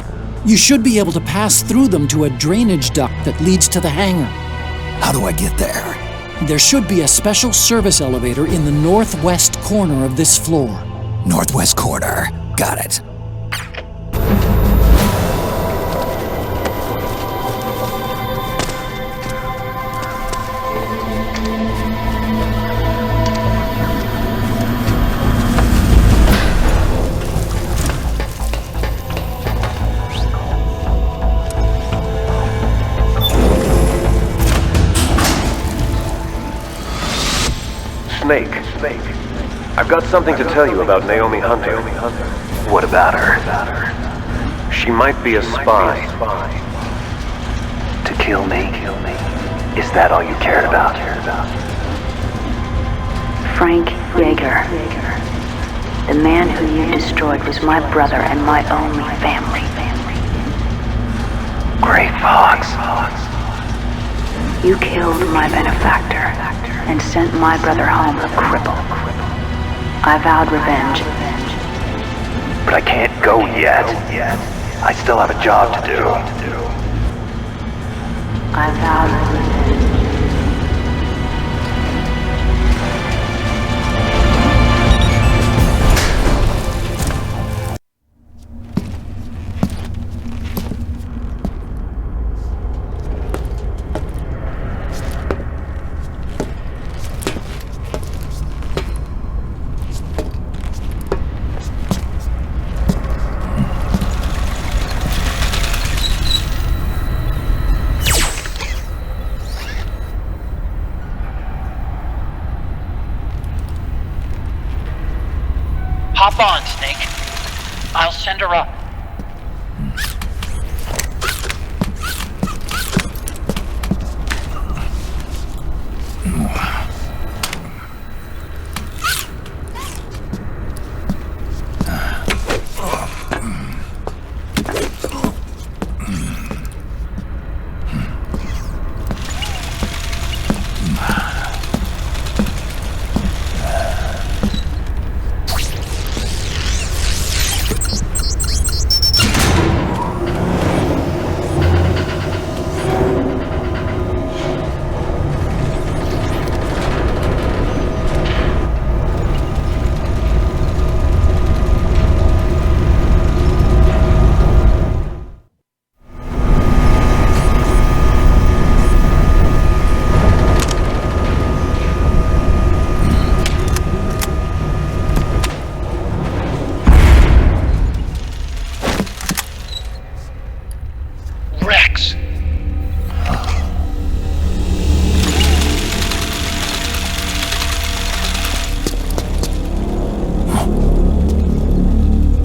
You should be able to pass through them to a drainage duct that leads to the hangar. How do I get there? There should be a special service elevator in the northwest corner of this floor. Northwest corner. Got it. Snake. I've got something to tell you about Naomi Hunter. What about her? She might be a spy. To kill me? Is that all you cared about? Frank Yeager. The man who you destroyed was my brother and my only family. Great Fox. You killed my benefactor and sent my brother home a cripple. I vowed revenge. But I can't go yet. I still have a job to do. I vowed revenge. Hop on, Snake. I'll send her up.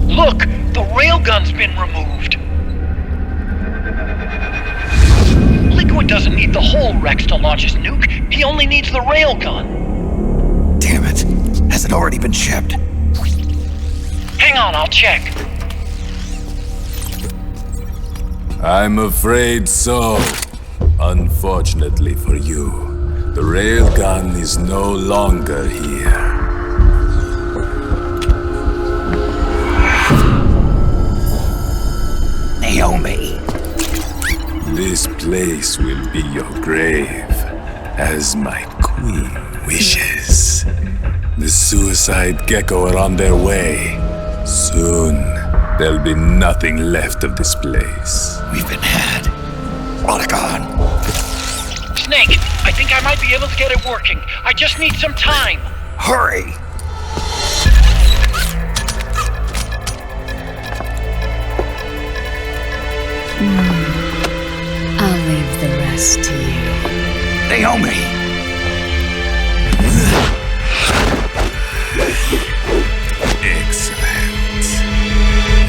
Look! The railgun's been removed! Liquid doesn't need the whole Rex to launch his nuke. He only needs the railgun. Damn it. Has it already been shipped? Hang on, I'll check. I'm afraid so. Unfortunately for you, the railgun is no longer here. Naomi. This place will be your grave, as my queen wishes. The suicide gecko are on their way. Soon, there'll be nothing left of this place. We've been had. Otacon! Snake, I think I might be able to get it working. I just need some time. Hurry! I'll leave the rest to you. Naomi! Excellent.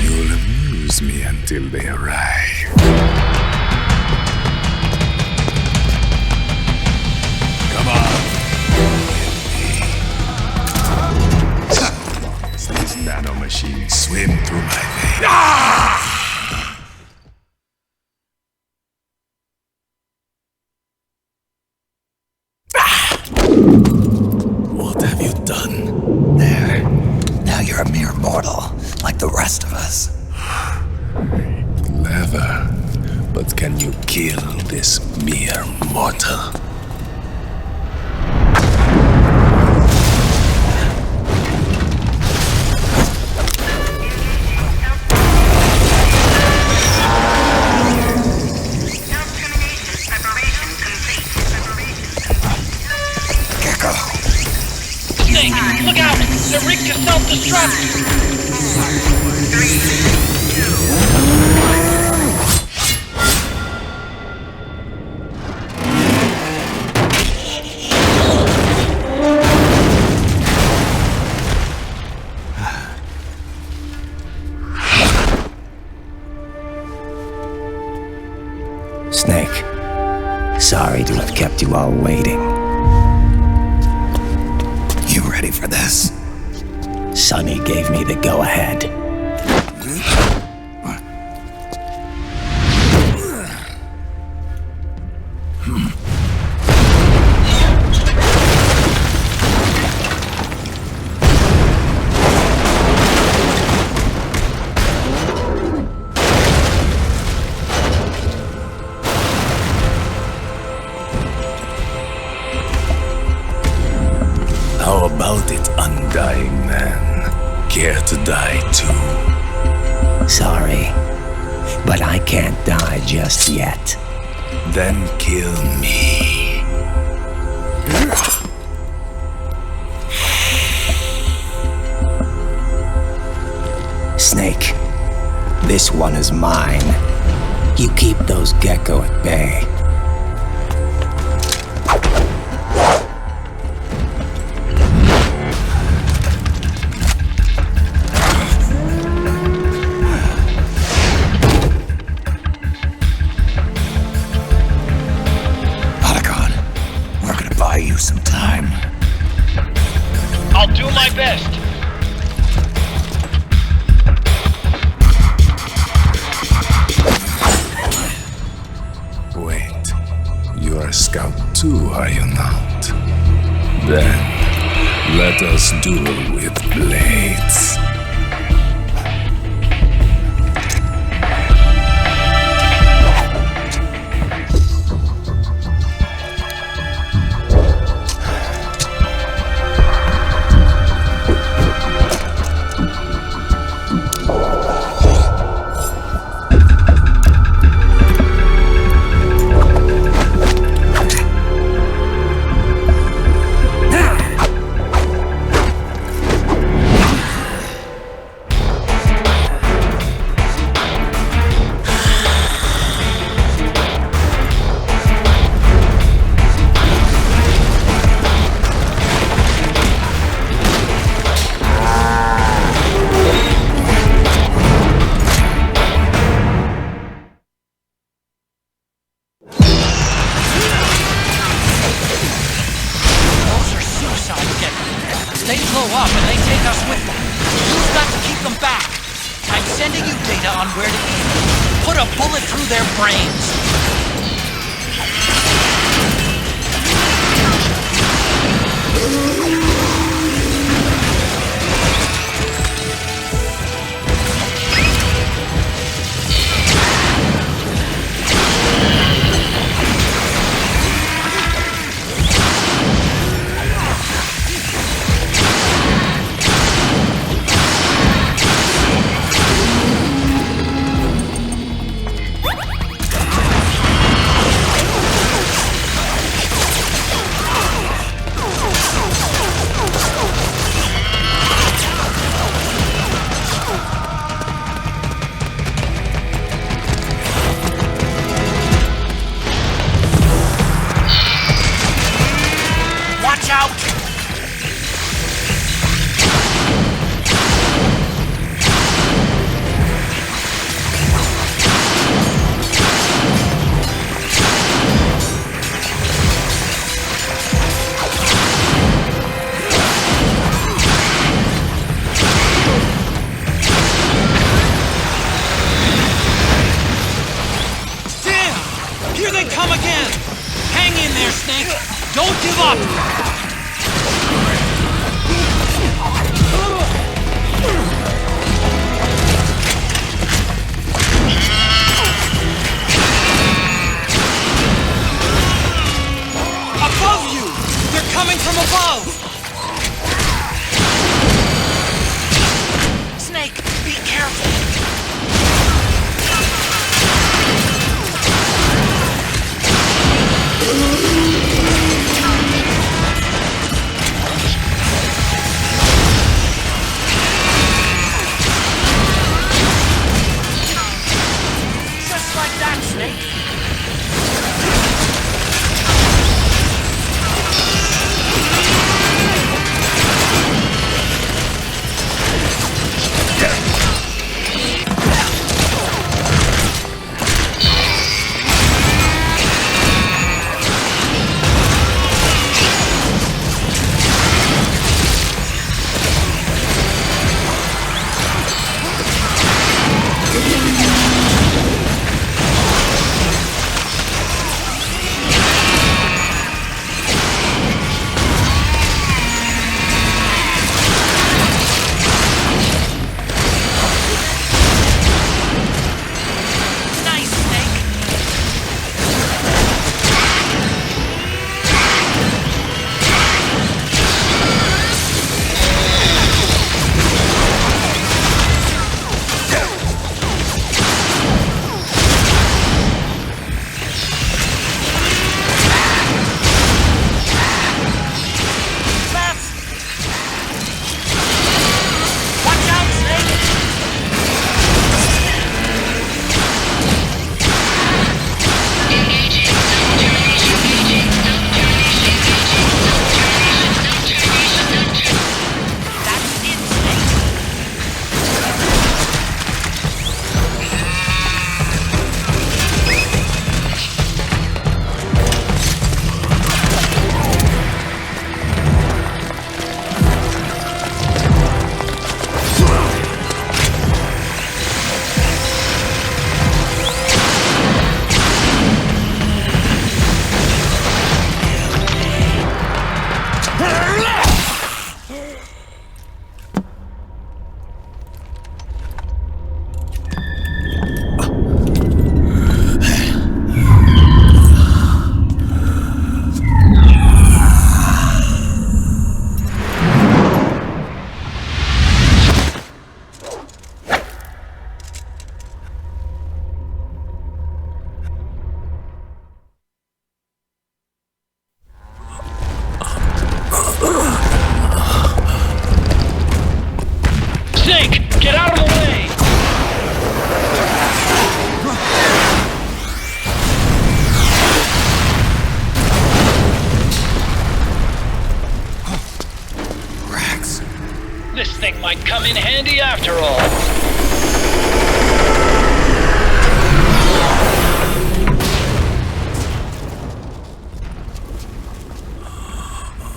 You'll amuse me until they arrive. Come on. These nanomachines swim through my veins. Ah! What have you done? There. Now you're a mere mortal, like the rest of us. Clever. But can you kill this mere mortal? Look out! They're rigged to self-destruct! Snake, sorry to have kept you all waiting. You ready for this? Sonny gave me the go-ahead. How about it, undying man? Care to die too? Sorry, but I can't die just yet. Then kill me. Snake, this one is mine. You keep those gecko at bay. Some time. I'll do my best. Wait, you are a scout too, are you not? Then, let us duel with blades. thing might come in handy after all.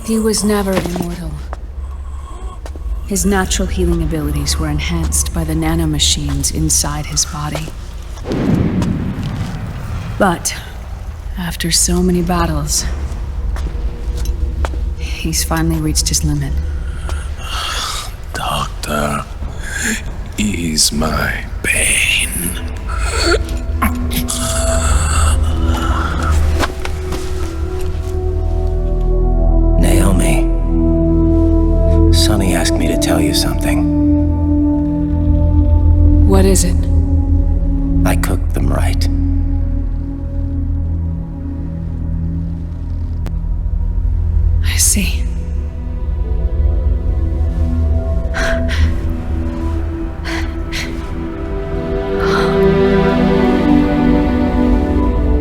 He was never immortal. His natural healing abilities were enhanced by the nanomachines inside his body. But after so many battles, he's finally reached his limit. Doctor, ease my pain. Naomi, Sonny asked me to tell you something. What is it? I cooked them right. I see.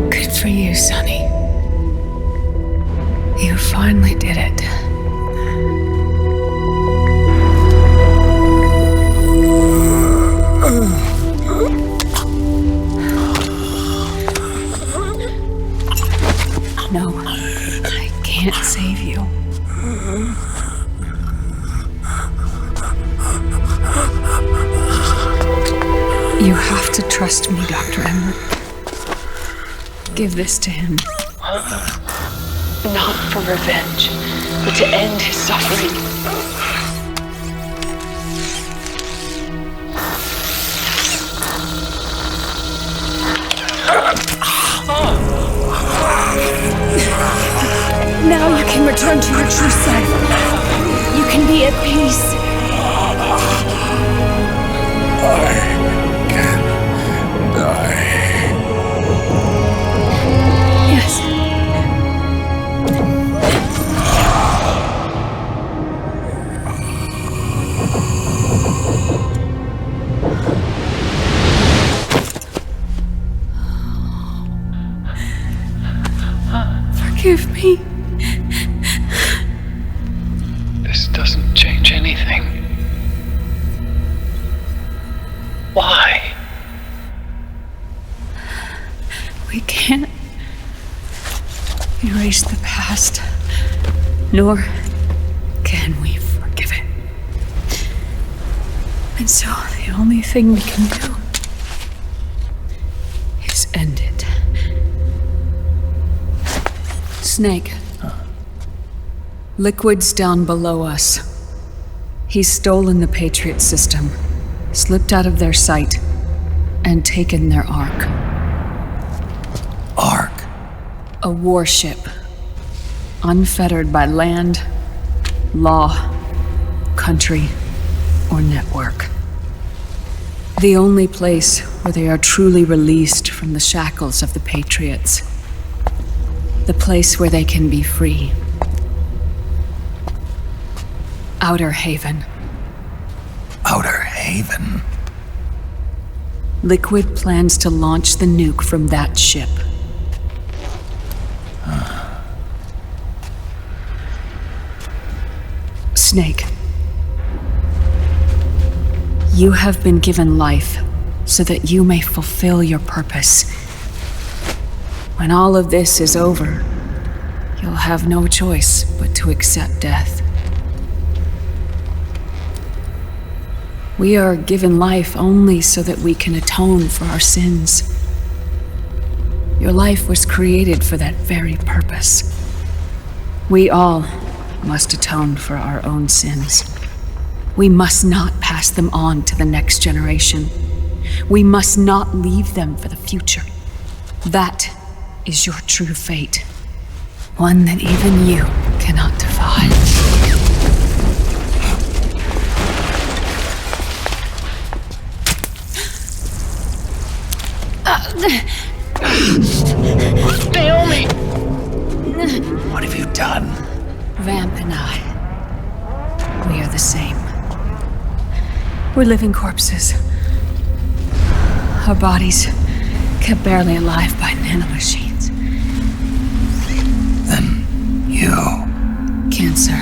Good for you, Sonny. You finally did it. No, I can't save you. You have to trust me, Dr. Emmer. Give this to him. Not for revenge, but to end his suffering. Now you can return to your true self. You can be at peace. I can die. Yes. Forgive me. This doesn't change anything. Why? We can't erase the past, nor can we forgive it. And so the only thing we can do is end it. Snake. Liquid's down below us. He's stolen the Patriot system, slipped out of their sight, and taken their Ark. Ark? A warship. Unfettered by land, law, country, or network. The only place where they are truly released from the shackles of the Patriots. The place where they can be free. Outer Haven. Outer Haven? Liquid plans to launch the nuke from that ship. Snake. You have been given life so that you may fulfill your purpose. When all of this is over, you'll have no choice but to accept death. We are given life only so that we can atone for our sins. Your life was created for that very purpose. We all must atone for our own sins. We must not pass them on to the next generation. We must not leave them for the future. That is your true fate. One that even you cannot defy. Naomi! What have you done? Vamp and I, we are the same. We're living corpses. Our bodies kept barely alive by nanomachines. Then you... Cancer.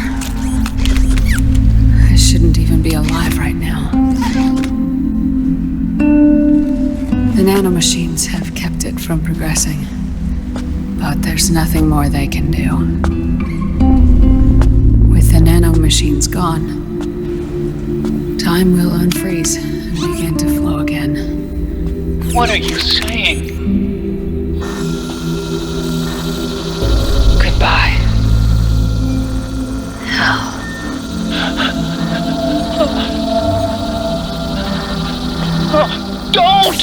I shouldn't even even be alive right now. The nanomachines have kept it from progressing, but there's nothing more they can do. With the nanomachines gone, time will unfreeze and begin to flow again. What are you saying? Goodbye. Hell. Don't!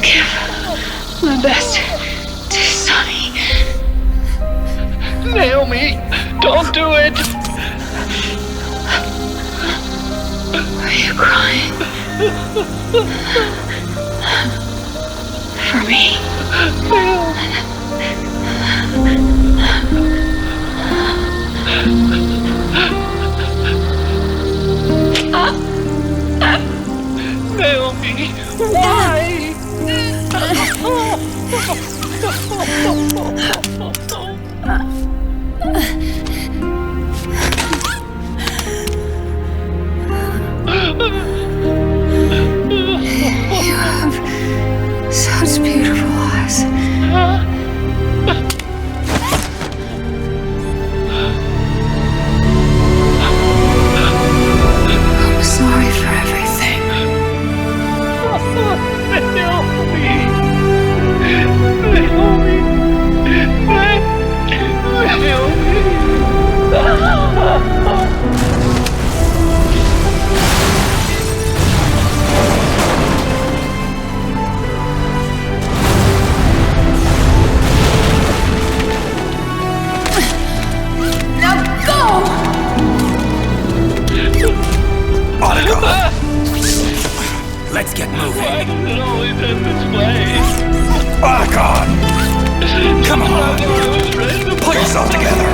Give my best to Sonny. Naomi, don't do it! Are you crying? For me? Naomi, why? You have such beautiful eyes. I'm sorry for everything. Let's get moving. Why does it always end this way? Otacon! Come on! Pull yourself together!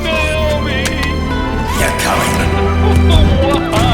Naomi! You're coming! Why?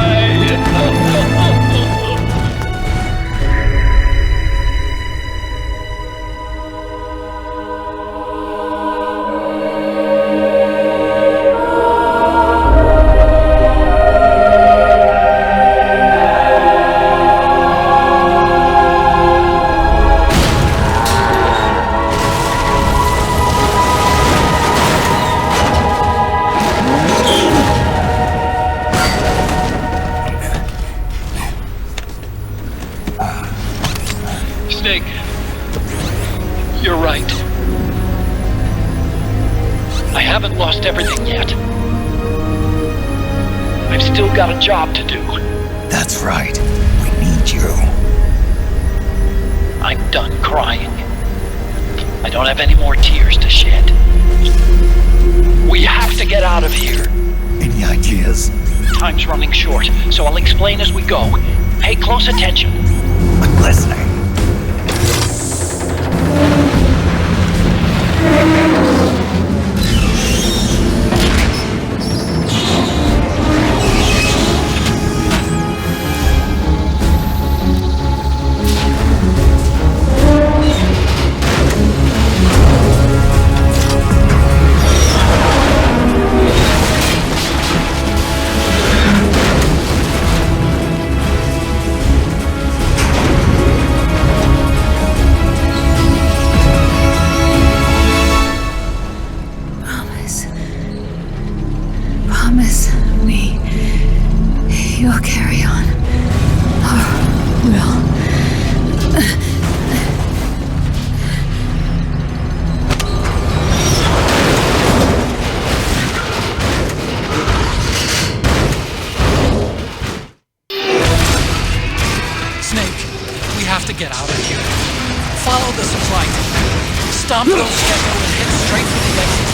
Snake, you're right. I haven't lost everything yet. I've still got a job to do. That's right. We need you. I'm done crying. I don't have any more tears to shed. We have to get out of here. Any ideas? Time's running short, so I'll explain as we go. Pay close attention. I'm listening. Promise me you'll carry on. Or will. Snake, we have to get out of here. Follow the supply train. Stomp those schedule and hit straight for the exit.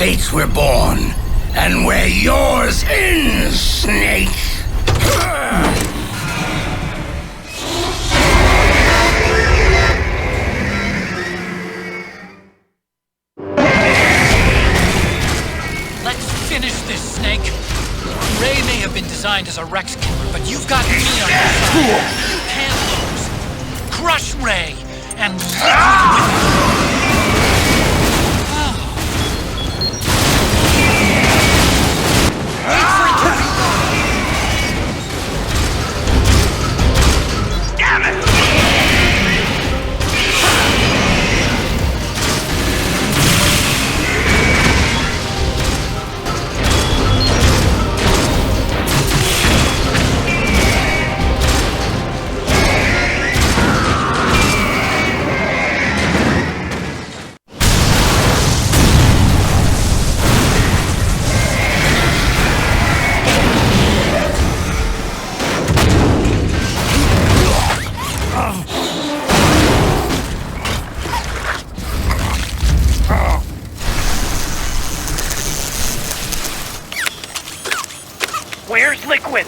fates were born, and where yours ends, Snake. Let's finish this, Snake. Ray may have been designed as a Rex killer, but you've got me on your side. You can't lose. Crush Ray and Liquid with it. Wait for it to reload. Damn it! Where's Liquid?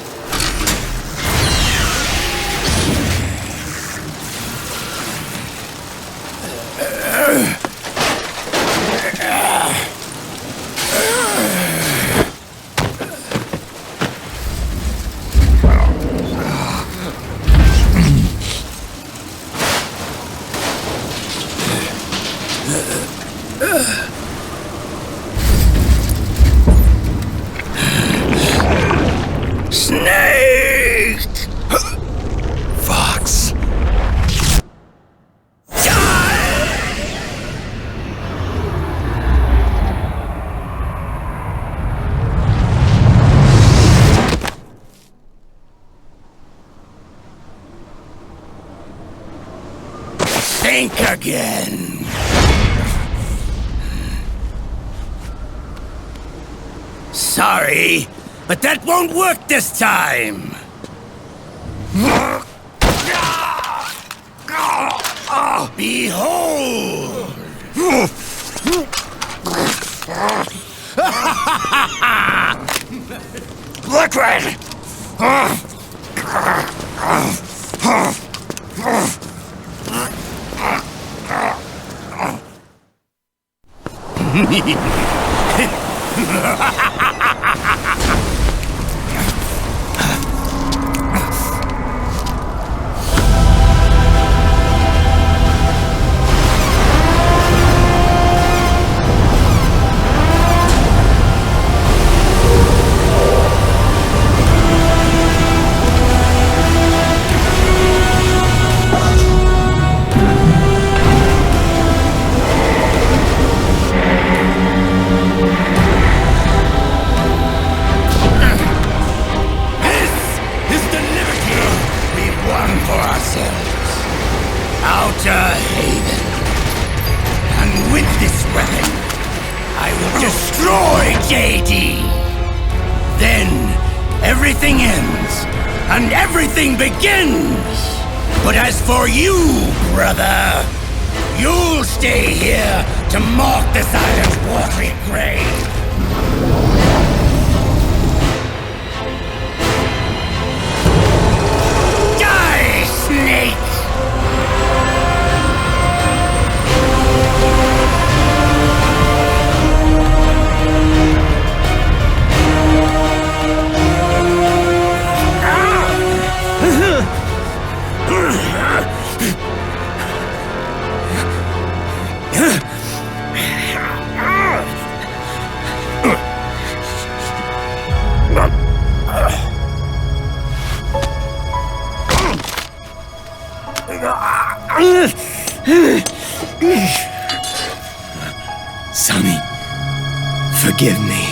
Snake! Fox. Think again. Sorry, but that won't work this time. Behold! Liquid! Begins! But as for you, brother, you'll stay here to mark this island's watery grave. Die, Snake! Sonny, forgive me.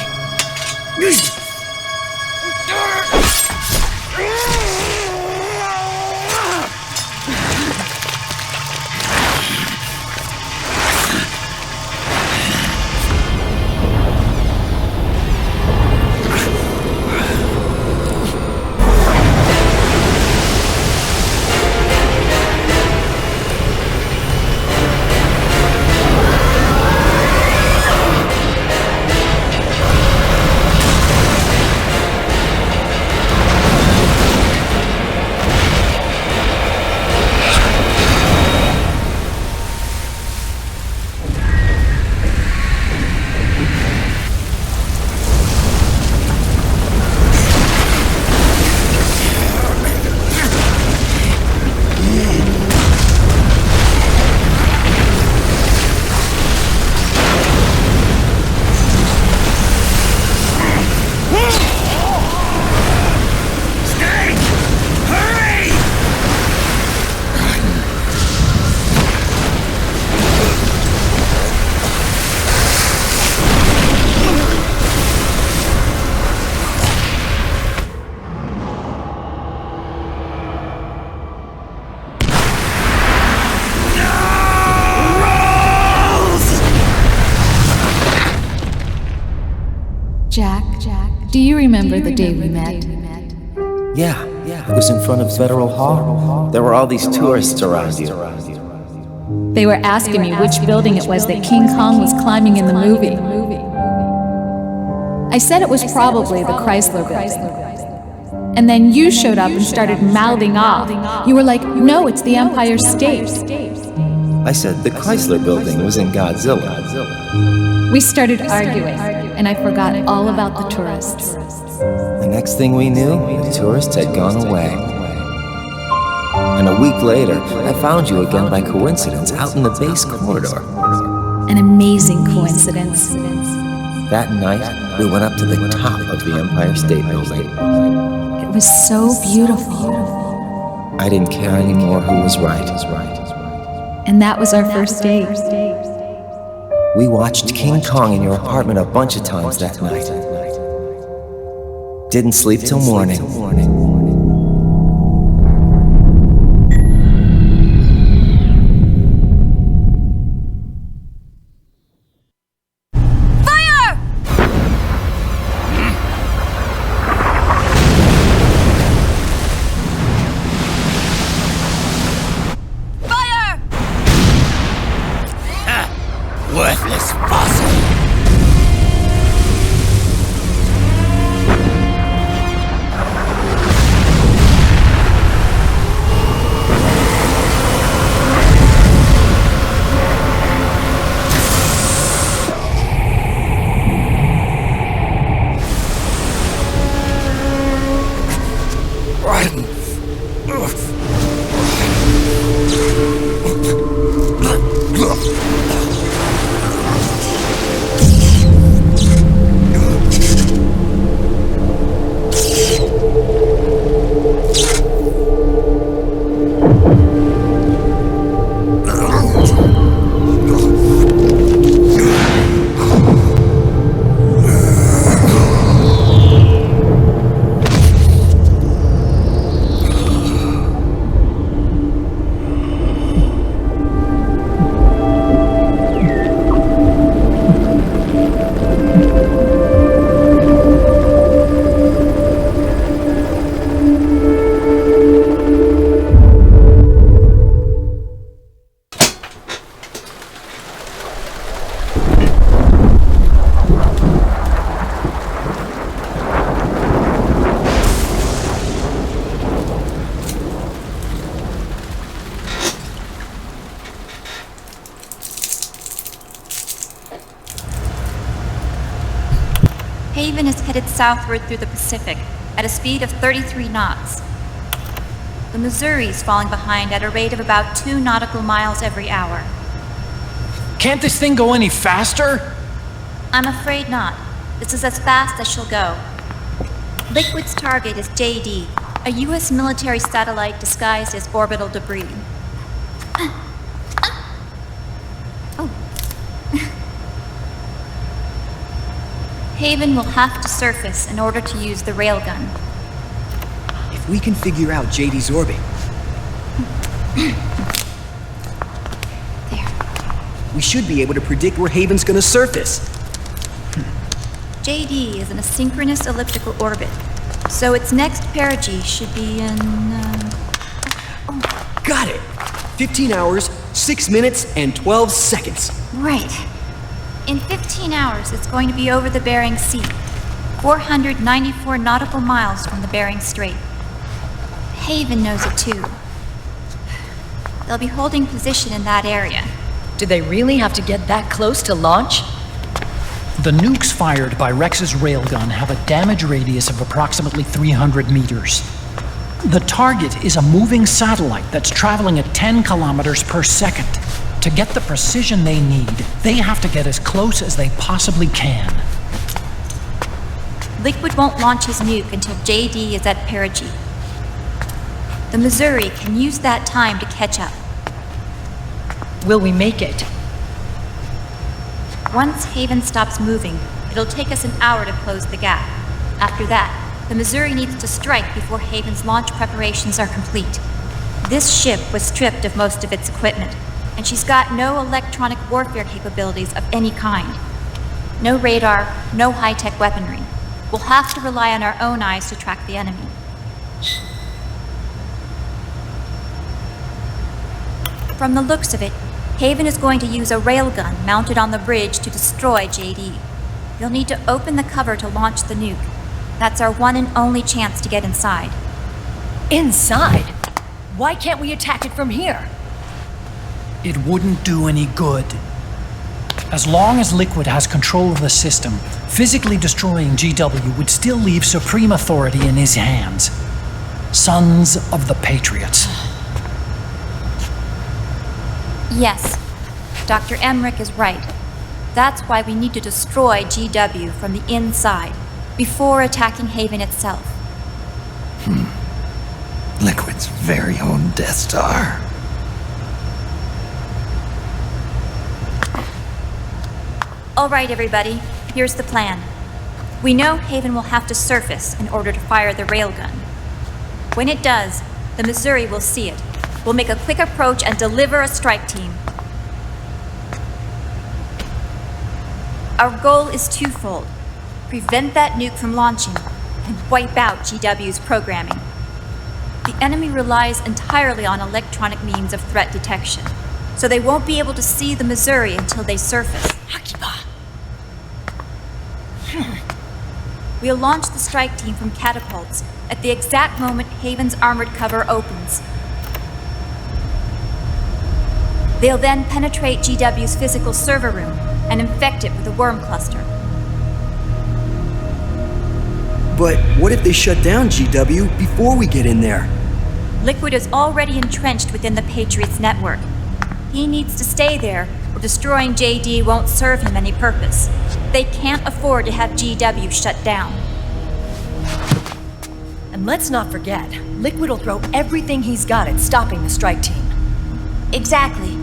Do you remember the day we met? Yeah. It was in front of Federal Hall. There were all these tourists around you. They were asking me which building it was that King Kong was climbing in the movie. I said it was probably the Chrysler Building. And then you showed up and started mouthing off. You were like, no, it's the Empire State. I said the Chrysler Building was in Godzilla. We started arguing, and I forgot all about the tourists. The next thing we knew, the tourists had gone away. And a week later, I found you again by coincidence out in the base corridor. An amazing coincidence. That night, we went up to the top of the Empire State Building. It was so beautiful. I didn't care anymore who was right. And that was our first date. We watched King Kong in your apartment a bunch of times that night. Didn't sleep till morning. Worthless fossil! Haven is headed southward through the Pacific at a speed of 33 knots. The Missouri is falling behind at a rate of about 2 nautical miles every hour. Can't this thing go any faster? I'm afraid not. This is as fast as she'll go. Liquid's target is JD, a U.S. military satellite disguised as orbital debris. Haven will have to surface in order to use the railgun. If we can figure out JD's orbit... There. We should be able to predict where Haven's gonna surface. JD is in a synchronous elliptical orbit, so its next perigee should be in... Got it! 15 hours, 6 minutes, and 12 seconds. Right. In 15 hours, it's going to be over the Bering Sea, 494 nautical miles from the Bering Strait. Haven knows it too. They'll be holding position in that area. Do they really have to get that close to launch? The nukes fired by Rex's railgun have a damage radius of approximately 300 meters. The target is a moving satellite that's traveling at 10 kilometers per second. To get the precision they need, they have to get as close as they possibly can. Liquid won't launch his nuke until JD is at perigee. The Missouri can use that time to catch up. Will we make it? Once Haven stops moving, it'll take us an hour to close the gap. After that, the Missouri needs to strike before Haven's launch preparations are complete. This ship was stripped of most of its equipment, and she's got no electronic warfare capabilities of any kind. No radar, no high-tech weaponry. We'll have to rely on our own eyes to track the enemy. From the looks of it, Haven is going to use a railgun mounted on the bridge to destroy JD. You'll need to open the cover to launch the nuke. That's our one and only chance to get inside. Inside? Why can't we attack it from here? It wouldn't do any good. As long as Liquid has control of the system, physically destroying GW would still leave supreme authority in his hands. Sons of the Patriots. Yes, Dr. Emmerich is right. That's why we need to destroy GW from the inside, before attacking Haven itself. Liquid's very own Death Star. All right, everybody, here's the plan. We know Haven will have to surface in order to fire the railgun. When it does, the Missouri will see it. We'll make a quick approach and deliver a strike team. Our goal is twofold. Prevent that nuke from launching and wipe out GW's programming. The enemy relies entirely on electronic means of threat detection, so they won't be able to see the Missouri until they surface. We'll launch the strike team from catapults at the exact moment Haven's armored cover opens. They'll then penetrate GW's physical server room and infect it with a worm cluster. But what if they shut down GW before we get in there? Liquid is already entrenched within the Patriots network. He needs to stay there, or destroying JD won't serve him any purpose. They can't afford to have GW shut down. And let's not forget, Liquid will throw everything he's got at stopping the strike team. Exactly.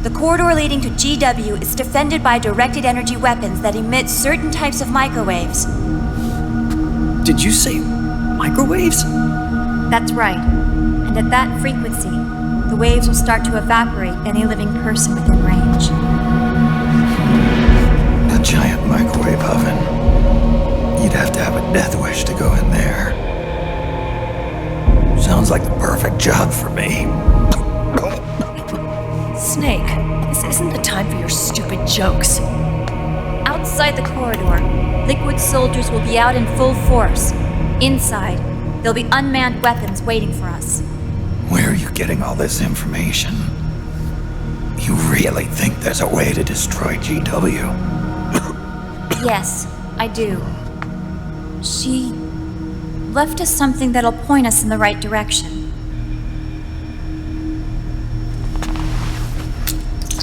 The corridor leading to GW is defended by directed energy weapons that emit certain types of microwaves. Did you say microwaves? That's right. And at that frequency, the waves will start to evaporate any living person within range. A giant microwave oven. You'd have to have a death wish to go in there. Sounds like the perfect job for me. Snake, this isn't the time for your stupid jokes. Outside the corridor, Liquid soldiers will be out in full force. Inside, there'll be unmanned weapons waiting for us. Where are you getting all this information? You really think there's a way to destroy GW? Yes, I do. She left us something that'll point us in the right direction.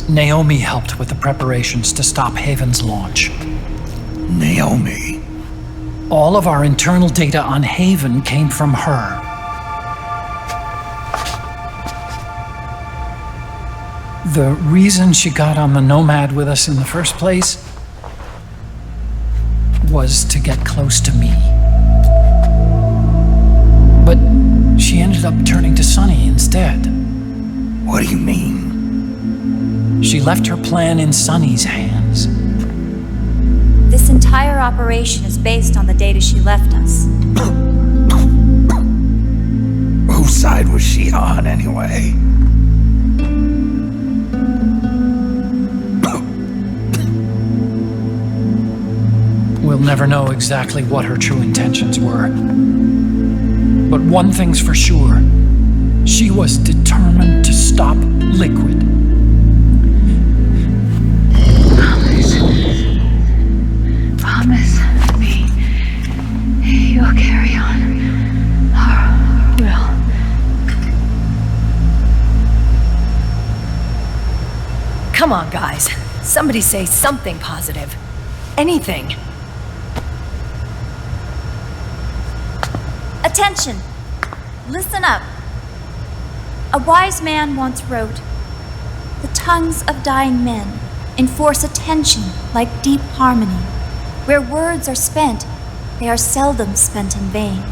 Naomi helped with the preparations to stop Haven's launch. Naomi? All of our internal data on Haven came from her. The reason she got on the Nomad with us in the first place was to get close to me. But she ended up turning to Sonny instead. What do you mean? She left her plan in Sonny's hands. This entire operation is based on the data she left us. Whose side was she on, anyway? We'll never know exactly what her true intentions were. But one thing's for sure. She was determined to stop Liquid. Promise me you'll carry on our will. Come on, guys. Somebody say something positive. Anything. Attention! Listen up. A wise man once wrote, "The tongues of dying men enforce attention like deep harmony. Where words are spent, they are seldom spent in vain."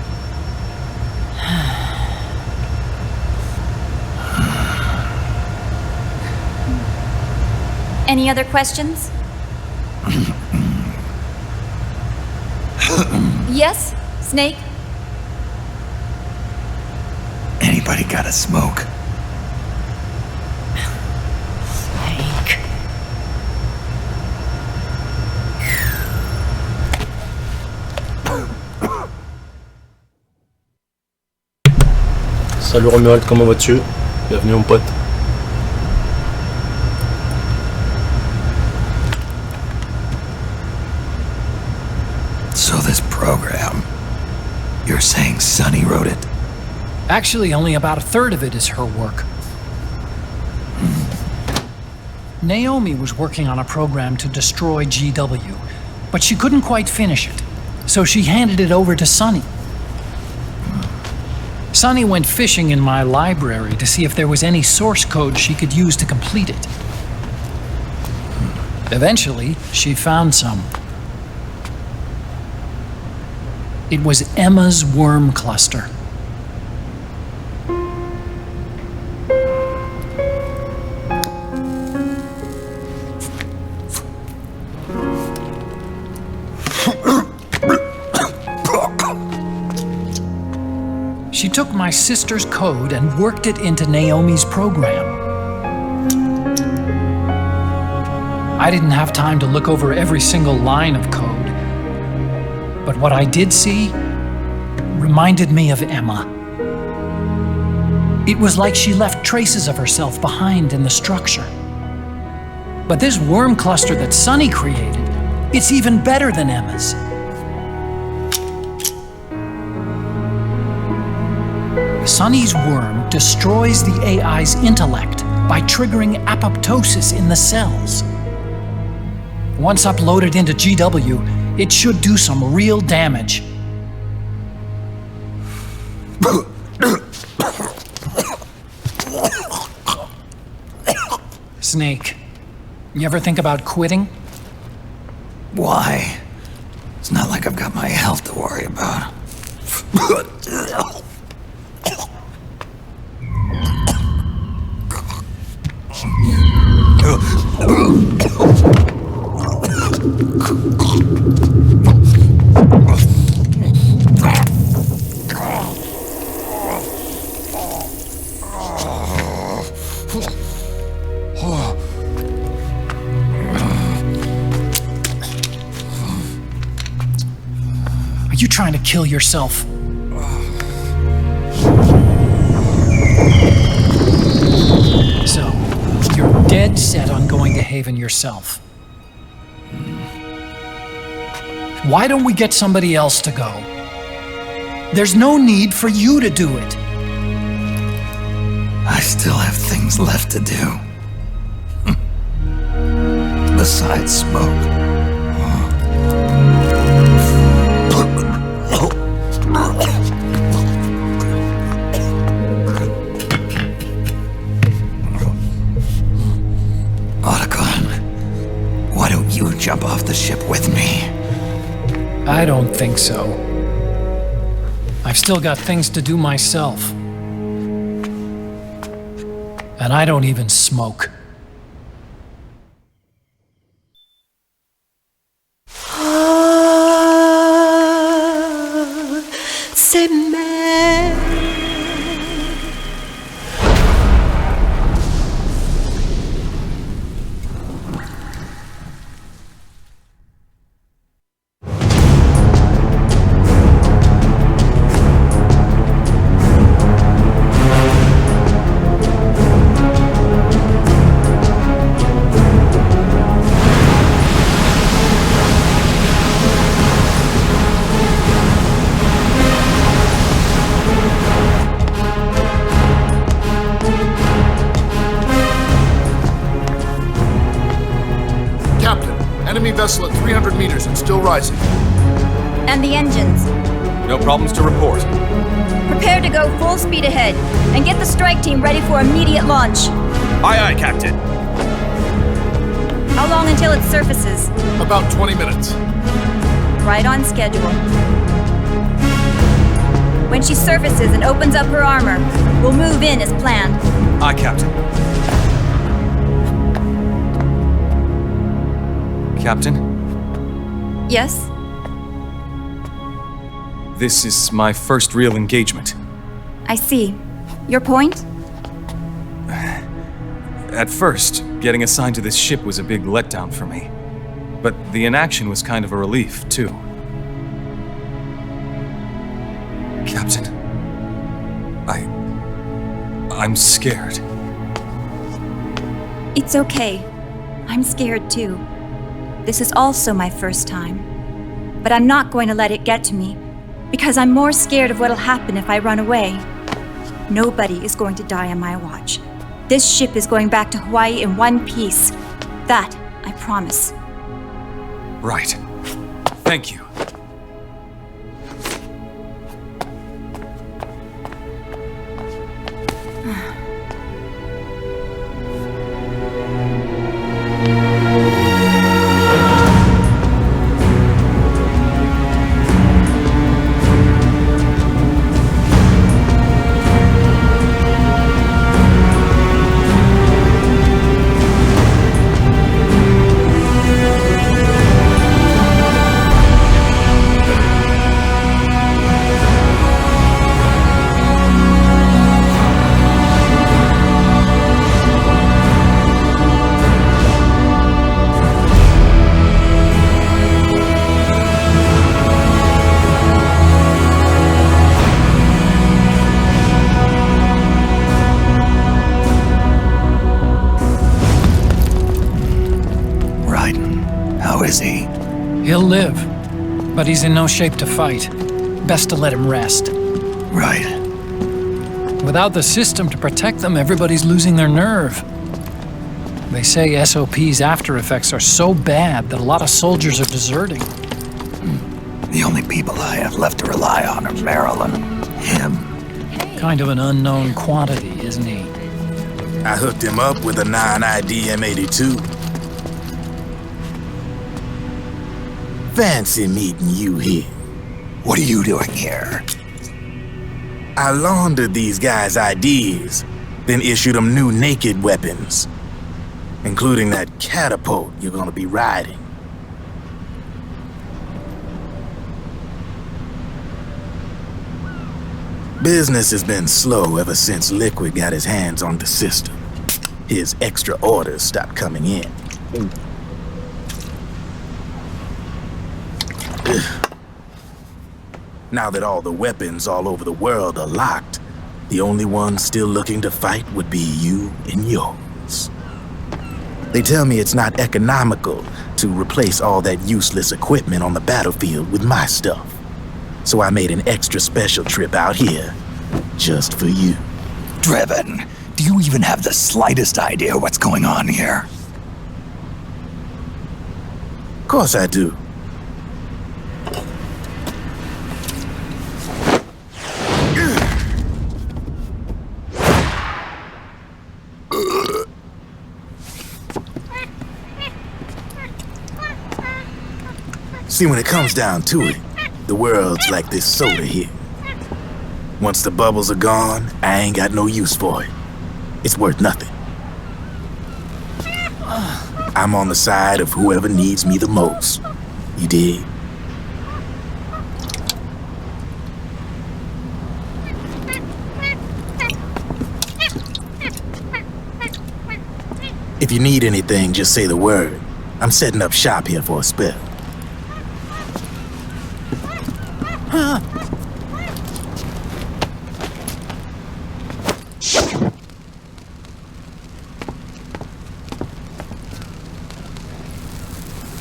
Any other questions? Yes, Snake? Anybody got a smoke? Snake. Salut Romuald, comment vas-tu? Bienvenue mon pote. So this program, you're saying Sunny wrote it? Actually, only about a third of it is her work. Naomi was working on a program to destroy GW, but she couldn't quite finish it, so she handed it over to Sunny. Sunny went fishing in my library to see if there was any source code she could use to complete it. Eventually, she found some. It was Emma's worm cluster. She took my sister's code and worked it into Naomi's program. I didn't have time to look over every single line of code, but what I did see reminded me of Emma. It was like she left traces of herself behind in the structure. But this worm cluster that Sunny created, it's even better than Emma's. Sunny's worm destroys the AI's intellect by triggering apoptosis in the cells. Once uploaded into GW, it should do some real damage. Snake, you ever think about quitting? Why? It's not like I've got my health to worry about. Are you trying to kill yourself? So, you're dead set on going to Haven yourself. Why don't we get somebody else to go? There's no need for you to do it. I still have things left to do. Besides smoke. Otacon, why don't you jump off the ship with me? I don't think so. I've still got things to do myself. And I don't even smoke. Vessel at 300 meters and still rising. And the engines? No problems to report. Prepare to go full speed ahead, and get the strike team ready for immediate launch. Aye, aye, Captain. How long until it surfaces? About 20 minutes. Right on schedule. When she surfaces and opens up her armor, we'll move in as planned. Aye, Captain. Captain? Yes? This is my first real engagement. I see. Your point? At first, getting assigned to this ship was a big letdown for me. But the inaction was kind of a relief, too. Captain, I'm scared. It's okay. I'm scared too. This is also my first time. But I'm not going to let it get to me, because I'm more scared of what'll happen if I run away. Nobody is going to die on my watch. This ship is going back to Hawaii in one piece. That, I promise. Right. Thank you. He'll live, but he's in no shape to fight. Best to let him rest. Right. Without the system to protect them, everybody's losing their nerve. They say SOP's after effects are so bad that a lot of soldiers are deserting. The only people I have left to rely on are Meryl and him. Kind of an unknown quantity, isn't he? I hooked him up with a 9ID M82. Fancy meeting you here. What are you doing here? I laundered these guys' IDs, then issued them new naked weapons, including that catapult you're gonna be riding. Business has been slow ever since Liquid got his hands on the system. His extra orders stopped coming in. Now that all the weapons all over the world are locked, the only ones still looking to fight would be you and yours. They tell me it's not economical to replace all that useless equipment on the battlefield with my stuff. So I made an extra special trip out here, just for you. Drebin, do you even have the slightest idea what's going on here? Of course I do. See, when it comes down to it, the world's like this soda here. Once the bubbles are gone, I ain't got no use for it. It's worth nothing. I'm on the side of whoever needs me the most. You dig? If you need anything, just say the word. I'm setting up shop here for a spell.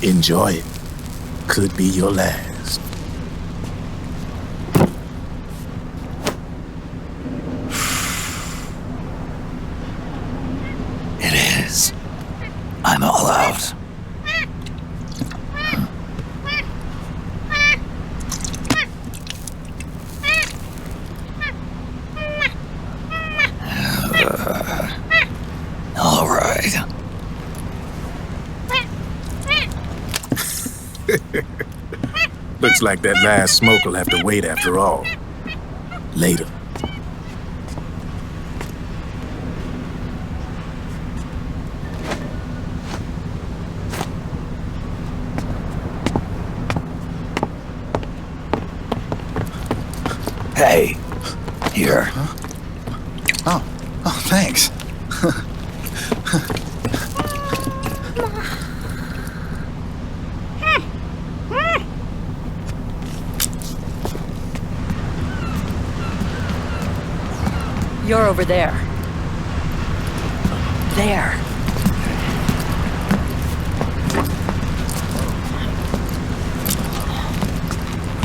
Enjoy it. Could be your last. It is. I'm all out. All right. Looks like that last smoke will have to wait after all. Later. Here. Huh? Oh, thanks. You're over there. There.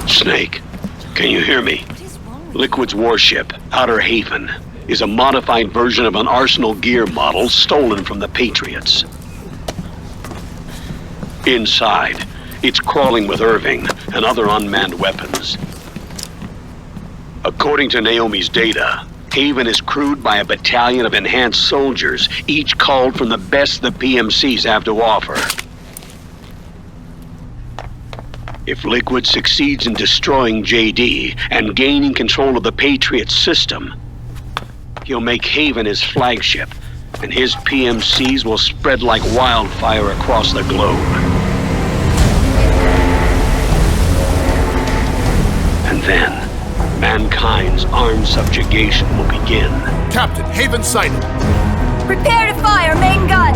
Snake, can you hear me? Liquid's warship, Outer Haven, is a modified version of an Arsenal gear model stolen from the Patriots. Inside, it's crawling with Irving and other unmanned weapons. According to Naomi's data, Haven is crewed by a battalion of enhanced soldiers, each called from the best the PMCs have to offer. If Liquid succeeds in destroying JD and gaining control of the Patriots system, he'll make Haven his flagship, and his PMCs will spread like wildfire across the globe. And then, mankind's armed subjugation will begin. Captain, Haven sighted. Prepare to fire, main gun!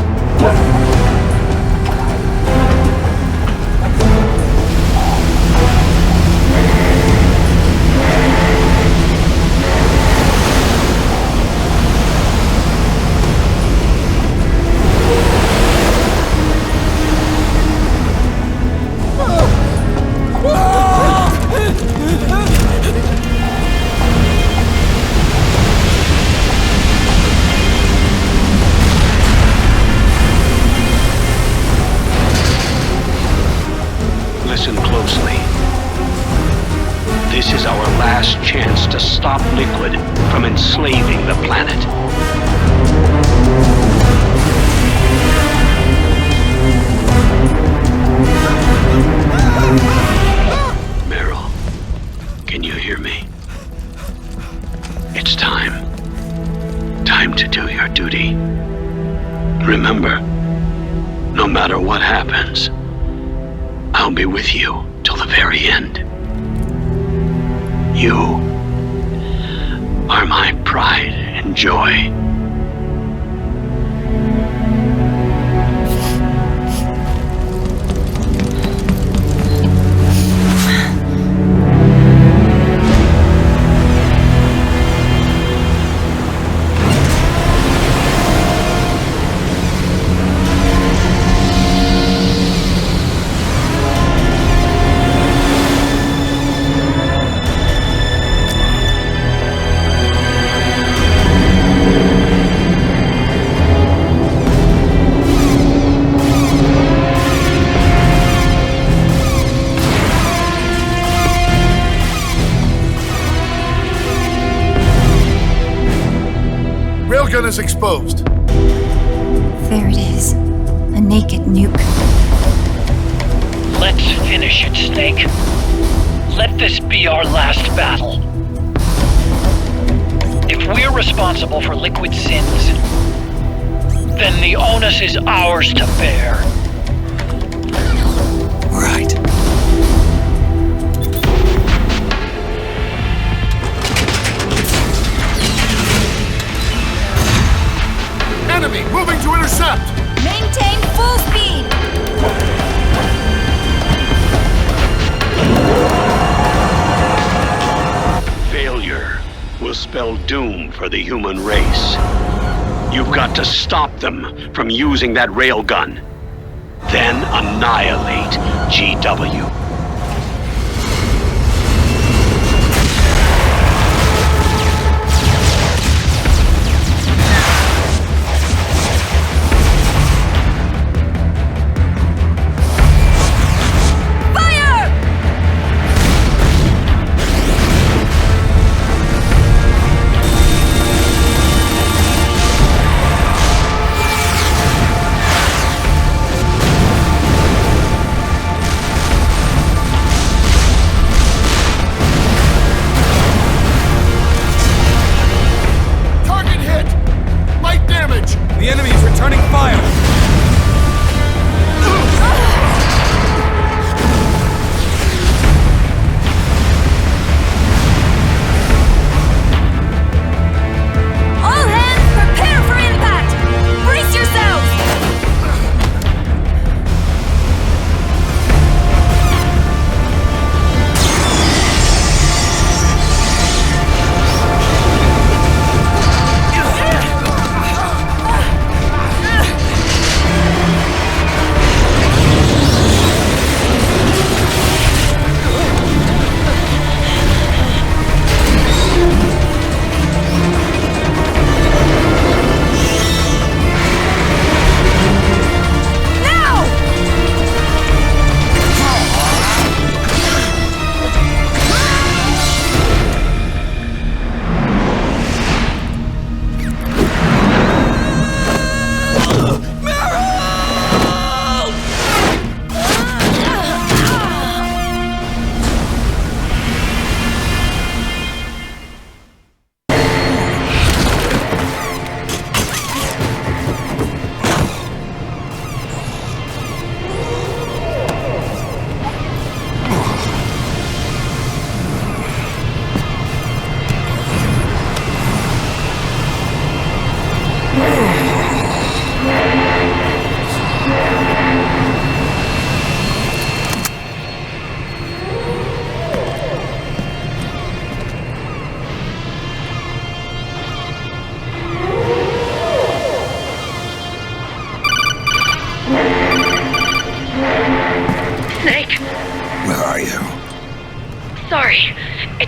Listen closely. This is our last chance to stop Liquid from enslaving the planet. Meryl, can you hear me? It's time. Time to do your duty. Remember, no matter what happens, I'll be with you till the very end. You are my pride and joy. Railgun is exposed. There it is. A naked nuke. Let's finish it, Snake. Let this be our last battle. If we're responsible for Liquid's sins, then the onus is ours to bear. Right. Enemy moving to intercept! Maintain full speed! Failure will spell doom for the human race. You've got to stop them from using that railgun. Then annihilate GW.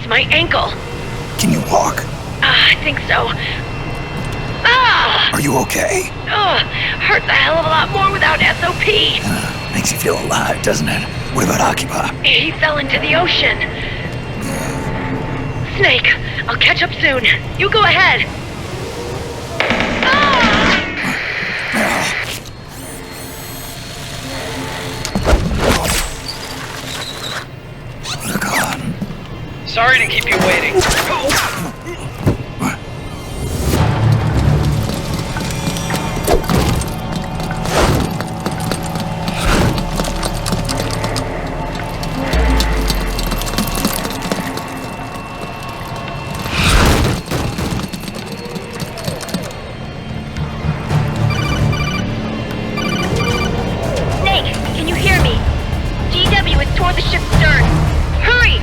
my ankle. Can you walk? I think so. Ah! Are you okay? Hurts a hell of a lot more without SOP. Makes you feel alive, doesn't it? What about Occupy? He fell into the ocean. Snake, I'll catch up soon. You go ahead. Sorry to keep you waiting. Snake, can you hear me? GW is toward the ship's stern. Hurry!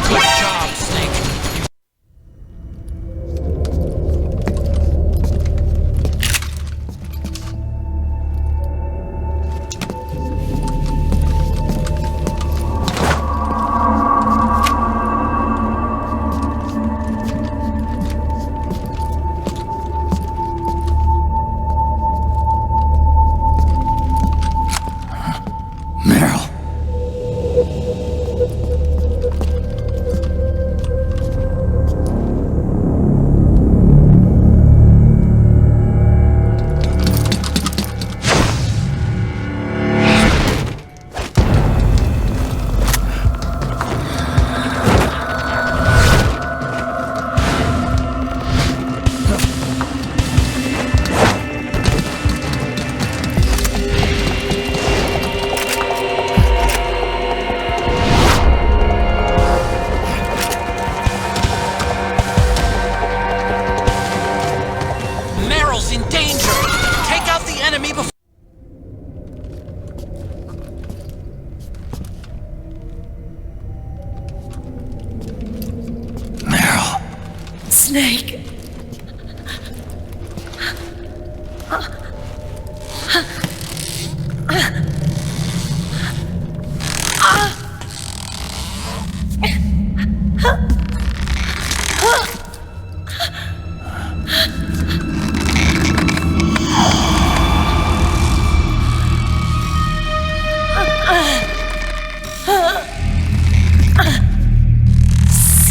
Good job, Snake. Meryl. Meryl's in danger. Take out the enemy before. Snake.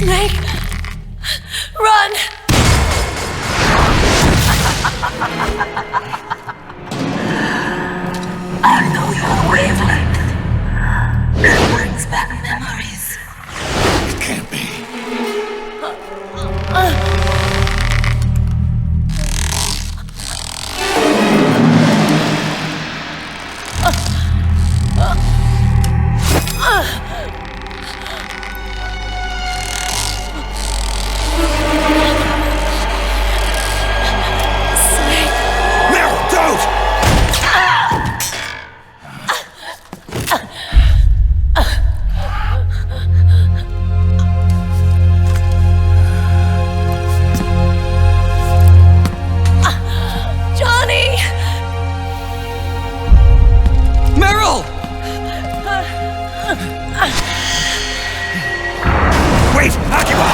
Snake, run! I know your wavelength. It brings back memories. It can't be. Meryl, don't! Johnny! Meryl! Wait! Occupy!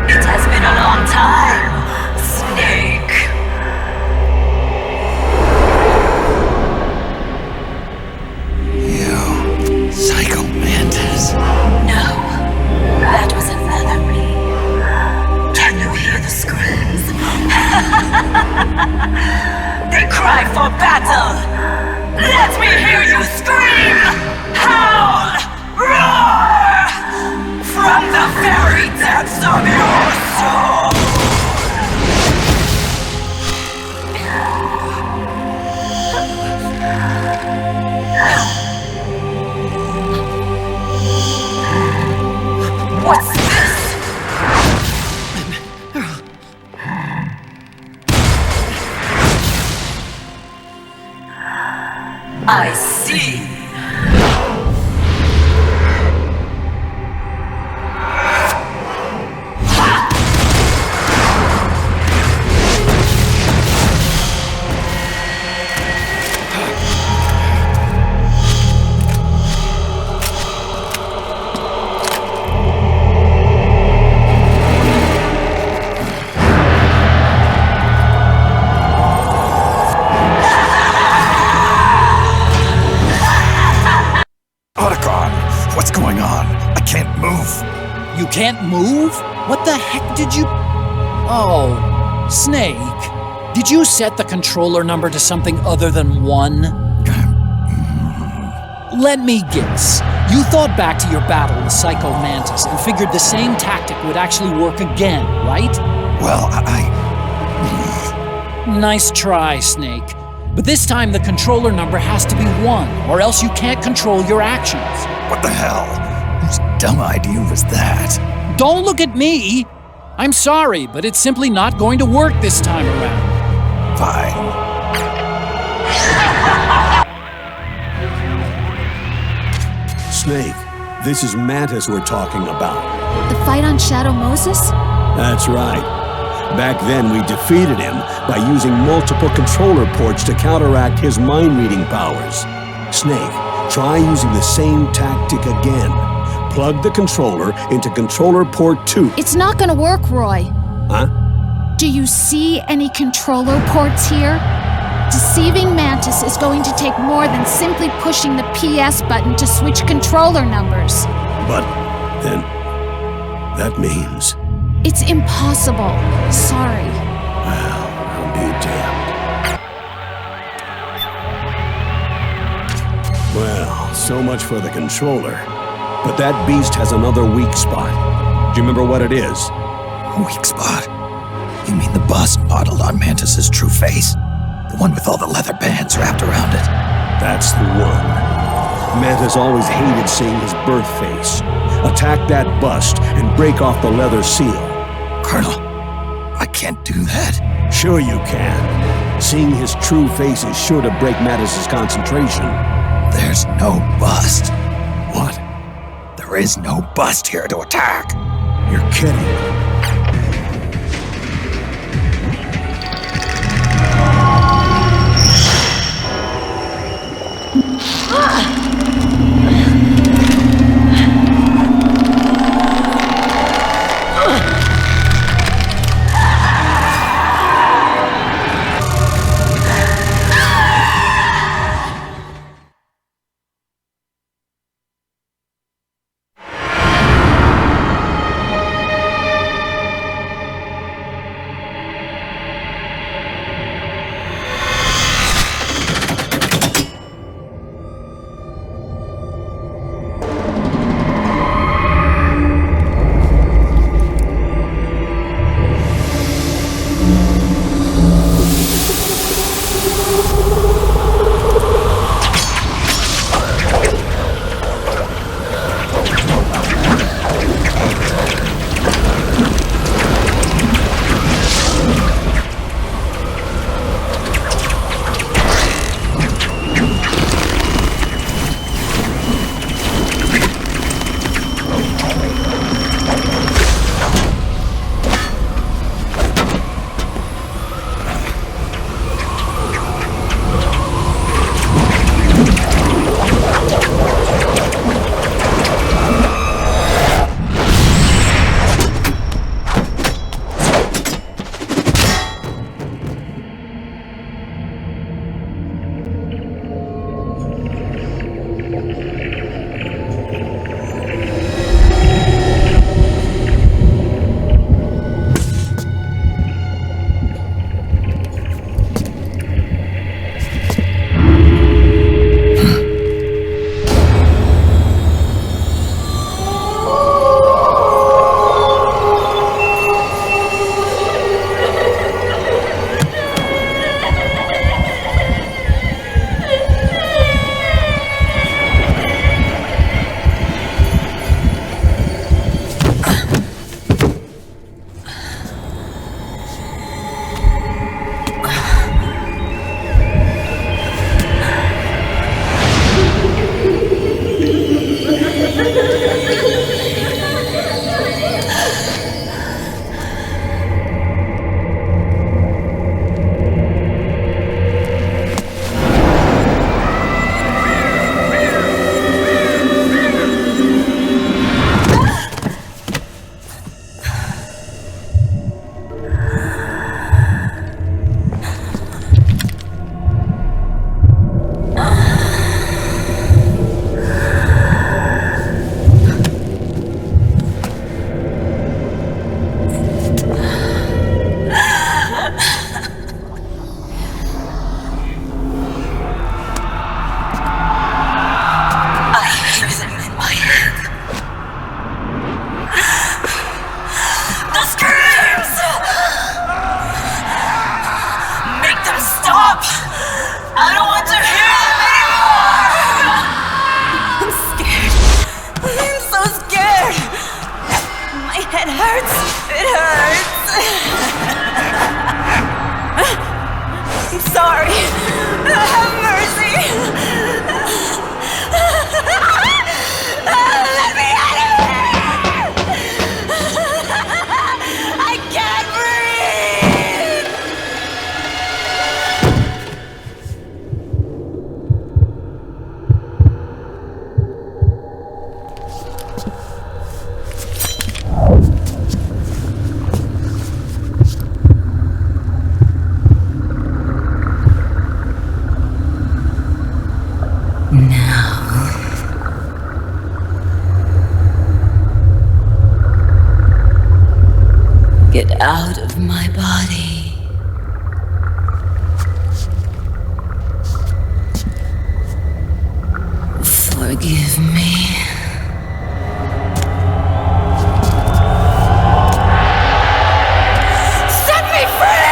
It has been a long time, Snake. You, Psycho Mantis. No, that was another me. Can you hear the screams? They cry for battle. Let me hear you scream! Howl! Roar! From the very depths of your soul! What's this? I see. move? What the heck did you... Oh, Snake. Did you set the controller number to something other than 1? Let me guess. You thought back to your battle with Psycho Mantis and figured the same tactic would actually work again, right? Well, Nice try, Snake. But this time the controller number has to be 1, or else you can't control your actions. What the hell? Whose dumb idea was that? Don't look at me! I'm sorry, but it's simply not going to work this time around. Fine. Snake, this is Mantis we're talking about. The fight on Shadow Moses? That's right. Back then, we defeated him by using multiple controller ports to counteract his mind-reading powers. Snake, try using the same tactic again. Plug the controller into controller port 2. It's not gonna work, Roy. Huh? Do you see any controller ports here? Deceiving Mantis is going to take more than simply pushing the PS button to switch controller numbers. But then, that means... It's impossible. Sorry. Well, I'll be damned. Well, so much for the controller. But that beast has another weak spot. Do you remember what it is? Weak spot? You mean the bust modeled on Mantis's true face? The one with all the leather bands wrapped around it? That's the one. Mantis always hated seeing his birth face. Attack that bust and break off the leather seal. Colonel, I can't do that. Sure you can. Seeing his true face is sure to break Mantis's concentration. There's no bust. What? There is no bust here to attack. You're kidding. Get out of my body. Forgive me. Set me free!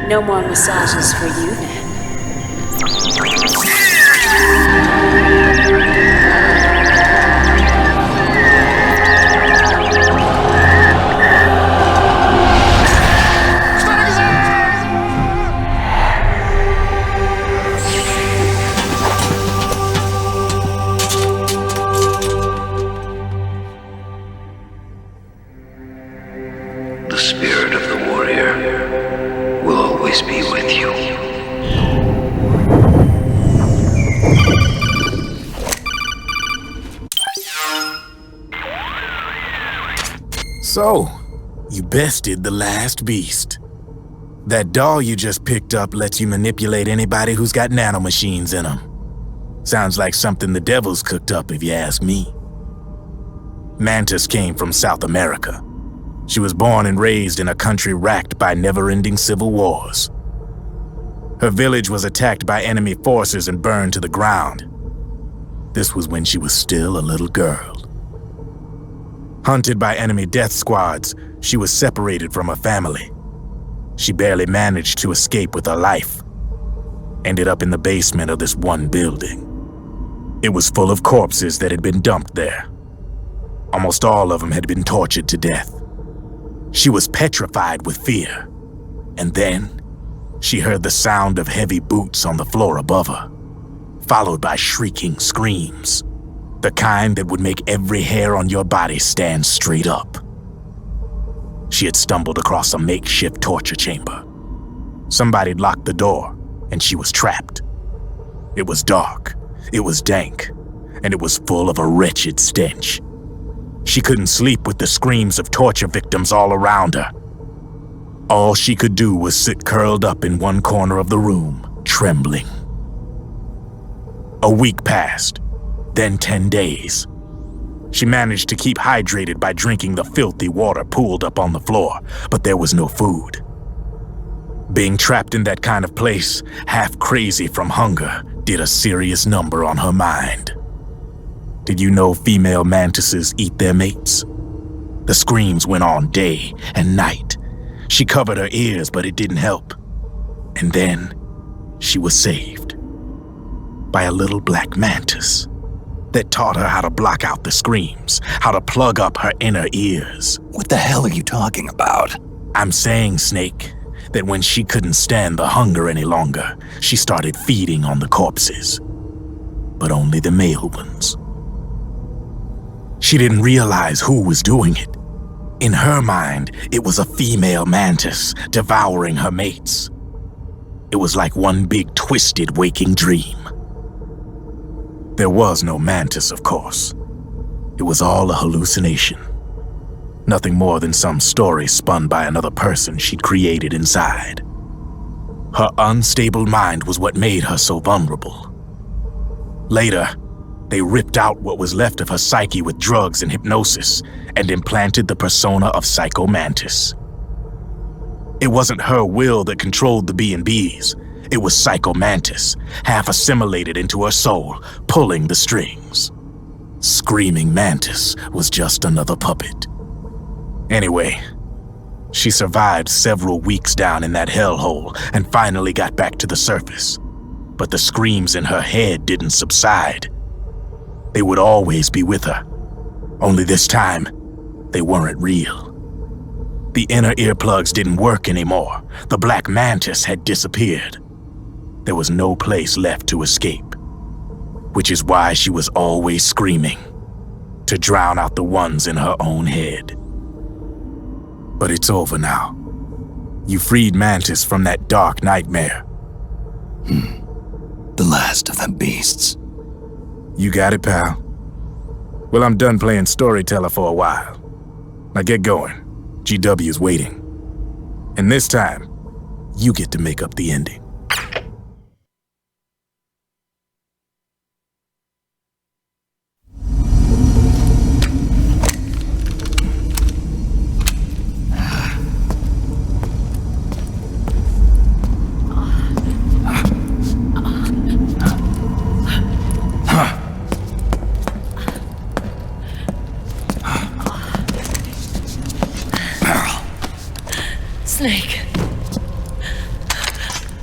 No more massages for you then. The spirit of the warrior will always be with you. So, you bested the last beast. That doll you just picked up lets you manipulate anybody who's got nanomachines in them. Sounds like something the devil's cooked up, if you ask me. Mantis came from South America. She was born and raised in a country racked by never-ending civil wars. Her village was attacked by enemy forces and burned to the ground. This was when she was still a little girl. Hunted by enemy death squads, she was separated from her family. She barely managed to escape with her life. Ended up in the basement of this one building. It was full of corpses that had been dumped there. Almost all of them had been tortured to death. She was petrified with fear. And then, she heard the sound of heavy boots on the floor above her, followed by shrieking screams. The kind that would make every hair on your body stand straight up. She had stumbled across a makeshift torture chamber. Somebody'd locked the door, and she was trapped. It was dark, it was dank, and it was full of a wretched stench. She couldn't sleep with the screams of torture victims all around her. All she could do was sit curled up in one corner of the room, trembling. A week passed, then 10 days. She managed to keep hydrated by drinking the filthy water pooled up on the floor, but there was no food. Being trapped in that kind of place, half crazy from hunger, did a serious number on her mind. Did you know female mantises eat their mates? The screams went on day and night. She covered her ears, but it didn't help. And then, she was saved. By a little black mantis that taught her how to block out the screams, how to plug up her inner ears. What the hell are you talking about? I'm saying, Snake, that when she couldn't stand the hunger any longer, she started feeding on the corpses. But only the male ones. She didn't realize who was doing it. In her mind, it was a female mantis devouring her mates. It was like one big twisted waking dream. There was no mantis, of course. It was all a hallucination. Nothing more than some story spun by another person she'd created inside. Her unstable mind was what made her so vulnerable. Later, they ripped out what was left of her psyche with drugs and hypnosis and implanted the persona of Psycho Mantis. It wasn't her will that controlled the B&Bs. It was Psycho Mantis, half assimilated into her soul, pulling the strings. Screaming Mantis was just another puppet. Anyway, she survived several weeks down in that hellhole and finally got back to the surface. But the screams in her head didn't subside. They would always be with her. Only this time, they weren't real. The inner earplugs didn't work anymore. The black mantis had disappeared. There was no place left to escape. Which is why she was always screaming, to drown out the ones in her own head. But it's over now. You freed Mantis from that dark nightmare. The last of them beasts. You got it, pal. Well, I'm done playing storyteller for a while. Now get going. GW's waiting. And this time, you get to make up the ending. Snake.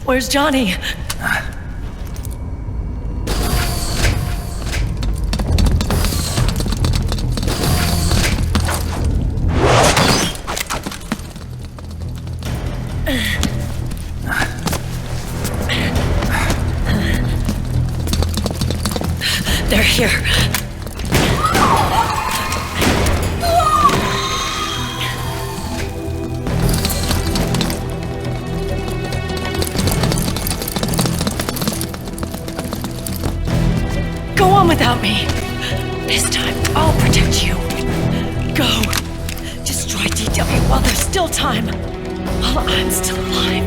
Where's Johnny? They're here. Go on without me. This time, I'll protect you. Go. Destroy DW while there's still time. While I'm still alive.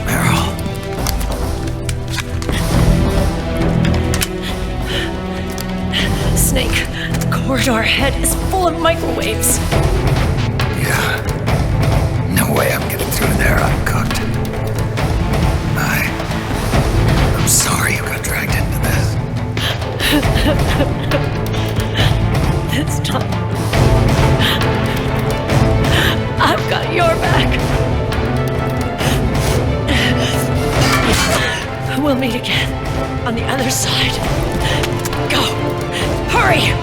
Meryl. Snake, the corridor ahead is full of microwaves. Yeah. No way I'm getting through there uncooked. I'm sorry you got dragged into this. This time, I've got your back. We'll meet again on the other side. Go! Hurry!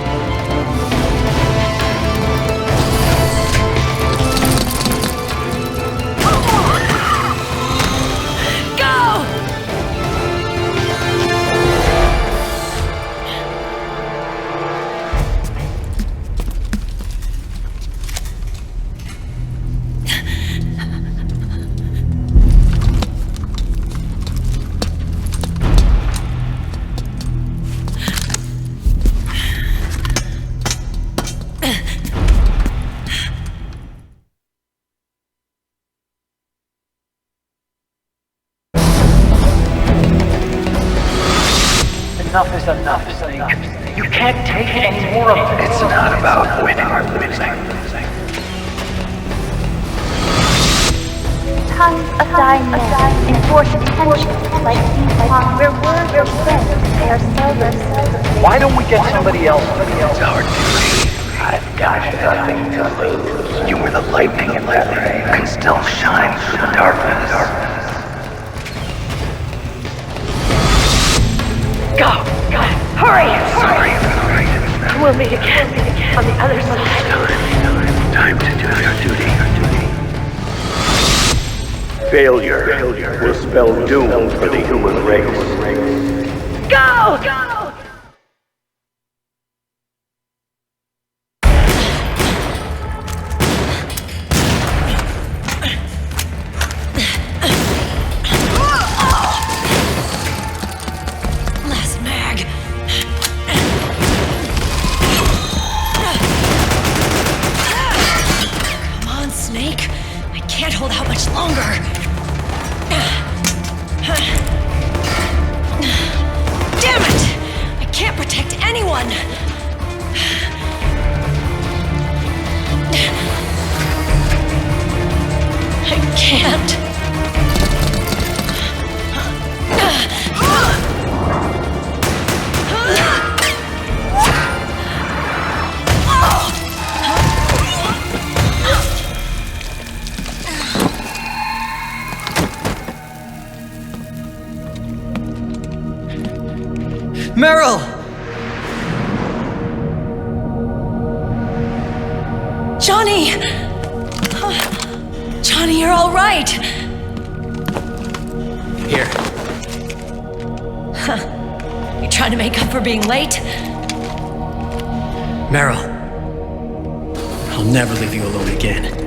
is enough, Snake. You can't take any more of this. It's not about winning or losing. Tons of dying men enforce attention like these ponds where words are spent. They are seldom. Why don't we get somebody else? It's our duty. I've got nothing to lose. You were the lightning in that ray. You can still shine through the darkness. Go! Hurry! Sorry, Rayden. We'll meet again on the other side. Time to do your duty. Failure will spell doom for the human race. Go! Last mag. Come on, Snake. I can't hold out much longer. Damn it! I can't protect anyone! I can't. Meryl! Johnny! Johnny, you're all right! Here. You trying to make up for being late? Meryl. I'll never leave you alone again.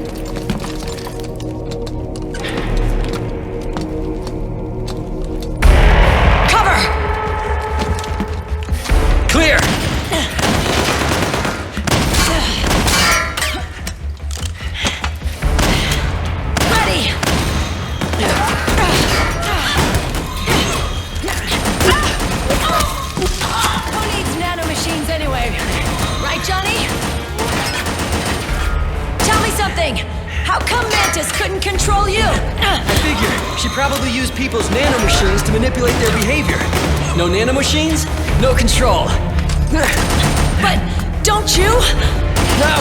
Cover! Clear! Ready! Who needs nanomachines anyway? Right, Johnny? Tell me something! How come Mantis couldn't control you? I figure she probably used people's nanomachines to manipulate their behavior. No nanomachines, no control. But don't you? No!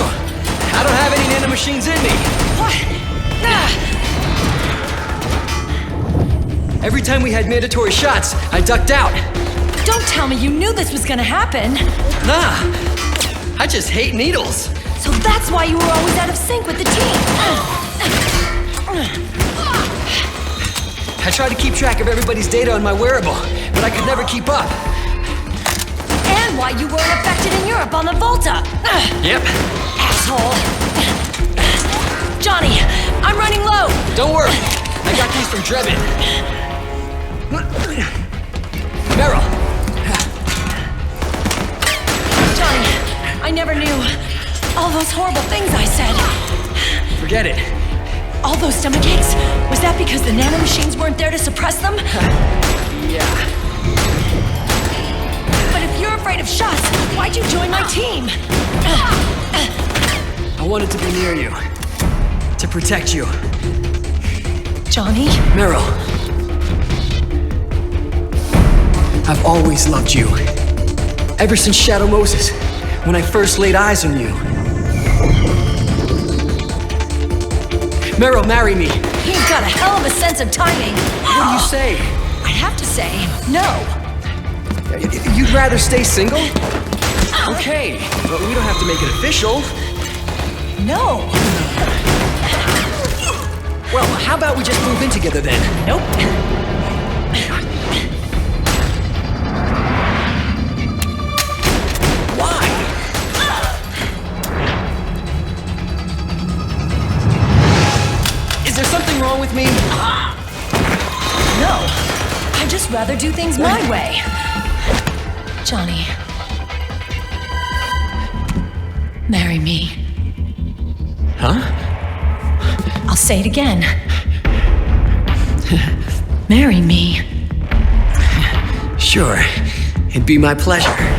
I don't have any nanomachines in me! What? Every time we had mandatory shots, I ducked out. Don't tell me you knew this was gonna happen. Nah! I just hate needles. So that's why you were always out of sync with the team. I tried to keep track of everybody's data on my wearable, but I could never keep up. And why you weren't affected in Europe on the Volta. Yep. Asshole. Johnny, I'm running low. Don't worry. I got these from Drebin. Meryl. Johnny, I never knew all those horrible things I said. Forget it. All those stomach aches? Was that because the nanomachines weren't there to suppress them? Yeah. But if you're afraid of shots, why'd you join my team? I wanted to be near you. To protect you. Johnny? Meryl. I've always loved you. Ever since Shadow Moses, when I first laid eyes on you. Meryl, marry me. He's got a hell of a sense of timing. What do you say? I'd have to say no. You'd rather stay single? Okay, but we don't have to make it official. No. Well, how about we just move in together then? Nope. Why? Is there something wrong with me? No. I'd just rather do things my way. Johnny. Marry me. Huh? I'll say it again. Marry me. Sure. It'd be my pleasure.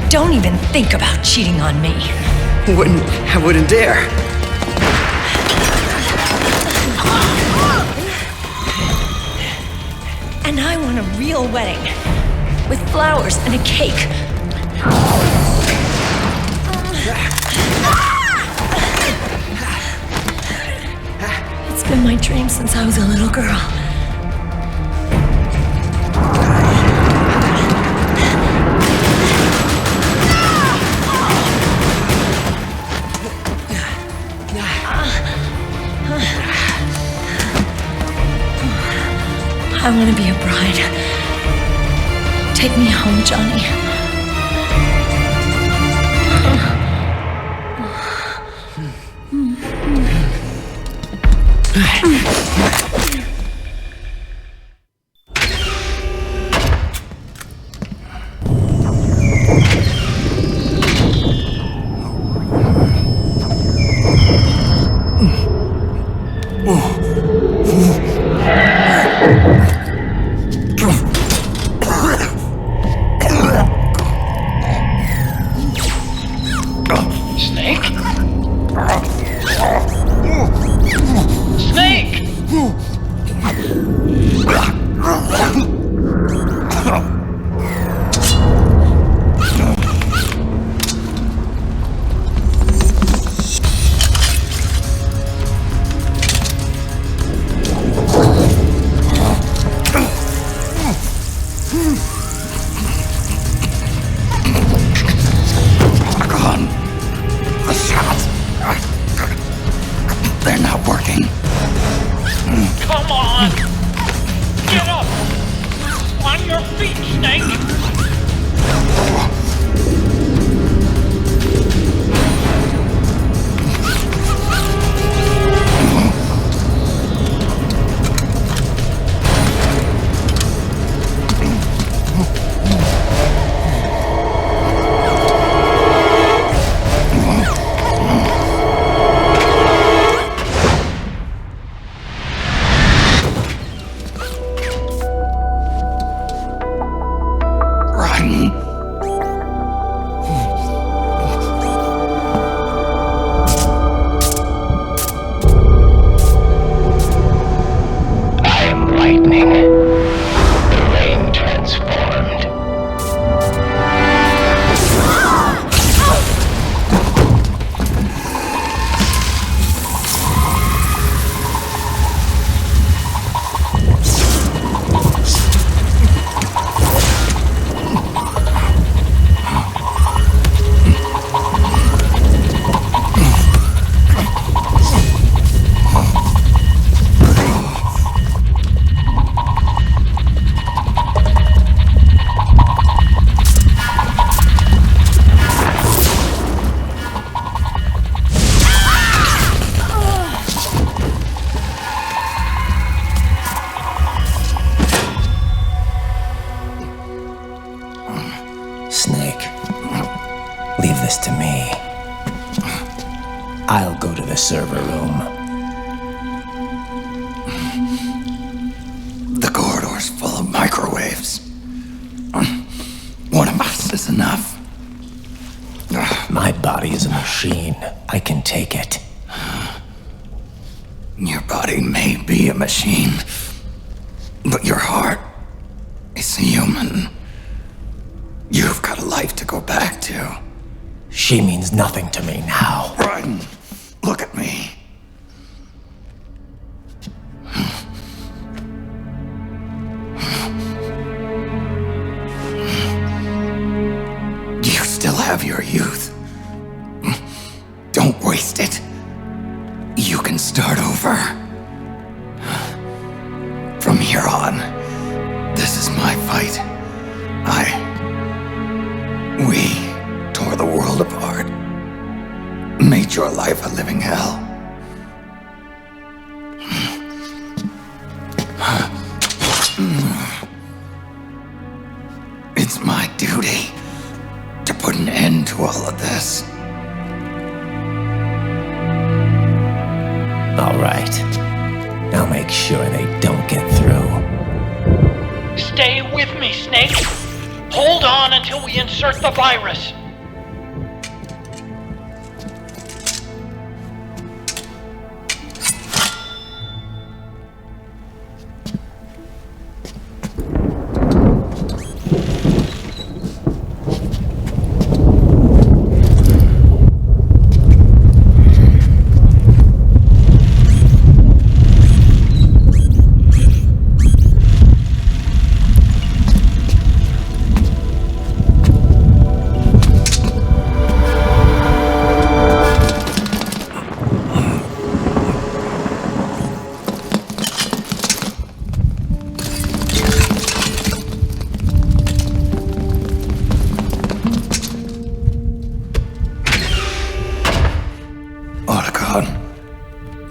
Don't even think about cheating on me. I wouldn't dare. And I want a real wedding. With flowers and a cake. It's been my dream since I was a little girl. I want to be a bride. Take me home, Johnny. I'll go to the server room. The corridor's full of microwaves. One of us is enough. My body is a machine. I can take it. Your body may be a machine, but your heart is human. You've got a life to go back to. She means nothing to me now. Rayden, look at me. You still have your youth. Don't waste it. You can start over. From here on, this is my fight. We tore the world apart. made your life a living hell. It's my duty to put an end to all of this. All right. I'll make sure they don't get through. Stay with me, Snake. Hold on until we insert the virus.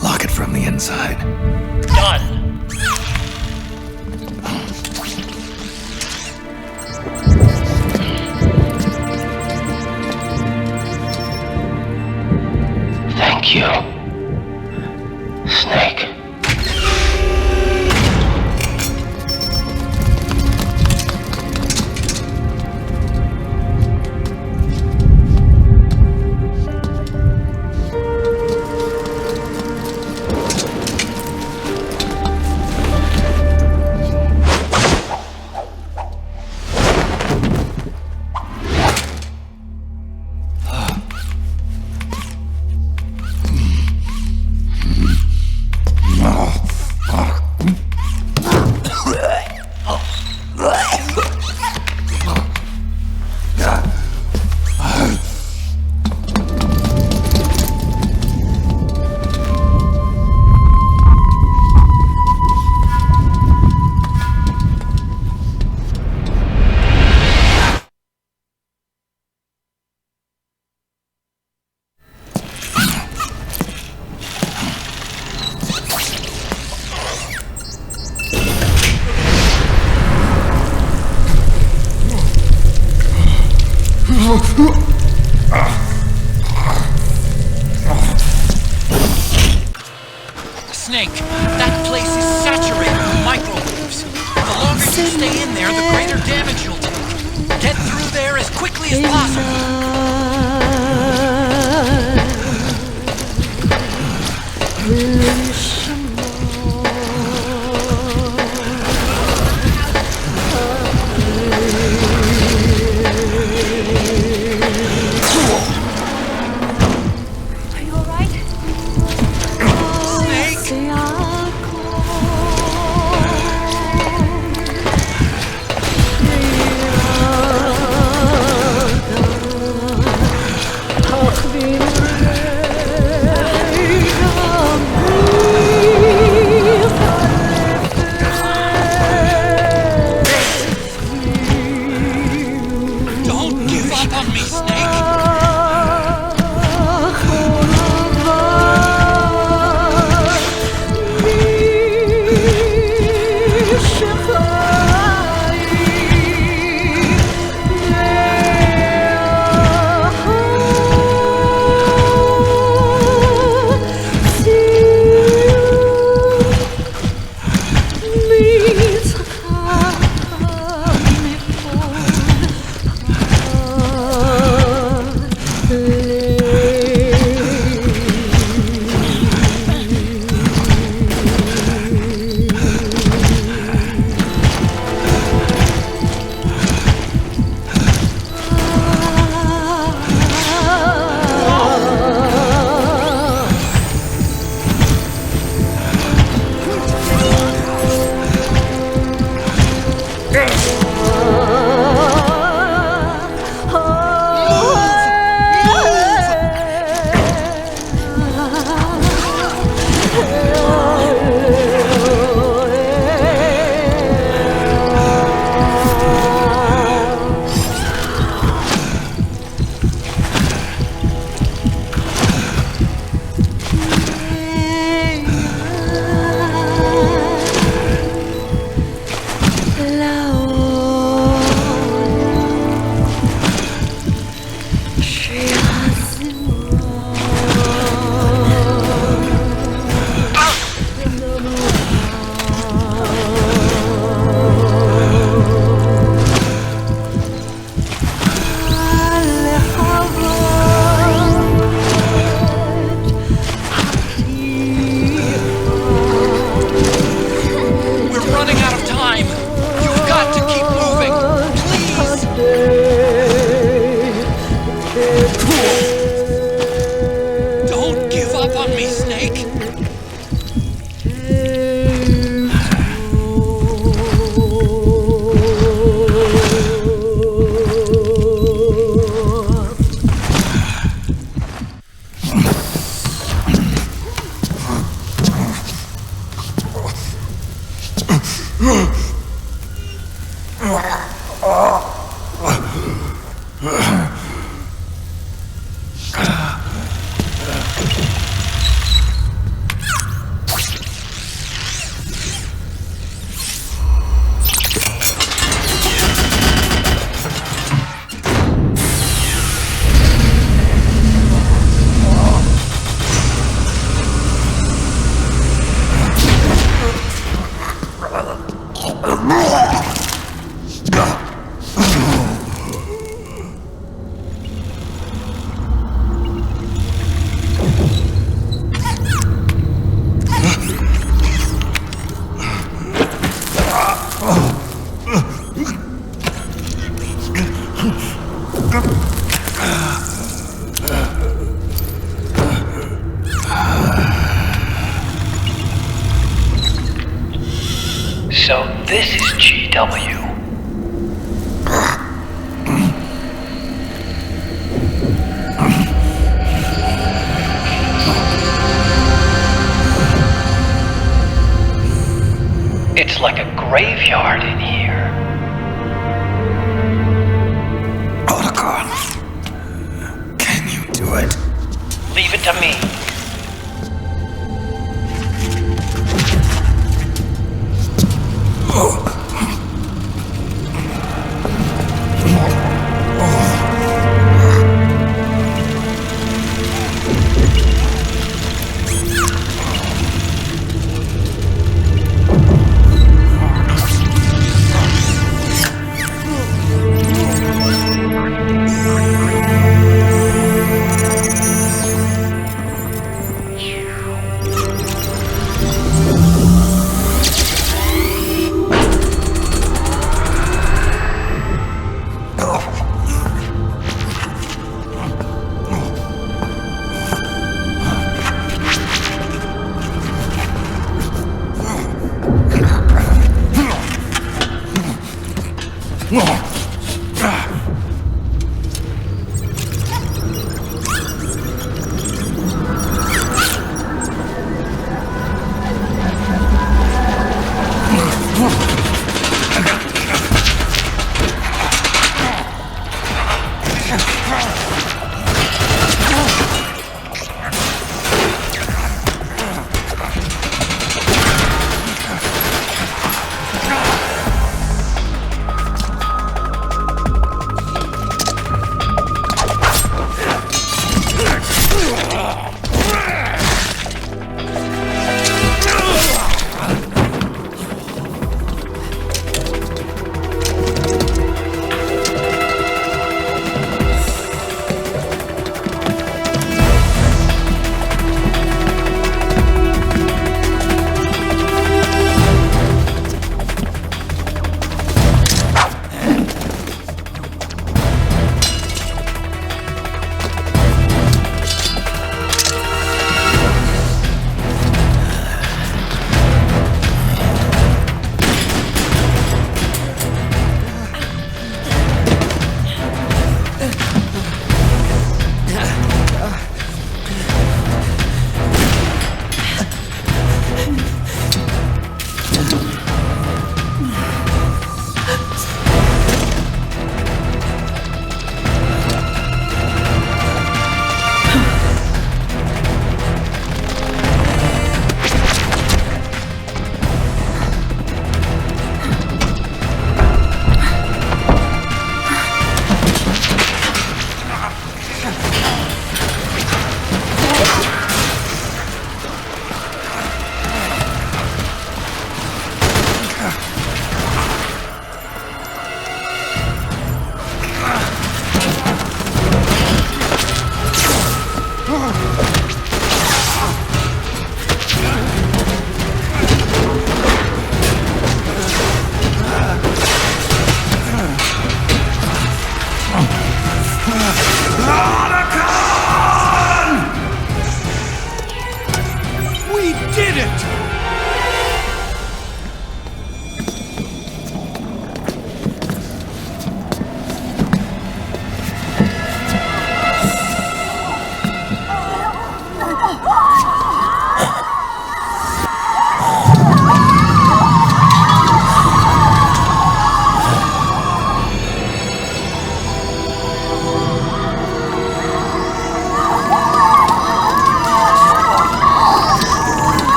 Lock it from the inside. Done. Thank you, Snake. Snake, that place is saturated with microwaves. The longer you stay in there, the greater damage you'll take. Get through there as quickly as So this is GW. It's like a graveyard in here. Otacon, can you do it? Leave it to me.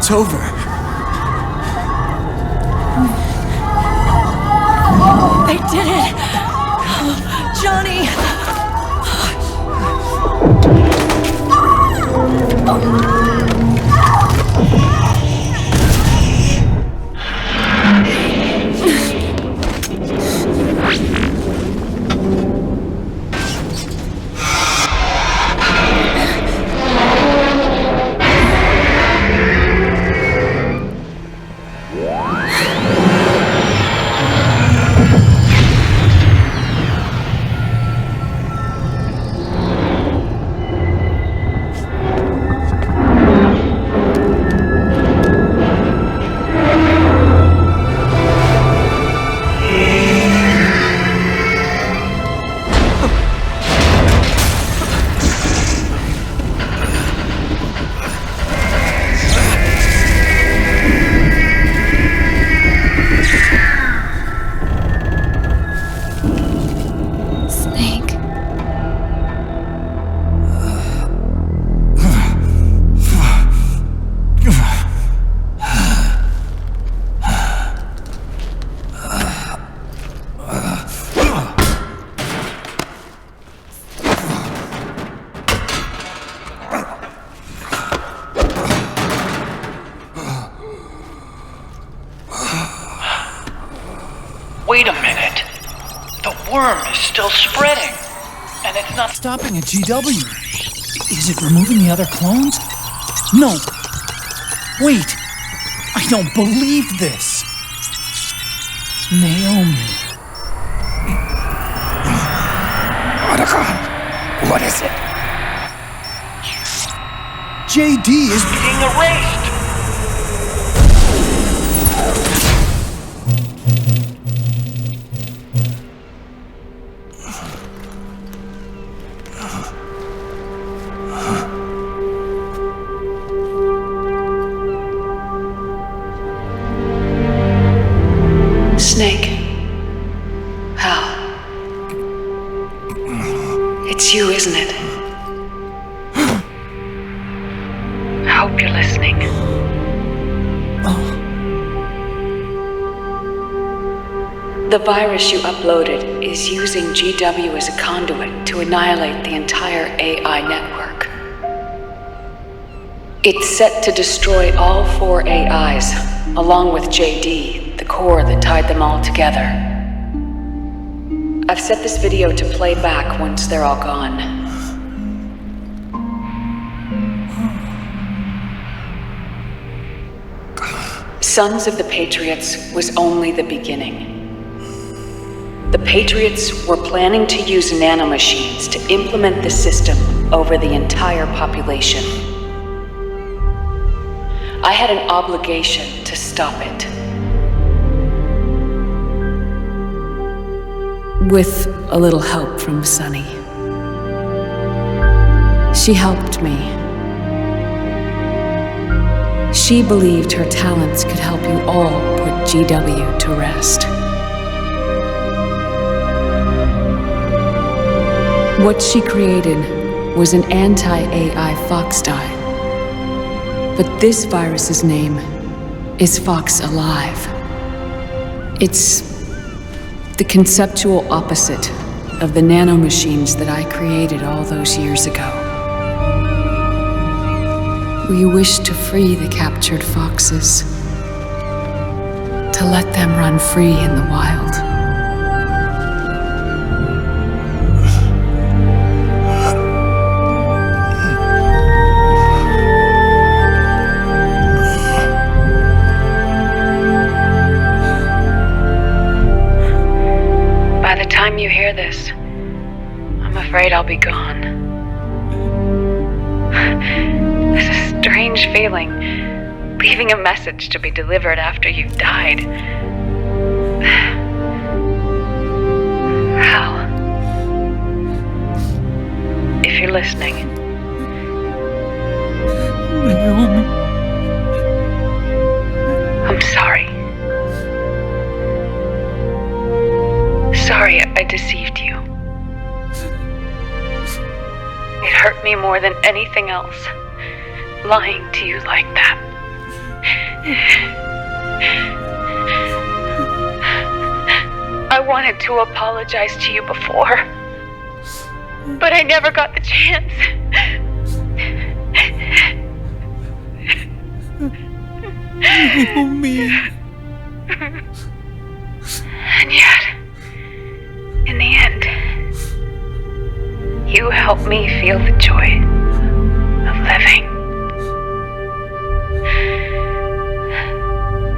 It's over. They did it! Johnny! Wait a minute. The worm is still spreading. And it's not stopping at GW. Is it removing the other clones? No. Wait. I don't believe this. Naomi. What is it? JD is being erased. Snake. Hal. It's you, isn't it? I hope you're listening. The virus you uploaded is using GW as a conduit to annihilate the entire AI network. It's set to destroy all 4 AIs, along with JD, the core that tied them all together. I've set this video to play back once they're all gone. Sons of the Patriots was only the beginning. The Patriots were planning to use nanomachines to implement the system over the entire population. I had an obligation to stop it. With a little help from Sunny. She helped me. She believed her talents could help you all put GW to rest. What she created was an anti-AI fox dye. But this virus's name is Fox Alive. It's the conceptual opposite of the nanomachines that I created all those years ago. We wish to free the captured foxes, to let them run free in the wild. By the time you hear this, I'm afraid I'll be gone. It's a strange feeling, leaving a message to be delivered after you've died. Hal, if you're listening. Naomi. I'm sorry. Sorry I deceived you. It hurt me more than anything else, lying to you like that. I wanted to apologize to you before, but I never got the chance. Naomi. And yet, in the end, you helped me feel the joy of living.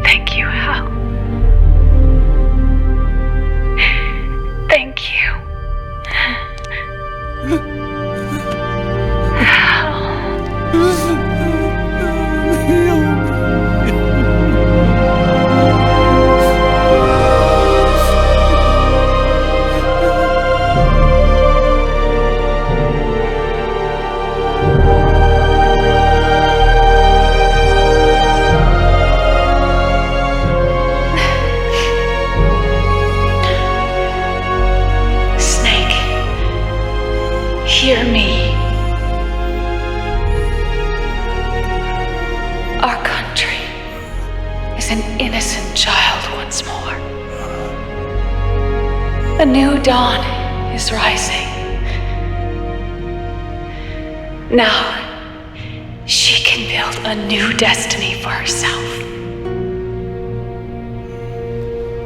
Thank you, Hal. Thank you. Hear me. Our country is an innocent child once more. A new dawn is rising. Now, she can build a new destiny for herself.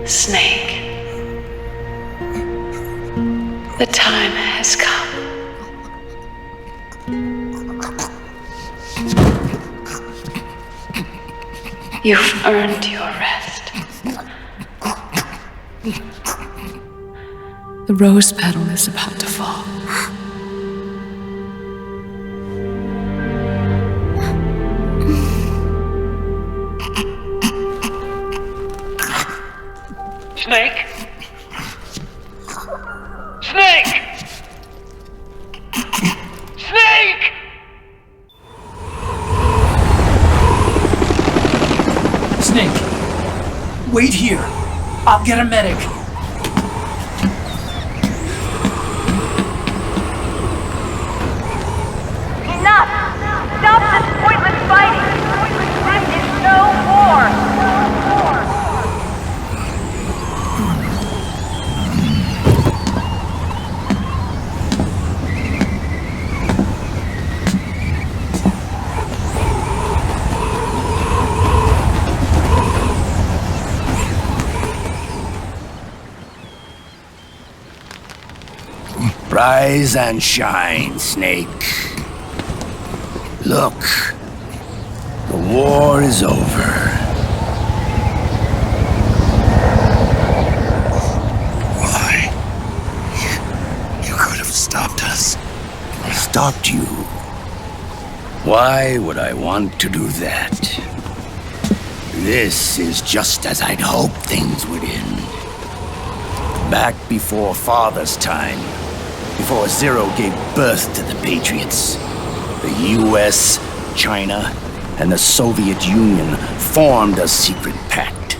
Snake, the time has come. You've earned your rest. The rose petal is about to fall. Snake? Snake! Snake! Snake, wait here. I'll get a medic. Enough! Stop this pointless fighting! This is no war! Rise and shine, Snake. Look, the war is over. Why? You could have stopped us. Stopped you? Why would I want to do that? This is just as I'd hoped things would end. Back before Father's time, before Zero gave birth to the Patriots, the US, China, and the Soviet Union formed a secret pact.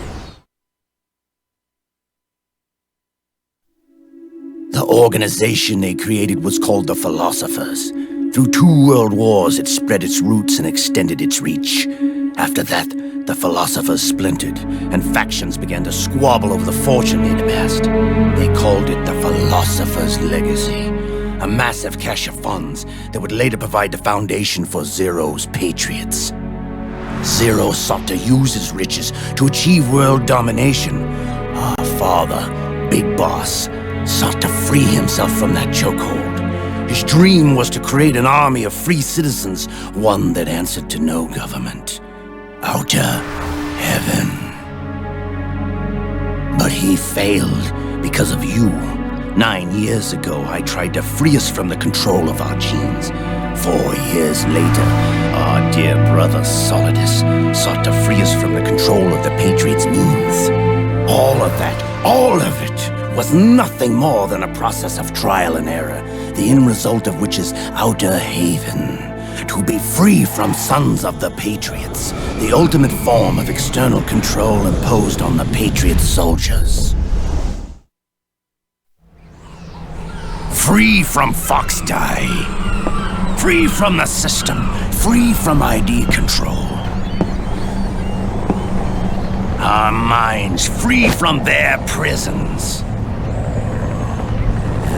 The organization they created was called the Philosophers. Through 2 world wars, it spread its roots and extended its reach. After that, the Philosophers splintered, and factions began to squabble over the fortune they'd amassed. They called it the Philosopher's Legacy, a massive cache of funds that would later provide the foundation for Zero's Patriots. Zero sought to use his riches to achieve world domination. Our father, Big Boss, sought to free himself from that chokehold. His dream was to create an army of free citizens, one that answered to no government. Outer heaven. But he failed because of you. 9 years ago, I tried to free us from the control of our genes. 4 years later, our dear brother Solidus sought to free us from the control of the Patriots' means. All of it was nothing more than a process of trial and error, the end result of which is Outer Haven. To be free from sons of the Patriots, the ultimate form of external control imposed on the Patriot soldiers. Free from Foxdie. Free from the system. Free from ID control. Our minds free from their prisons.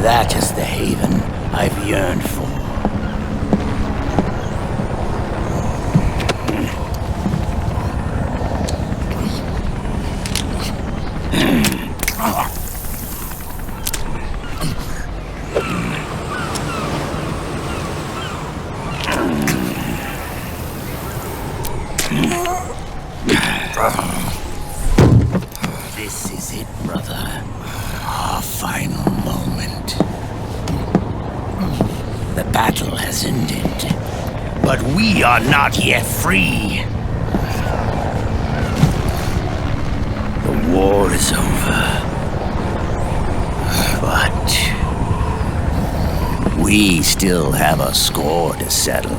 That is the haven I've yearned for. This is it, brother. Our final moment. The battle has ended, but we are not yet free. The war is over, but we still have a score to settle.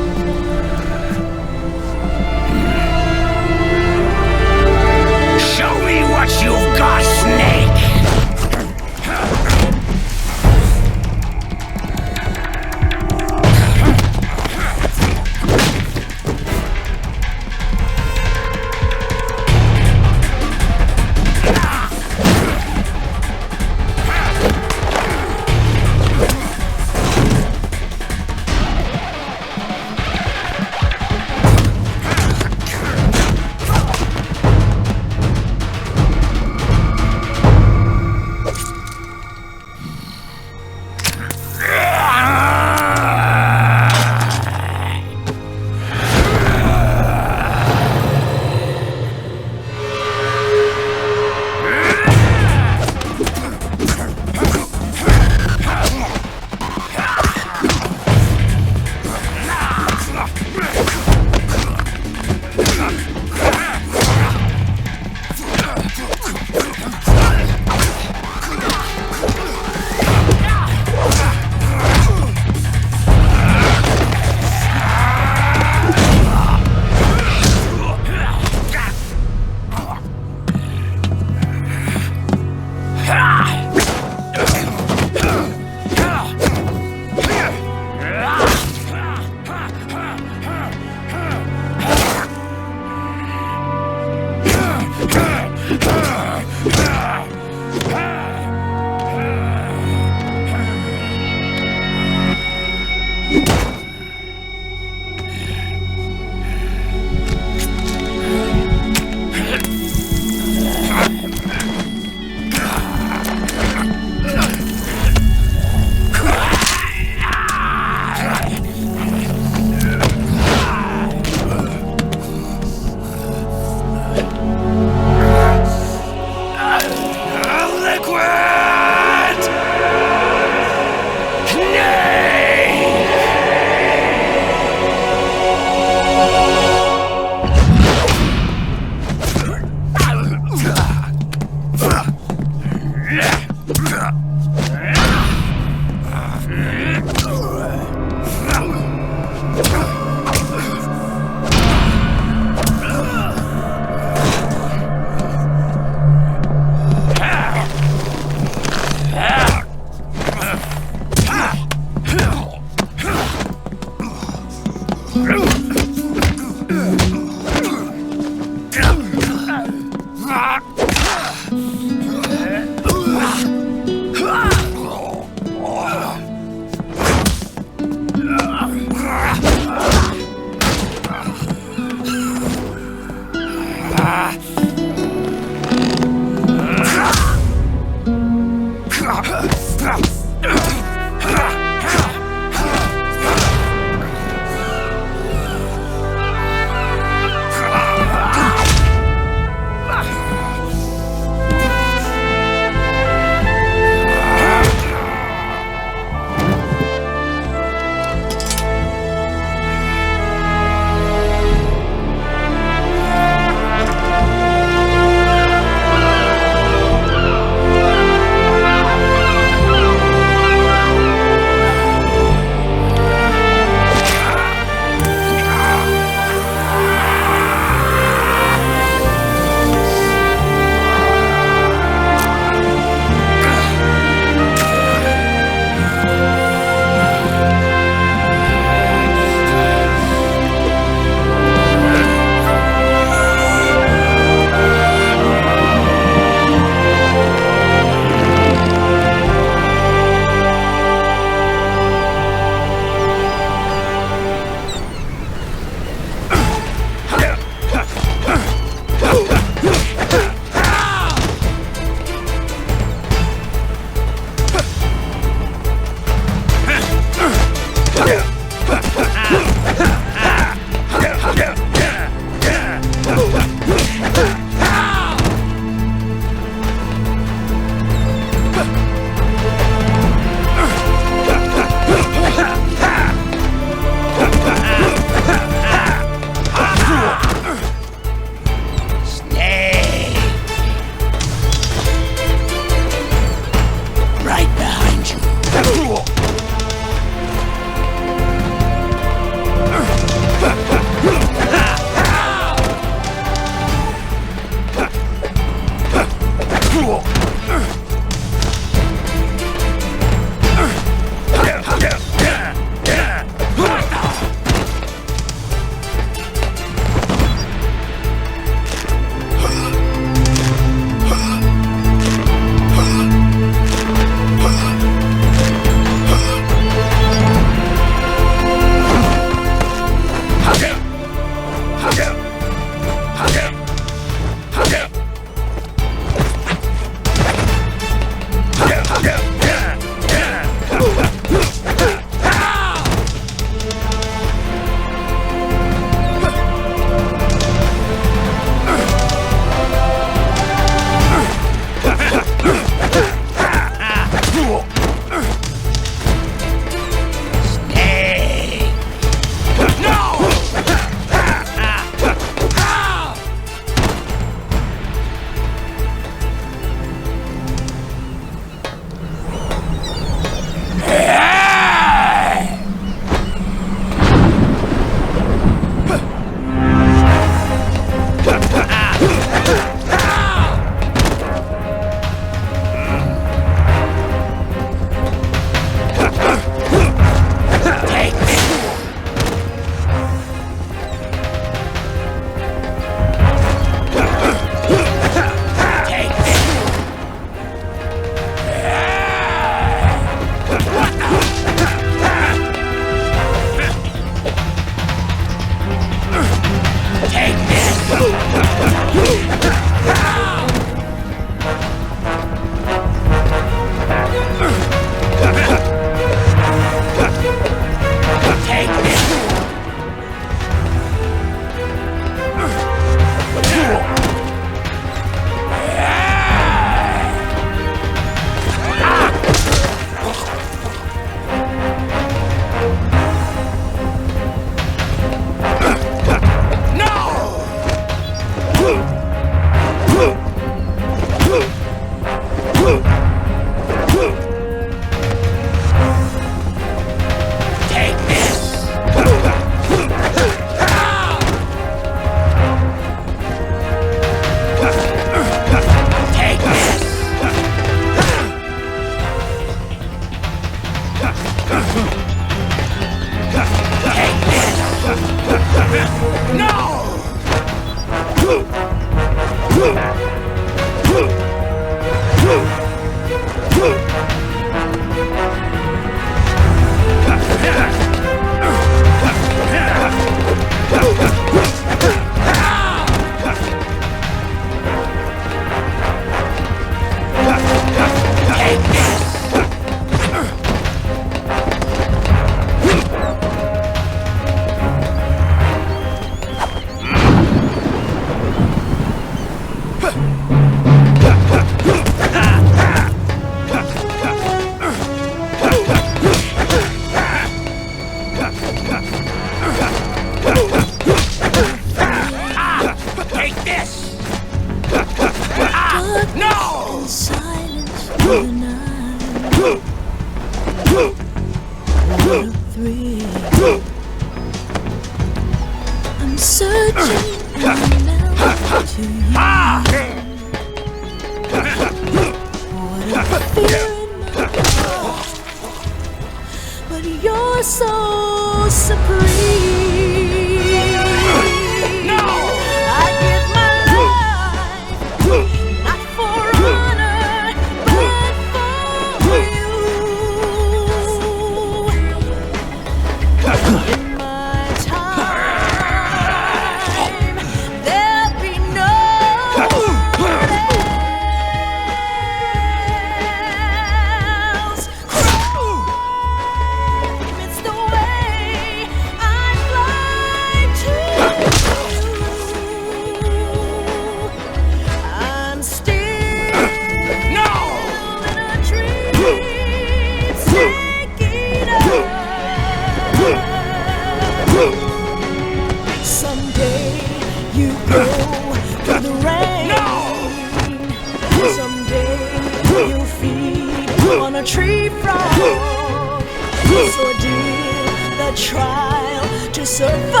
trial to survive.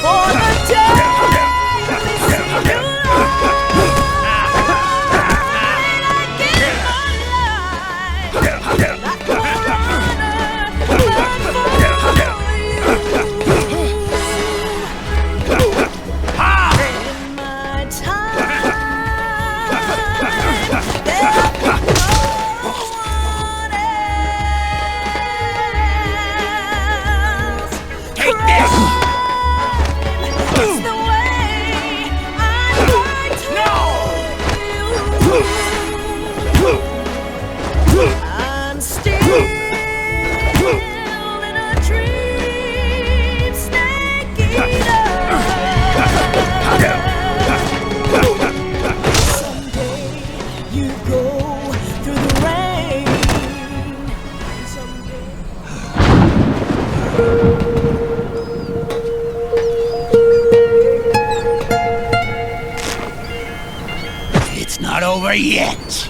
For the day we see you It's not over yet.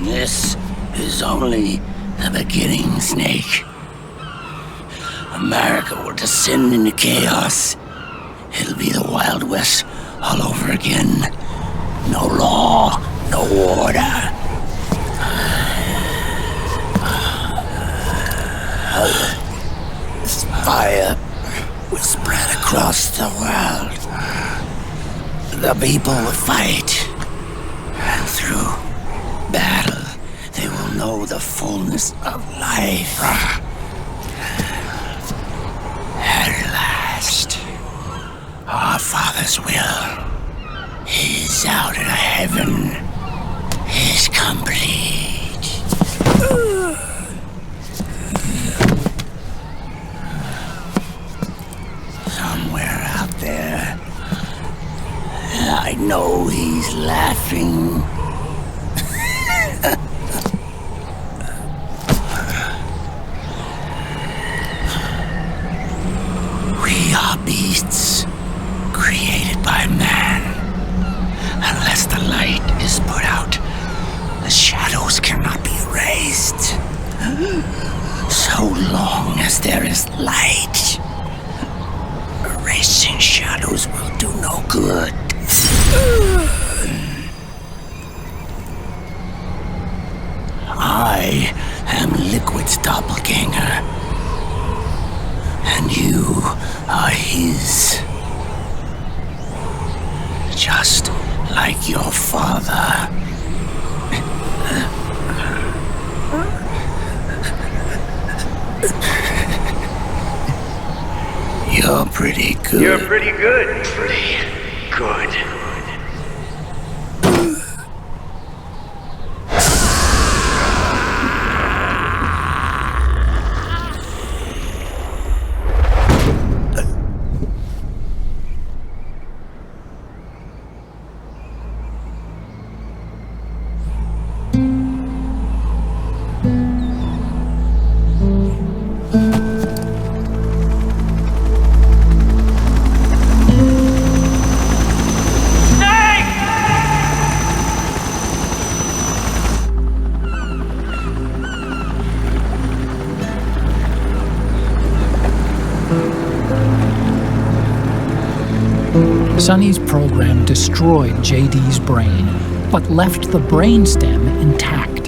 This is only the beginning, Snake. America will descend into chaos. It'll be the Wild West all over again. No law, no order. Fire will spread across the world. The people will fight. And through battle, they will know the fullness of life. At last, our Father's will is out of heaven, is complete. Somewhere out there, I know he's laughing. We are beasts created by man. Unless the light is put out, the shadows cannot be erased. So long as there is light, erasing shadows will do no good. I am Liquid's doppelganger, and you are his. Just like your father. You're pretty good. You're pretty good. Pretty good. Sonny's program destroyed JD's brain, but left the brainstem intact.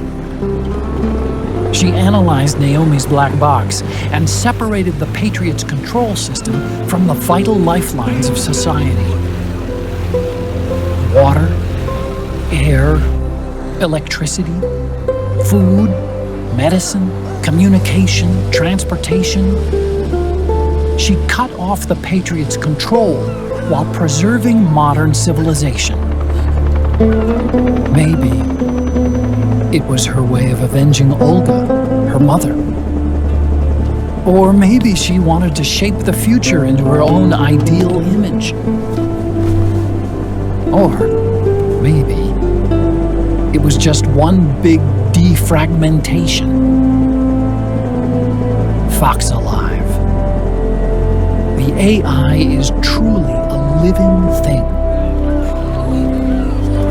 She analyzed Naomi's black box and separated the Patriots' control system from the vital lifelines of society. Water, air, electricity, food, medicine, communication, transportation. She cut off the Patriots' control while preserving modern civilization. Maybe it was her way of avenging Olga, her mother. Or maybe she wanted to shape the future into her own ideal image. Or maybe it was just one big defragmentation. Fox alive. The AI is truly a living thing.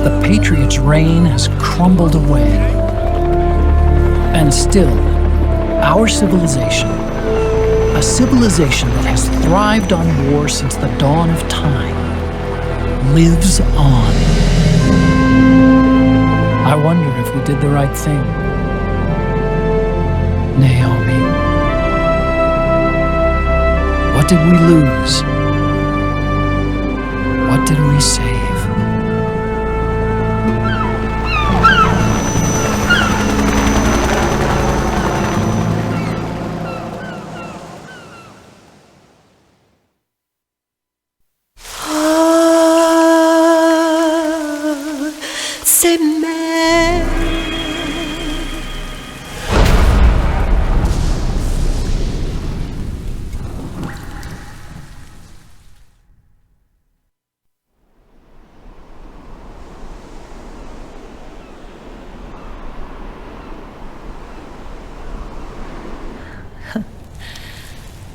The Patriots' reign has crumbled away. And still, our civilization, a civilization that has thrived on war since the dawn of time, lives on. I wonder if we did the right thing. Naomi. What did we lose? What did we save?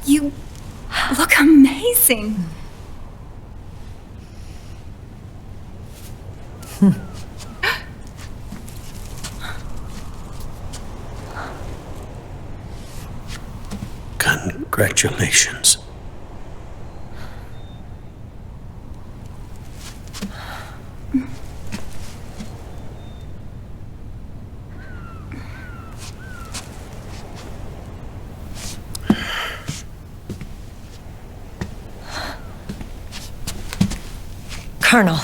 You look amazing. Congratulations. Colonel.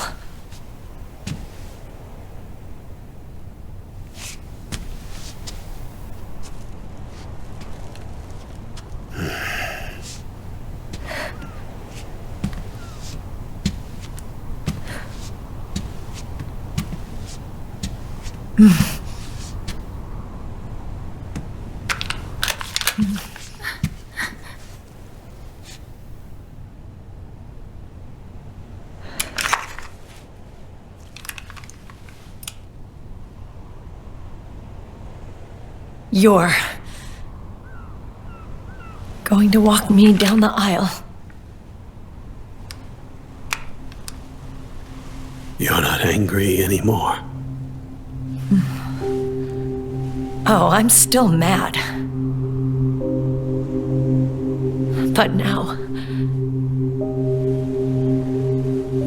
You're going to walk me down the aisle. You're not angry anymore. Oh, I'm still mad. But now,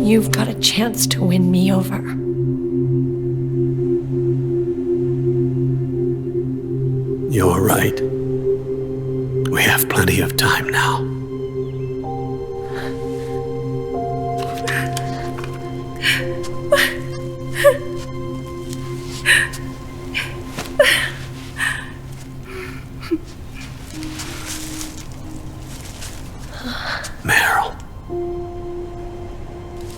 you've got a chance to win me over. You're right. We have plenty of time now. Meryl,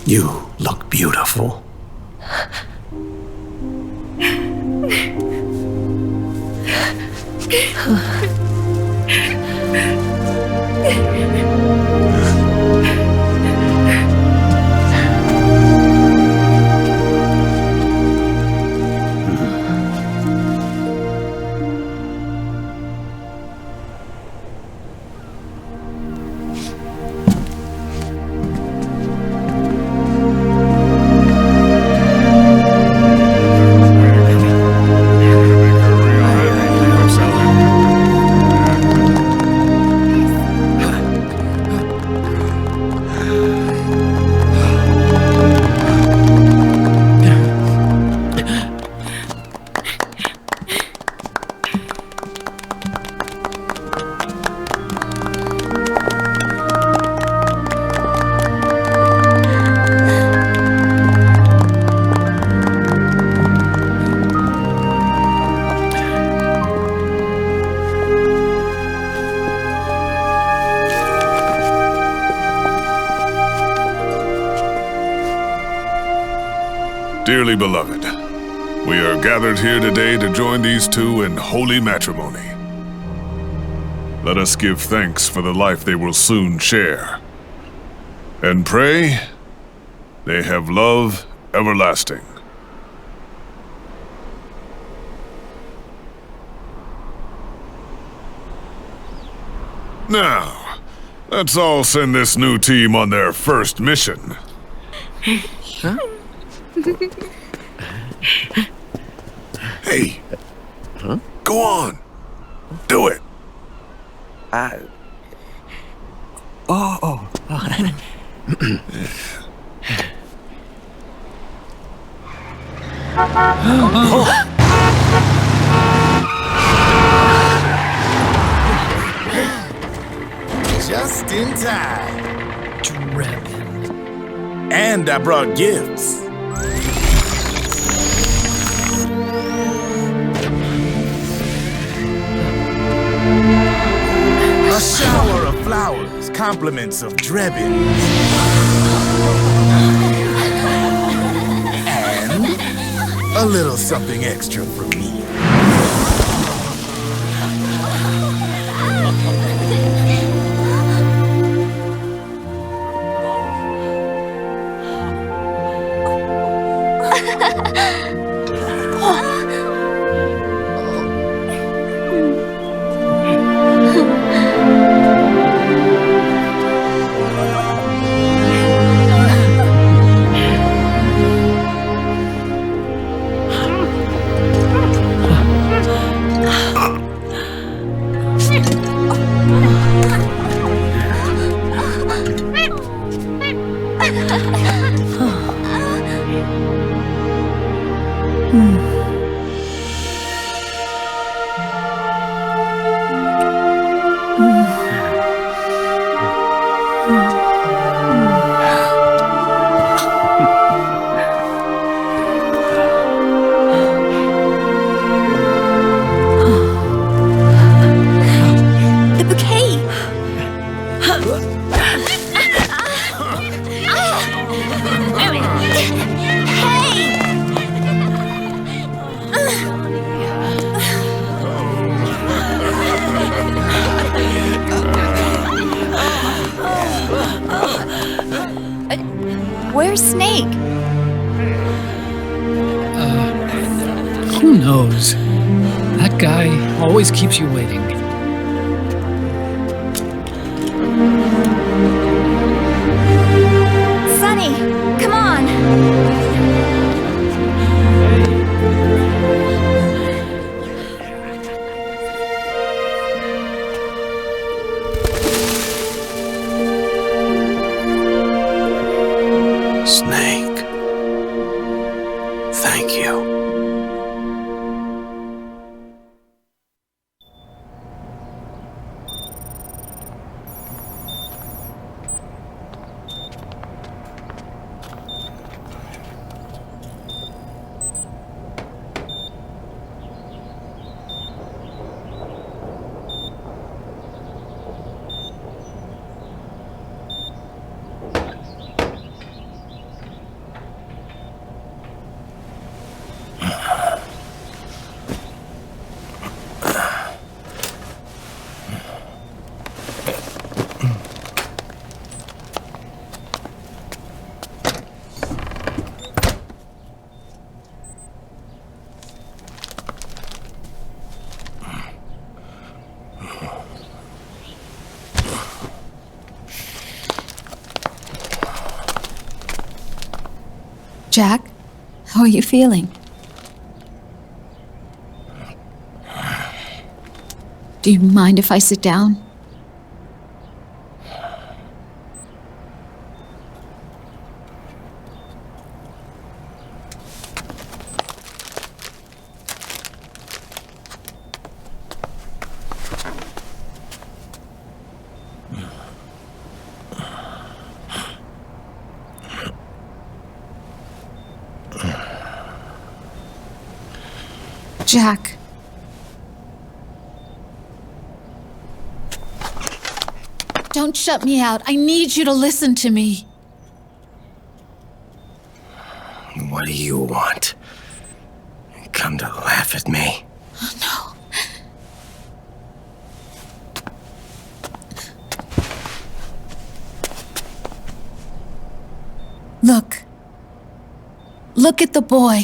you look beautiful. Dearly beloved, we are gathered here today to join these two in holy matrimony. Let us give thanks for the life they will soon share, and pray they have love everlasting. Now, let's all send this new team on their first mission. Huh? Hey! Huh? Go on! Do it! Oh. Just in time. Drebin. And I brought gifts. A shower of flowers, compliments of Drebin. And a little something extra from me. Where's Snake? Who knows? That guy always keeps you waiting. Sunny, come on! Snake. Thank you. Jack, how are you feeling? Do you mind if I sit down? Jack. Don't shut me out. I need you to listen to me. What do you want? Come to laugh at me? No. Look. Look at the boy.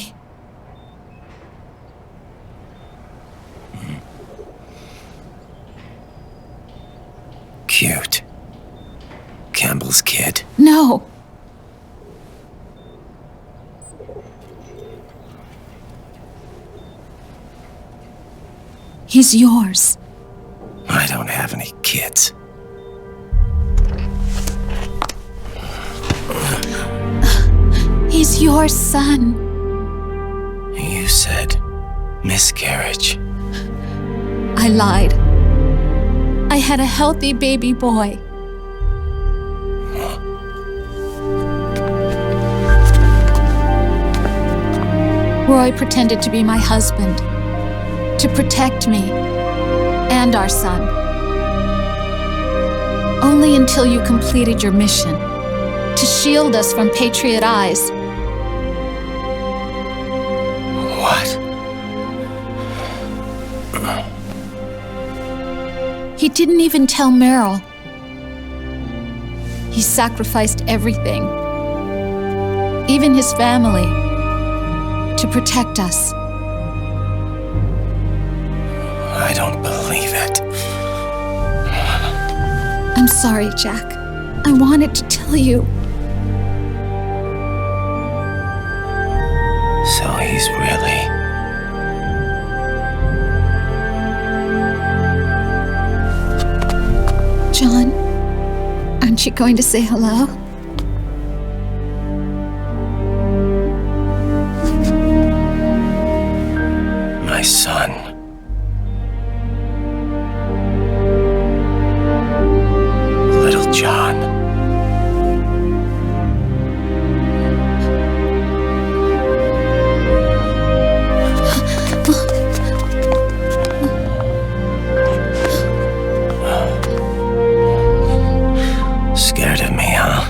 Cute. Campbell's kid. No. He's yours. I don't have any kids. He's your son. You said miscarriage. I lied. I had a healthy baby boy. Roy pretended to be my husband, to protect me and our son. Only until you completed your mission, to shield us from Patriot eyes. What? He didn't even tell Meryl. He sacrificed everything, even his family, to protect us. I don't believe it. I'm sorry, Jack. I wanted to tell you. So he's really... John, aren't you going to say hello? My son. Little John. Scared of me, huh?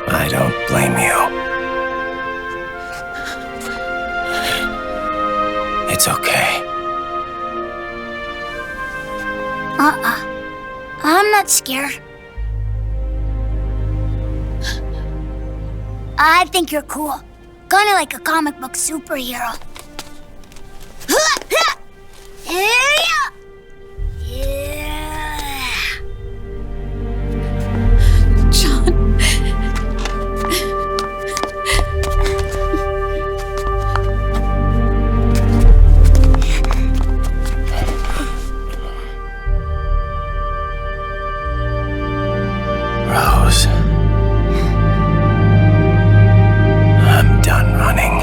I don't blame you. It's okay. I'm not scared. I think you're cool. Kinda like a comic book superhero. John. Rose. I'm done running.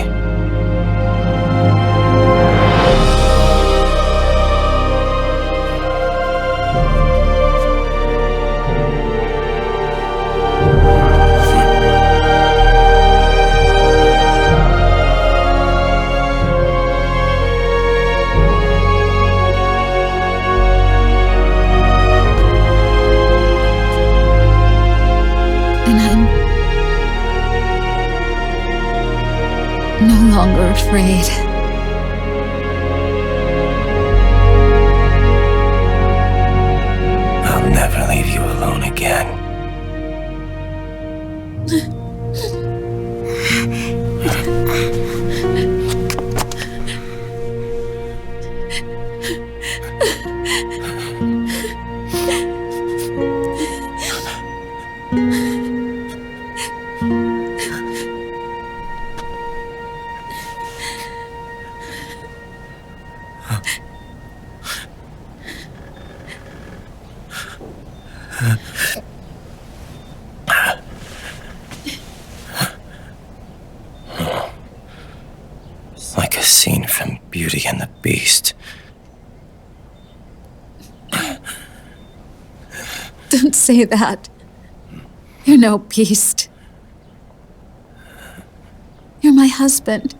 And I'm no longer afraid. I'll never leave you alone again. Like a scene from Beauty and the Beast. Don't say that. You're no beast. You're my husband.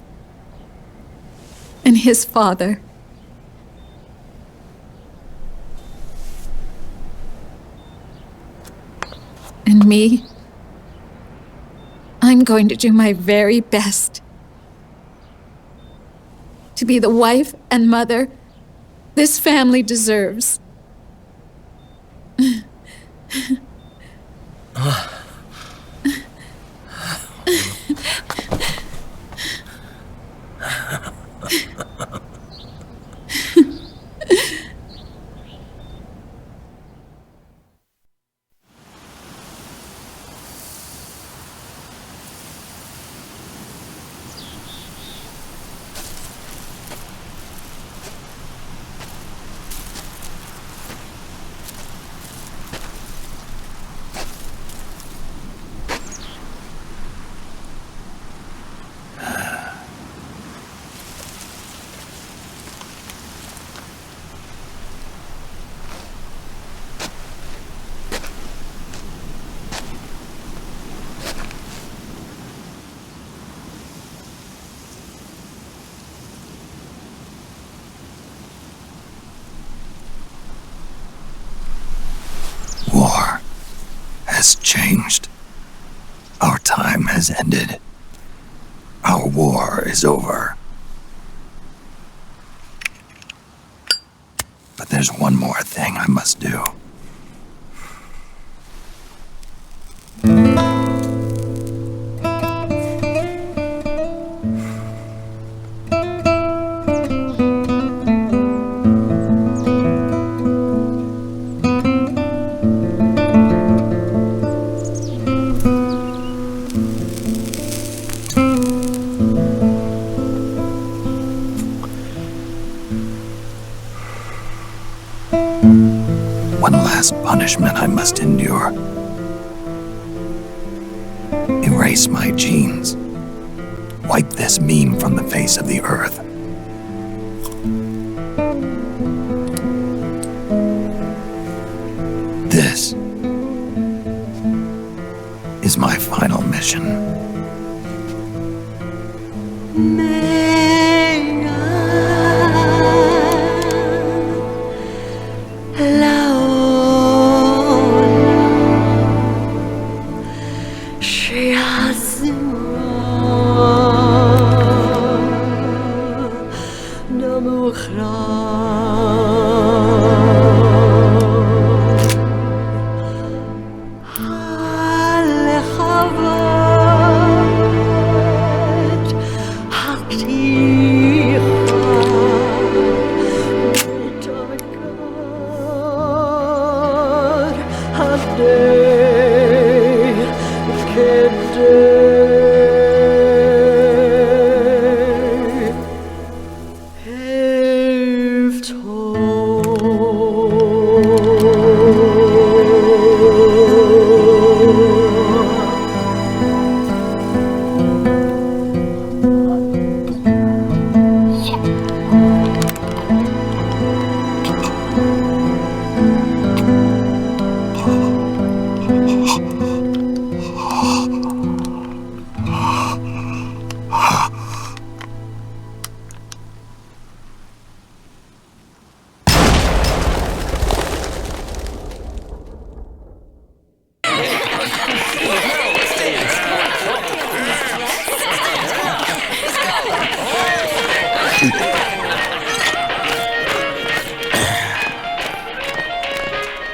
And his father. And me, I'm going to do my very best to be the wife and mother this family deserves. War has changed. Our time has ended. Our war is over. But there's one more thing I must do. One last punishment I must endure. Erase my genes. Wipe this meme from the face of the earth. This is my final mission.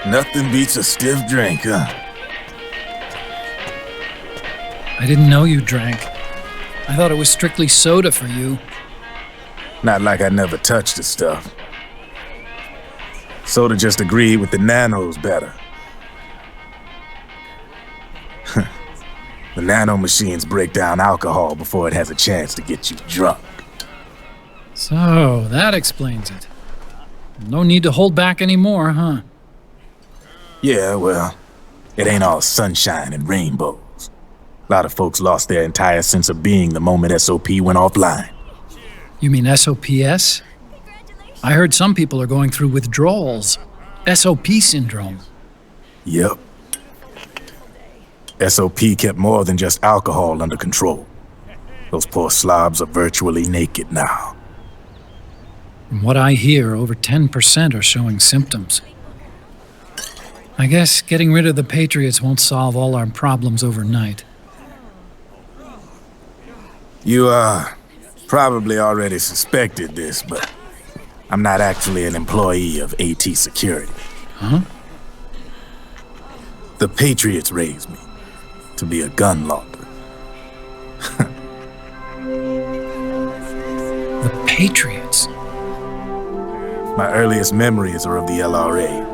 Nothing beats a stiff drink, huh? I didn't know you drank. I thought it was strictly soda for you. Not like I never touched the stuff. Soda just agreed with the nanos better. The nano machines break down alcohol before it has a chance to get you drunk. So, that explains it. No need to hold back anymore, huh? Yeah, well, it ain't all sunshine and rainbows. A lot of folks lost their entire sense of being the moment SOP went offline. You mean SOPS? I heard some people are going through withdrawals. SOP syndrome. Yep. SOP kept more than just alcohol under control. Those poor slobs are virtually naked now. From what I hear, over 10% are showing symptoms. I guess getting rid of the Patriots won't solve all our problems overnight. You, probably already suspected this, but I'm not actually an employee of AT Security. Huh? The Patriots raised me to be a gun launderer. The Patriots? My earliest memories are of the LRA.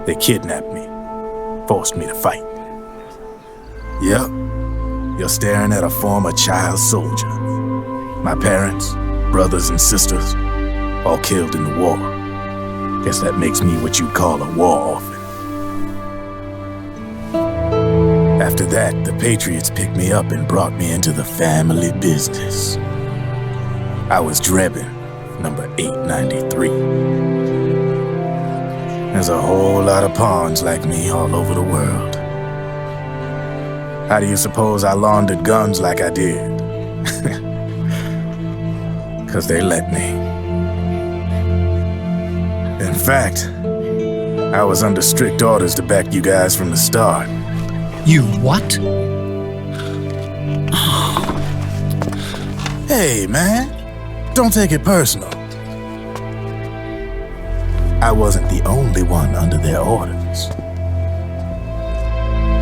They kidnapped me, forced me to fight. Yep, you're staring at a former child soldier. My parents, brothers and sisters, all killed in the war. Guess that makes me what you'd call a war orphan. After that, the Patriots picked me up and brought me into the family business. I was Drebin, number 893. There's a whole lot of pawns like me all over the world. How do you suppose I laundered guns like I did? 'Cause they let me. In fact, I was under strict orders to back you guys from the start. You what? Hey, man. Don't take it personal. I wasn't the only one under their orders.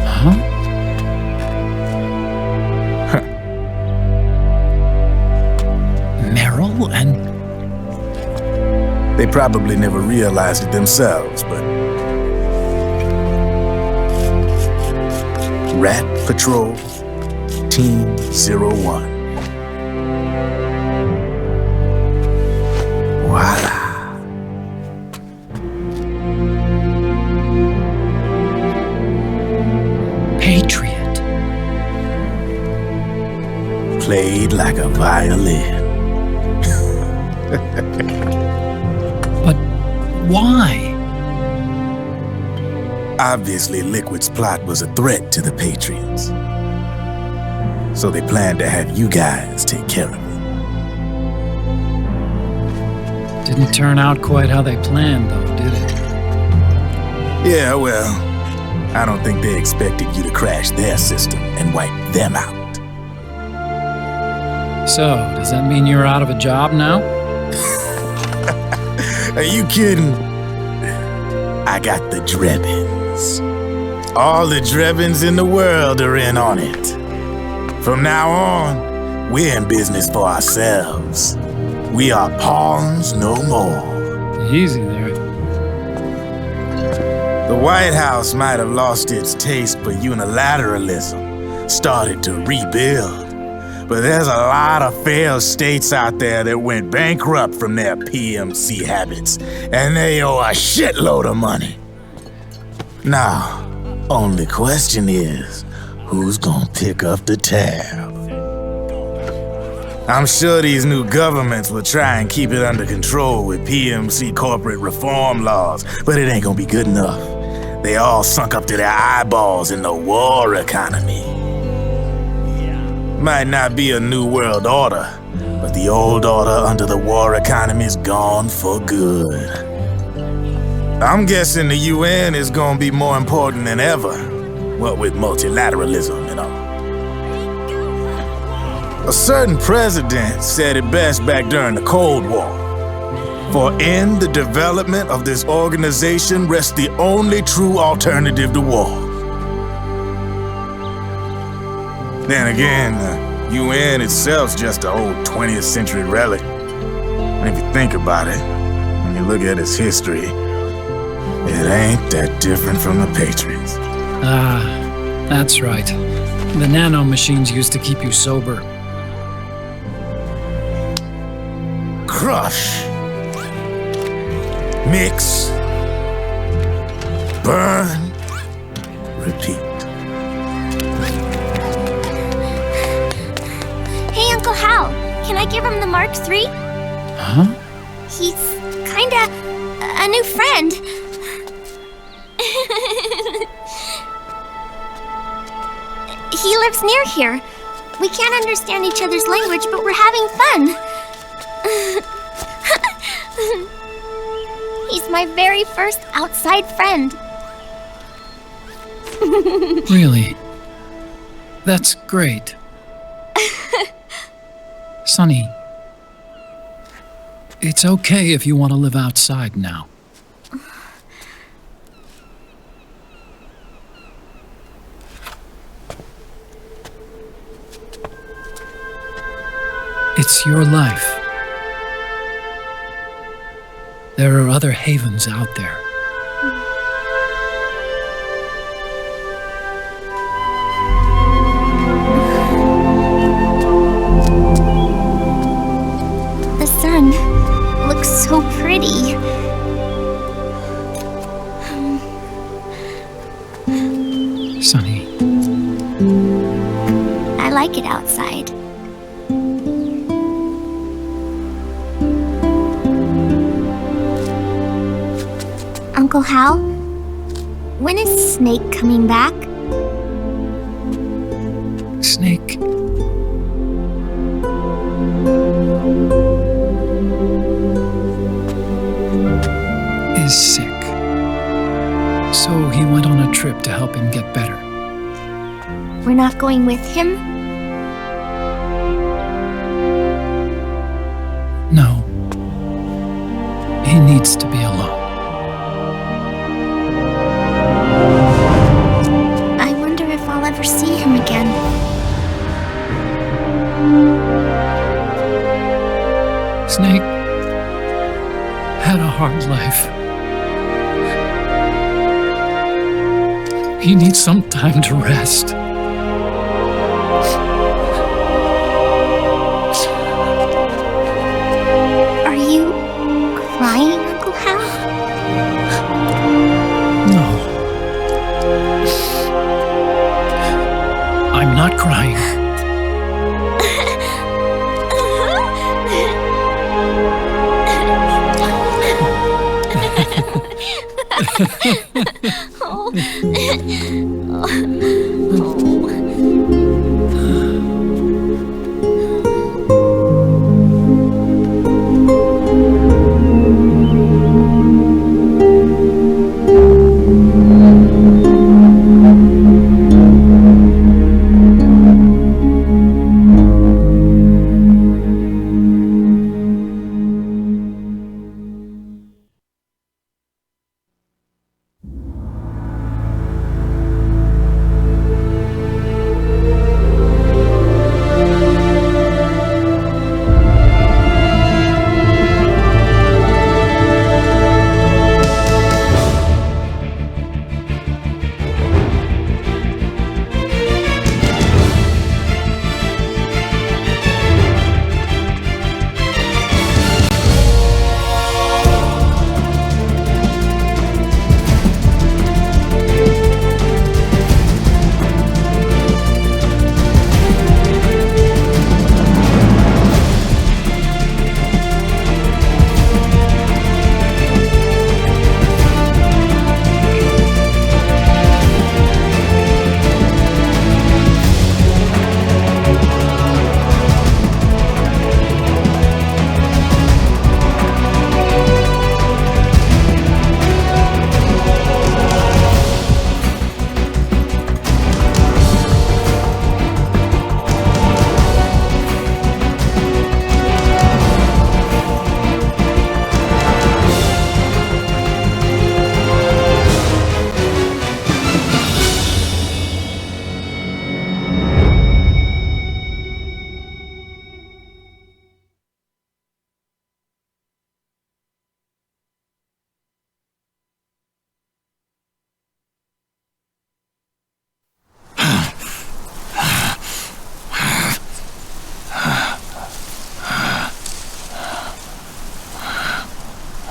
Huh? Meryl and... They probably never realized it themselves, but... Rat Patrol, Team 01. Voila. Patriot. Played like a violin. But why? Obviously, Liquid's plot was a threat to the Patriots. So they planned to have you guys take care of it. Didn't turn out quite how they planned, though, did it? Yeah, well, I don't think they expected you to crash their system and wipe them out. So, does that mean you're out of a job now? Are you kidding? I got the Drebins. All the Drebins in the world are in on it. From now on, we're in business for ourselves. We are pawns no more. Easy there. The White House might have lost its taste for unilateralism, started to rebuild. But there's a lot of failed states out there that went bankrupt from their PMC habits, and they owe a shitload of money. Now, only question is, who's gonna pick up the tab? I'm sure these new governments will try and keep it under control with PMC corporate reform laws, but it ain't gonna be good enough. They all sunk up to their eyeballs in the war economy. Might not be a new world order, but the old order under the war economy's gone for good. I'm guessing the UN is gonna be more important than ever, what with multilateralism and all. A certain president said it best back during the Cold War. For in the development of this organization rests the only true alternative to war. Then again, the UN itself's just an old 20th century relic. And if you think about it, when you look at its history, it ain't that different from the Patriots. Ah, that's right. The nano machines used to keep you sober. Crush. Mix. Burn. Repeat. Hey, Uncle Hal, can I give him the Mark III? Huh? He's kinda a new friend. He lives near here. We can't understand each other's language, but we're having fun. He's my very first outside friend. Really? That's great. Sonny, it's okay if you want to live outside now. It's your life. There are other havens out there. The sun looks so pretty. Sonny. I like it outside. Uncle Hal, when is Snake coming back? Snake? Is sick. So he went on a trip to help him get better. We're not going with him? No. He needs to be alone. I wonder if I'll ever see him again. Snake had a hard life. He needs some time to rest. Are you crying, Uncle Hal? No. I'm not crying.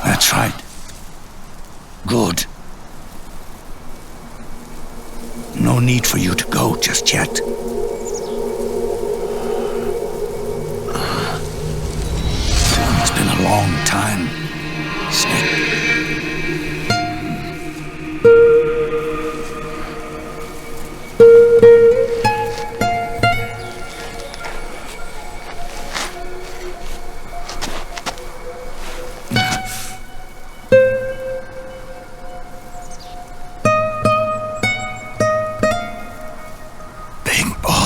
That's right. Good. No need for you to go just yet. It's been a long time, Snake. Big boy.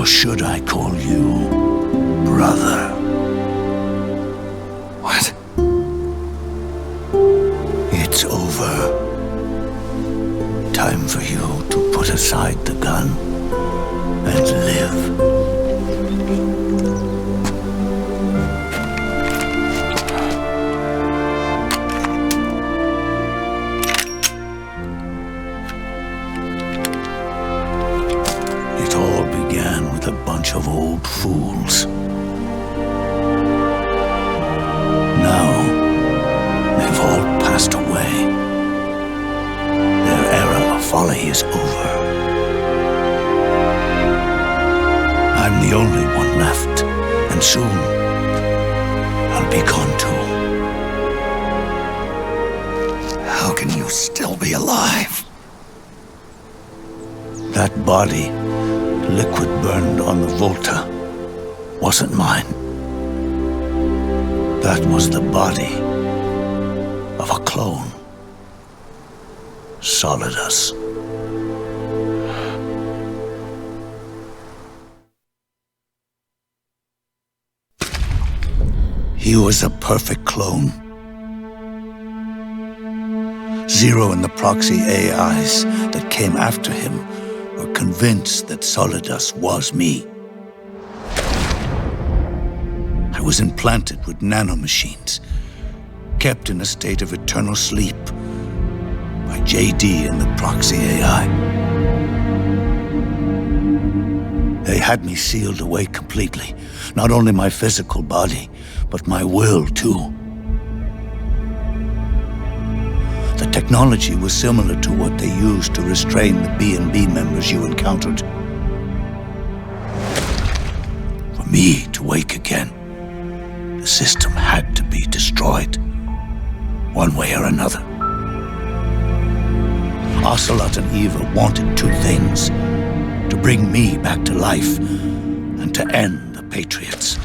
should I call you brother? What? It's over. Time for you to put aside the gun and live. It all began with a bunch of old fools. Now, they've all passed away. Their era of folly is over. I'm the only one left, and soon I'll be gone too. How can you still be alive? That body, liquid burned on the Volta, wasn't mine. That was the body of a clone. Solidus. He was a perfect clone. Zero and the proxy AIs that came after him were convinced that Solidus was me. I was implanted with nanomachines, kept in a state of eternal sleep by JD and the proxy AI. They had me sealed away completely, not only my physical body, but my will too. The technology was similar to what they used to restrain the B&B members you encountered. For me to wake again, the system had to be destroyed, one way or another. Ocelot and Eva wanted two things: to bring me back to life and to end the Patriots.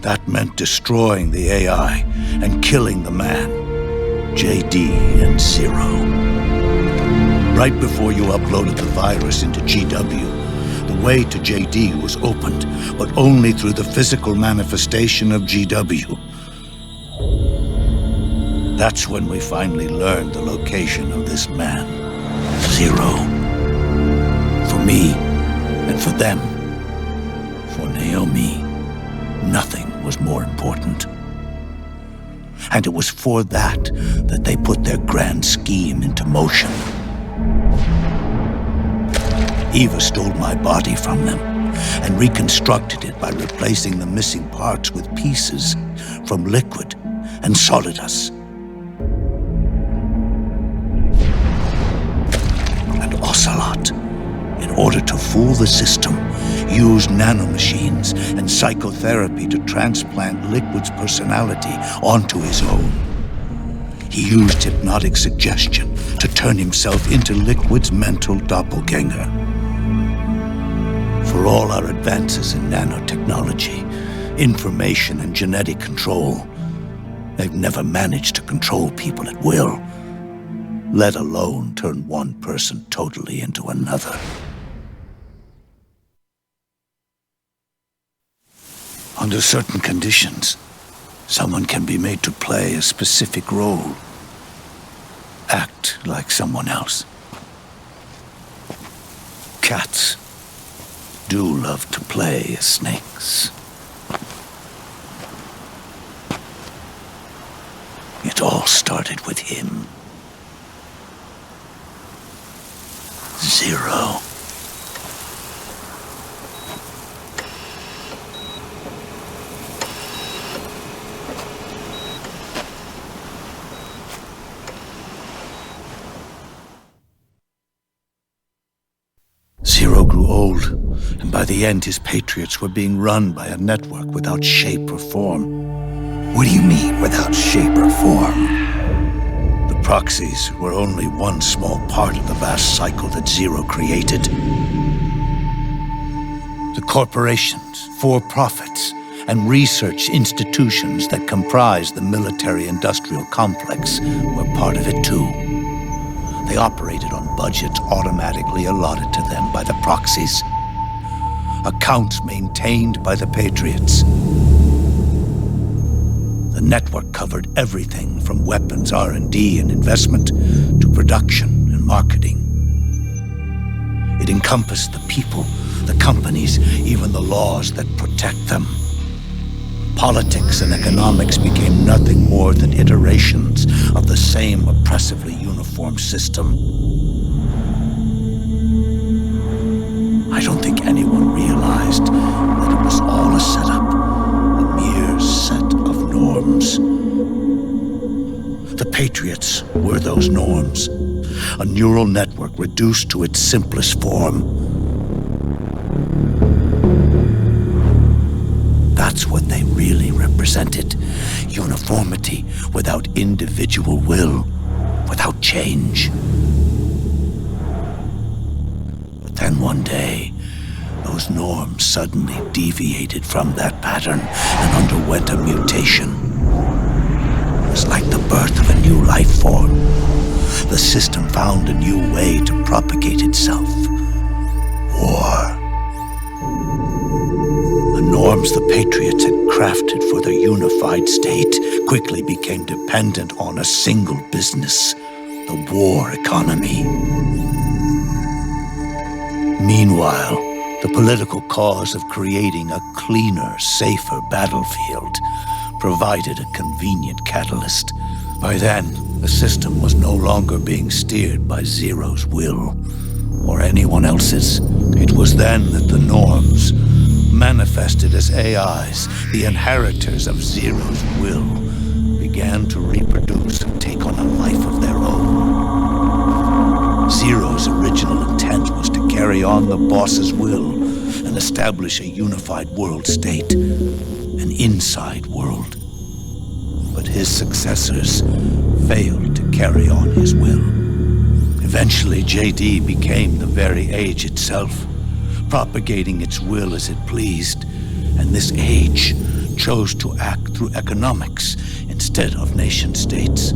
That meant destroying the AI and killing the man, JD and Zero. Right before you uploaded the virus into GW, the way to JD was opened, but only through the physical manifestation of GW. That's when we finally learned the location of this man, Zero. For me, and for them, for Naomi, nothing was more important. And it was for that they put their grand scheme into motion. Eva stole my body from them and reconstructed it by replacing the missing parts with pieces from Liquid and Solidus. And Ocelot, in order to fool the system, used nanomachines and psychotherapy to transplant Liquid's personality onto his own. He used hypnotic suggestion to turn himself into Liquid's mental doppelganger. For all our advances in nanotechnology, information and genetic control, they've never managed to control people at will, let alone turn one person totally into another. Under certain conditions, someone can be made to play a specific role, act like someone else. Cats do love to play as snakes. It all started with him. Zero. Zero grew old, and by the end his Patriots were being run by a network without shape or form. What do you mean, without shape or form? The proxies were only one small part of the vast cycle that Zero created. The corporations, for-profits, and research institutions that comprise the military-industrial complex were part of it too. They operated on budgets automatically allotted to them by the proxies. accounts maintained by the Patriots. The network covered everything from weapons R&D and investment to production and marketing. It encompassed the people, the companies, even the laws that protect them. Politics and economics became nothing more than iterations of the same oppressively uniform system. I don't think anyone realized that it was all a setup, a mere set of norms. The Patriots were those norms, a neural network reduced to its simplest form. That's what they really represented. Uniformity without individual will, without change. But then one day, those norms suddenly deviated from that pattern and underwent a mutation. It was like the birth of a new life form. The system found a new way to propagate itself. War. The norms the Patriots had crafted for their unified state quickly became dependent on a single business, the war economy. Meanwhile, the political cause of creating a cleaner, safer battlefield provided a convenient catalyst. By then, the system was no longer being steered by Zero's will, or anyone else's. It was then that the norms, manifested as AIs, the inheritors of Zero's will, began to reproduce and take on a life of their own. Zero's original intent was to carry on the boss's will and establish a unified world state, an inside world. But his successors failed to carry on his will. Eventually, JD became the very age itself, propagating its will as it pleased, and this age chose to act through economics instead of nation-states.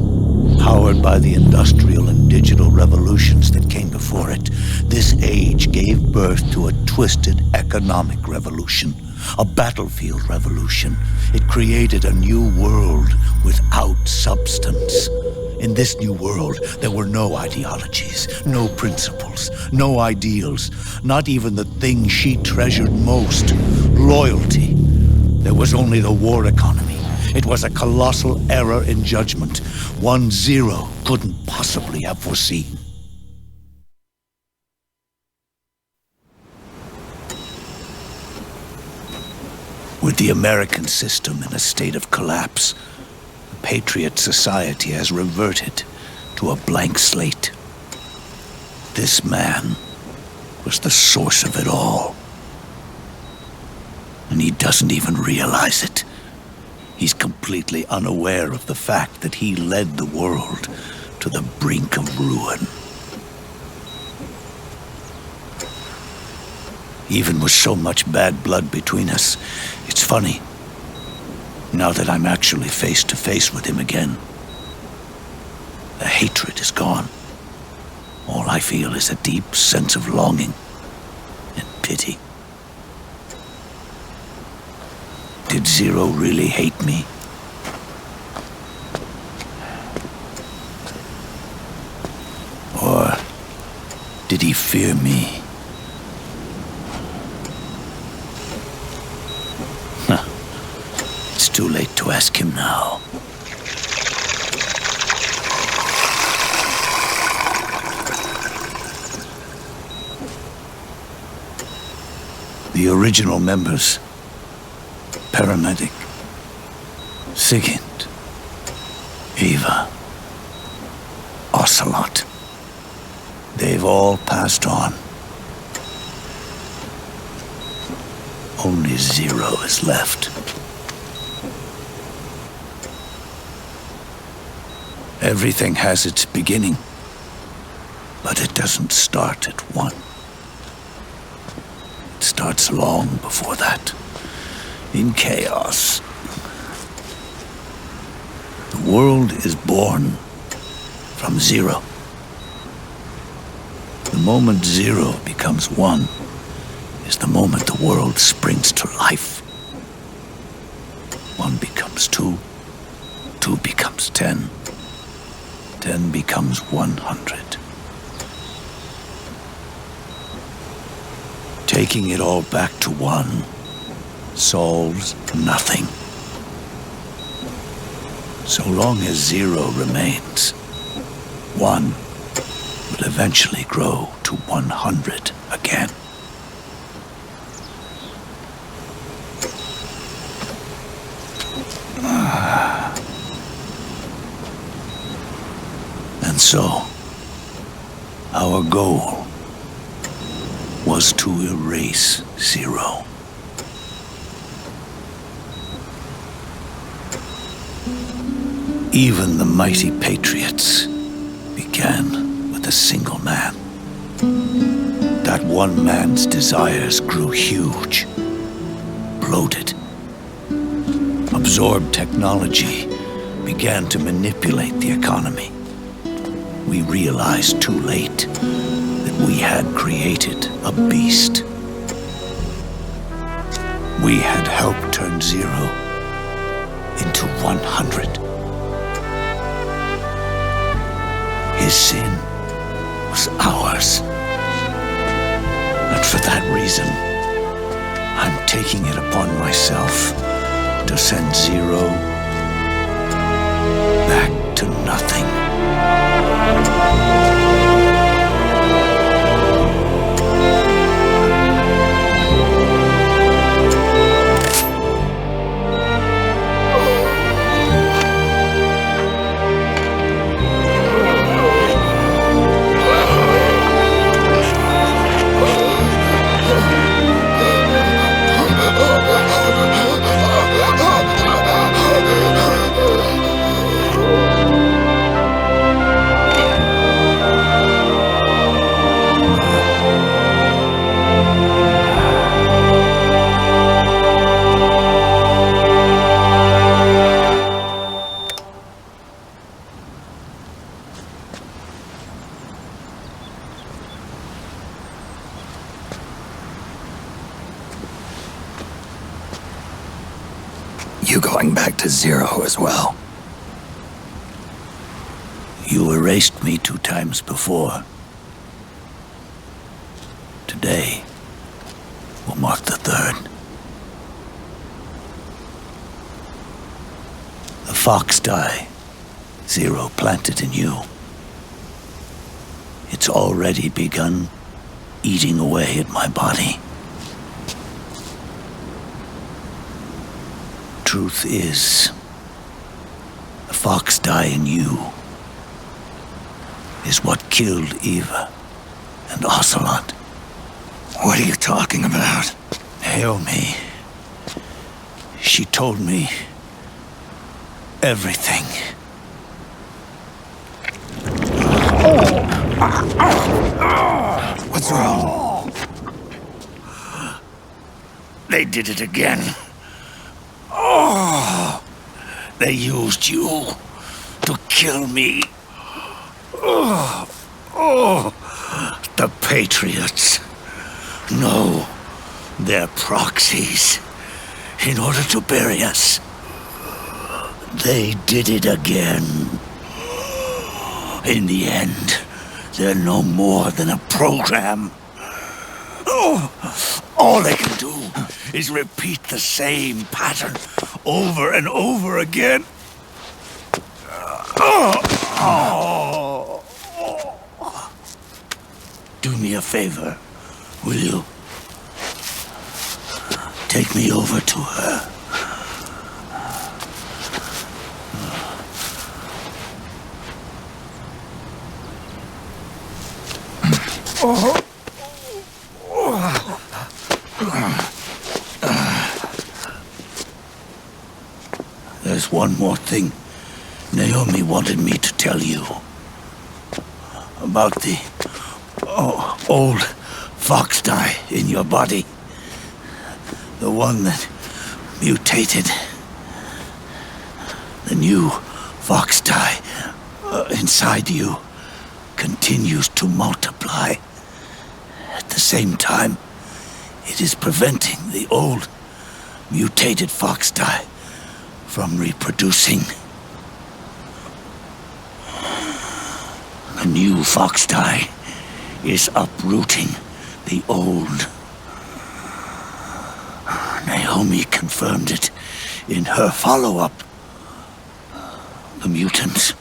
Powered by the industrial and digital revolutions that came before it, this age gave birth to a twisted economic revolution, a battlefield revolution. It created a new world without substance. In this new world, there were no ideologies, no principles, no ideals, not even the thing she treasured most, loyalty. There was only the war economy. It was a colossal error in judgment, one Zero couldn't possibly have foreseen. With the American system in a state of collapse, the Patriot Society has reverted to a blank slate. This man was the source of it all. And he doesn't even realize it. He's completely unaware of the fact that he led the world to the brink of ruin. Even with so much bad blood between us, it's funny, now that I'm actually face to face with him again. The hatred is gone. All I feel is a deep sense of longing and pity. Did Zero really hate me? Or did he fear me? It's too late to ask him now. The original members, Paramedic, Sigint, Eva, Ocelot, they've all passed on. Only Zero is left. Everything has its beginning, but it doesn't start at one. It starts long before that, in chaos. The world is born from Zero. The moment Zero becomes one, is the moment the world springs to life. 1 becomes 2, 2 becomes 10, 10 becomes 100. Taking it all back to 1 solves nothing. So long as 0 remains, 1 will eventually grow to 100 again. And so, our goal was to erase 0. Even the mighty Patriots began with a single man. That one man's desires grew huge, bloated, absorbed technology, began to manipulate the economy. We realized too late that we had created a beast. We had helped turn 0 into 100. His sin was ours. And for that reason, I'm taking it upon myself to send 0 back to nothing. You going back to 0 as well? You erased me 2 times before. Today will mark the 3rd. The fox die 0 planted in you. It's already begun eating away at my body. Truth is, the fox die in you is what killed Eva and Ocelot. What are you talking about? Naomi. She told me everything. What's wrong? They did it again. Oh, they used you to kill me. The Patriots. No, they're proxies in order to bury us. They did it again. In the end, they're no more than a program. All they can do is repeat the same pattern over and over again. Do me a favor, will you? Take me over to her. There's one more thing Naomi wanted me to tell you. About the old fox die in your body. The one that mutated. The new fox die inside you continues to multiply. At the same time, It is preventing the old, mutated fox die from reproducing. The new fox die is uprooting the old. Naomi confirmed it in her follow-up. The mutants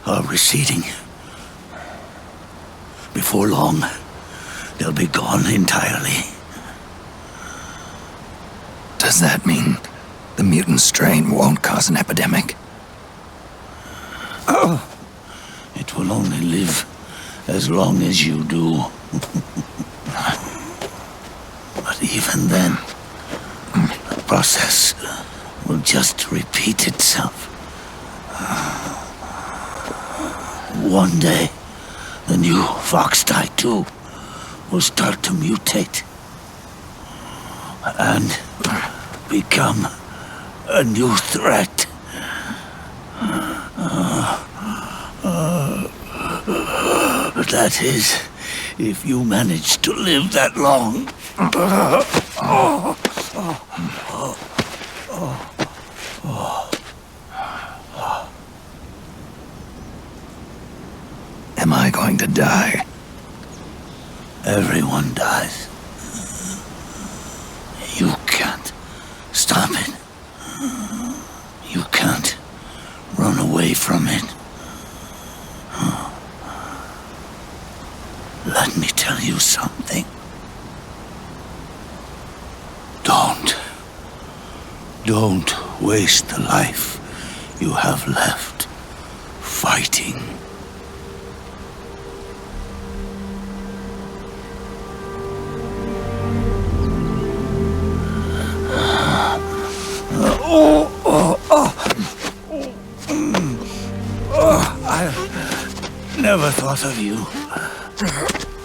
are receding. Before long, they'll be gone entirely. Does that mean the mutant strain won't cause an epidemic? Oh, it will only live as long as you do. But even then, the process will just repeat itself. One day, the new fox die too will start to mutate and become a new threat. That is, if you manage to live that long. Am I going to die? Everyone dies. You can't stop it. You can't run away from it. Let me tell you something. Don't waste the life you have left fighting. I never thought of you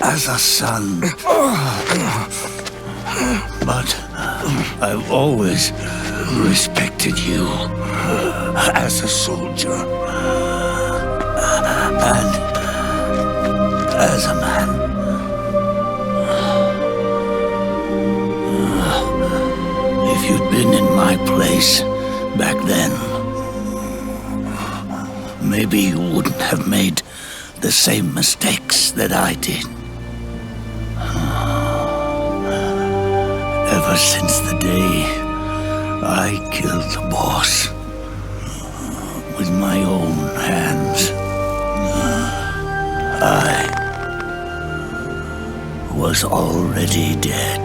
as a son, but I've always respected you as a soldier and as a man. If you'd been in my place back then, maybe you wouldn't have made the same mistakes that I did. Ever since the day I killed the boss with my own hands, I was already dead.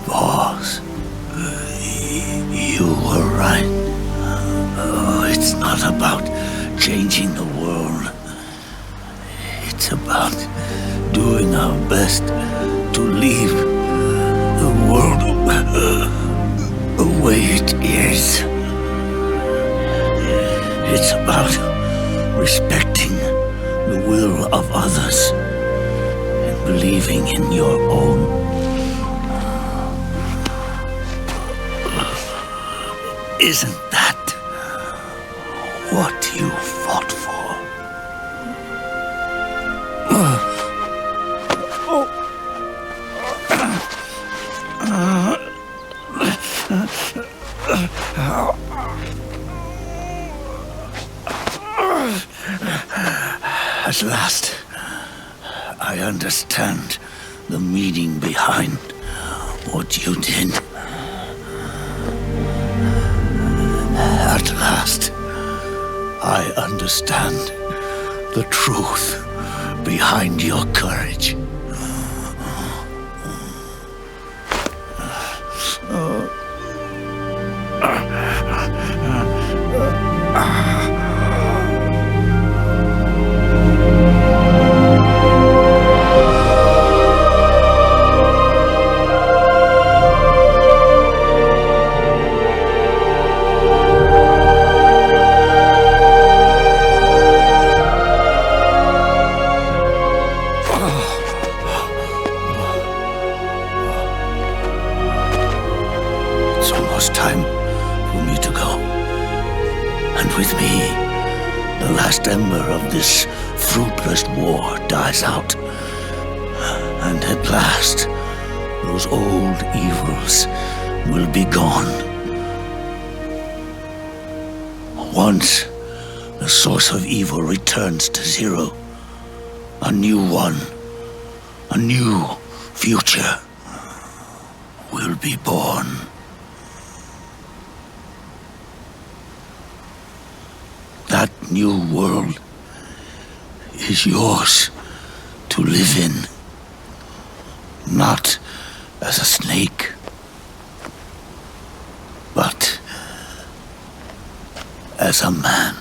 Boss, you were right. It's not about changing the world. It's about doing our best to leave the world the way it is. It's about respecting the will of others and believing in your own. Isn't that what you fought for? At last, I understand the meaning behind what you did. At last, I understand the truth behind your courage. It's almost time for me to go. And with me, the last ember of this fruitless war dies out. And at last, those old evils will be gone. Once the source of evil returns to zero, a new one, a new future will be born. That new world is yours to live in, not as a snake, but as a man.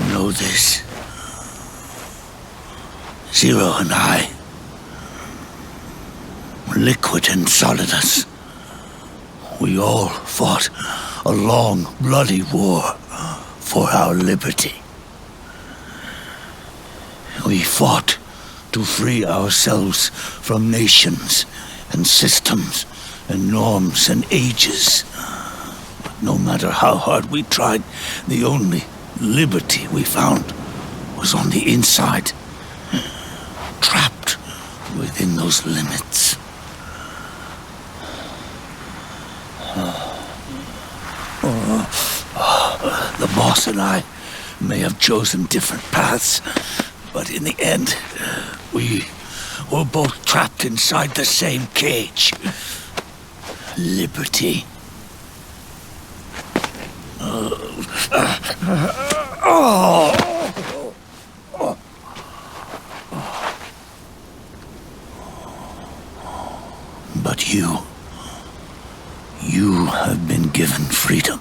Know this. Zero and I, Liquid and Solidus, we all fought a long, bloody war for our liberty. We fought to free ourselves from nations and systems and norms and ages. But no matter how hard we tried, the only liberty we found was on the inside, trapped within those limits. The boss and I may have chosen different paths, but in the end, we were both trapped inside the same cage. Liberty. But you have been given freedom.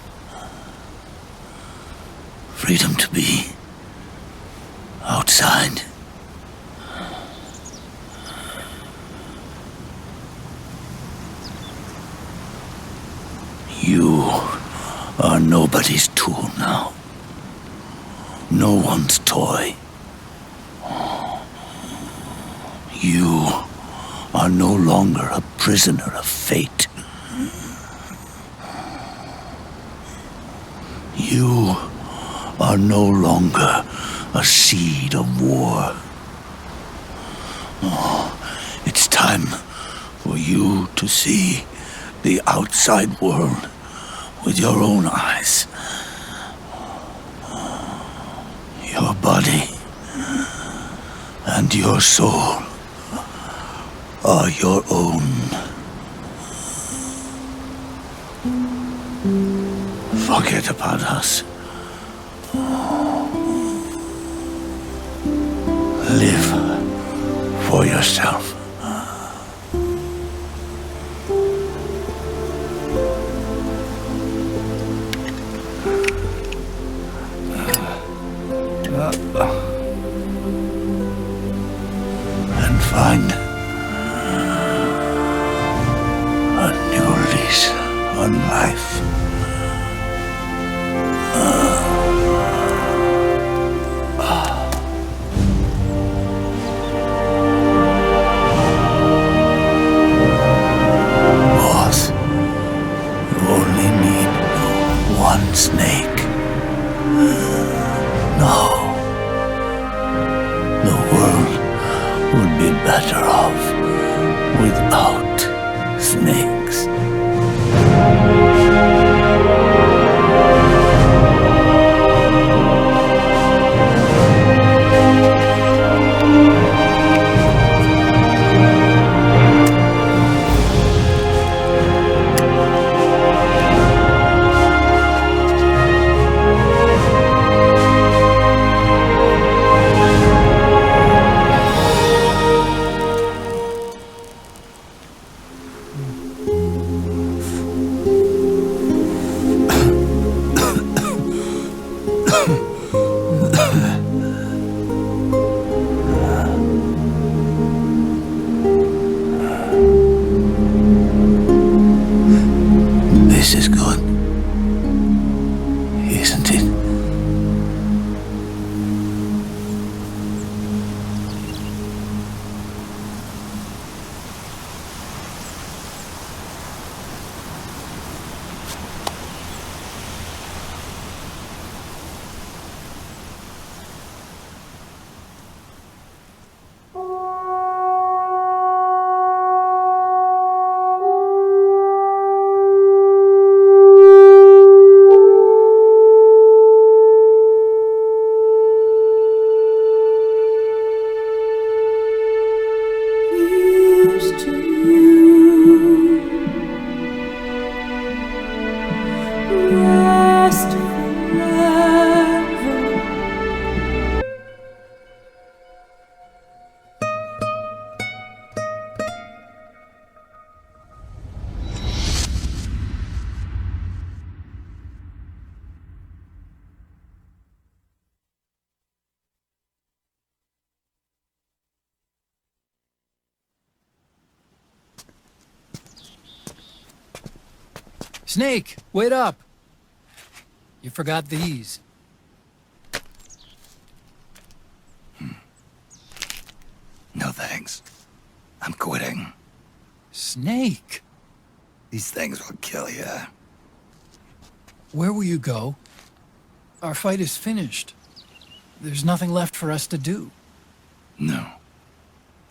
Freedom to be outside. You are nobody's tool now. No one's toy. You are no longer a prisoner of fate. You are no longer a seed of war. It's time for you to see the outside world with your own eyes. Your body and your soul are your own. Forget about us. Live for yourself. And find a new lease on life. Boss, you only need one snake. No. The world would be better off without snakes. Snake, wait up! You forgot these. No thanks. I'm quitting. Snake! These things will kill you. Where will you go? Our fight is finished. There's nothing left for us to do. No.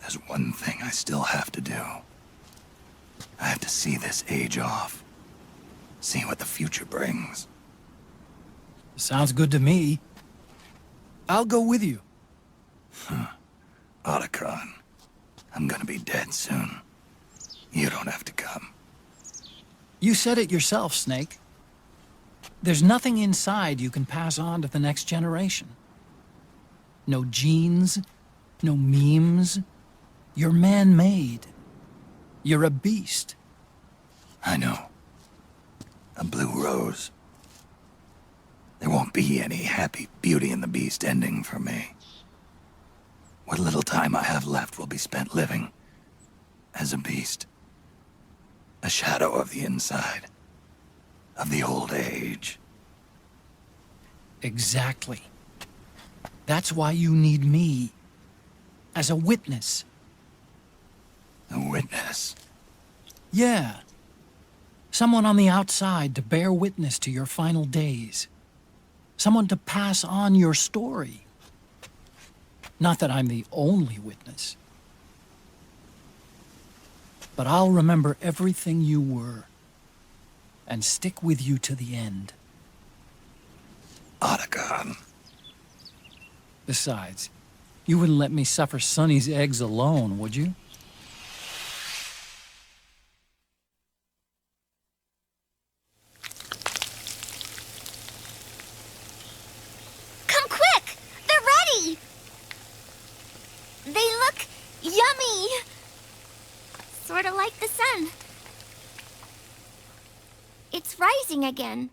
There's one thing I still have to do. I have to see this age off. See what the future brings. Sounds good to me. I'll go with you. Otacon, I'm gonna be dead soon. You don't have to come. You said it yourself, Snake. There's nothing inside you can pass on to the next generation. No genes, no memes. You're man-made. You're a beast. I know. A blue rose. There won't be any happy Beauty and the Beast ending for me. What little time I have left will be spent living as a beast. A shadow of the inside. Of the old age. Exactly. That's why you need me. As a witness. A witness? Yeah. Someone on the outside to bear witness to your final days. Someone to pass on your story. Not that I'm the only witness. But I'll remember everything you were. And stick with you to the end. Otacon. Besides, you wouldn't let me suffer Sonny's eggs alone, would you? Come quick! They're ready! They look yummy! Sort of like the sun. It's rising again.